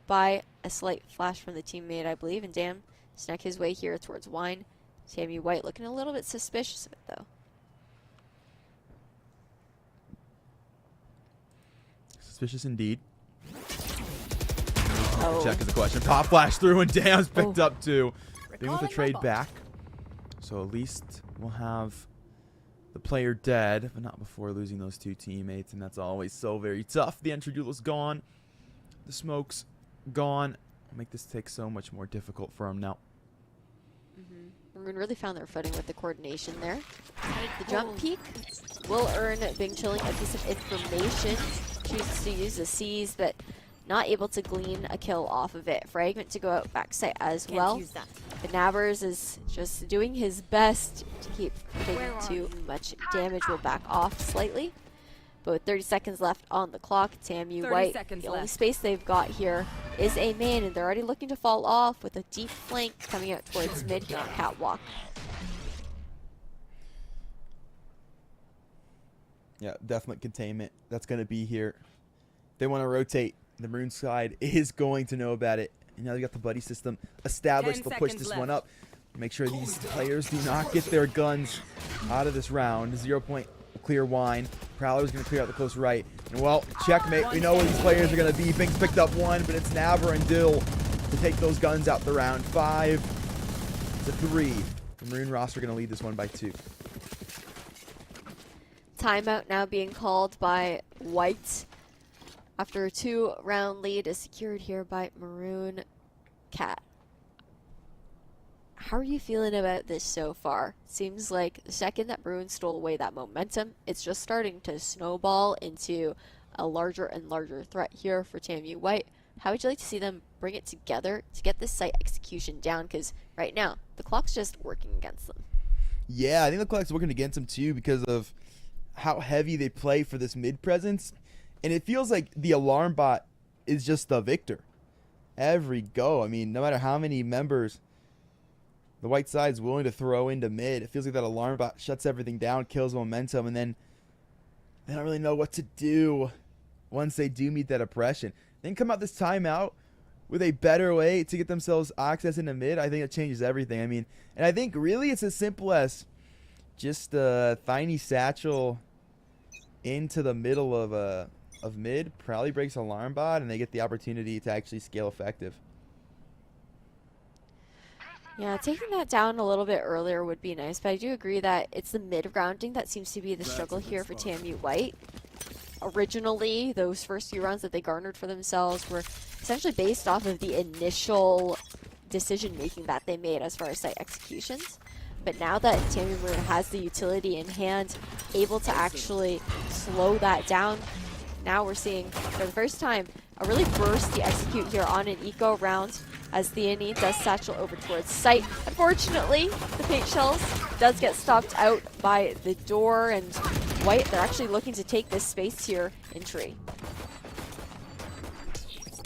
by a slight flash from the teammate, I believe, and Dan snuck his way here towards Wine. Sammy White looking a little bit suspicious of it, though. Suspicious indeed. Oh. Check is the question. Pop flash through, and Dam's picked up too. Being with the trade back. So at least we'll have the player dead, but not before losing those two teammates, and that's always so very tough. The entry duel is gone. The smoke's gone. It'll make this take so much more difficult for him now. Maroon really found their footing with the coordination there. The jump peak will earn Bing Chilling a piece of information. Chooses to use the C's, but not able to glean a kill off of it. Fragment to go out backside as well. But Navers is just doing his best to keep taking too much damage. Will back off slightly. But with 30 seconds left on the clock, Tamu White, the only space they've got here is a main, and they're already looking to fall off with a deep flank coming out towards mid here on Catwalk. Yeah, definite containment. That's going to be here. They want to rotate. The Maroon side is going to know about it. And now they got the buddy system established. They'll push this one up. Make sure these players do not get their guns out of this round. 0 point clear Wine. Prowler's going to clear out the close right. And well, checkmate. We know where these players are going to be. Bing's picked up one, but it's Navar and Dill to take those guns out the round. 5-3. The Maroon roster going to lead this one by 2. Timeout now being called by White after a 2-round lead is secured here by Maroon. Cat, how are you feeling about this so far? Seems like the second that Maroon stole away that momentum, it's just starting to snowball into a larger and larger threat here for Tamu White. How would you like to see them bring it together to get this site execution down? Because right now, the clock's just working against them. Yeah, I think the clock's working against them too because of how heavy they play for this mid presence. And it feels like the alarm bot is just the victor. Every go. I mean, no matter how many members the white side's willing to throw into mid, it feels like that alarm bot shuts everything down, kills momentum, and then they don't really know what to do once they do meet that oppression. Then come out this timeout with a better way to get themselves access into mid. I think it changes everything. I mean, and I think really it's as simple as just a tiny satchel into the middle of mid, probably breaks alarm bot, and they get the opportunity to actually scale effective. Yeah, taking that down a little bit earlier would be nice, but I do agree that it's the mid-rounding that seems to be the struggle here for Tamu White. Originally, those first few rounds that they garnered for themselves were essentially based off of the initial decision-making that they made as far as site executions. But now that Tamu Maroon has the utility in hand, able to actually slow that down, now we're seeing, for the first time, a really bursty execute here on an eco round as Theone does satchel over towards site. Unfortunately, the paint shells does get stopped out by the door, and White, they're actually looking to take this space here in tree.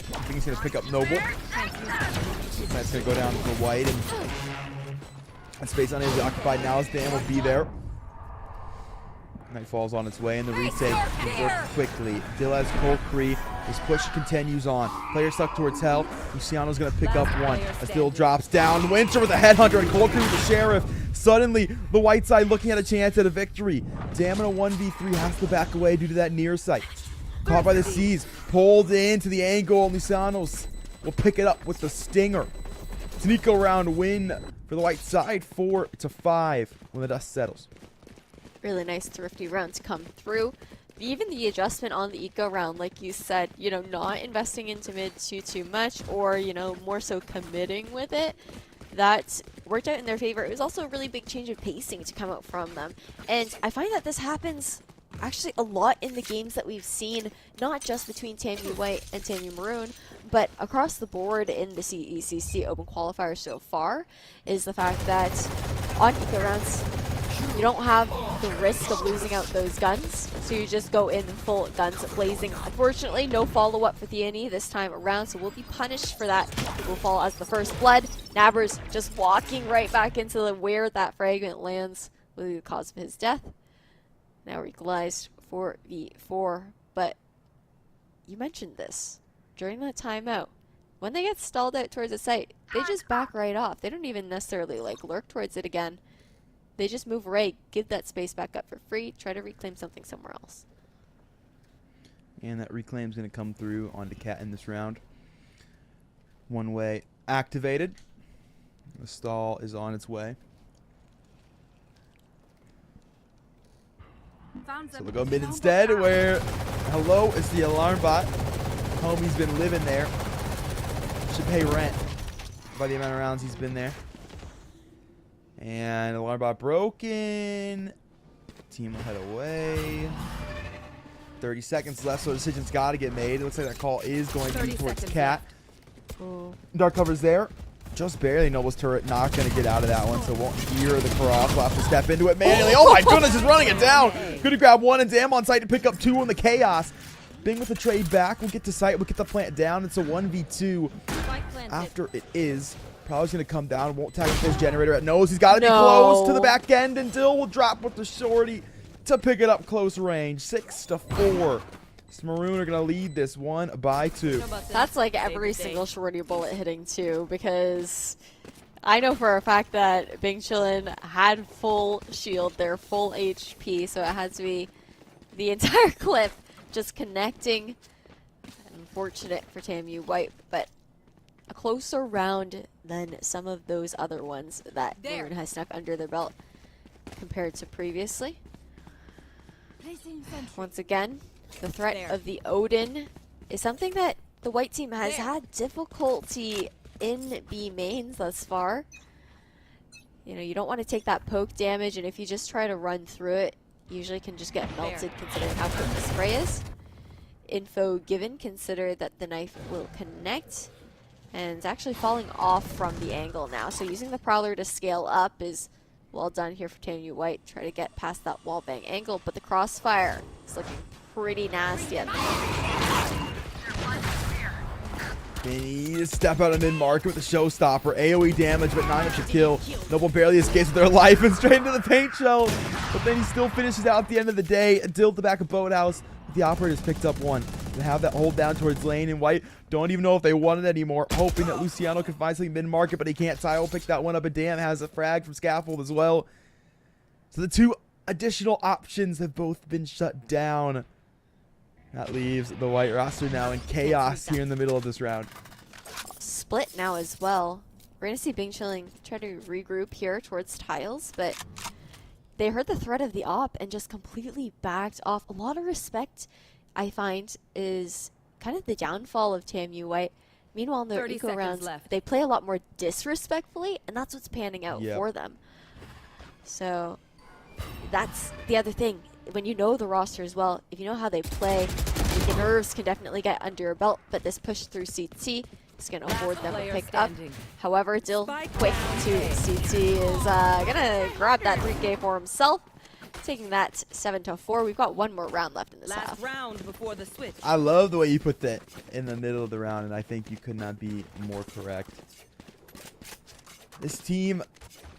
I think he's going to pick up Noble. That's going to go down for White, and space unable to be occupied now as Dan will be there. Nightfall's on its way, and the retake will work quickly. Dill has Colcree. His push continues on. Player stuck towards Hell. Luciano's going to pick up one as Dill drops down. Winter with a headhunter, and Colcree with the Sheriff. Suddenly, the white side looking at a chance at a victory. Dam in a 1v3 has to back away due to that near sight. Caught by the C's, pulled into the angle, and Luciano's will pick it up with the Stinger. It's an eco round win for the white side, 4-5 when the dust settles. Really nice thrifty round to come through. Even the adjustment on the eco round, like you said, you know, not investing into mid too much, or, you know, more so committing with it, that worked out in their favor. It was also a really big change of pacing to come out from them. And I find that this happens actually a lot in the games that we've seen, not just between TAMU White and TAMU Maroon, but across the board in the CECC Open Qualifier so far, is the fact that on eco rounds, you don't have the risk of losing out those guns, so you just go in full guns blazing. Unfortunately, no follow-up for Theani this time around, so we'll be punished for that. It will fall as the first blood. Nabbers just walking right back into where that fragment lands will be the cause of his death. Now equalized for V4, but you mentioned this during that timeout. When they get stalled out towards the site, they just back right off. They don't even necessarily like lurk towards it again. They just move away, give that space back up for free, try to reclaim something somewhere else. And that reclaim's going to come through onto Cat in this round. One way activated. The stall is on its way. So we'll go mid instead, where hello is the alarm bot. Homie's been living there. Should pay rent by the amount of rounds he's been there. And alarm bot broken. Team will head away. 30 seconds left, so decision's got to get made. It looks like that call is going to be towards Cat. Dark cover's there. Just barely. Noble's turret not going to get out of that one, so won't hear the cross. We'll have to step into it manually. Oh my goodness, he's running it down. Good to grab one, and Dam on site to pick up two in the chaos. Bing with the trade back. We'll get to site. We'll get the plant down. It's a 1v2 after it is. Probably going to come down. Won't tag his generator. It knows he's got to be close to the back end, and Dill will drop with the shorty to pick it up close range. 6-4. Maroon are going to lead this 1-2. That's like every single shorty bullet hitting too, because I know for a fact that Bing Chillin had full shield, their full HP, so it had to be the entire clip just connecting. Unfortunate for TAMU White, but a closer round than some of those other ones that Maroon has snuck under their belt compared to previously. Once again, the threat of the Odin is something that the white team has had difficulty in B mains thus far. You know, you don't want to take that poke damage, and if you just try to run through it, you usually can just get melted considering how quick the spray is. Info given, consider that the knife will connect, and it's actually falling off from the angle now. So using the Prowler to scale up is well done here for TAMU White. Try to get past that wallbang angle, but the crossfire is looking pretty nasty at the moment. They need to step out of mid-market with the showstopper. AoE damage, but not enough to kill. Noble barely escapes with their life and straight into the paint shell. But then he still finishes out at the end of the day. Dill at the back of Boathouse. The operators picked up one. They have that hold down towards lane, and White don't even know if they want it anymore. Hoping that Luciano can find something mid-market, but he can't. Ty will pick that one up, and Dam has a frag from Scaffold as well. So the two additional options have both been shut down. That leaves the white roster now in chaos here in the middle of this round. Split now as well. We're going to see Bing Chilling try to regroup here towards tiles, but they heard the threat of the op and just completely backed off. A lot of respect, I find, is kind of the downfall of TAMU White. Meanwhile, in their eco rounds, they play a lot more disrespectfully, and that's what's panning out for them. So that's the other thing. When you know the roster as well, if you know how they play, the nerves can definitely get under your belt, but this push through CT is going to afford them a pick up. However, Dill quick to CT is going to grab that 3K for himself, taking that 7-4. We've got one more round left in this half. Round before the switch. I love the way you put that in the middle of the round, and I think you could not be more correct. This team,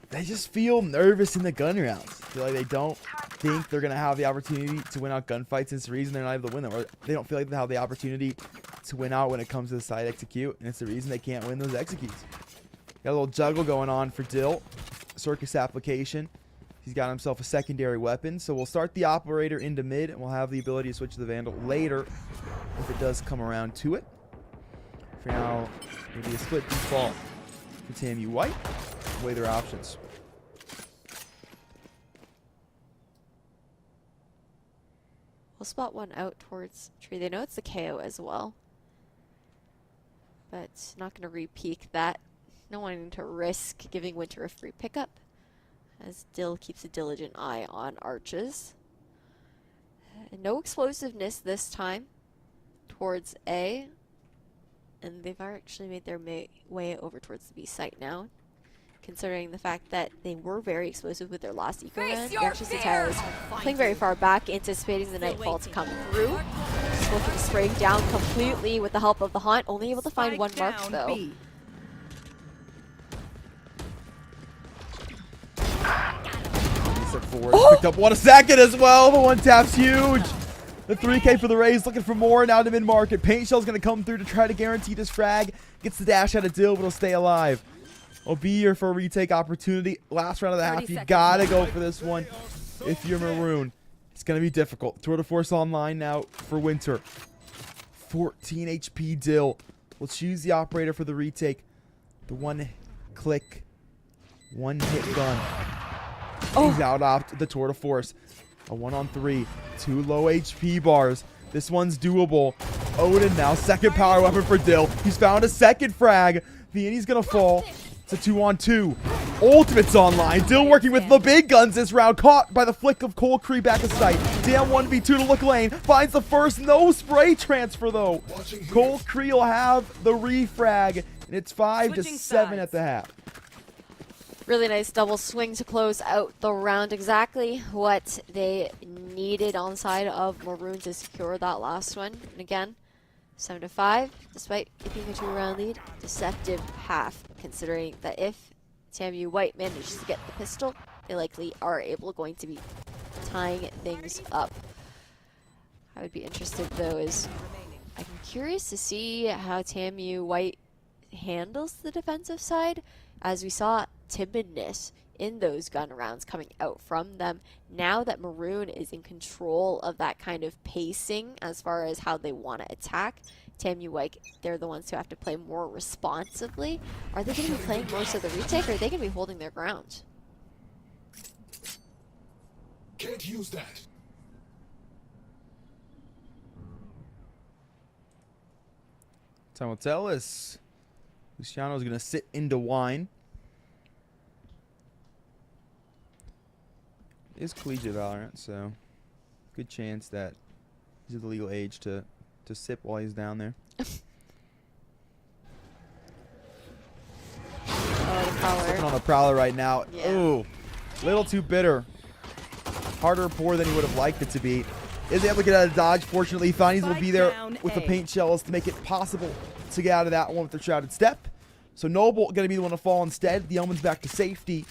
they just feel nervous in the gun rounds. I feel like they don't think they're going to have the opportunity to win out gunfights. It's the reason they're not able to win them. Or they don't feel like they have the opportunity to win out when it comes to the side execute. And it's the reason they can't win those executes. Got a little juggle going on for Dill. Circus application. He's got himself a secondary weapon. So we'll start the operator into mid. And we'll have the ability to switch to the Vandal later if it does come around to it. For now, it'll be a split default for TAMU White. Weigh their options. We'll spot one out towards tree. They know it's the KO as well, but not going to re-peek that. No wanting to risk giving Winter a free pickup, as Dill keeps a diligent eye on arches. And no explosiveness this time towards A. And they've actually made their way over towards the B site now. Considering the fact that they were very explosive with their last eco run. You actually see Tyler's playing very far back, anticipating the Nightfall to come through. Just looking to spray down completely with the help of the Haunt. Only able to find one mark though. Picked up one a second as well. The one tap's huge. The 3K for the Rays, looking for more now to mid-market. Paint Shell's going to come through to try to guarantee this frag. Gets the dash out of Dill, but he'll stay alive. Will be here for a retake opportunity. Last round of the half, you got to go for this one if you're Maroon. It's going to be difficult. Tour de Force online now for Winter. 14 HP Dill. We'll choose the operator for the retake. The one-click, one-hit gun. He's out off the Tour de Force. A 1-on-3. 2 low HP bars. This one's doable. Odin now, second power weapon for Dill. He's found a second frag. The Innie's gonna fall. It's a 2-on-2. Ultimate's online. Dill working with the big guns this round. Caught by the flick of Cole Cree back of sight. Damn 1v2 to look lane. Finds the first. No spray transfer though. Cole Cree will have the refrag. And it's 5-7 at the half. Really nice double swing to close out the round. Exactly what they needed on the side of Maroon to secure that last one. And again, 7-5, despite it being a 2-round lead. Deceptive half, considering that if TAMU White manages to get the pistol, they likely are going to be tying things up. I would be interested though is, I'm curious to see how TAMU White handles the defensive side, as we saw timidness in those gun rounds coming out from them. Now that Maroon is in control of that kind of pacing as far as how they want to attack, TAMU White, they're the ones who have to play more responsibly. Are they going to be playing most of the retake, or are they going to be holding their ground? Can't use that. Time will tell us. Luciano's going to sit into wine. It is collegiate Valorant, so good chance that he's of the legal age to sip while he's down there. Sipping on a Prowler right now. Yeah. Ooh, little too bitter. Harder pour than he would have liked it to be. Is able to get out of dodge. Fortunately, Finey's will be there with the paint shells to make it possible to get out of that one with the Shrouded Step. So Noble going to be the one to fall instead. The Omen's back to safety.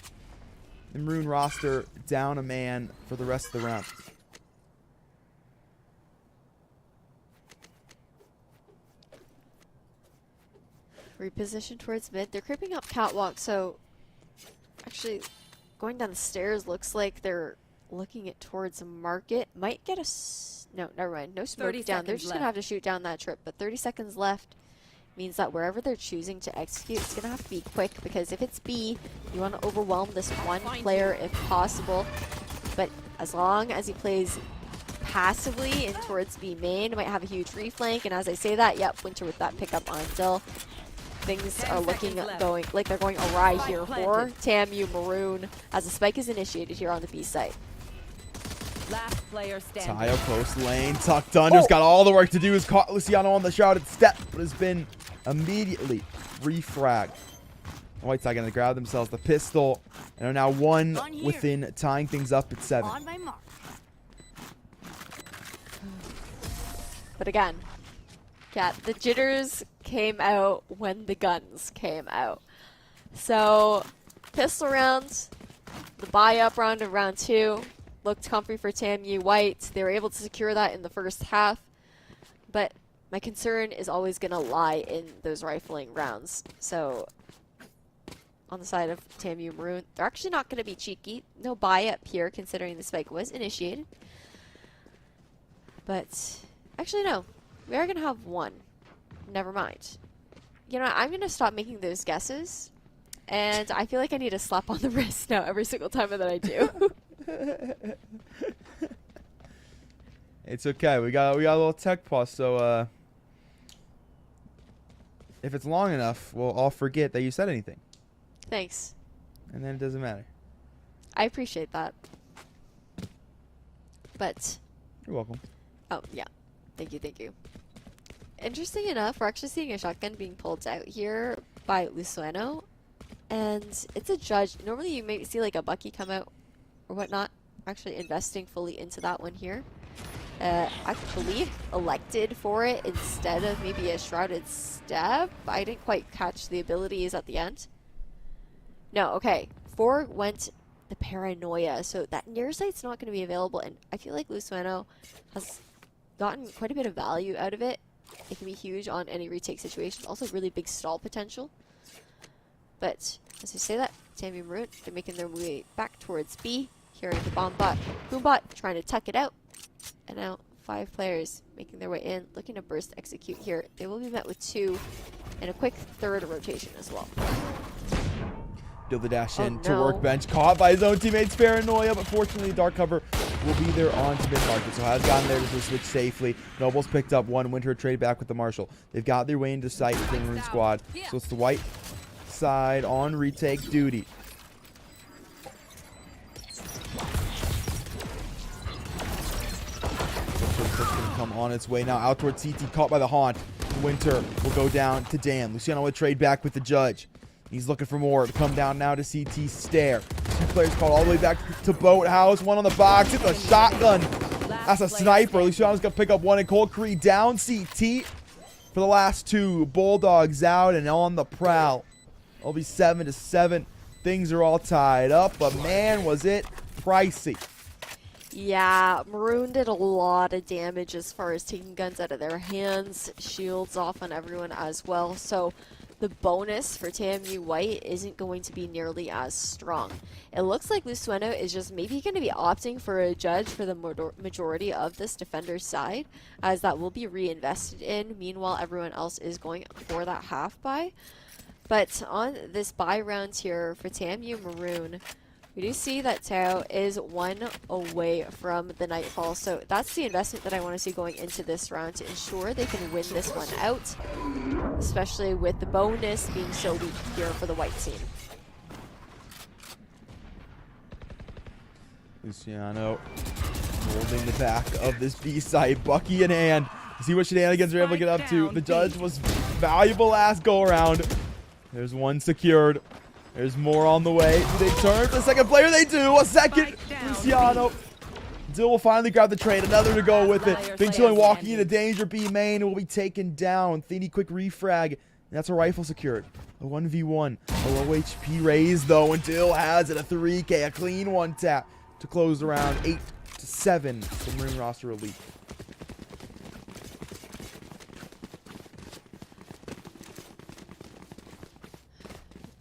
The Maroon roster down a man for the rest of the round. Reposition towards mid. They're creeping up catwalk, so actually going down the stairs looks like they're looking it towards a market. Might get a... No, never mind. No smoke down. They're just going to have to shoot down that trip, but 30 seconds left means that wherever they're choosing to execute, it's going to have to be quick, because if it's B, you want to overwhelm this one player if possible. But as long as he plays passively in towards B main, might have a huge reflank, and as I say that, yep, Winter with that pickup on Dill. Things are looking like they're going awry here for TAMU Maroon as the spike is initiated here on the B site. Last player standing. Tayo close lane, tucked under. Got all the work to do. Is caught Luciano on the Shrouded Step, but has been immediately refragged. Whiteside going to grab themselves the pistol and are now one within tying things up at 7. On my mark. But again, Cat, the jitters came out when the guns came out. So, pistol rounds, the buy-up round of round 2 looked comfy for TAMU White. They were able to secure that in the first half, but my concern is always going to lie in those rifling rounds. So, on the side of TAMU Maroon, they're actually not going to be cheeky. No buy-up here, considering the spike was initiated. But, actually no. We are going to have one. Never mind. You know, I'm going to stop making those guesses. And I feel like I need a slap on the wrist now every single time that I do. It's okay. We got a little tech pause, so if it's long enough, we'll all forget that you said anything. Thanks. And then it doesn't matter. I appreciate that. But you're welcome. Oh, yeah. Thank you, thank you. Interesting enough, we're actually seeing a shotgun being pulled out here by Luciano. And it's a judge. Normally you may see like a Bucky come out or whatnot. Actually investing fully into that one here. I believe elected for it instead of maybe a Shrouded Step. I didn't quite catch the abilities at the end. No, okay. 4 went the Paranoia. So that near sight's not going to be available. And I feel like Luciano has gotten quite a bit of value out of it. It can be huge on any retake situation. Also really big stall potential. But as I say that, Tammy Maroon, they're making their way back towards B. Hearing the Boombot trying to tuck it out. And now 5 players making their way in, looking to burst execute here. They will be met with 2 and a quick 3rd rotation as well. Still the dash in to workbench, caught by his own teammates Paranoia, but fortunately dark cover will be there on to mid-market, so has gotten there to switch safely. Noble's picked up 1, Winter trade back with the Marshall. They've got their way into sight with the Maroon squad, so it's the white side on retake duty. Going to come on its way now out towards CT, caught by the Haunt. Winter will go down to Dan. Luciano will trade back with the Judge. He's looking for more to come down now to CT Stair. 2 players called all the way back to Boathouse. 1 on the box. It's a shotgun. That's a sniper. Luciano's going to pick up 1 and Cold Creed down. CT for the last 2. Bulldogs out and on the prowl. It'll be 7-7. Things are all tied up, but man, was it pricey. Yeah, Maroon did a lot of damage as far as taking guns out of their hands, shields off on everyone as well, so the bonus for TMU White isn't going to be nearly as strong. It looks like Luciano is just maybe going to be opting for a Judge for the majority of this defender side, as that will be reinvested in. Meanwhile, everyone else is going for that half buy. But on this buy round here for TMU Maroon, we do see that Tao is 1 away from the Nightfall, so that's the investment that I want to see going into this round to ensure they can win this one out, especially with the bonus being so weak here for the white team. Luciano holding the back of this B side, Bucky in hand. See what shenanigans they're able to get up to. The Judge was valuable last go around. There's 1 secured. There's more on the way. Do they turn for the second player? They do. A second. Luciano. Dill will finally grab the trade. Another to go with it. Big Chilling walking into danger. B main will be taken down. Thini quick refrag. And that's a rifle secured. A 1v1. A low HP raise though. And Dill has it. A 3K. A clean 1 tap to close the round. 8-7. The Maroon roster elite.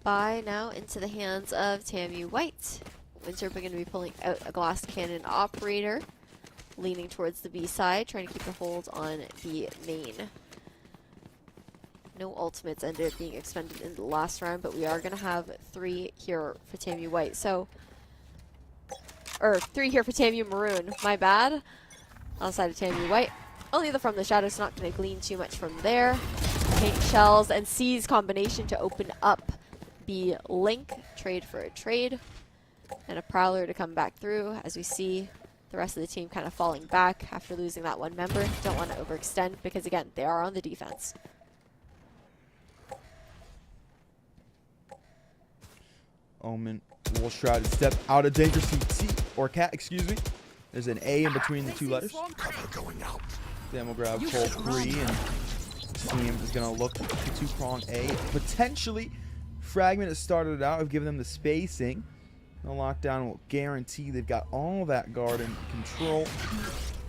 Buy now into the hands of TMU White. Winter going to be pulling out a glass cannon operator, leaning towards the B side, trying to keep a hold on the main. No ultimates ended up being expended in the last round, but we are going to have 3 here for TMU White. So, or 3 here for TMU Maroon. My bad. Outside of TMU White. Only the From the Shadows, not going to glean too much from there. Paint shells and C's combination to open up the link, trade for a trade, and a Prowler to come back through as we see the rest of the team kind of falling back after losing that 1 member. Don't want to overextend because, again, they are on the defense. Omen will Shrouded Step out of danger. CT, or Cat, excuse me. There's an A in between the 2 letters. Then we'll grab Cold 3, and team is going to look at the 2-prong A. Potentially, Fragment has started it out. I've given them the spacing. The lockdown will guarantee they've got all that guard in control.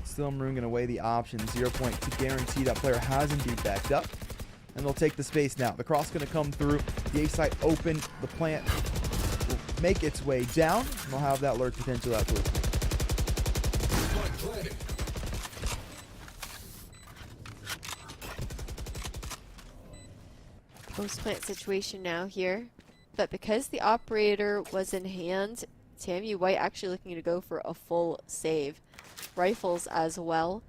Still Maroon going to weigh the option. 0 point to guarantee that player has indeed backed up. And they'll take the space now. The cross going to come through. The A site open. The plant will make its way down. And they'll have that lurk potential out towards me. Post-plant situation now here, but because the operator was in hand, TMU White actually looking to go for a full save. Rifles as well.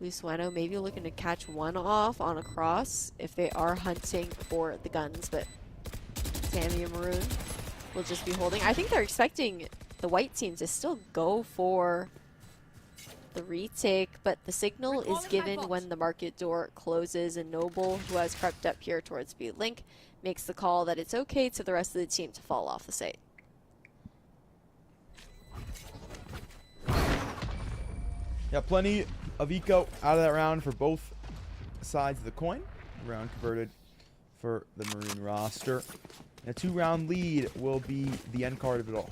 Luciano maybe looking to catch 1 off on a cross if they are hunting for the guns, but TMU Maroon will just be holding. I think they're expecting the white team to still go for the retake, but the signal is given when the market door closes, and Noble, who has crept up here towards B Link, makes the call that it's okay to the rest of the team to fall off the site. Yeah, plenty of eco out of that round for both sides of the coin. Round converted for the Maroon roster. And a 2-round lead will be the end card of it all.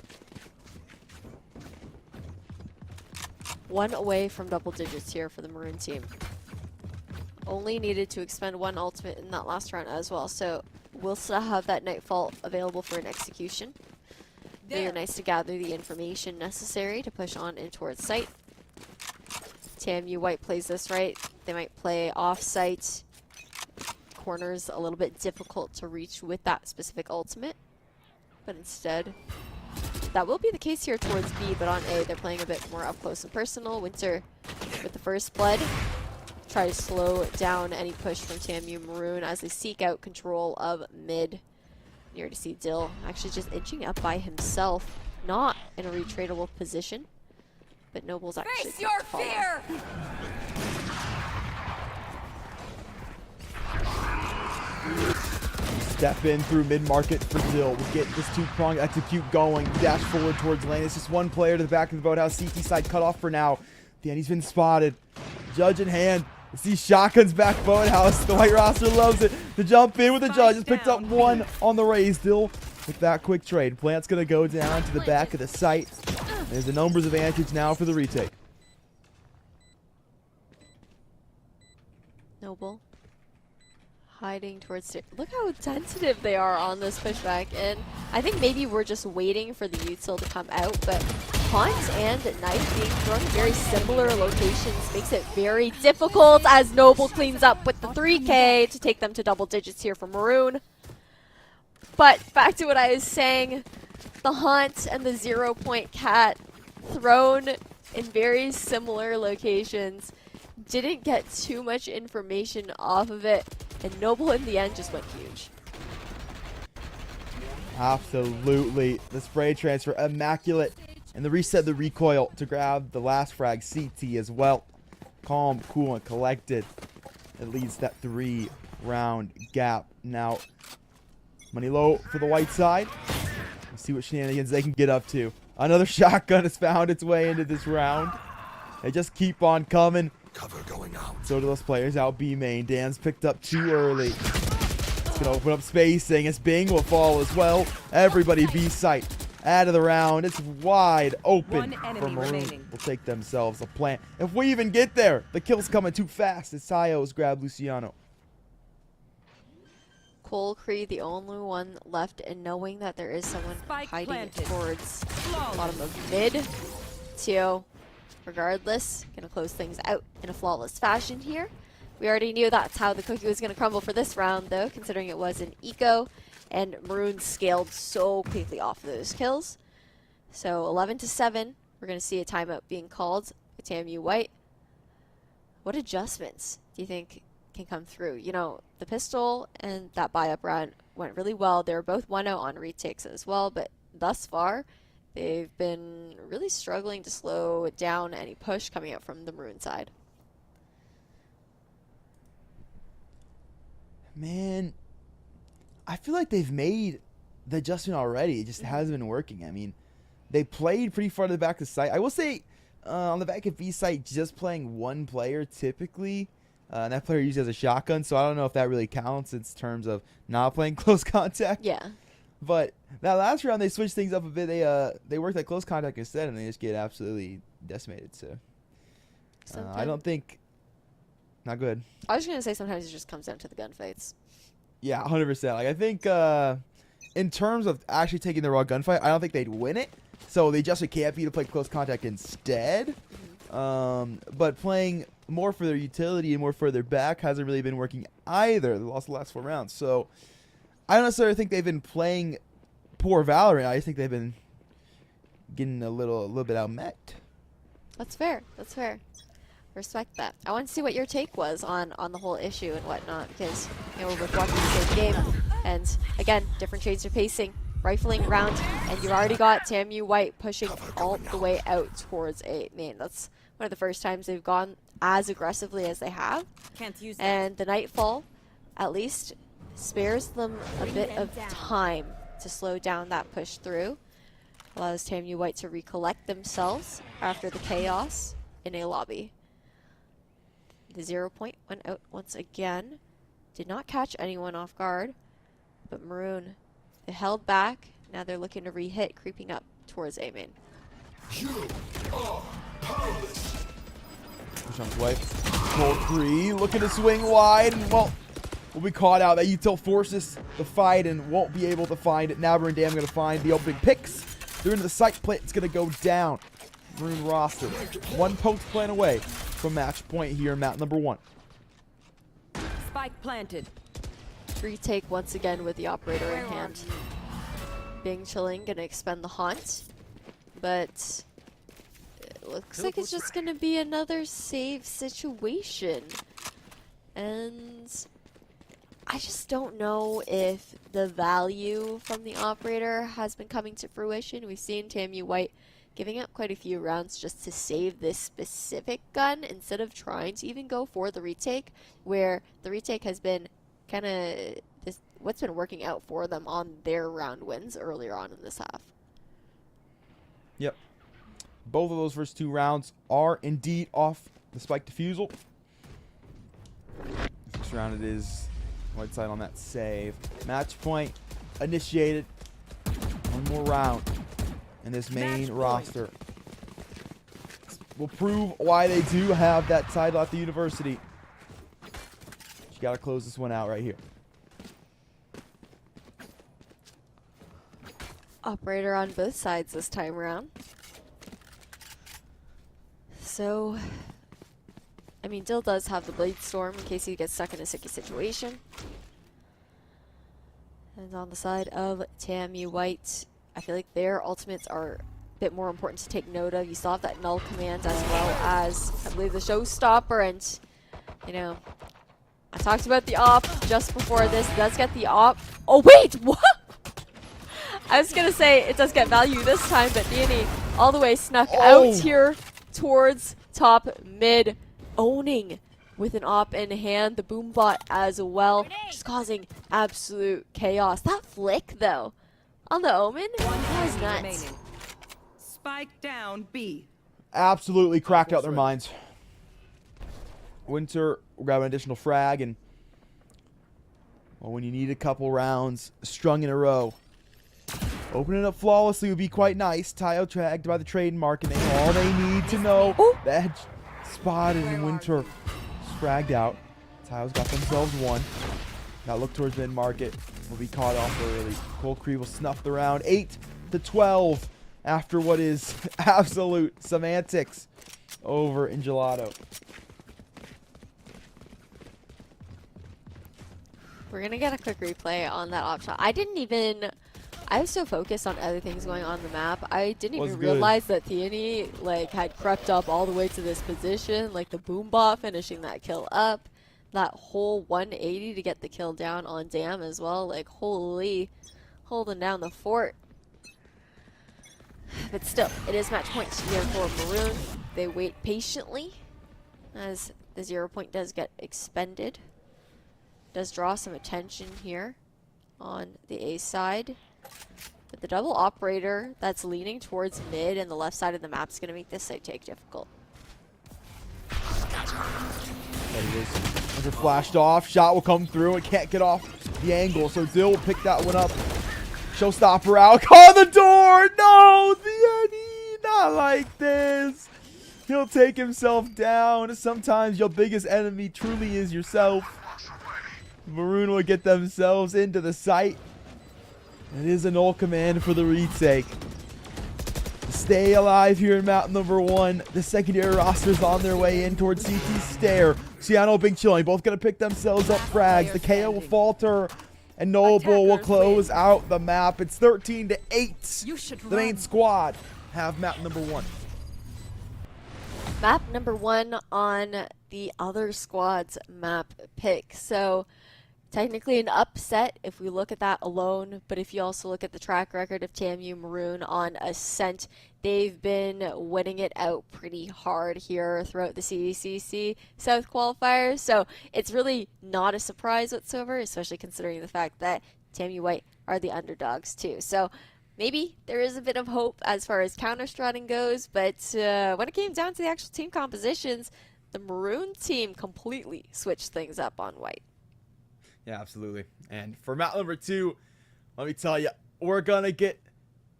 One away from double digits here for the Maroon team. Only needed to expend one ultimate in that last round as well, so we'll still have that Nightfall available for an execution. Very nice to gather the information necessary to push on in towards site. TMU White plays this right. They might play off-site. Corners a little bit difficult to reach with that specific ultimate, but instead that will be the case here towards B, but on A they're playing a bit more up close and personal. Winter with the first blood, try to slow down any push from TMU Maroon as they seek out control of mid. Near to see Dill actually just inching up by himself, not in a retradable position, but Noble's actually Face your fear! Step in through mid-market for Dill. We'll get this two-prong execute going. Dash forward towards lane. It's just one player to the back of the boathouse. CT side cut off for now. Dan, he's been spotted. Judge in hand. It's these shotguns back boathouse. The white roster loves it. To jump in with the Judge. Just picked up one on the raise. Dill with that quick trade. Plant's going to go down to the back of the site. There's a numbers advantage now for the retake. Noble hiding towards it. Look how tentative they are on this pushback, and I think maybe we're just waiting for the util to come out, but Haunt and Knife being thrown in very similar locations makes it very difficult as Noble cleans up with the 3K to take them to double digits here for Maroon. But back to what I was saying, the Haunt and the 0-point Cat thrown in very similar locations. Didn't get too much information off of it, and Noble in the end just went huge. Absolutely. The spray transfer, immaculate. And the reset, the recoil to grab the last frag, CT as well. Calm, cool, and collected. It leads that 3-round gap. Now, money low for the white side. Let's see what shenanigans they can get up to. Another shotgun has found its way into this round. They just keep on coming. Cover going out. So do those players out B main. Dan's picked up too early. It's going to open up spacing as Bing will fall as well. Everybody B site. Out of the round. It's wide open for Maroon. Will take themselves a plant. If we even get there, the kill's coming too fast as Sayo's grabbed Luciano. Cole Cree, the only one left, and knowing that there is someone hiding towards bottom of mid. Tio, regardless, gonna close things out in a flawless fashion here. We already knew that's how the cookie was gonna crumble for this round, though, considering it was an eco, and Maroon scaled so quickly off those kills. So 11-7, we're gonna see a timeout being called by TMU White. What adjustments do you think can come through? You know, the pistol and that buy-up round went really well. They were both 1-0 on retakes as well, but thus far, they've been really struggling to slow down any push coming out from the Maroon side. Man, I feel like they've made the adjustment already. It just hasn't been working. I mean, they played pretty far to the back of the site. I will say, on the back of B site, just playing one player typically. And that player usually has a shotgun, so I don't know if that really counts in terms of not playing close contact. Yeah. But that last round, they switched things up a bit. They worked at close contact instead, and they just get absolutely decimated. So I don't think... Not good. I was going to say sometimes it just comes down to the gunfights. Yeah, 100%. Like, I think in terms of actually taking the raw gunfight, I don't think they'd win it. So they just can't be to play close contact instead. But playing more for their utility and more further back hasn't really been working either. They lost the last 4 rounds. So I don't necessarily think they've been playing poor Valorant. I just think they've been getting a little bit outmet. That's fair. That's fair. Respect that. I want to see what your take was on the whole issue and whatnot, because you know, we're both watching the same game, and again, different shades of pacing, rifling round, and you've already got TMU White pushing all the way out towards A main. That's one of the first times they've gone as aggressively as they have. Can't use that. And the Nightfall, at least, spares them a bit of time to slow down that push through. Allows TAMU White to recollect themselves after the chaos in a lobby. The 0 point went out once again. Did not catch anyone off guard. But Maroon, they held back. Now they're looking to re-hit, creeping up towards A main. You are powerless. Jump away. Cold 3 looking to swing wide, and well, will be caught out. That util forces the fight and won't be able to find it. Now Maroon Dam going to find the opening picks. They're into the site plate. It's going to go down. Maroon roster. One post plan away from match point here in map number 1. Spike planted. Retake once again with the operator in hand. Bing Chilling gonna expend the haunt, but it looks like it's just gonna be another save situation. And I just don't know if the value from the operator has been coming to fruition. We've seen TAMU White giving up quite a few rounds just to save this specific gun instead of trying to even go for the retake, where the retake has been kind of what's been working out for them on their round wins earlier on in this half. Yep. Both of those first 2 rounds are indeed off the spike defusal. This round it is White side on that save. Match point initiated. One more round in this main roster. Will prove why they do have that title at the university. You gotta close this one out right here. Operator on both sides this time around. So, I mean, Dill does have the Blade Storm in case he gets stuck in a sticky situation. And on the side of TAMU White, I feel like their ultimates are a bit more important to take note of. You still have that null command as well as, I believe, the showstopper. And, you know, I talked about the op just before this. It does get the op. Oh, wait! What? I was going to say it does get value this time, but Danny all the way snuck out here towards top mid, owning with an op in hand. The Boombot as well, just causing absolute chaos. That flick, though, on the Omen, that was nuts. Spike down B. Absolutely cracked out their minds. Winter will grab an additional frag, and well, when you need a couple rounds strung in a row, opening up flawlessly would be quite nice. Tayo tagged by the trademark, and all they need to know. That spotted, and Winter fragged out. Tayo's got themselves one. Now look towards mid-market. Will be caught off early. Cold Cree will snuff the round. 8-12 after what is absolute semantics over in Gelato. We're going to get a quick replay on that op shot. I was so focused on other things going on the map, I didn't even realize that Theony had crept up all the way to this position, like the Boombot finishing that kill up, that whole 180 to get the kill down on Dam as well, like holy, holding down the fort. But still, it is match point here for Maroon. They wait patiently as the 0 point does get expended. Does draw some attention here on the A side. But the double operator that's leaning towards mid and the left side of the map is going to make this site take difficult. There it is. Winter flashed off. Shot will come through. It can't get off the angle, so Dill will pick that one up. Showstopper out. Call the door! No! The Eddie! Not like this! He'll take himself down. Sometimes your biggest enemy truly is yourself. Maroon will get themselves into the site. It is a null command for the retake. Stay alive here in map number 1. The secondary roster's on their way in towards CT Stair. Ciano, Big Chilling, both going to pick themselves up frags. The KO will falter, and Noble will close out the map. It's 13-8. The main squad have map number 1. Map number 1 on the other squad's map pick. So technically an upset if we look at that alone, but if you also look at the track record of TAMU Maroon on Ascent, they've been winning it out pretty hard here throughout the CECC South qualifiers, so it's really not a surprise whatsoever, especially considering the fact that TAMU White are the underdogs too. So maybe there is a bit of hope as far as counter-stratting goes, but when it came down to the actual team compositions, the Maroon team completely switched things up on White. Yeah, absolutely. And for map number 2, let me tell you, we're going to get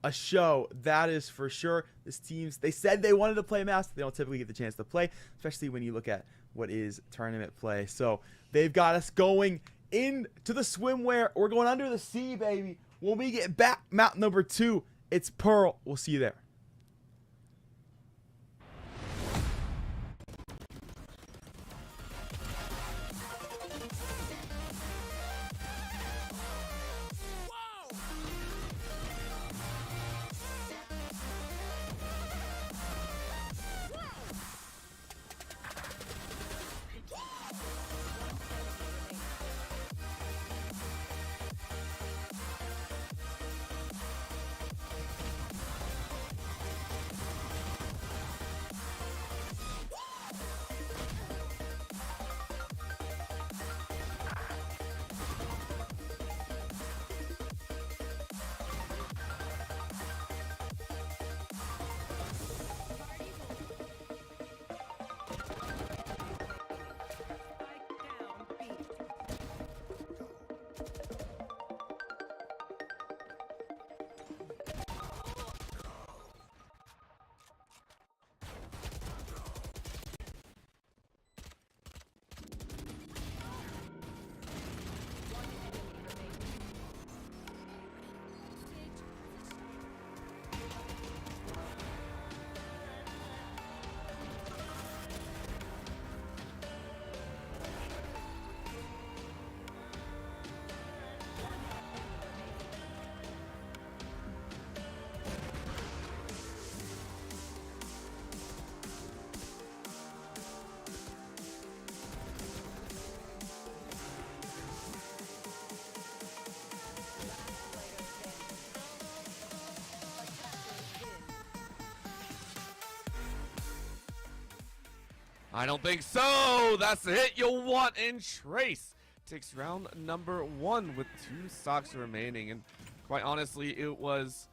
a show. That is for sure. This team's, they said they wanted to play maps. They don't typically get the chance to play, especially when you look at what is tournament play. So they've got us going into the swimwear. We're going under the sea, baby. When we get back, map number 2, it's Pearl. We'll see you there. I don't think so. That's the hit you'll want. And Trace takes round number 1 with 2 stocks remaining. And quite honestly, it was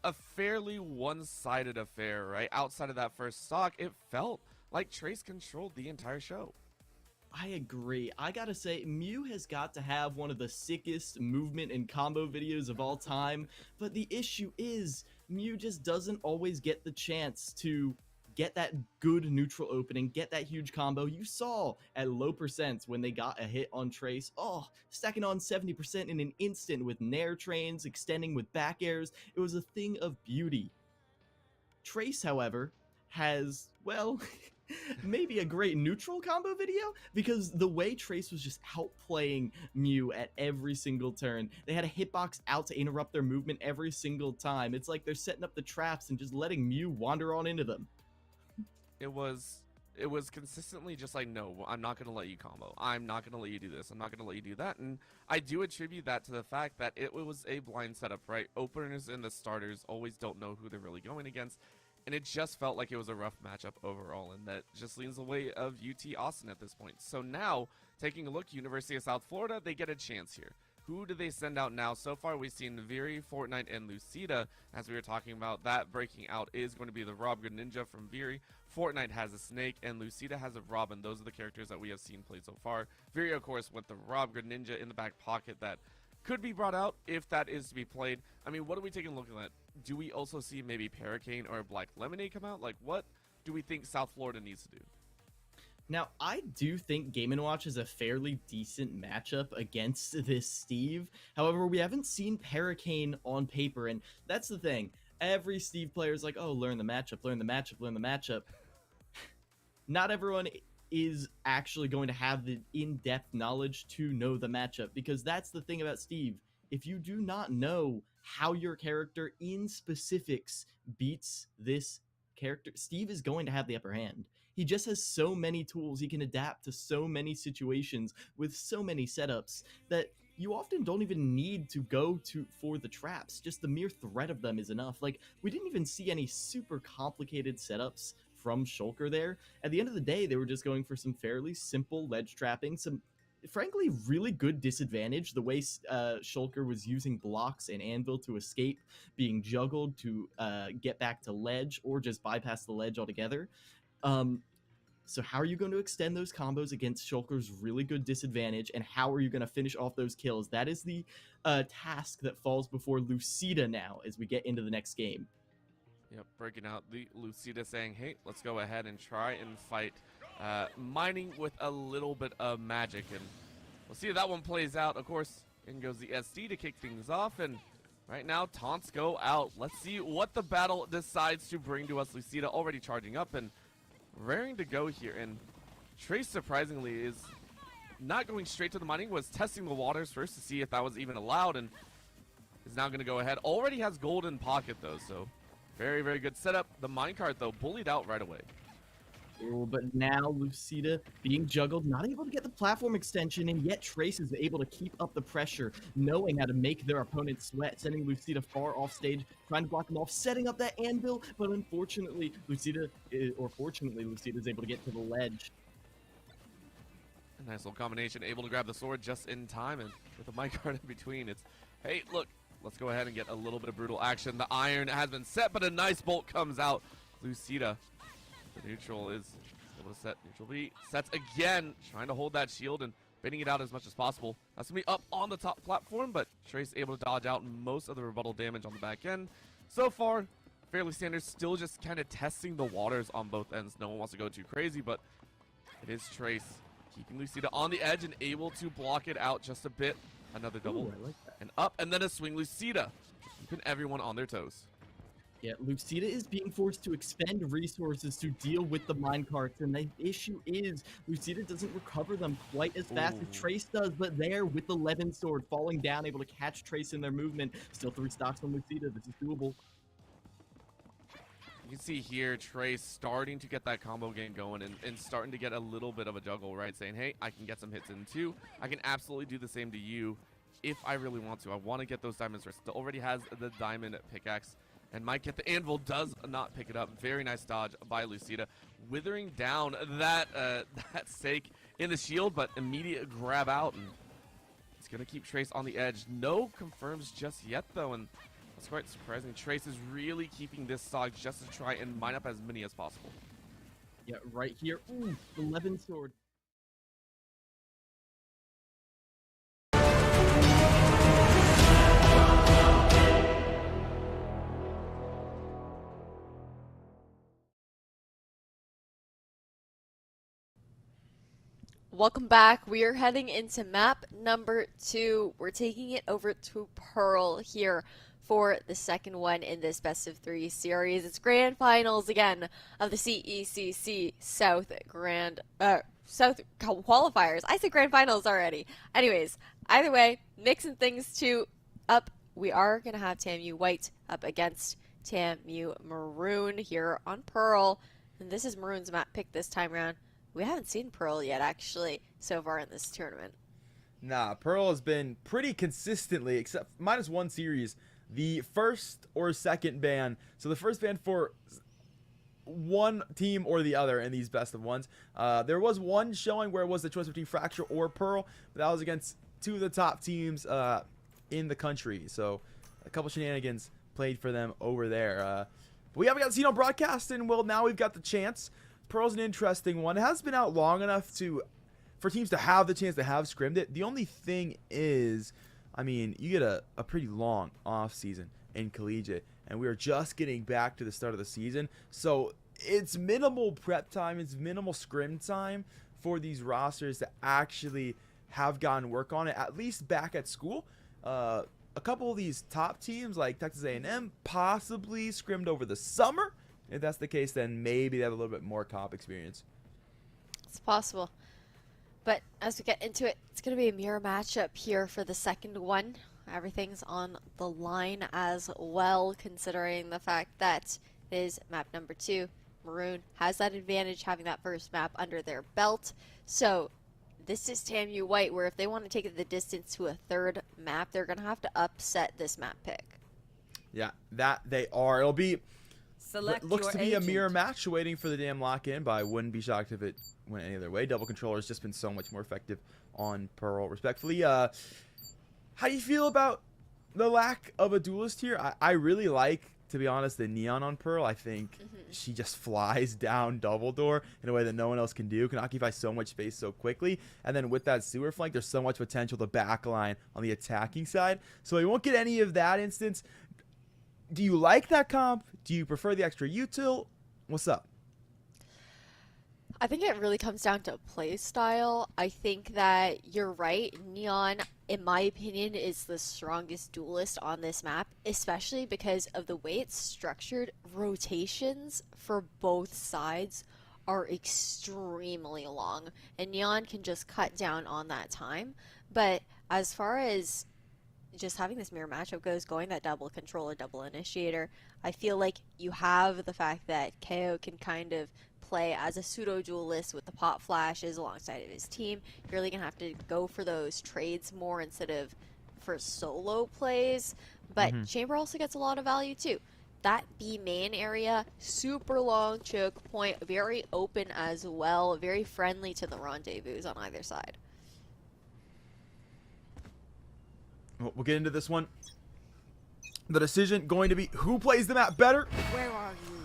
a fairly one-sided affair, right? Outside of that first stock, it felt like Trace controlled the entire show. I agree. I gotta say, Mew has got to have one of the sickest movement and combo videos of all time, but the issue is, Mew just doesn't always get the chance to get that good neutral opening, get that huge combo. You saw at low percents when they got a hit on Trace, stacking on 70% in an instant with Nair trains, extending with back airs. It was a thing of beauty. Trace, however, has, well, maybe a great neutral combo video, because the way Trace was just outplaying Mew at every single turn. They had a hitbox out to interrupt their movement every single time. It's like they're setting up the traps and just letting Mew wander on into them. It was consistently just like, no, I'm not going to let you combo. I'm not going to let you do this. I'm not going to let you do that. And I do attribute that to the fact that it was a blind setup, right? Openers and the starters always don't know who they're really going against. And it just felt like it was a rough matchup overall, and that just leans the way of UT Austin at this point. So now, taking a look, University of South Florida, they get a chance here. Who do they send out now? So far, we've seen Viri, Fortnite, and Lucida. As we were talking about, that breaking out is going to be the Rob Greninja from Viri. Fortnite has a Snake, and Lucida has a Robin. Those are the characters that we have seen played so far. Viri, of course, with the Rob Greninja in the back pocket that could be brought out if that is to be played. I mean, what are we taking a look at? Do we also see maybe Paracane or Black Lemonade come out? Like, what do we think South Florida needs to do? Now, I do think Game & Watch is a fairly decent matchup against this Steve. However, we haven't seen Paracane on paper, and that's the thing. Every Steve player is like, oh, learn the matchup, learn the matchup, learn the matchup. Not everyone is actually going to have the in-depth knowledge to know the matchup, because that's the thing about Steve. If you do not know how your character in specifics beats this character, Steve is going to have the upper hand. He just has so many tools. He can adapt to so many situations with so many setups that you often don't even need to go for the traps. Just the mere threat of them is enough. Like, we didn't even see any super complicated setups from Shulker there. At the end of the day, they were just going for some fairly simple ledge trapping, some frankly really good disadvantage. The way Shulker was using blocks and anvil to escape being juggled to get back to ledge or just bypass the ledge altogether. So how are you going to extend those combos against Shulker's really good disadvantage, and how are you going to finish off those kills? That is the task that falls before Lucida now as we get into the next game. Yep, breaking out the Lucida saying, hey, let's go ahead and try and fight mining with a little bit of magic. And we'll see if that one plays out. Of course, in goes the SD to kick things off. And right now, taunts go out. Let's see what the battle decides to bring to us. Lucida already charging up and raring to go here. And Trace, surprisingly, is not going straight to the mining, was testing the waters first to see if that was even allowed, and is now going to go ahead. Already has gold in pocket, though, so very, very good setup. The minecart, though, bullied out right away. Oh, but now Lucida being juggled, not able to get the platform extension, and yet Trace is able to keep up the pressure, knowing how to make their opponent sweat, sending Lucida far off stage, trying to block him off, setting up that anvil, but unfortunately, Lucida is able to get to the ledge. A nice little combination, able to grab the sword just in time, and with the minecart in between, it's, hey, look, let's go ahead and get a little bit of brutal action. The iron has been set, but a nice bolt comes out. Lucida, the neutral, is able to set neutral B. Sets again, trying to hold that shield and baiting it out as much as possible. That's going to be up on the top platform, but Trace able to dodge out most of the rebuttal damage on the back end. So far, fairly standard, still just kind of testing the waters on both ends. No one wants to go too crazy, but it is Trace keeping Lucida on the edge and able to block it out just a bit. Another double. Ooh, I like that. And up, and then a swing Lucida, keeping everyone on their toes. Yeah, Lucida is being forced to expend resources to deal with the minecarts, and the issue is Lucida doesn't recover them quite as fast as Trace does, but there with the Levin sword falling down, able to catch Trace in their movement. Still 3 stocks on Lucida. This is doable. You can see here Trace starting to get that combo game going and starting to get a little bit of a juggle, right? Saying, hey, I can get some hits in too. I can absolutely do the same to you if I really want to. I want to get those diamonds first. Still already has the diamond pickaxe and might get the anvil. Does not pick it up. Very nice dodge by Lucida, withering down that that stake in the shield, but immediate grab out, and it's gonna keep Trace on the edge. No confirms just yet though, and that's quite surprising. Trace is really keeping this stock just to try and mine up as many as possible. Yeah, right here. Ooh, the Levin sword. Welcome back. We are heading into map number 2. We're taking it over to Pearl here for the second one in this best of 3 series. It's grand finals again of the CECC South Qualifiers. I said grand finals already. Anyways, either way, mixing things up. We are going to have TAMU White up against TAMU Maroon here on Pearl. And this is Maroon's map pick this time around. We haven't seen Pearl yet, actually, so far in this tournament. Nah, Pearl has been pretty consistently, except -1 series, the first or second ban. So the first ban for one team or the other in these best of ones. There was one showing where it was the choice between Fracture or Pearl, but that was against 2 of the top teams in the country. So a couple shenanigans played for them over there. But we haven't got seen on broadcast, and well, now we've got the chance. Pearl's an interesting one. It has been out long enough for teams to have the chance to have scrimmed it. The only thing is, I mean, you get a pretty long off season in collegiate, and we are just getting back to the start of the season. So it's minimal prep time, it's minimal scrim time for these rosters to actually have gotten work on it, at least back at school. A couple of these top teams like Texas A&M possibly scrimmed over the summer. If that's the case, then maybe they have a little bit more comp experience. It's possible. But as we get into it, it's going to be a mirror matchup here for the second one. Everything's on the line as well, considering the fact that it is map number 2. Maroon has that advantage having that first map under their belt. So this is TAMU White, where if they want to take it the distance to a third map, they're going to have to upset this map pick. Yeah, that they are. It'll be looks your to be a agent. mirror match waiting for the damn lock-in, but I wouldn't be shocked if it went any other way. Double controller has just been so much more effective on Pearl. Respectfully, how do you feel about the lack of a duelist here? I really like, to be honest, the Neon on Pearl. I think she just flies down double door in a way that no one else can do. Can occupy so much space so quickly. And then with that sewer flank, there's so much potential to backline on the attacking side. So we won't get any of that instance. Do you like that comp? Do you prefer the extra util? What's up? I think it really comes down to play style. I think that you're right. Neon, in my opinion, is the strongest duelist on this map, especially because of the way it's structured. Rotations for both sides are extremely long, and Neon can just cut down on that time. But as far as just having this mirror matchup goes, going that double controller, double initiator, I feel like you have the fact that KO can kind of play as a pseudo duelist with the pop flashes alongside of his team. You're really gonna have to go for those trades more instead of for solo plays. But Chamber also gets a lot of value too. That B main area, super long choke point, very open as well, very friendly to the rendezvous on either side. We'll get into this one. The decision going to be who plays the map better Where are you?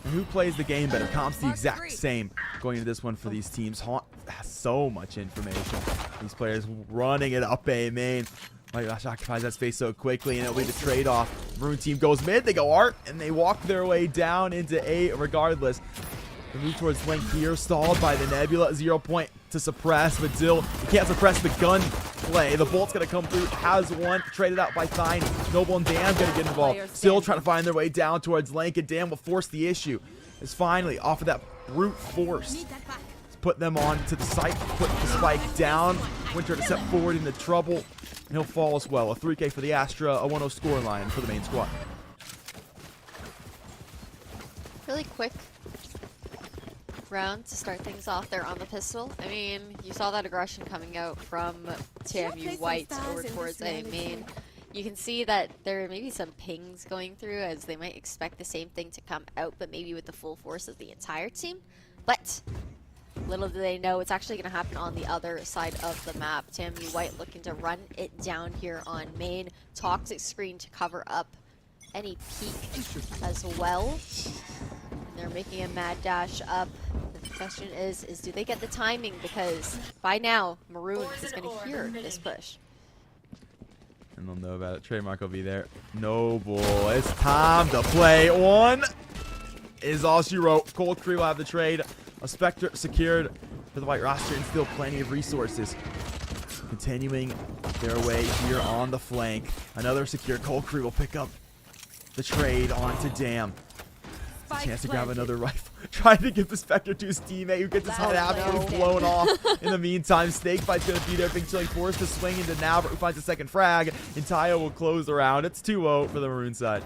and who plays the game better. Comp's the exact same going into this one for these teams. Haunt has so much information. These players running it up A main. My gosh, occupies that space so quickly, and it'll be the trade-off. Maroon team goes mid, they go art, and they walk their way down into A regardless. The move towards flank here, stalled by the Nebula. 0 point to suppress, but Dill, he can't suppress the gun play. The bolt's gonna come through, has one, traded out by Thine. Noble and Dam gonna get involved. Still trying to find their way down towards Link, and Dam will force the issue. Is finally off of that brute force. Put them on to the site, put the spike down. Winter to step forward into trouble, and he'll fall as well. A 3K for the Astra, a 1-0 score line for the main squad. Really quick round to start things off there on the pistol. I mean, you saw that aggression coming out from TAMU White over towards A main. You can see that there may be some pings going through, as they might expect the same thing to come out, but maybe with the full force of the entire team. But little do they know, it's actually going to happen on the other side of the map. TAMU White looking to run it down here on main. Toxic screen to cover up any peek as well. They're making a mad dash up. The question is do they get the timing? Because by now, Maroon is going to hear this push. And they'll know about it. Trademark will be there. Noble, it's time to play. One is all she wrote. Cold Cree will have the trade. A Spectre secured for the White roster, and still plenty of resources. Continuing their way here on the flank. Another secure. Cold Cree will pick up the trade onto Dam. A chance to grab another rifle. Trying to give the Spectre to his teammate, who gets his head absolutely blown off. In the meantime, Snakebite's going to be there. Big Chilling forced to swing into Navert, who finds a second frag. And Tayo will close the round. It's 2-0 for the Maroon side.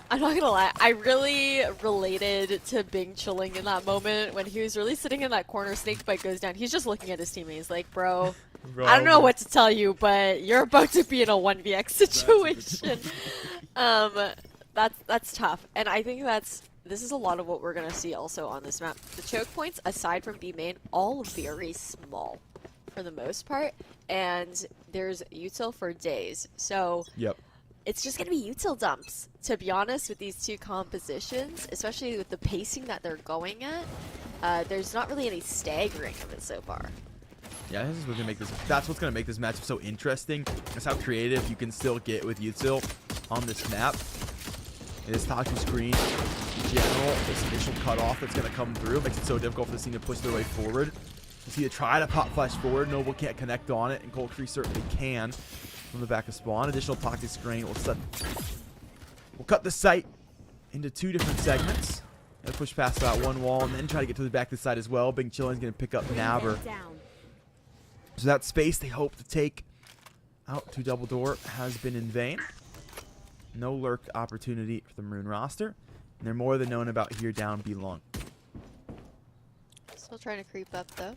I'm not gonna lie, I really related to Bing Chilling in that moment when he was really sitting in that corner. Snakebite goes down. He's just looking at his teammate. He's like, bro, I don't know what to tell you, but you're about to be in a 1vx situation. That's tough, and I think this is a lot of what we're gonna see also on this map. The choke points, aside from B main, all very small for the most part, and there's util for days. So yep. It's just going to be util dumps, to be honest, with these two compositions, especially with the pacing that they're going at. There's not really any staggering of it so far. Yeah, this is what's gonna make this. That's what's gonna make this matchup so interesting. That's how creative you can still get with util on this map. It is Taku screen in general. This initial cutoff that's gonna come through makes it so difficult for the team to push their way forward. You see, they try to pop flash forward. Noble can't connect on it, and Cold Cree certainly can. From the back of spawn, additional toxic screen will cut the site into two different segments. Gonna push past that one wall and then try to get to the back of the side as well. Big Chilling's gonna pick up Naber. So that space they hope to take out to double door has been in vain. No lurk opportunity for the Maroon roster. And they're more than known about here down B long. Still trying to creep up though.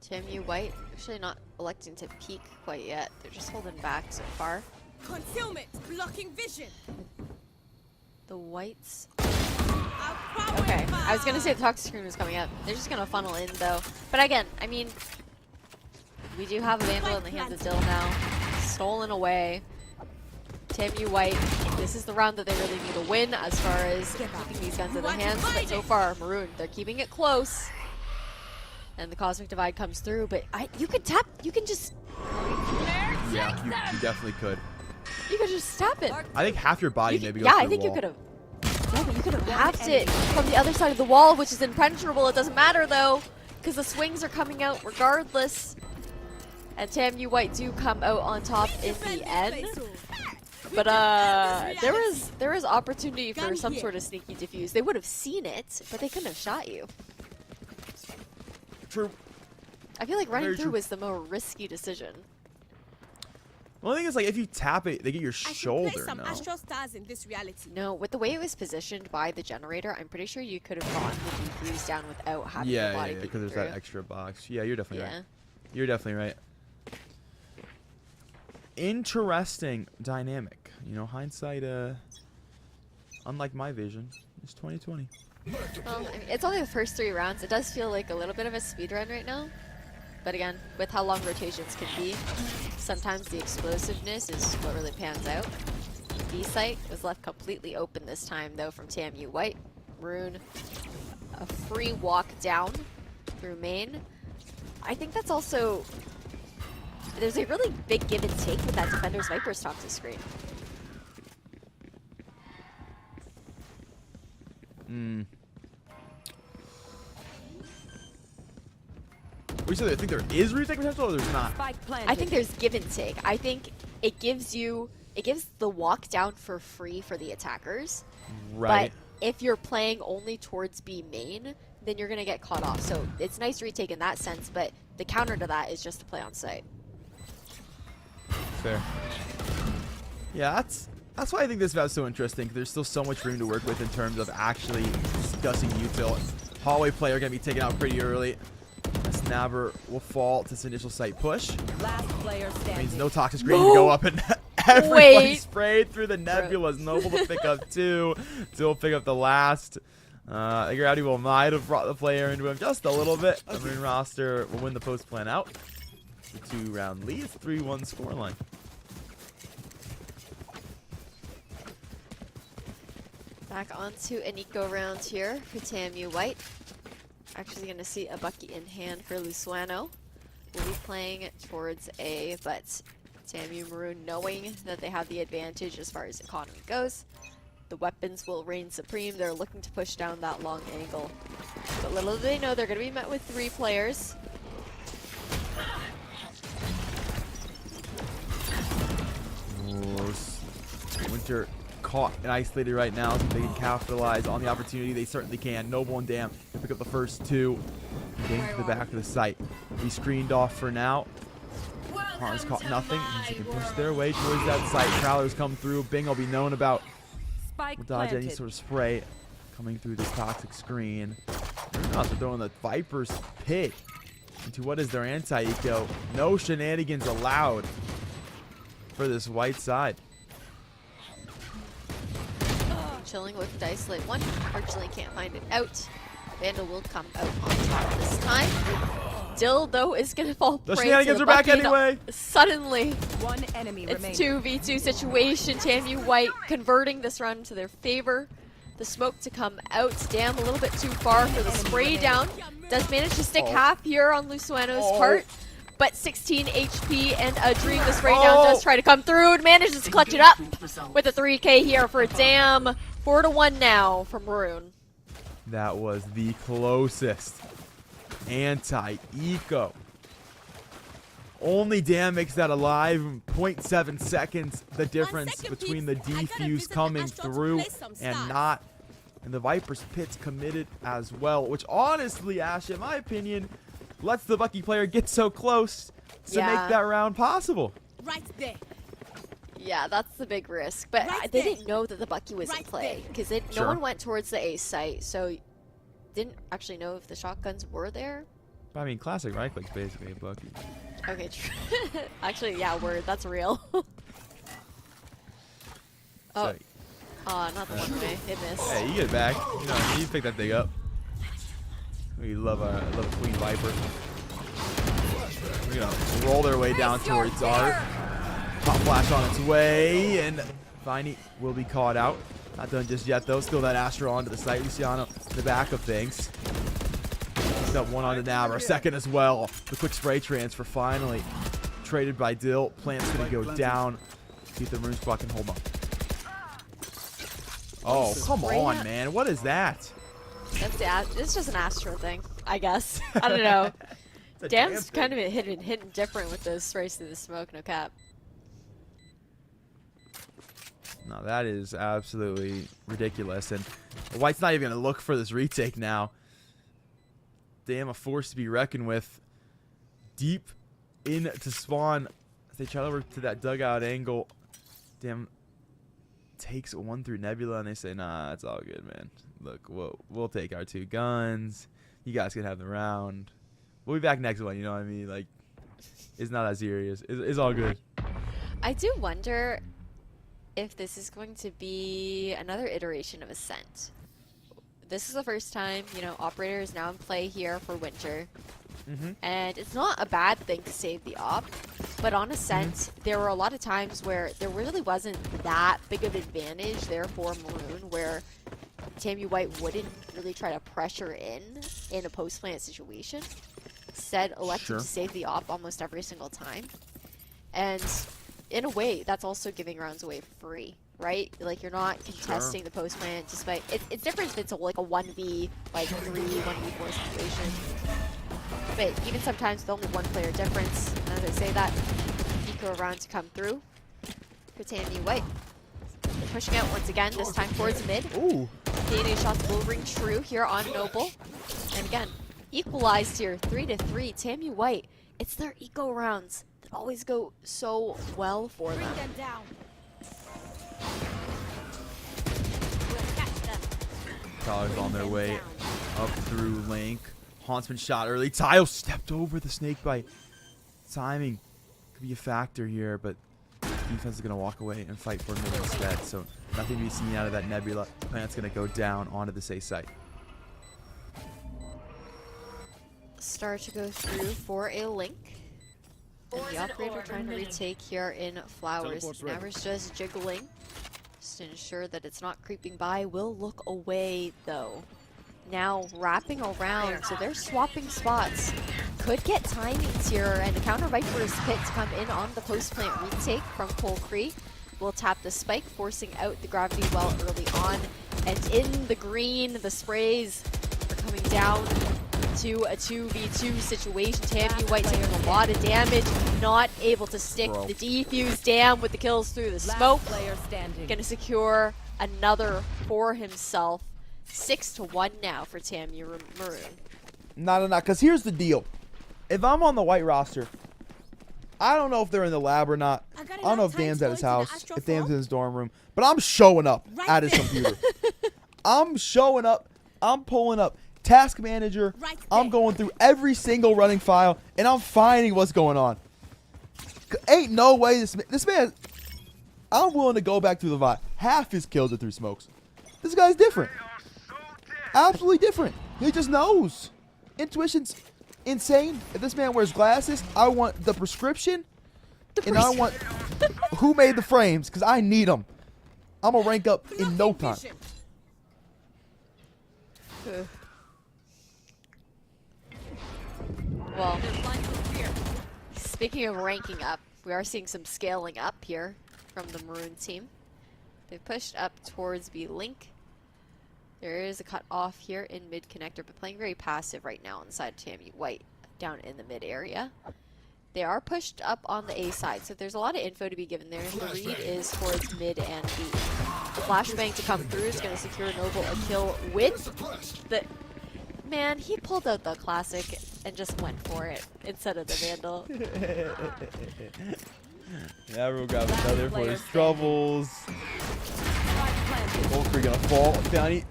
TMU White actually not electing to peek quite yet. They're just holding back so far. Concealment, blocking vision. The Whites. Okay, I was gonna say the toxic screen was coming up. They're just gonna funnel in though. But again, I mean, we do have a Vandal in the hands of Dill now. Stolen away. TMU White, this is the round that they really need to win as far as keeping these guns in their hands. But so far, Maroon, they're keeping it close. And the Cosmic Divide comes through, but you can tap, you can just... Yeah, you definitely could. You could just tap it. I think half your body maybe goes Yeah, through I think the you wall. could have. Yeah, but you could have halved it from the other side of the wall, which is impenetrable. It doesn't matter though, because the swings are coming out regardless. And TMU White do come out on top in the end. But there was opportunity for some sort of sneaky defuse. They would have seen it, but they couldn't have shot you. True. I feel like running Very through true. was the more risky decision. Well, the thing is, like, if you tap it, they get your shoulder. Some No. astral stars in this reality. No, with the way it was positioned by the generator, I'm pretty sure you could have gotten the defuse down without having your body peek because there's through. that extra box. Yeah, you're definitely Yeah. right. You're definitely right. Interesting dynamic. You know, hindsight, unlike my vision, is 2020. Well, I mean, it's only the first 3 rounds. It does feel like a little bit of a speed run right now. But again, with how long rotations can be, sometimes the explosiveness is what really pans out. B site was left completely open this time, though, from TMU White. Maroon, a free walk down through main. I think that's also... There's a really big give and take with that Defender's Viper's toxic screen. Hmm. We said I think there is retake potential, or there's not. I think there's give and take. I think it gives the walk down for free for the attackers. Right. But if you're playing only towards B main, then you're gonna get caught off. So it's nice retake in that sense, but the counter to that is just to play on site. Fair. Yeah, that's why I think this VAL's so interesting, because there's still so much room to work with in terms of actually discussing util. Hallway player gonna be taken out pretty early. Snabber will fall to this initial site push. Last player standing. Means no toxic screen to go up, and everybody Wait. sprayed through the nebulas. Noble to pick up 2. Still pick up the last. Gravity will might have brought the player into him just a little bit. The Maroon roster will win the post plan out. The 2-round lead, 3-1 scoreline. Back onto an eco round here for TMU White. Actually going to see a Bucky in hand for Luciano. We'll be playing towards A, but TMU Maroon knowing that they have the advantage as far as economy goes. The weapons will reign supreme. They're looking to push down that long angle. But little do they know they're going to be met with 3 players. Winter caught and isolated right now, so they can capitalize on the opportunity. They certainly can. Noble and Dam can pick up the first 2. Getting to the back of the site. Be screened off for now. Hans caught nothing. They can push their way towards that site. Prowlers come through. Bing will be known about. Will dodge any sort of spray coming through this toxic screen. They're also throwing the Viper's pit into what is their anti-eco. No shenanigans allowed for this white side. Chilling with the isolate 1. Unfortunately can't find it out. Vandal will come out on top this time. Dill, though, is going to fall The prey shenanigans to are back Bucky. anyway. _1 Suddenly, enemy it's remaining. 2v2 situation. TMU White converting this run to their favor. The smoke to come out. Dam a little bit too far for the spray down. Does manage to stick half here on Luciano's part. But 16 HP and a dream. The spray down does try to come through and manages to clutch it up with a 3K here for Dam. 4-1 now from Maroon. That was the closest anti-eco. Only Dam makes that alive. 0.7 seconds the difference between the defuse coming through and not. And the Viper's pit's committed as well, which honestly, Ash, in my opinion, lets the Bucky player get so close to make that round possible. Right there. Yeah, that's the big risk. But they didn't know that the Bucky was in play because no one went towards the A site, so didn't actually know if the shotguns were there. I mean, classic right clicks basically, Bucky. Okay, true. Actually, yeah, word. That's real. Oh, not the one way. It missed. Hey, you get it back. You know what I mean? You pick that thing up. We love a Queen Viper. We're gonna roll their way down towards Art. Pop flash on its way, and Viney will be caught out. Not done just yet though. Still that Astro onto the site. Luciano in the back of things. Got one on the Nabber. Second as well. The quick spray transfer finally traded by Dill. Plant's gonna go down. See if the Rune Squad can hold on. Oh, come on, man. What is that? It's just an Astro thing, I guess. I don't know. Dam's kind of hitting different with those sprays through the smoke, no cap. No, that is absolutely ridiculous. And White's not even going to look for this retake now. Damn, a force to be reckoned with. Deep into spawn. As they try to work to that dugout angle. Damn. Takes one through Nebula, and they say, nah, it's all good, man. Look, we'll take our 2 guns. You guys can have the round. We'll be back next one, you know what I mean? Like, it's not that serious. It's all good. I do wonder if this is going to be another iteration of Ascent. This is the first time, you know, Operator is now in play here for Winter. And it's not a bad thing to save the op, but on Ascent, there were a lot of times where there really wasn't that big of an advantage there for Maroon, where Tammy White wouldn't really try to pressure in a post-plant situation. Instead, elected to save the op almost every single time. And in a way, that's also giving rounds away free, right? Like, you're not contesting the post-plant despite... It's different if it's like a 1v, like 3, 1v4 situation. But even sometimes with only 1 player difference, as I say that, eco round to come through for Tammy White. They're pushing out once again, this time towards mid. Ooh. DNA shots will ring true here on Noble. And again, equalized here, 3-3. Tammy White, it's their eco rounds that always go so well for them. Colors on their way up through Link. Hauntsman shot early. Tile stepped over the snake bite. Timing could be a factor here, but defense is going to walk away and fight for mid instead. So nothing to be seen out of that Nebula. Plant's going to go down onto the safe site. Star to go through for a Link. And the Operator trying to retake here in Flowers. Naver's just jiggling just to ensure that it's not creeping by. Will look away though. Now wrapping around, so they're swapping spots. Could get timings here, and the counter Viper's pit to come in on the post-plant retake from Coal Creek. Will tap the spike, forcing out the gravity well early on. And in the green, the sprays are coming down to a 2v2 situation. Tammy White taking a lot of damage, not able to stick the defuse. Dam with the kills through the smoke. Gonna secure another for himself. 6-1 now for Tammy Maroon. No, because here's the deal. If I'm on the White roster, I don't know if they're in the lab or not. I don't know if Dam's at his house, if Dam's in his dorm room, but I'm showing up at his computer. I'm showing up. I'm pulling up Task Manager. I'm going through every single running file, and I'm finding what's going on. Ain't no way this man. I'm willing to go back through the VOD. Half his kills are through smokes. This guy's different. Absolutely different. He just knows. Intuition's insane. If this man wears glasses, I want the prescription. And I want who made the frames, because I need them. I'm going to rank up in no time. Well, speaking of ranking up, we are seeing some scaling up here from the Maroon team. They've pushed up towards B Link. There is a cut off here in mid connector, but playing very passive right now inside Tammy White down in the mid area. They are pushed up on the A side, so there's a lot of info to be given there. The read is towards mid and B. The flashbang to come through is going to secure Noble a kill with the... Man, he pulled out the classic and just went for it instead of the Vandal. Everyone grabs another for his troubles. Valkyrie gonna fall. Downey.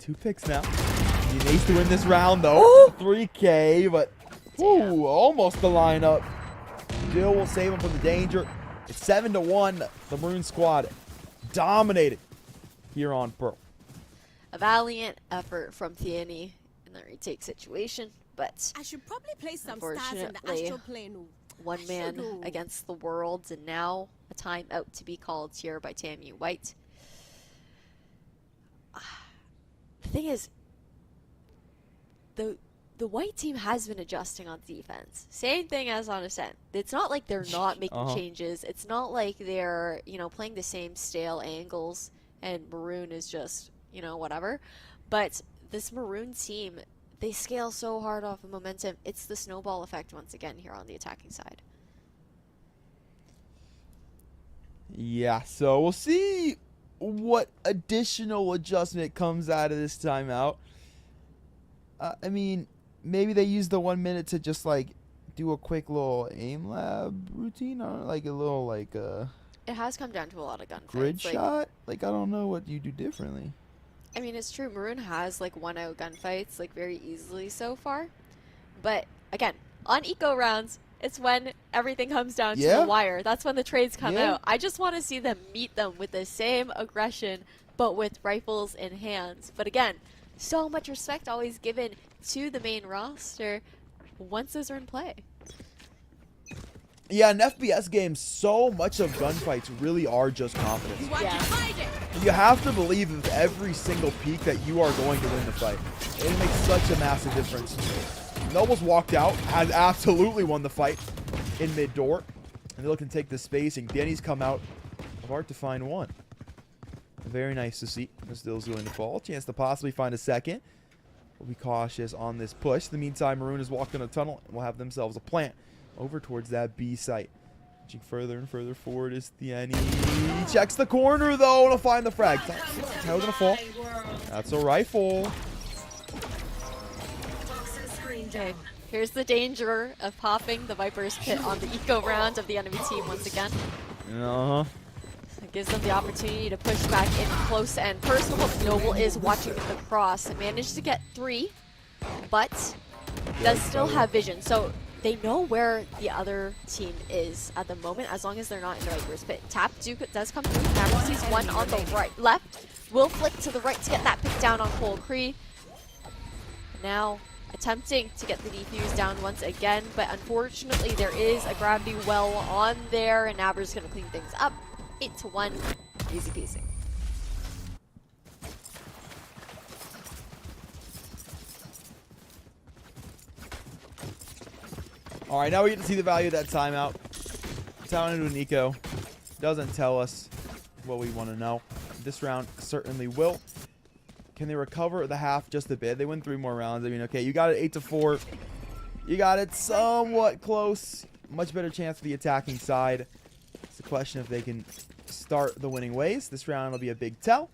2 picks now. He needs to win this round though. 3K, but ooh, almost the lineup. Still will save him from the danger. It's 7-1. The Maroon squad dominated here on Pearl. A valiant effort from Thieni in the retake situation, but I should probably play some stars in the unfortunately, astral plane. one man against the world, and now a timeout to be called here by Tammy White. The thing is, the white team has been adjusting on defense. Same thing as on Ascent. It's not like they're not making changes. It's not like they're, you know, playing the same stale angles and Maroon is just, you know, whatever. But this Maroon team, they scale so hard off of momentum. It's the snowball effect once again here on the attacking side. Yeah, so we'll see what additional adjustment comes out of this timeout. I mean, maybe they use the 1 minute to just like do a quick little aim lab routine, or like a little like It has come down to a lot of gunfights. grid shot. Like I don't know what you do differently. I mean, it's true. Maroon has like 1-0 gunfights like very easily so far, but again, on eco rounds, it's when everything comes down to the wire. That's when the trades come out. I just want to see them meet them with the same aggression, but with rifles in hands. But again, so much respect always given to the main roster once those are in play. Yeah, in FPS games, so much of gunfights really are just confidence. You have to believe with every single peak that you are going to win the fight. It makes such a massive difference. Nobles walked out, has absolutely won the fight in mid-door. And they're looking to take the spacing. Danny's come out of hard to find one. Very nice to see. Still's willing to fall. Chance to possibly find a second. We'll be cautious on this push. In the meantime, Maroon is walking a tunnel and will have themselves a plant over towards that B site. Inching further and further forward is Thieni. He checks the corner though and he'll find the frag. Tail's gonna fall. That's a rifle. Okay, here's the danger of popping the Viper's pit on the eco round of the enemy team once again. It gives them the opportunity to push back in close and personal. Noble is watching the cross and managed to get 3, but does still have vision. So they know where the other team is at the moment, as long as they're not in the Viper's pit. Tap does come through. Maverick sees one on the left. Will flick to the right to get that pick down on Cole Cree. Now attempting to get the defuse down once again, but unfortunately there is a gravity well on there, and Naber's going to clean things up. 8-1, easy peasy. All right, now we get to see the value of that timeout. Down into an eco. Doesn't tell us what we want to know. This round certainly will. Can they recover the half just a bit? They win 3 more rounds. I mean, okay, you got it 8-4. You got it somewhat close. Much better chance for the attacking side. It's a question if they can start the winning ways. This round will be a big tell.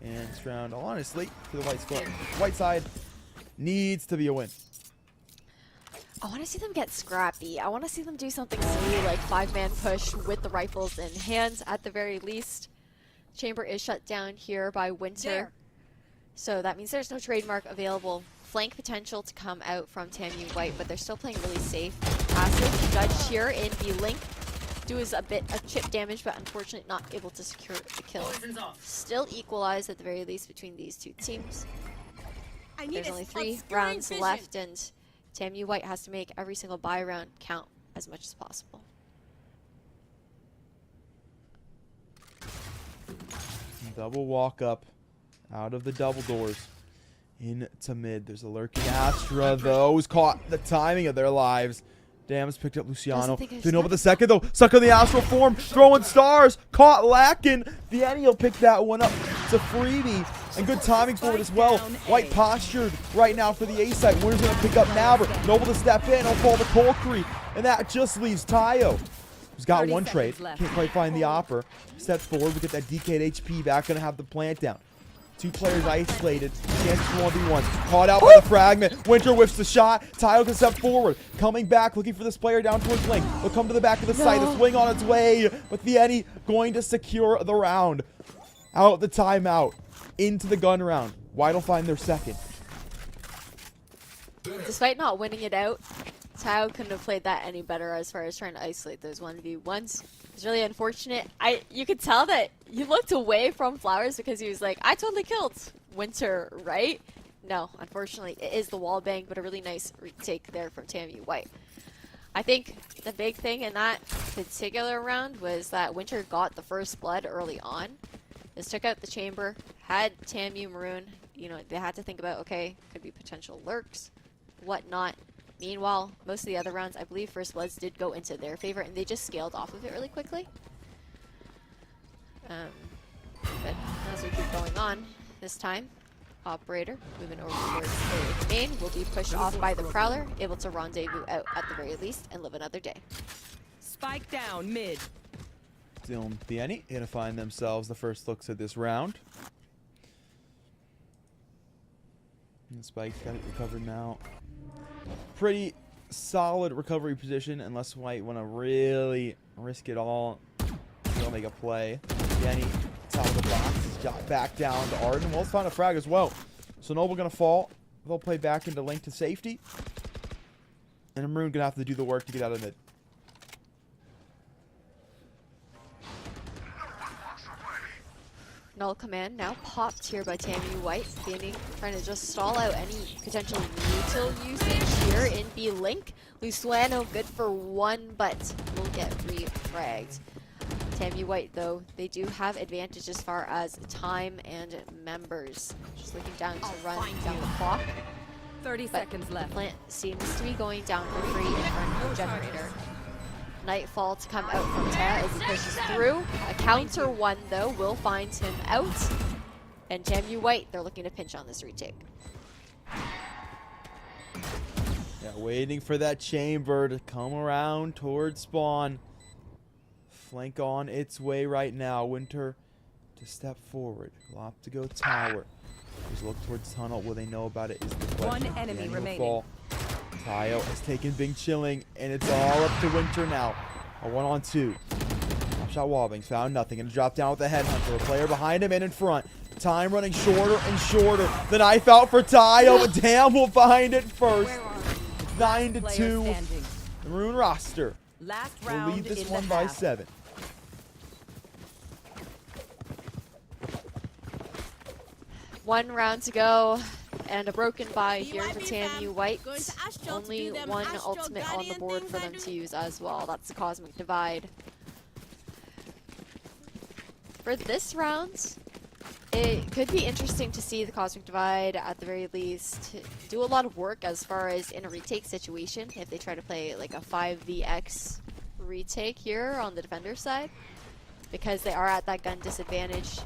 And this round, honestly, for the white side, needs to be a win. I want to see them get scrappy. I want to see them do something silly like 5-man push with the rifles in hands at the very least. Chamber is shut down here by Winter. So that means there's no trademark available. Flank potential to come out from Tammy White, but they're still playing really safe. Passive Judge here in B-Link. Does a bit of chip damage, but unfortunately not able to secure the kill. Still equalized at the very least between these two teams. There's only 3 rounds left, and Tammy White has to make every single buy round count as much as possible. Double walk up out of the double doors into mid. There's a lurking Astra though, who's caught the timing of their lives. Dam's picked up Luciano. Didn't know about the second though. Stuck on the astral form, throwing stars, caught lacking. Thieni will pick that one up. It's a freebie. And good timing for it as well. White postured right now for the A site. Winner's going to pick up Naber. Noble to step in. He'll fall to Colcree. And that just leaves Tayo, who's got 1 trade. Can't quite find the Opper. Steps forward. We get that DK'd HP back. Going to have the plant down. 2 players isolated. Chances for 1v1. Caught out by the fragment. Winter whiffs the shot. Tile can step forward. Coming back, looking for this player down towards link. They'll come to the back of the site. The swing on its way. But Vianney going to secure the round. Out the timeout. Into the gun round. Weidel find their second. Despite not winning it out, Tao couldn't have played that any better as far as trying to isolate those 1v1s. It's really unfortunate. You could tell that he looked away from Flowers because he was like, I totally killed Winter, right? No, unfortunately, it is the wall bang, but a really nice retake there from Tammy White. I think the big thing in that particular round was that Winter got the first blood early on. Just took out the chamber, had Tammy Maroon. You know, they had to think about, okay, could be potential lurks, whatnot. Meanwhile, most of the other rounds, I believe First Bloods did go into their favor, and they just scaled off of it really quickly. But as we keep going on, this time, Operator, moving over towards the main, will be pushed off by the Prowler, able to rendezvous out at the very least and live another day. Spike down mid. Dylan Vianney gonna find themselves the first looks at this round. And Spike's got it recovered now. Pretty solid recovery position, unless White want to really risk it all. They'll make a play. Vianney, top of the box, got back down to Arden. Wolves found a frag as well. So Noble gonna fall. They'll play back into link to safety. And Maroon gonna have to do the work to get out of mid. Null command now popped here by Tammy White. Vianney trying to just stall out any potential util usage here in B Link. Luciano good for 1, but will get refragged. Tammy White, though, they do have advantage as far as time and members. Just looking down to run down the clock. 30 seconds left. Plant seems to be going down for free in front of the generator. Nightfall to come out from Tara as he pushes through. A counter 1, though, will find him out. And Tammy White, they're looking to pinch on this retake. Yeah, waiting for that chamber to come around towards spawn. Flank on its way right now. Winter to step forward. Glop to go tower. Just look towards tunnel. Will they know about it is the question. One enemy remaining. Fall. Tayo has taken Bing Chilling, and it's all up to Winter now. A 1-on-2. Top shot Wobbings, found nothing. Gonna drop down with a headhunter. A player behind him and in front. Time running shorter and shorter. The knife out for Tayo, but damn will find it first. 9-2. The Maroon roster will lead this one by 7. One round to go, and a broken bye here for Tammy White. Only one ultimate on the board for them to use as well. That's the Cosmic Divide. For this round, it could be interesting to see the Cosmic Divide, at the very least, do a lot of work as far as in a retake situation, if they try to play like a 5vx retake here on the defender side, because they are at that gun disadvantage.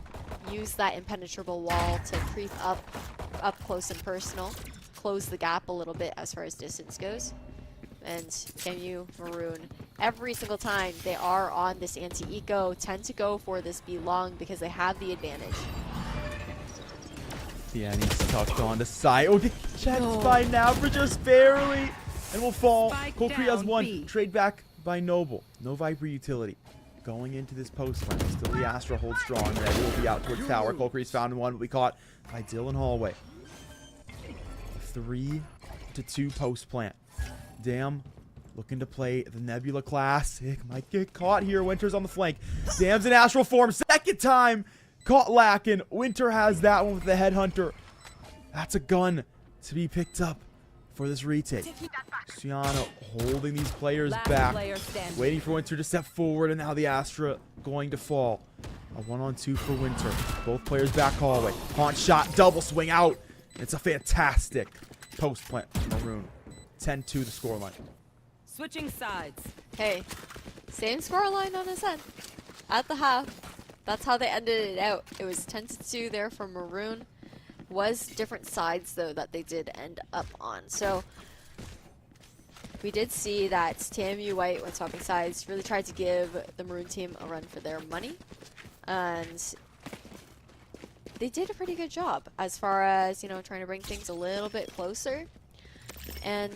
Use that impenetrable wall to creep up close and personal, close the gap a little bit as far as distance goes. And Tamu, Maroon, every single time they are on this anti-eco, tend to go for this B long because they have the advantage. Vianney's tucked on the side. Oh, checked by now for just barely, and will fall. Colcree has 1. Trade back by Noble. No Viper utility. Going into this post lane. Still the Astra holds strong. Red will be out towards tower. Colcree's found 1, but we caught by Dylan Hallway. 3-2 post plant. Damn, looking to play the Nebula Classic. Might get caught here. Winter's on the flank. Dam's in astral form. Second time. Caught lacking. Winter has that one with the Headhunter. That's a gun to be picked up for this retake. Luciano holding these players back. Waiting for Winter to step forward, and now the Astra going to fall. A 1-on-2 for Winter. Both players back hallway. Haunt shot, double swing out. It's a fantastic post plant from Maroon. 10-2 the scoreline. Switching sides. Hey, same scoreline on his head. At the half, that's how they ended it out. It was 10-2 there for Maroon. Was different sides though that they did end up on. So we did see that TMU White, when swapping sides, really tried to give the Maroon team a run for their money. And they did a pretty good job as far as, you know, trying to bring things a little bit closer. And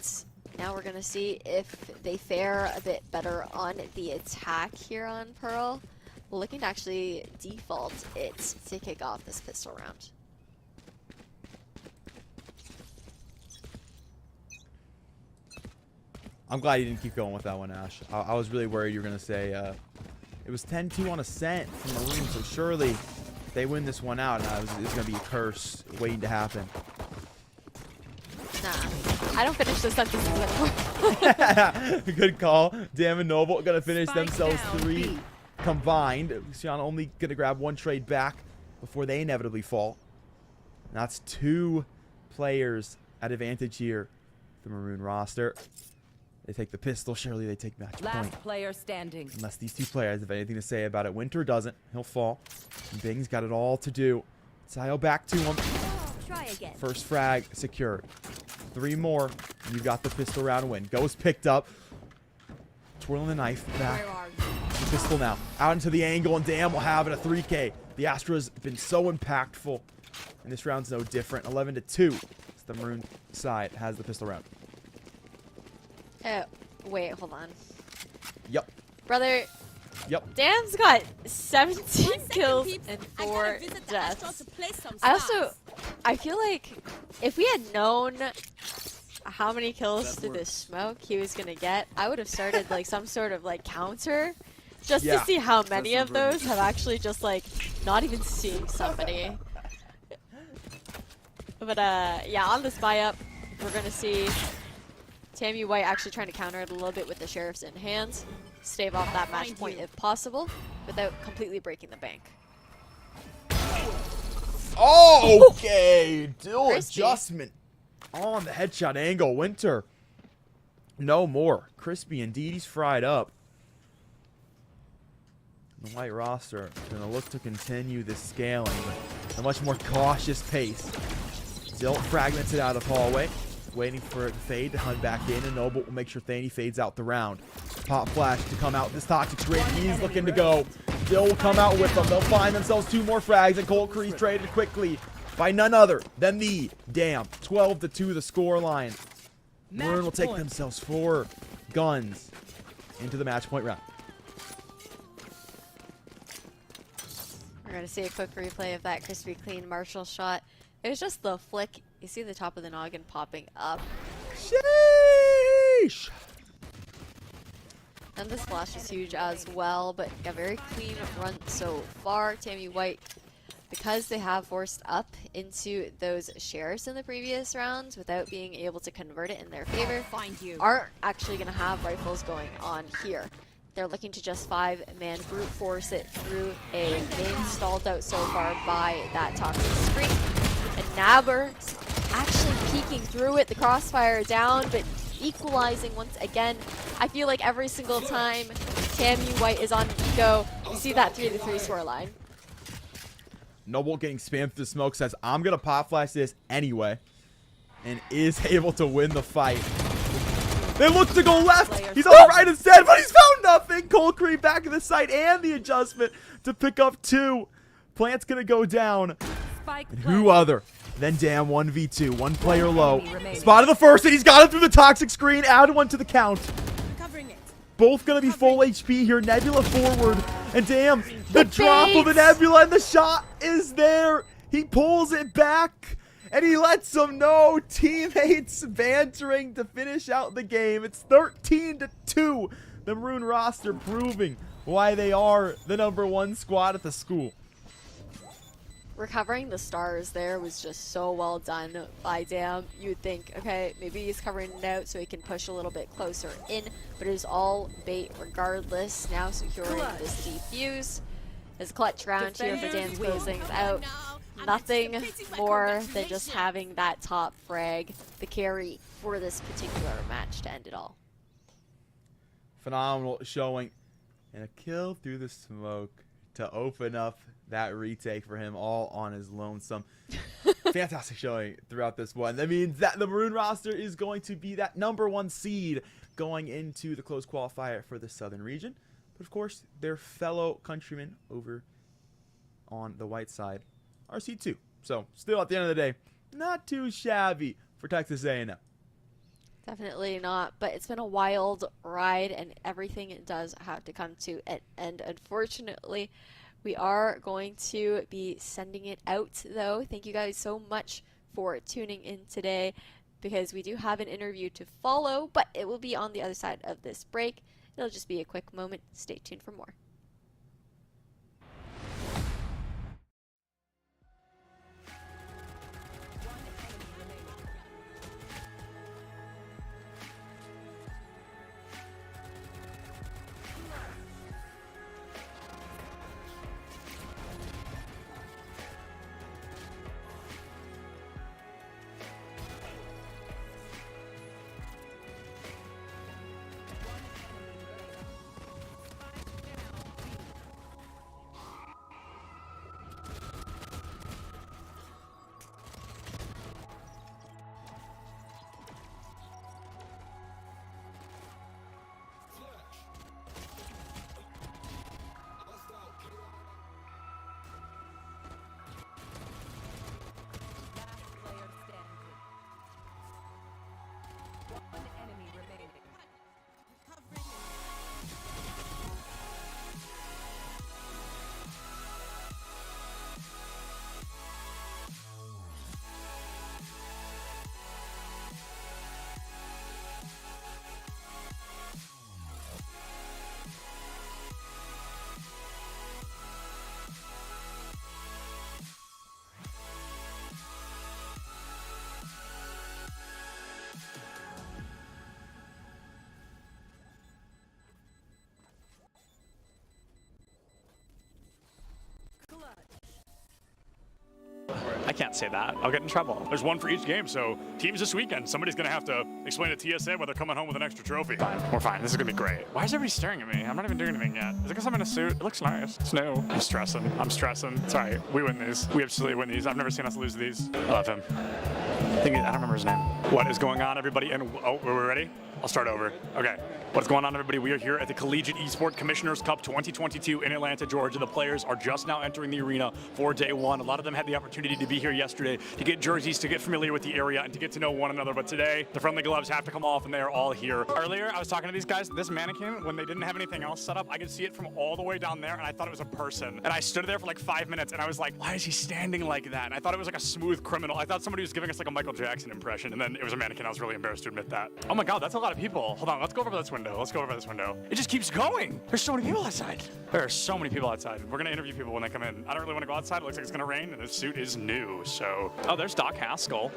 now we're going to see if they fare a bit better on the attack here on Pearl. We're looking to actually default it to kick off this pistol round. I'm glad you didn't keep going with that one, Ash. I was really worried you were going to say it was 10-2 on Ascent from Maroon, so surely if they win this one out, it's going to be a curse waiting to happen. Nah, I don't finish the sentences anymore. Good call. Damn and Noble going to finish themselves 3 combined. Luciano only going to grab 1 trade back before they inevitably fall. And that's 2 players at advantage here. The Maroon roster. They take the pistol. Surely they take match point. Player standing. Unless these 2 players have anything to say about it. Winter doesn't. He'll fall. And Bing's got it all to do. Sayo back to him. Try again. First frag secured. 3 more. You got the pistol round win. Ghost picked up. Twirling the knife back. The pistol now. Out into the angle, and damn, we'll have it. A 3K. The Astra's been so impactful. And this round's no different. 11-2. The Maroon side has the pistol round. Wait, hold on. Yep. Brother. Yep. Dam's got 17 kills and 4 deaths. I feel like if we had known how many kills through this smoke he was gonna get, I would have started like some sort of like counter just to see how many of those have actually just like not even seeing somebody. But yeah, on this buy up, we're gonna see Tammy White actually trying to counter it a little bit with the sheriffs in hand, stave off that match point if possible, without completely breaking the bank. Oh, okay. Dual adjustment on the headshot angle. Winter. No more. Crispy indeed. He's fried up. The White roster going to look to continue this scaling, but at a much more cautious pace. Still fragmented out of hallway. Waiting for it to fade to hunt back in, and Noble will make sure Thany fades out the round. Pop flash to come out this toxic trade. He's looking to go. Dill will come out with them. They'll find themselves 2 more frags, and Colt Crease traded quickly by none other than the Damn. 12-2 the score line. Maroon will take themselves 4 guns into the match point round. We're going to see a quick replay of that crispy clean Marshall shot. It was just the flick. You see the top of the noggin popping up. Sheesh! And this flash is huge as well, but a very clean run so far. Tammy White, because they have forced up into those shares in the previous rounds without being able to convert it in their favor, aren't actually going to have rifles going on here. They're looking to just 5-man brute force it through a main stalled out so far by that toxic screen. And Naber actually peeking through it, the crossfire down, but equalizing once again. I feel like every single time Tammy White is on eco, you see that 3-3 score line. Noble getting spammed through the smoke says, I'm going to pop flash this anyway, and is able to win the fight. They look to go left. He's on the right instead, but he's found nothing. Cold Cream back in the site and the adjustment to pick up 2. Plant's going to go down. And who other than Damn 1v2. 1 player low. Spotted the first, and he's got it through the toxic screen. Add 1 to the count. Both going to be full HP here. Nebula forward. And Damn, the drop of the Nebula, and the shot is there. He pulls it back. And he lets them know. Teammates bantering to finish out the game. It's 13-2. The Maroon roster proving why they are the #1 squad at the school. Recovering the stars there was just so well done by Dam. You would think, okay, maybe he's covering it out so he can push a little bit closer in, but it is all bait regardless. Now securing this defuse. It's a clutch round here for Dan's closing out. Nothing more than just having that top frag, the carry for this particular match to end it all. Phenomenal showing. And a kill through the smoke to open up that retake for him all on his lonesome. Fantastic showing throughout this one. That means that the Maroon roster is going to be that #1 seed going into the close qualifier for the Southern region. But of course, their fellow countrymen over on the white side RC2. So still at the end of the day, not too shabby for Texas A&M. Definitely not, but it's been a wild ride, and everything does have to come to an end, unfortunately. We are going to be sending it out, though. Thank you guys so much for tuning in today, because we do have an interview to follow, but it will be on the other side of this break. It'll just be a quick moment. Stay tuned for more. I can't say that. I'll get in trouble. There's one for each game, so teams this weekend, somebody's going to have to explain to TSA why they're coming home with an extra trophy. Fine. We're fine. This is going to be great. Why is everybody staring at me? I'm not even doing anything yet. Is it because I'm in a suit? It looks nice. It's new. I'm stressing. I'm stressing. It's all right. We win these. We absolutely win these. I've never seen us lose these. I love him. I don't remember his name. What is going on, everybody? And oh, we're ready? I'll start over. Okay. What's going on, everybody? We are here at the Collegiate Esports Commissioners Cup 2022 in Atlanta, Georgia. The players are just now entering the arena for day one. A lot of them had the opportunity to be here yesterday to get jerseys, to get familiar with the area, and to get to know one another. But today, the friendly gloves have to come off, and they are all here. Earlier, I was talking to these guys. This mannequin, when they didn't have anything else set up, I could see it from all the way down there, and I thought it was a person. And I stood there for like 5 minutes, and I was like, why is he standing like that? And I thought it was like a smooth criminal. I thought somebody was giving us like a Michael Jackson impression, and then it was a mannequin. I was really embarrassed to admit that. Oh my God, that's a lot of people. Hold on, let's go over this window. Let's go over this window. It just keeps going. There's so many people outside. There are so many people outside. We're gonna interview people when they come in. I don't really want to go outside. It looks like it's gonna rain, and the suit is new. So, oh, there's Doc Haskell.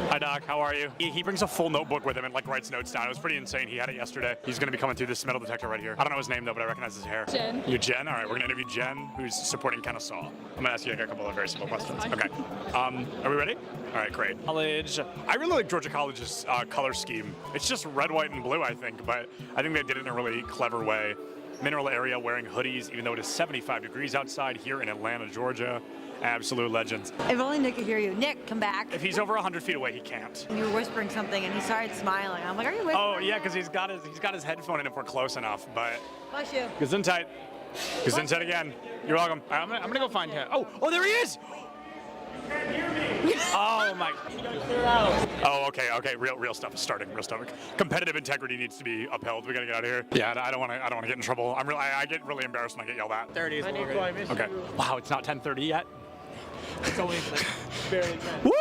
Hi, Doc. How are you? He brings a full notebook with him and like writes notes down. It was pretty insane. He had it yesterday. He's gonna be coming through this metal detector right here. I don't know his name though, but I recognize his hair. Jen. You're Jen. All right, we're gonna interview Jen, who's supporting Kennesaw. I'm gonna ask you a couple of very simple questions. Okay. Are we ready? All right, great. College. I really like Georgia College's color scheme. It's just red, white, and blue, I think, but I think they did it in a really clever way. Mineral area wearing hoodies, even though it is 75 degrees outside here in Atlanta, Georgia. Absolute legends. If only Nick could hear you. Nick, come back. If he's over 100 feet away, he can't. You were whispering something, and he started smiling. I'm like, are you whispering? Oh yeah, because he's got his headphone in if we're close enough. But Bless you. Gesundheit. Gesundheit again. You're welcome. I'm gonna go find him. Oh, there he is. Oh my. Oh, okay. Real stuff is starting. Real stuff. Competitive integrity needs to be upheld. We gotta get out of here. Yeah, I don't want to get in trouble. I get really embarrassed when I get yelled at. 30 is Okay. Wow, it's not 10:30 yet. It's only barely 10. Woo!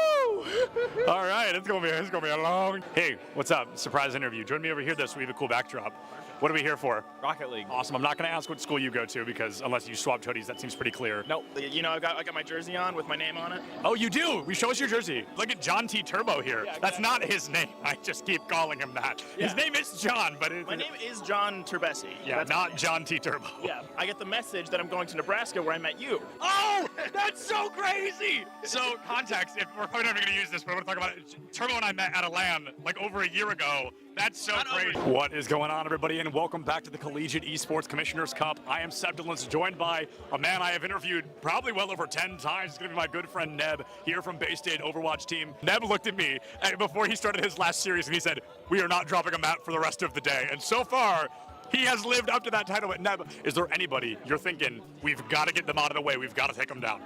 All right, it's gonna be a long. Hey, what's up? Surprise interview. Join me over here. We have a cool backdrop. What are we here for? Rocket League. Awesome. I'm not going to ask what school you go to because unless you swapped hoodies, that seems pretty clear. Nope. You know, I got my jersey on with my name on it. Oh, you do? Show us your jersey. Look at John T. Turbo here. Yeah, That's not his name. I just keep calling him that. Yeah. His name is John, but my name is John Turbesi. Yeah, That's not John T. Turbo. Yeah, I get the message that I'm going to Nebraska where I met you. Oh, that's so crazy. So context, if we're probably never going to use this, but I want to talk about it. Turbo and I met at a LAN like over a year ago. That's so crazy. What is going on, everybody, and welcome back to the Collegiate Esports Commissioners Cup. I am Seb Dillons, joined by a man I have interviewed probably well over 10 times. It's going to be my good friend Neb, here from Bay State Overwatch team. Neb looked at me before he started his last series, and he said, we are not dropping a map for the rest of the day. And so far, he has lived up to that title. But Neb, is there anybody you're thinking, we've got to get them out of the way, we've got to take them down?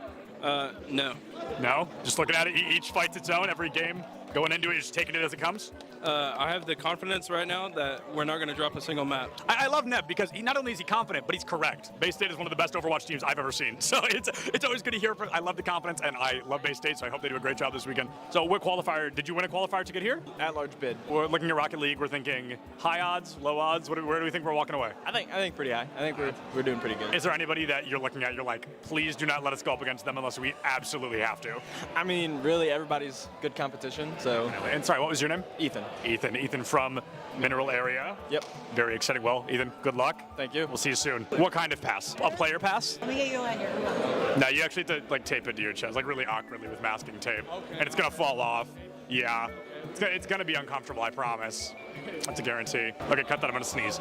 No. No? Just looking at it, each fight's its own, every game, going into it, just taking it as it comes? I have the confidence right now that we're not going to drop a single map. I love Neb because not only is he confident, but he's correct. Bay State is one of the best Overwatch teams I've ever seen. So it's always good to hear. I love the confidence, and I love Bay State, so I hope they do a great job this weekend. So what qualifier, did you win a qualifier to get here? At-large bid. We're looking at Rocket League, we're thinking high odds, low odds, where do we think we're walking away? I think pretty high. I think we're doing pretty good. Is there anybody that you're looking at, you're like, please do not let us go up against them unless we absolutely have to? I mean, really, everybody's good competition, so. And sorry, what was your name? Ethan. Ethan from Mineral area. Yep. Very exciting. Well, Ethan, good luck. Thank you. We'll see you soon. What kind of pass? A player pass? Let me get you a lanyard. No, you actually have to like tape it to your chest, like really awkwardly with masking tape. Okay. And it's gonna fall off. Yeah. It's gonna be uncomfortable, I promise. That's a guarantee. Okay, cut that, I'm gonna sneeze.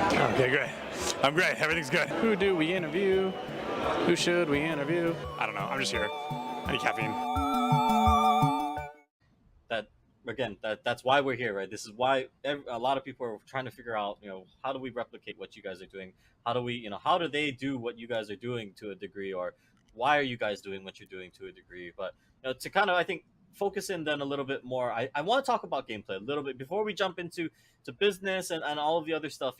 Okay, good. I'm great, everything's good. Who do we interview? Who should we interview? I don't know, I'm just here. I need caffeine. That's why we're here, right? This is why a lot of people are trying to figure out, how do we replicate what you guys are doing? How do they do what you guys are doing to a degree, or why are you guys doing what you're doing to a degree? But to kind of, I think, focus in then a little bit more, I want to talk about gameplay a little bit before we jump into business and all of the other stuff.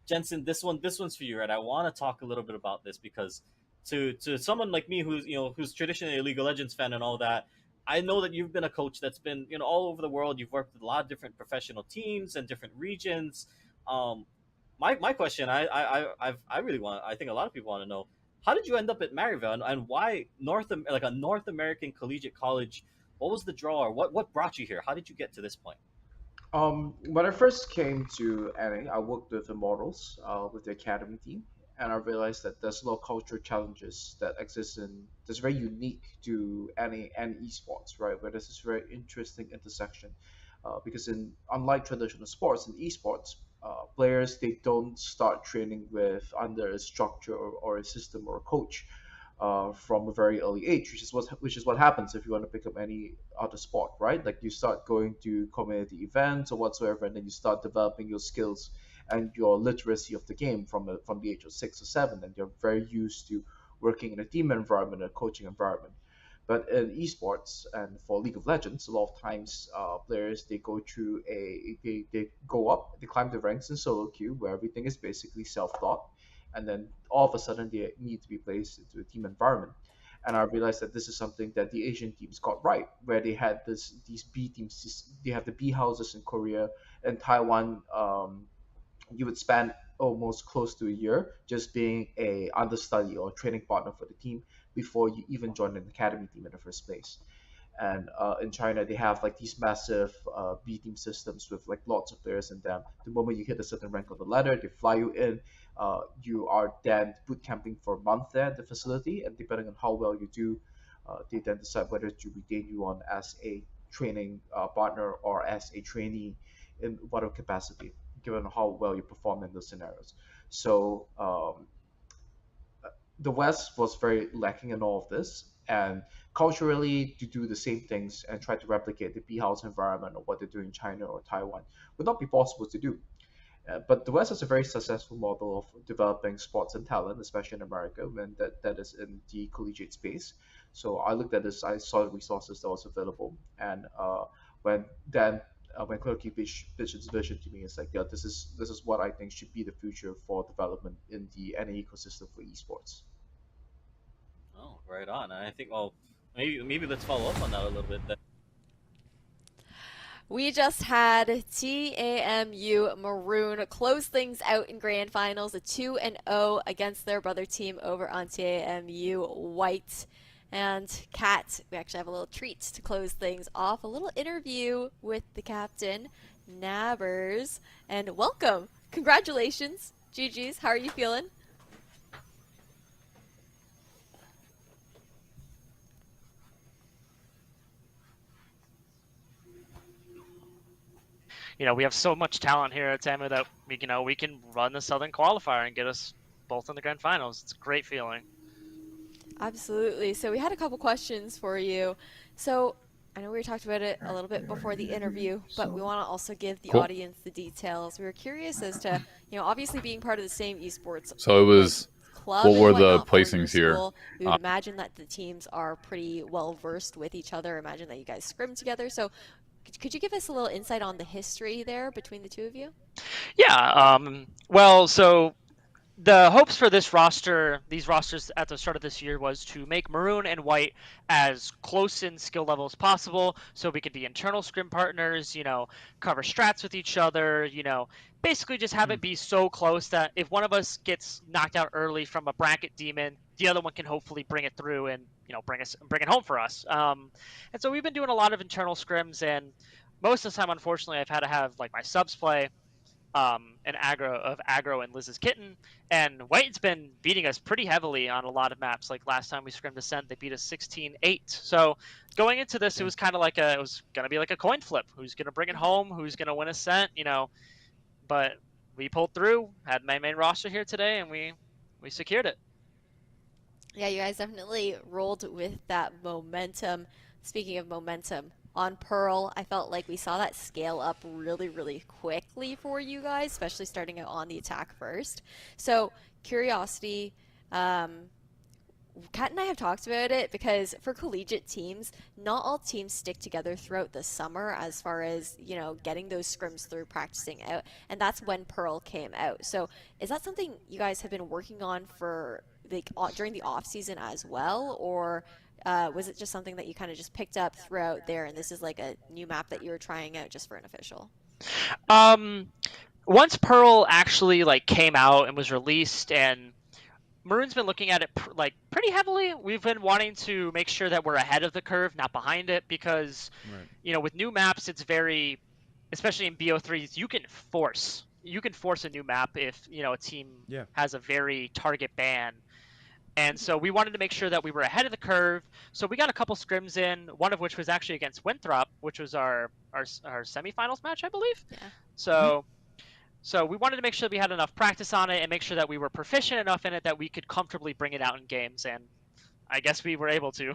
Jensen, this one's for you, right? I want to talk a little bit about this because to someone like me who's traditionally a League of Legends fan and all that, I know that you've been a coach that's been all over the world. You've worked with a lot of different professional teams and different regions. My question, I think a lot of people want to know, how did you end up at Maryville and why a North American collegiate college? What was the draw, or what brought you here? How did you get to this point? When I first came to NA, I worked with Immortals, with the academy team, and I realized that there's a lot of cultural challenges that exist that's very unique to NA and esports, right? Where there's this very interesting intersection, because unlike traditional sports, in esports, players, they don't start training under a structure or a system or a coach. From a very early age, which is what happens if you want to pick up any other sport, right? Like you start going to community events or whatsoever, and then you start developing your skills and your literacy of the game from the age of 6 or 7, and you're very used to working in a team environment, a coaching environment. But in esports and for League of Legends, a lot of times players, they go through they go up, they climb the ranks in solo queue where everything is basically self-taught, and then all of a sudden they need to be placed into a team environment. And I realized that this is something that the Asian teams got right, where they had these B teams. They have the B houses in Korea and Taiwan. You would spend almost close to a year just being a understudy or training partner for the team before you even join an academy team in the first place. And in China, they have like these massive B team systems with like lots of players in them. The moment you hit a certain rank on the ladder, they fly you in. You are then boot camping for a month there at the facility, and depending on how well you do, they then decide whether to retain you on as a training partner or as a trainee in whatever capacity, given how well you perform in those scenarios. So the West was very lacking in all of this, and culturally to do the same things and try to replicate the B-house environment or what they do in China or Taiwan would not be possible to do. But the West has a very successful model of developing sports and talent, especially in America, when that is in the collegiate space. So I looked at this, I saw the resources that was available, and when Clerky pitched his vision to me, it's like, yeah, this is what I think should be the future for development in the NA ecosystem for esports. Oh, right on. I think, maybe let's follow up on that a little bit then. We just had TAMU Maroon close things out in grand finals, a 2-0 against their brother team over on TAMU White. And Kat, we actually have a little treat to close things off, a little interview with the captain, Nabbers. And welcome. Congratulations. GG's. How are you feeling? We have so much talent here at TAMU that we can run the Southern Qualifier and get us both in the grand finals. It's a great feeling. Absolutely. So we had a couple questions for you. So I know we talked about it a little bit before the interview, but we want to also give the audience the details. We were curious as to, obviously being part of the same esports. So it was club What and were the whatnot for your placings here? school. We would imagine that the teams are pretty well versed with each other. Imagine that you guys scrim together. So could you give us a little insight on the history there between the two of you? Yeah. Well, so the hopes for this roster, these rosters at the start of this year, was to make Maroon and White as close in skill level as possible, so we could be internal scrim partners, cover strats with each other, basically just have it be so close that if one of us gets knocked out early from a bracket demon, the other one can hopefully bring it through and bring it home for us. And so we've been doing a lot of internal scrims, and most of the time, unfortunately, I've had to have like my subs play. An aggro and Liz's Kitten, and White's been beating us pretty heavily on a lot of maps. Like last time we scrimmed Ascent, they beat us 16-8. So going into this, it was kind of like it was gonna be like a coin flip. Who's gonna bring it home? Who's gonna win Ascent? But we pulled through. Had my main roster here today, and we secured it. Yeah, you guys definitely rolled with that momentum. Speaking of momentum, on Pearl, I felt like we saw that scale up really, really quickly for you guys, especially starting out on the attack first. So, curiosity, Kat and I have talked about it because for collegiate teams, not all teams stick together throughout the summer as far as, getting those scrims through, practicing out, and that's when Pearl came out. So, is that something you guys have been working on for during the off season as well, or was it just something that you kind of just picked up throughout there, and this is like a new map that you were trying out just for an official? Once Pearl actually came out and was released, and Maroon's been looking at it pretty heavily. We've been wanting to make sure that we're ahead of the curve, not behind it, because with new maps, it's very, especially in BO3s, you can force a new map if a team has a very target ban. And so we wanted to make sure that we were ahead of the curve. So we got a couple scrims in, one of which was actually against Winthrop, which was our semifinals match, I believe. Yeah. So we wanted to make sure that we had enough practice on it and make sure that we were proficient enough in it that we could comfortably bring it out in games, and I guess we were able to.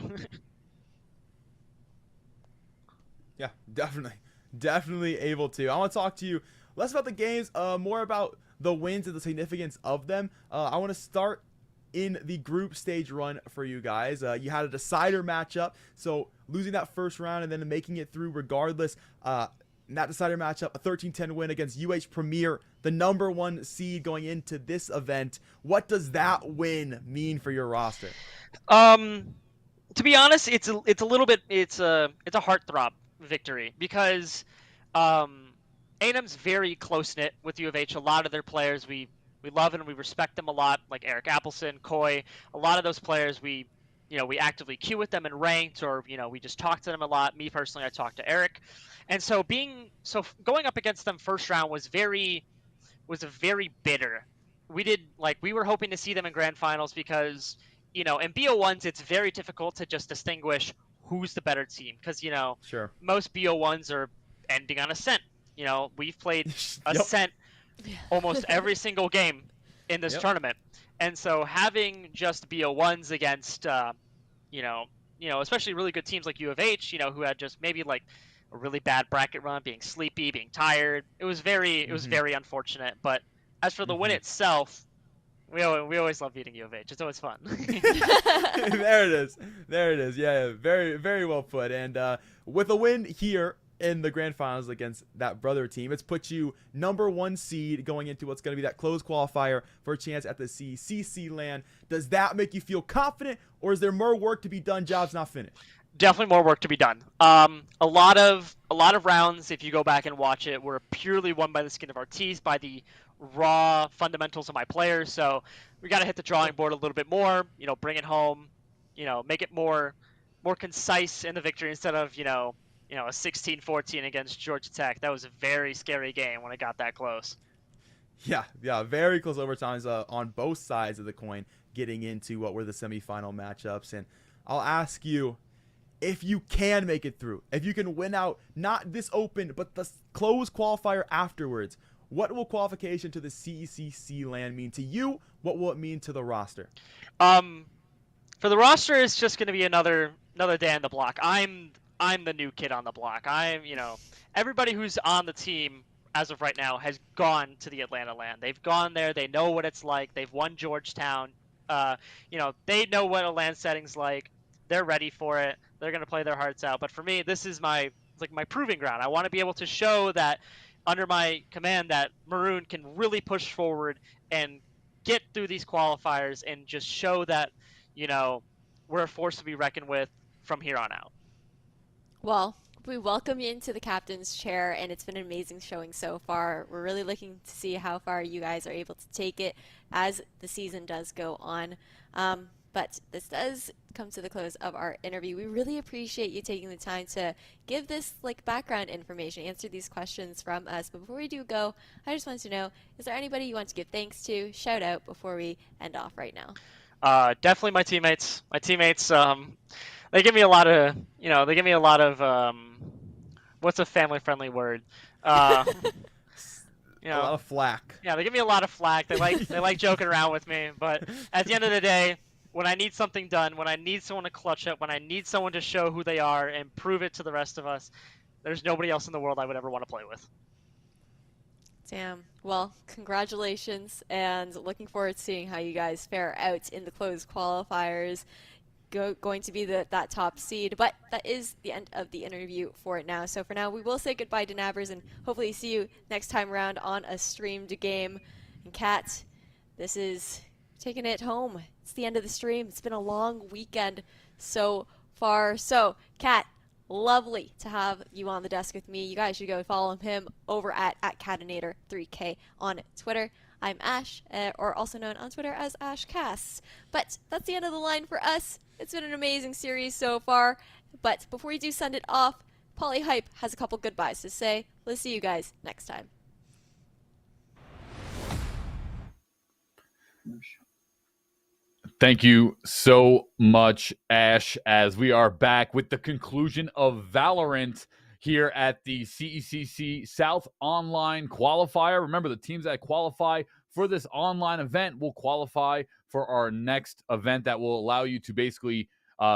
Yeah, definitely able to. I want to talk to you less about the games, more about the wins and the significance of them. I want to start in the group stage run for you guys. You had a decider matchup, so losing that first round and then making it through regardless. In that decider matchup, a 13-10 win against UH Premier, the #1 seed going into this event. What does that win mean for your roster? To be honest, it's a little bit it's a heartthrob victory because A&M's very close knit with U of H. A lot of their players we love and we respect them a lot, like Eric Appleson, Coy. A lot of those players we actively queue with them in ranked, or we just talk to them a lot. Me personally, I talk to Eric, and so going up against them first round was very bitter. We were hoping to see them in grand finals because in BO1s it's very difficult to just distinguish who's the better team because Sure. most BO1s are ending on Ascent. We've played Ascent almost every single game in this tournament, and so having just BO1s against especially really good teams like U of H, who had just maybe a really bad bracket run, being sleepy, being tired, it was very unfortunate. But as for the win itself, we always love beating U of H. It's always fun. There it is. Yeah, very, very well put. And with a win here in the grand finals against that brother team, it's put you #1 seed going into what's going to be that closed qualifier for a chance at the CECC LAN. Does that make you feel confident, or is there more work to be done, jobs not finished? Definitely more work to be done. A lot of rounds, if you go back and watch it, were purely won by the skin of our teeth, by the raw fundamentals of my players. So we got to hit the drawing board a little bit more, bring it home, make it more concise in the victory instead of, a 16-14 against Georgia Tech. That was a very scary game when it got that close. Yeah, very close overtimes on both sides of the coin getting into what were the semifinal matchups. And I'll ask you, if you can make it through, if you can win out not this open but the closed qualifier afterwards, what will qualification to the CECC LAN mean to you? What will it mean to the roster? For the roster, it's just going to be another day on the block. I'm the new kid on the block. Everybody who's on the team as of right now has gone to the Atlanta LAN. They've gone there. They know what it's like. They've won Georgetown. They know what a LAN setting's like. They're ready for it. They're going to play their hearts out. But for me, this is my proving ground. I want to be able to show that under my command that Maroon can really push forward and get through these qualifiers and just show that, we're a force to be reckoned with from here on out. Well, we welcome you into the captain's chair, and it's been an amazing showing so far. We're really looking to see how far you guys are able to take it as the season does go on. But this does come to the close of our interview. We really appreciate you taking the time to give this background information, answer these questions from us. But before we do go, I just wanted to know, is there anybody you want to give thanks to, shout out before we end off right now? Definitely my teammates. My teammates, they give me a lot of, what's a family-friendly word? A lot of flack. Yeah, they give me a lot of flack. They like joking around with me. But at the end of the day, when I need something done, when I need someone to clutch up, when I need someone to show who they are and prove it to the rest of us, there's nobody else in the world I would ever want to play with. Damn. Well, congratulations, and looking forward to seeing how you guys fare out in the closed qualifiers. Going to be that top seed, but that is the end of the interview for it now. So for now, we will say goodbye to Nabbers and hopefully see you next time around on a streamed game. And Kat, this is taking it home. It's the end of the stream. It's been a long weekend so far. So Kat, lovely to have you on the desk with me. You guys should go follow him over at Catinator3K on Twitter. I'm Ash, or also known on Twitter as AshCasts. But that's the end of the line for us. It's been an amazing series so far. But before we do send it off, Polyhype has a couple goodbyes to say. We'll see you guys next time. Thank you so much, Ash, as we are back with the conclusion of VALORANT here at the CECC South Online Qualifier. Remember, the teams that qualify for this online event will qualify for our next event that will allow you to basically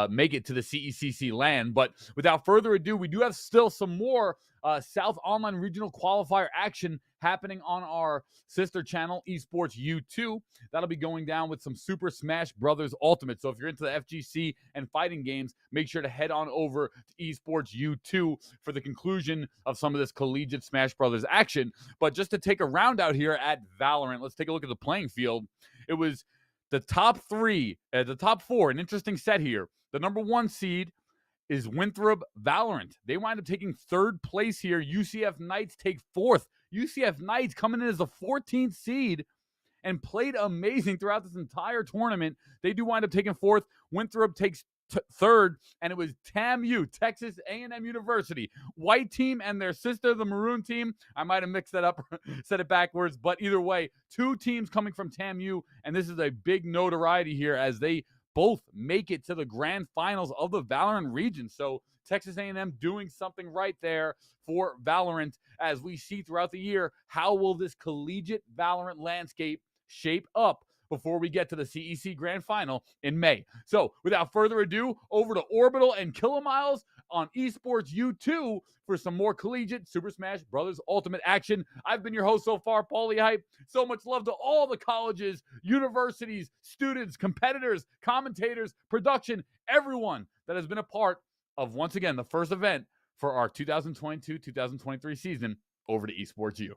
make it to the CECC LAN. But without further ado, we do have still some more South Online Regional Qualifier action happening on our sister channel, Esports U2. That'll be going down with some Super Smash Brothers Ultimate. So if you're into the FGC and fighting games, make sure to head on over to Esports U2 for the conclusion of some of this collegiate Smash Brothers action. But just to take a round out here at VALORANT, let's take a look at the playing field. It was the top four, an interesting set here. The number 1 seed is Winthrop VALORANT. They wind up taking 3rd place here. UCF Knights take 4th. UCF Knights coming in as the 14th seed and played amazing throughout this entire tournament. They do wind up taking 4th. Winthrop takes 3rd, and it was TAMU, Texas A&M University. White team and their sister, the Maroon team. I might have mixed that up, said it backwards, but either way, 2 teams coming from TAMU, and this is a big notoriety here as they both make it to the grand finals of the VALORANT region. So Texas A&M doing something right there for VALORANT. As we see throughout the year, how will this collegiate VALORANT landscape shape up before we get to the CEC Grand Final in May? So without further ado, over to Orbital and Kilomiles on Esports U2 for some more collegiate Super Smash Brothers Ultimate action. I've been your host so far, Polyhype. So much love to all the colleges, universities, students, competitors, commentators, production, everyone that has been a part of, once again, the first event for our 2022-2023 season. Over to Esports U.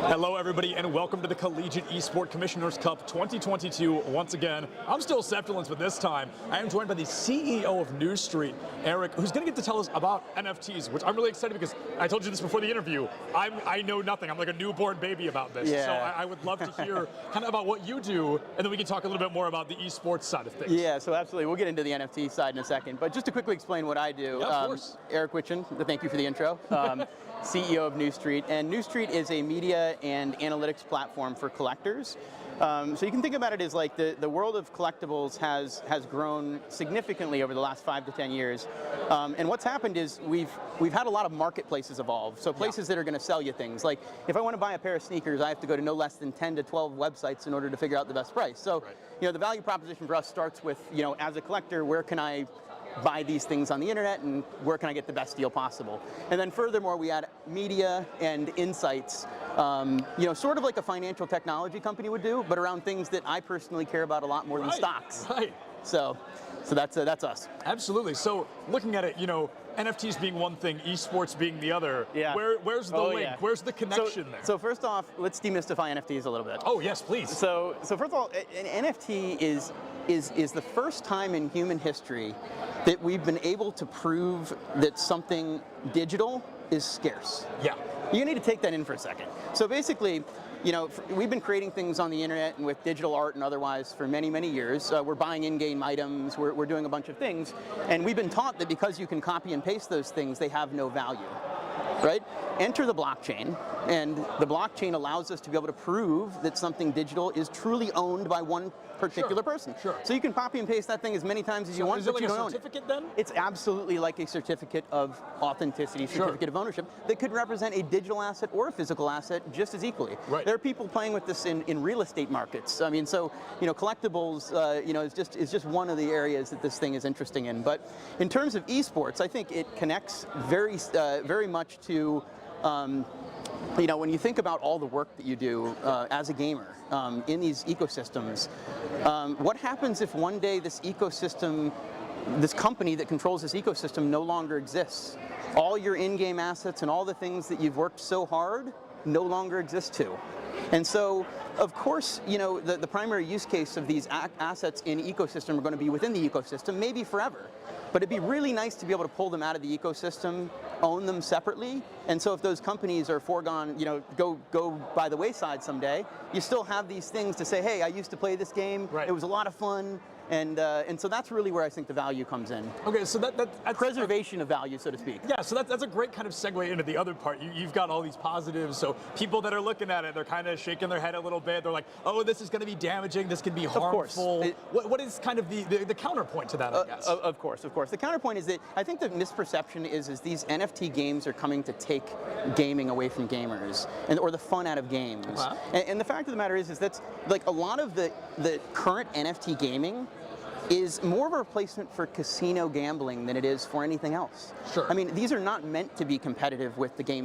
Hello, everybody, and welcome to the Collegiate Esport Commissioners Cup 2022. Once again, I'm still Septulence, but this time I am joined by the CEO of New Street, Eric, who's going to get to tell us about NFTs, which I'm really excited because I told you this before the interview. I know nothing. I'm like a newborn baby about this. Yeah. So I would love to hear kind of about what you do, and then we can talk a little bit more about the esports side of things. Yeah, so absolutely. We'll get into the NFT side in a second. But just to quickly explain what I do. Yeah, of course. Eric Witchen, thank you for the intro. CEO of New Street. And New Street is a media and analytics platform for collectors. So you can think about it as like the world of collectibles has grown significantly over the last 5 to 10 years. And what's happened is we've had a lot of marketplaces evolve. So places that are going to sell you things. Like if I want to buy a pair of sneakers, I have to go to no less than 10 to 12 websites in order to figure out the best price. So you know, the value proposition for us starts with, you know, as a collector, where can I buy these things on the internet and where can I get the best deal possible? And then furthermore, we add media and insights, you know, sort of like a financial technology company would do, but around things that I personally care about a lot more than stocks. Right. So that's us. Absolutely. So looking at it, you know, NFTs being one thing, esports being the other. Yeah. Where's the link? Yeah. Where's the connection there? So first off, let's demystify NFTs a little bit. Oh yes, please. So first of all, an NFT is the first time in human history that we've been able to prove that something digital is scarce. Yeah. You need to take that in for a second. So basically, you know, we've been creating things on the internet and with digital art and otherwise for many, many years. We're buying in-game items, we're doing a bunch of things, and we've been taught that because you can copy and paste those things, they have no value, right? Enter the blockchain, and the blockchain allows us to be able to prove that something digital is truly owned by one particular person. Sure. So you can copy and paste that thing as many times as you want, is it but like you a don't own it. certificate then? It's absolutely like a certificate of authenticity, certificate of ownership that could represent a digital asset or a physical asset just as equally. Right. There are people playing with this in real estate markets. I mean, so you know, collectibles, you know, is just one of the areas that this thing is interesting in. But in terms of esports, I think it connects very much to. You know, when you think about all the work that you do as a gamer in these ecosystems, what happens if one day this ecosystem, this company that controls this ecosystem no longer exists? All your in-game assets and all the things that you've worked so hard no longer exist too. And so, of course, you know, the primary use case of these assets in ecosystem are going to be within the ecosystem, maybe forever. But it'd be really nice to be able to pull them out of the ecosystem, own them separately, and so if those companies are foregone, you know, go by the wayside someday, you still have these things to say, hey, I used to play this game, it was a lot of fun, and so that's really where I think the value comes in. Okay, so that's preservation of value, so to speak. Yeah, so that's a great kind of segue into the other part. You've got all these positives, so people that are looking at it, they're kind of shaking their head a little bit. They're like, oh, this is going to be damaging, this can be harmful. Of course. What is kind of the counterpoint to that, I guess? Of course. The counterpoint is that I think the misperception is these NFT games are coming to take gaming away from gamers, or the fun out of games. Wow. And the fact of the matter is that's like a lot of the current NFT gaming is more of a replacement for casino gambling than it is for anything else. Sure. I mean, these are not meant to be competitive with the game